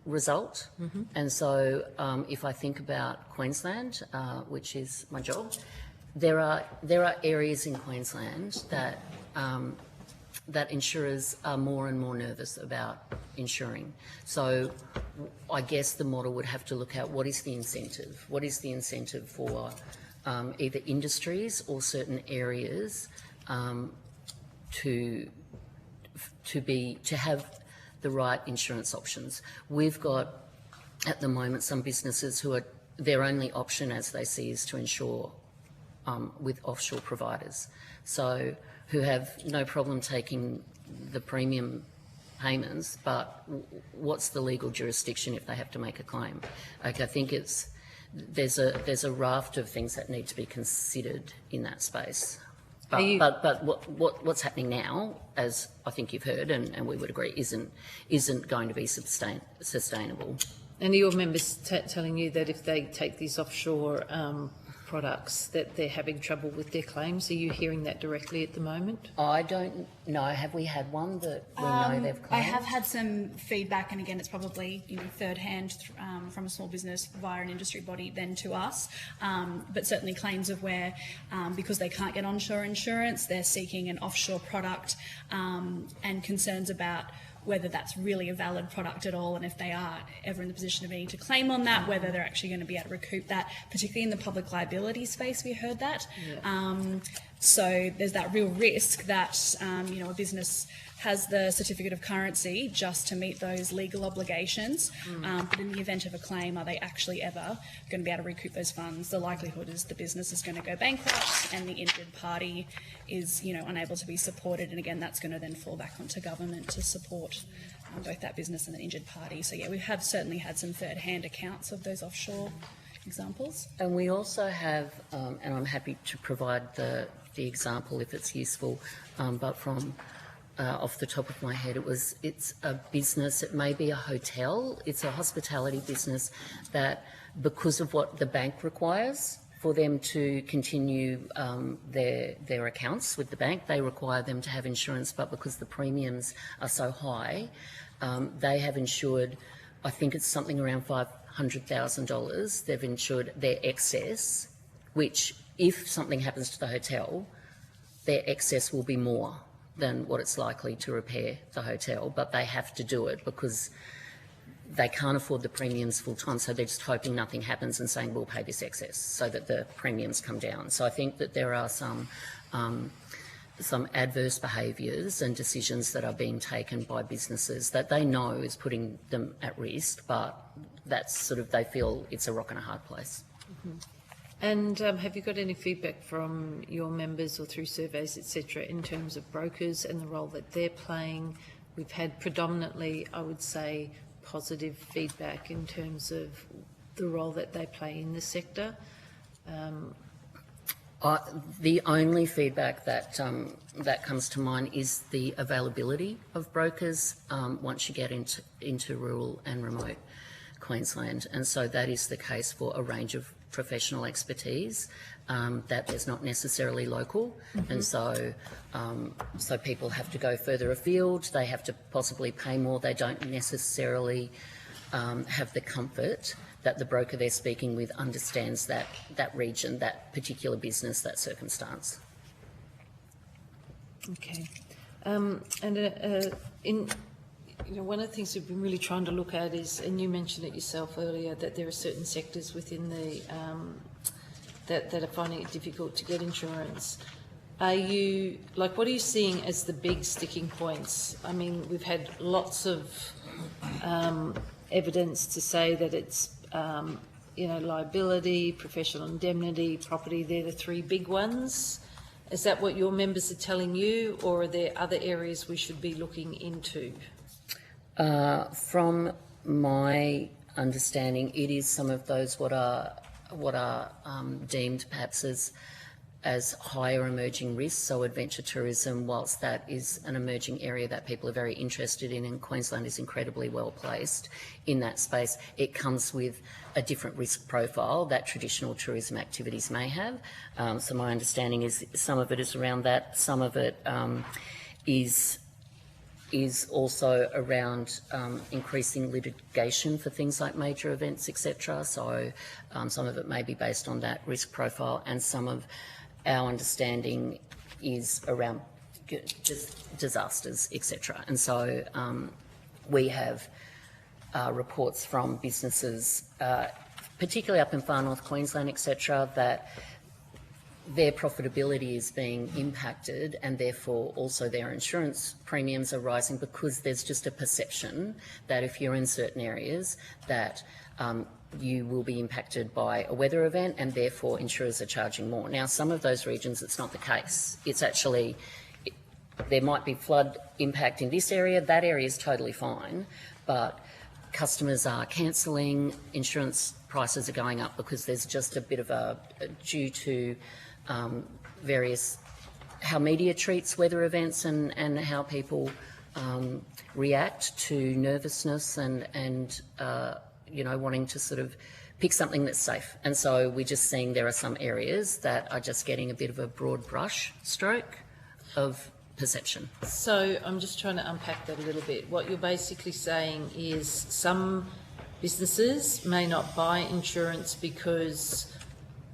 result, and so if I think about Queensland, which is my job, there are areas in Queensland that that insurers are more and more nervous about insuring. So I guess the model would have to look at what is the incentive? What is the incentive for either industries or certain areas to have the right insurance options? We've got at the moment some businesses who are their only option, as they see, is to insure with offshore providers, so who have no problem taking the premium payments, but what's the legal jurisdiction if they have to make a claim? I think there's a raft of things that need to be considered in that space. But what's happening now, as I think you've heard, and we would agree, isn't going to be sustainable. And are your members telling you that if they take these offshore products that they're having trouble with their claims? Are you hearing that directly at the moment? I don't know. Have we had one that we know they've claimed? I have had some feedback, and again, it's probably third hand from a small business via an industry body then to us, but certainly claims of where, because they can't get onshore insurance, they're seeking an offshore product, and concerns about whether that's really a valid product at all, and if they are ever in the position of needing to claim on that, whether they're actually going to be able to recoup that, particularly in the public liability space. We heard that. Yeah. So there's that real risk that a business has the certificate of currency just to meet those legal obligations, but in the event of a claim, are they actually ever going to be able to recoup those funds? The likelihood is the business is going to go bankrupt and the injured party is unable to be supported, and again that's going to then fall back onto government to support both that business and the injured party. So yeah, we have certainly had some third-hand accounts of those offshore examples. And we also have, and I'm happy to provide the example if it's useful, but from off the top of my head, it's a business, it may be a hotel, it's a hospitality business that, because of what the bank requires for them to continue their accounts with the bank, they require them to have insurance, but because the premiums are so high, they have insured, I think it's something around $500,000, they've insured their excess, which if something happens to the hotel, their excess will be more than what it's likely to repair the hotel, but they have to do it because they can't afford the premiums full time, so they're just hoping nothing happens and saying we'll pay this excess so that the premiums come down. So I think that there are some adverse behaviours and decisions that are being taken by businesses that they know is putting them at risk, but that's they feel it's a rock and a hard place. Mm-hmm. And have you got any feedback from your members or through surveys, etc., in terms of brokers and the role that they're playing? We've had predominantly, I would say, positive feedback in terms of the role that they play in the sector. The only feedback that that comes to mind is the availability of brokers once you get into rural and remote Queensland, and so that is the case for a range of professional expertise that there's not necessarily local, and so people have to go further afield. They have to possibly pay more. They don't necessarily have the comfort that the broker they're speaking with understands that region, that particular business, that circumstance. Okay. One of the things we've been really trying to look at is, and you mentioned it yourself earlier, that there are certain sectors within the that are finding it difficult to get insurance. What are you seeing as the big sticking points? I mean, we've had lots of evidence to say that it's liability, professional indemnity, property. They're the three big ones. Is that what your members are telling you, or are there other areas we should be looking into? From my understanding, it is some of those what are deemed perhaps as higher emerging risks. So adventure tourism, whilst that is an emerging area that people are very interested in, and Queensland is incredibly well placed in that space, it comes with a different risk profile that traditional tourism activities may have. So my understanding is some of it is around that, some of it is also around increasing litigation for things like major events, etc. So some of it may be based on that risk profile, and some of our understanding is around just disasters, etc. And so we have reports from businesses, particularly up in far north Queensland, etc., that their profitability is being impacted, and therefore also their insurance premiums are rising, because there's just a perception that if you're in certain areas that you will be impacted by a weather event, and therefore insurers are charging more. Now, some of those regions it's not the case. It's actually, there might be flood impact in this area, that area is totally fine, but customers are cancelling, insurance prices are going up because there's just a bit of due to various, how media treats weather events and how people react to nervousness and wanting to sort of pick something that's safe. And so we're just seeing there are some areas that are just getting a bit of a broad brush stroke of perception. So I'm just trying to unpack that a little bit. What you're basically saying is some businesses may not buy insurance because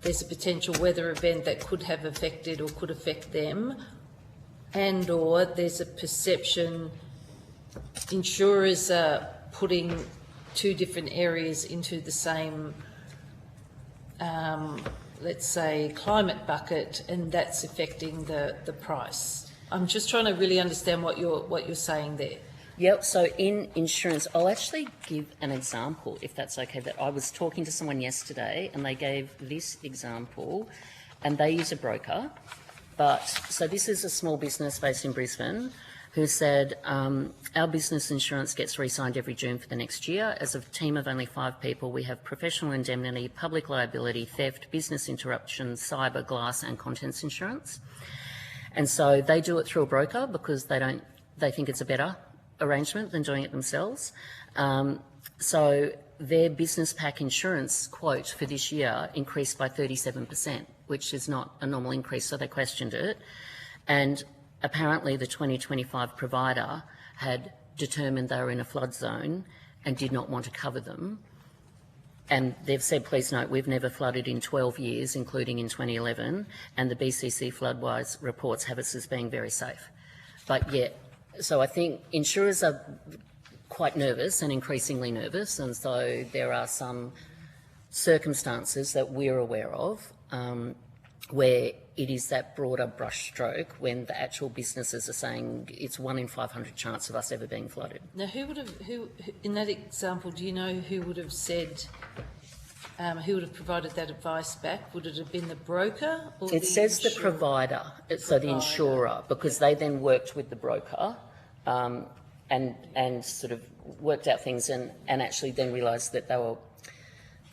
there's a potential weather event that could have affected or could affect them, and or there's a perception insurers are putting two different areas into the same, let's say, climate bucket, and that's affecting the price. I'm just trying to really understand what you're saying there. Yep, so in insurance, I'll actually give an example, if that's okay, that I was talking to someone yesterday and they gave this example, and they use a broker, so this is a small business based in Brisbane who said, our business insurance gets re-signed every June for the next year. As a team of only 5 people, we have professional indemnity, public liability, theft, business interruption, cyber, glass and contents insurance. And so they do it through a broker because they think it's a better arrangement than doing it themselves. So their business pack insurance quote for this year increased by 37%, which is not a normal increase, so they questioned it. And apparently the 2025 provider had determined they were in a flood zone and did not want to cover them. And they've said, please note, we've never flooded in 12 years, including in 2011, and the BCC Floodwise reports have us as being very safe. But yet, so I think insurers are quite nervous and increasingly nervous, and so there are some circumstances that we're aware of where it is that broader brushstroke when the actual businesses are saying it's 1 in 500 chance of us ever being flooded. Now, who in that example, do you know who would have said, who would have provided that advice back? Would it have been the broker or it says the provider, so the insurer, because they then worked with the broker and sort of worked out things and actually then realised that they were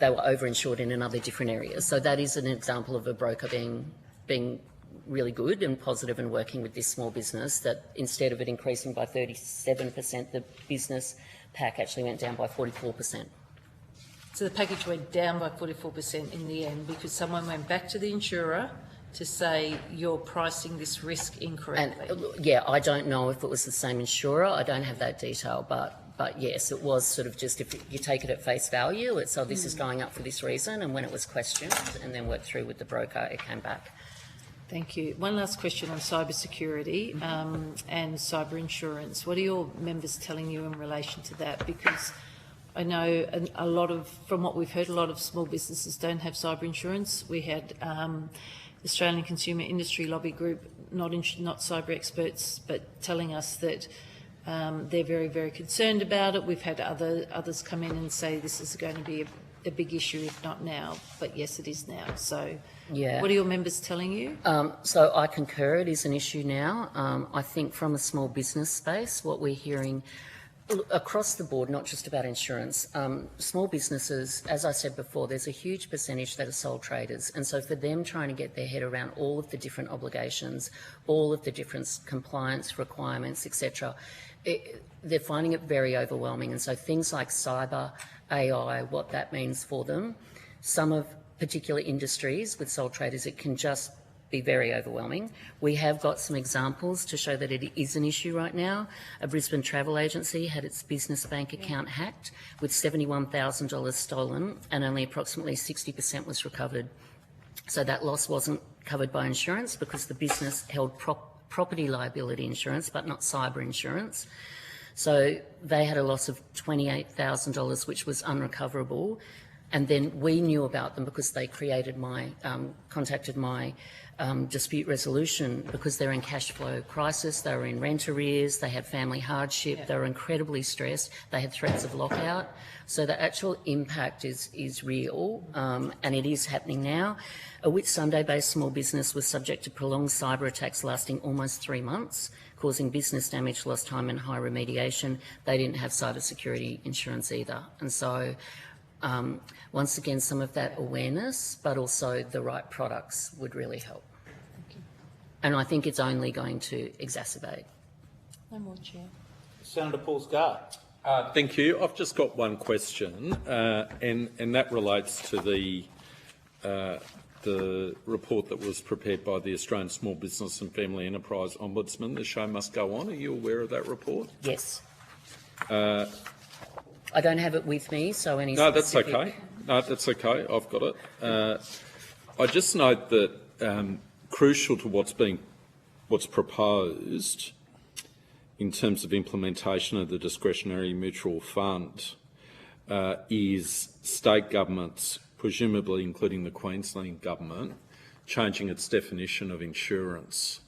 over-insured in another different area. So that is an example of a broker being really good and positive and working with this small business, that instead of it increasing by 37%, the business pack actually went down by 44%. So the package went down by 44% in the end because someone went back to the insurer to say you're pricing this risk incorrectly. And, yeah, I don't know if it was the same insurer. I don't have that detail, but yes, it was sort of just if you take it at face value, it's this is going up for this reason, and when it was questioned and then worked through with the broker, it came back. Thank you. One last question on cybersecurity and cyber insurance. What are your members telling you in relation to that? Because I know from what we've heard, a lot of small businesses don't have cyber insurance. We had Australian Consumer Industry Lobby Group, not cyber experts, but telling us that they're very, very concerned about it. We've had others come in and say this is going to be a big issue, if not now, but yes, it is now. So yeah. What are your members telling you? So I concur it is an issue now. I think from a small business space, what we're hearing across the board, not just about insurance, small businesses, as I said before, there's a huge percentage that are sole traders. And so for them trying to get their head around all of the different obligations, all of the different compliance requirements, etc., they're finding it very overwhelming. And so things like cyber, AI, what that means for them, some of particular industries with sole traders, it can just be very overwhelming. We have got some examples to show that it is an issue right now. A Brisbane travel agency had its business bank account hacked with $71,000 stolen, and only approximately 60% was recovered. So that loss wasn't covered by insurance because the business held property liability insurance but not cyber insurance. So they had a loss of $28,000, which was unrecoverable. And then we knew about them because they contacted my dispute resolution because they're in cash flow crisis, they were in rent arrears, they had family hardship, they were incredibly stressed, they had threats of lockout. So the actual impact is real, and it is happening now. A Whitsunday-based small business was subject to prolonged cyber attacks lasting almost 3 months, causing business damage, lost time and high remediation. They didn't have cyber security insurance either. And so once again, some of that awareness, but also the right products would really help. Thank you. And I think it's only going to exacerbate. No more, Chair. Senator Paul Scar. Thank you. I've just got one question, and that relates to the report that was prepared by the Australian Small Business and Family Enterprise Ombudsman. The show must go on. Are you aware of that report? Yes. I don't have it with me, so any No, that's specific... okay. No, that's okay. I've got it. I just note that crucial to what's proposed in terms of implementation of the discretionary mutual fund is state governments, presumably including the Queensland government, changing its definition of insurance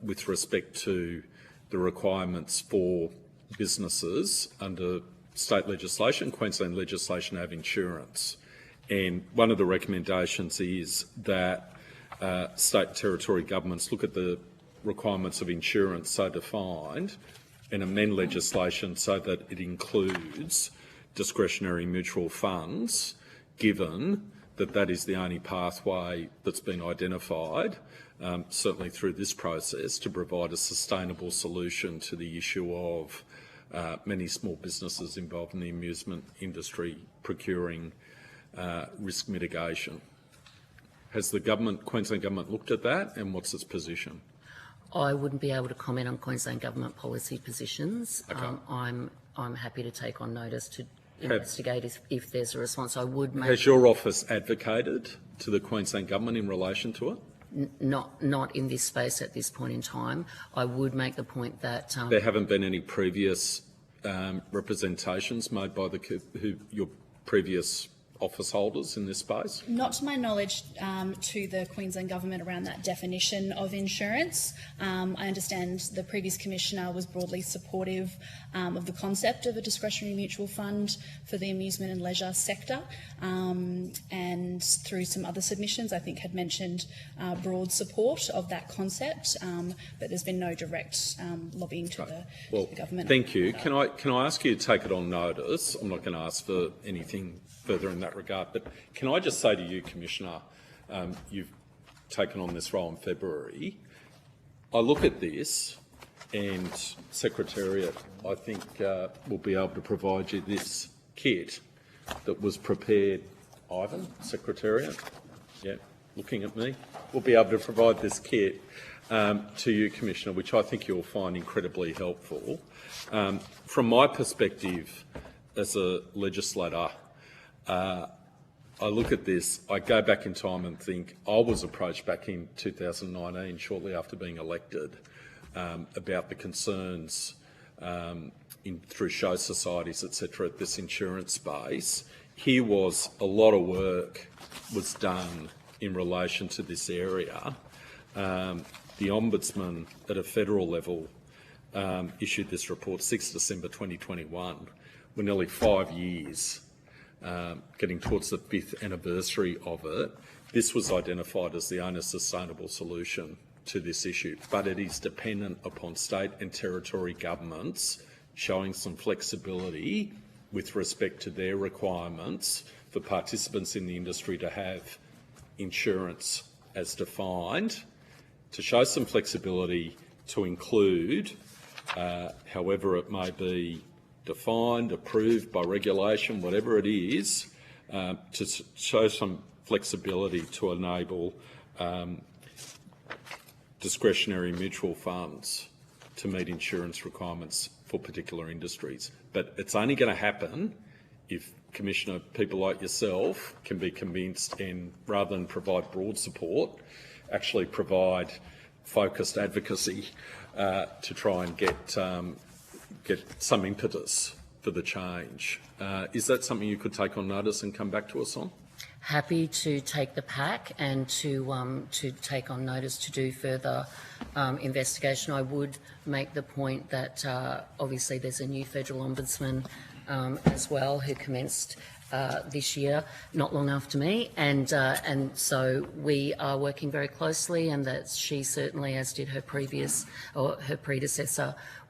with respect to the requirements for businesses under state legislation, Queensland legislation, have insurance. And one of the recommendations is that state and territory governments look at the requirements of insurance so defined and amend legislation so that it includes discretionary mutual funds, given that that is the only pathway that's been identified, certainly through this process, to provide a sustainable solution to the issue of many small businesses involved in the amusement industry procuring risk mitigation. Has the Queensland government looked at that, and what's its position? I wouldn't be able to comment on Queensland government policy positions. Okay. I'm happy to take on notice to investigate if there's a response. I would make... Has your office advocated to the Queensland government in relation to it? Not in this space at this point in time. I would make the point that... there haven't been any previous representations made by your previous office holders in this space? Not to my knowledge to the Queensland Government around that definition of insurance. I understand the previous Commissioner was broadly supportive of the concept of a discretionary mutual fund for the amusement and leisure sector, and through some other submissions I think had mentioned broad support of that concept, but there's been no direct lobbying to the government. Thank you. Can I ask you to take it on notice? I'm not going to ask for anything further in that regard, but can I just say to you, Commissioner, you've taken on this role in February. I look at this, and Secretariat, I think, will be able to provide you this kit that was prepared, Ivan, Secretariat, yeah, looking at me, will be able to provide this kit to you, Commissioner, which I think you'll find incredibly helpful. From my perspective as a legislator, I look at this, I go back in time and think I was approached back in 2019, shortly after being elected, about the concerns through show societies, etc., at this insurance space. Here was a lot of work was done in relation to this area. The Ombudsman at a federal level issued this report 6 December 2021. We're nearly 5 years getting towards the 5th anniversary of it. This was identified as the only sustainable solution to this issue, but it is dependent upon state and territory governments showing some flexibility with respect to their requirements for participants in the industry to have insurance as defined, to show some flexibility to include, however it may be defined, approved by regulation, whatever it is, to show some flexibility to enable discretionary mutual funds to meet insurance requirements for particular industries. But it's only going to happen if, Commissioner, people like yourself can be convinced and, rather than provide broad support, actually provide focused advocacy to try and get some impetus for the change. Is that something you could take on notice and come back to us on? Happy to take the pack and to take on notice to do further investigation. I would make the point that obviously there's a new federal ombudsman as well who commenced this year, not long after me, and so we are working very closely, and that she certainly, as did her predecessor,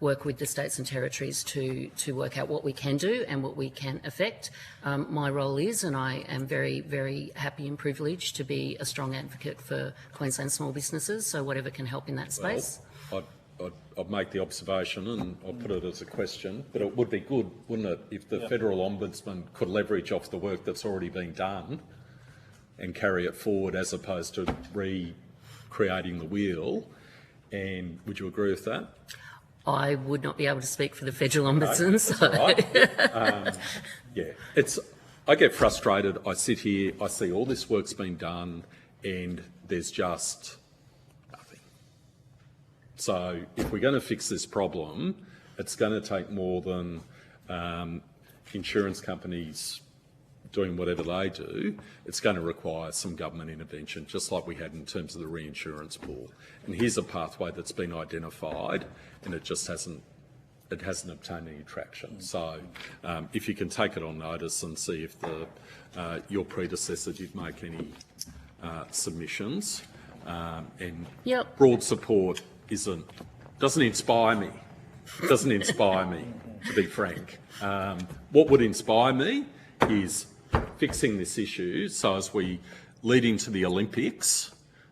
work with the states and territories to work out what we can do and what we can affect. My role is, and I am very, very happy and privileged to be a strong advocate for Queensland small businesses, so whatever can help in that space. Well, I'd make the observation, and I'll put it as a question, but it would be good, wouldn't it, if the Federal Ombudsman could leverage off the work that's already been done and carry it forward as opposed to recreating the wheel. And would you agree with that? I would not be able to speak for the Federal Ombudsman. No, that's all right. Yeah, I get frustrated. I sit here, I see all this work's been done and there's just nothing. So if we're going to fix this problem, it's going to take more than insurance companies doing whatever they do. It's going to require some government intervention, just like we had in terms of the reinsurance pool. And here's a pathway that's been identified, and it just hasn't obtained any traction. So if you can take it on notice and see if your predecessor did make any submissions, and broad support doesn't inspire me. It doesn't inspire me, to be frank. What would inspire me is fixing this issue so as we lead into the Olympics,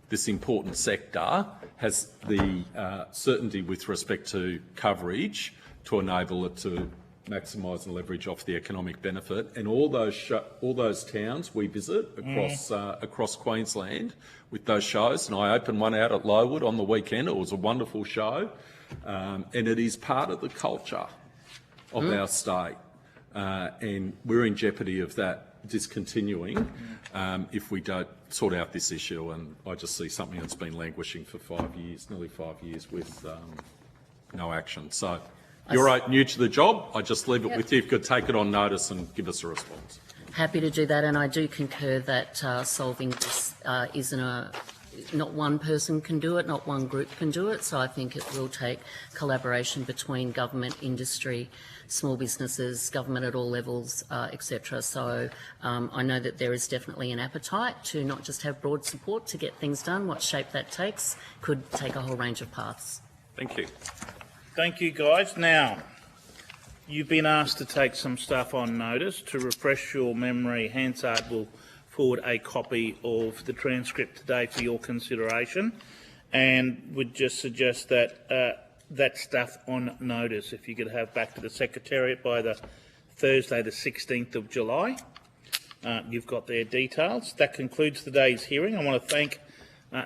this important sector has the certainty with respect to coverage to enable it to maximise and leverage off the economic benefit. And all those towns we visit across Queensland with those shows, and I opened one out at Lowood on the weekend. It was a wonderful show, and it is part of the culture of our state. And we're in jeopardy of that discontinuing if we don't sort out this issue. And I just see something that's been languishing for 5 years, nearly 5 years, with no action. So you're new to the job. I just leave it with you. If you could take it on notice and give us a response. Happy to do that, and I do concur that solving this not one person can do it, not one group can do it, so I think it will take collaboration between government, industry, small businesses, government at all levels, etc. So I know that there is definitely an appetite to not just have broad support to get things done. What shape that takes could take a whole range of paths. Thank you. Thank you, guys. Now, you've been asked to take some stuff on notice. To refresh your memory, Hansard will forward a copy of the transcript today for your consideration, and would just suggest that that stuff on notice, if you could have back to the Secretariat by the Thursday the 16th of July, you've got their details. That concludes today's hearing. I want to thank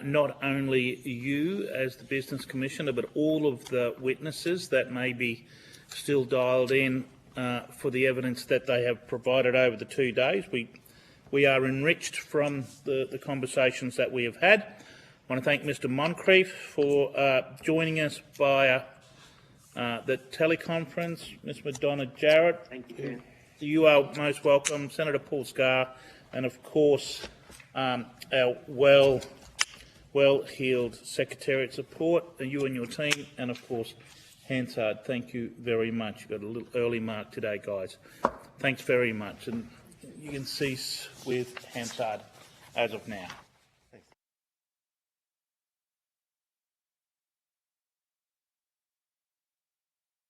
not only you as the Business Commissioner, but all of the witnesses that may be still dialed in for the evidence that they have provided over the 2 days. We are enriched from the conversations that we have had. I want to thank Mr Moncrief for joining us via the teleconference. Ms Madonna Jarrett, Thank you. you are most welcome. Senator Paul Scar, and of course our well-heeled Secretariat support, you and your team, and of course Hansard. Thank you very much. You got a little early mark today, guys. Thanks very much, and you can cease with Hansard as of now.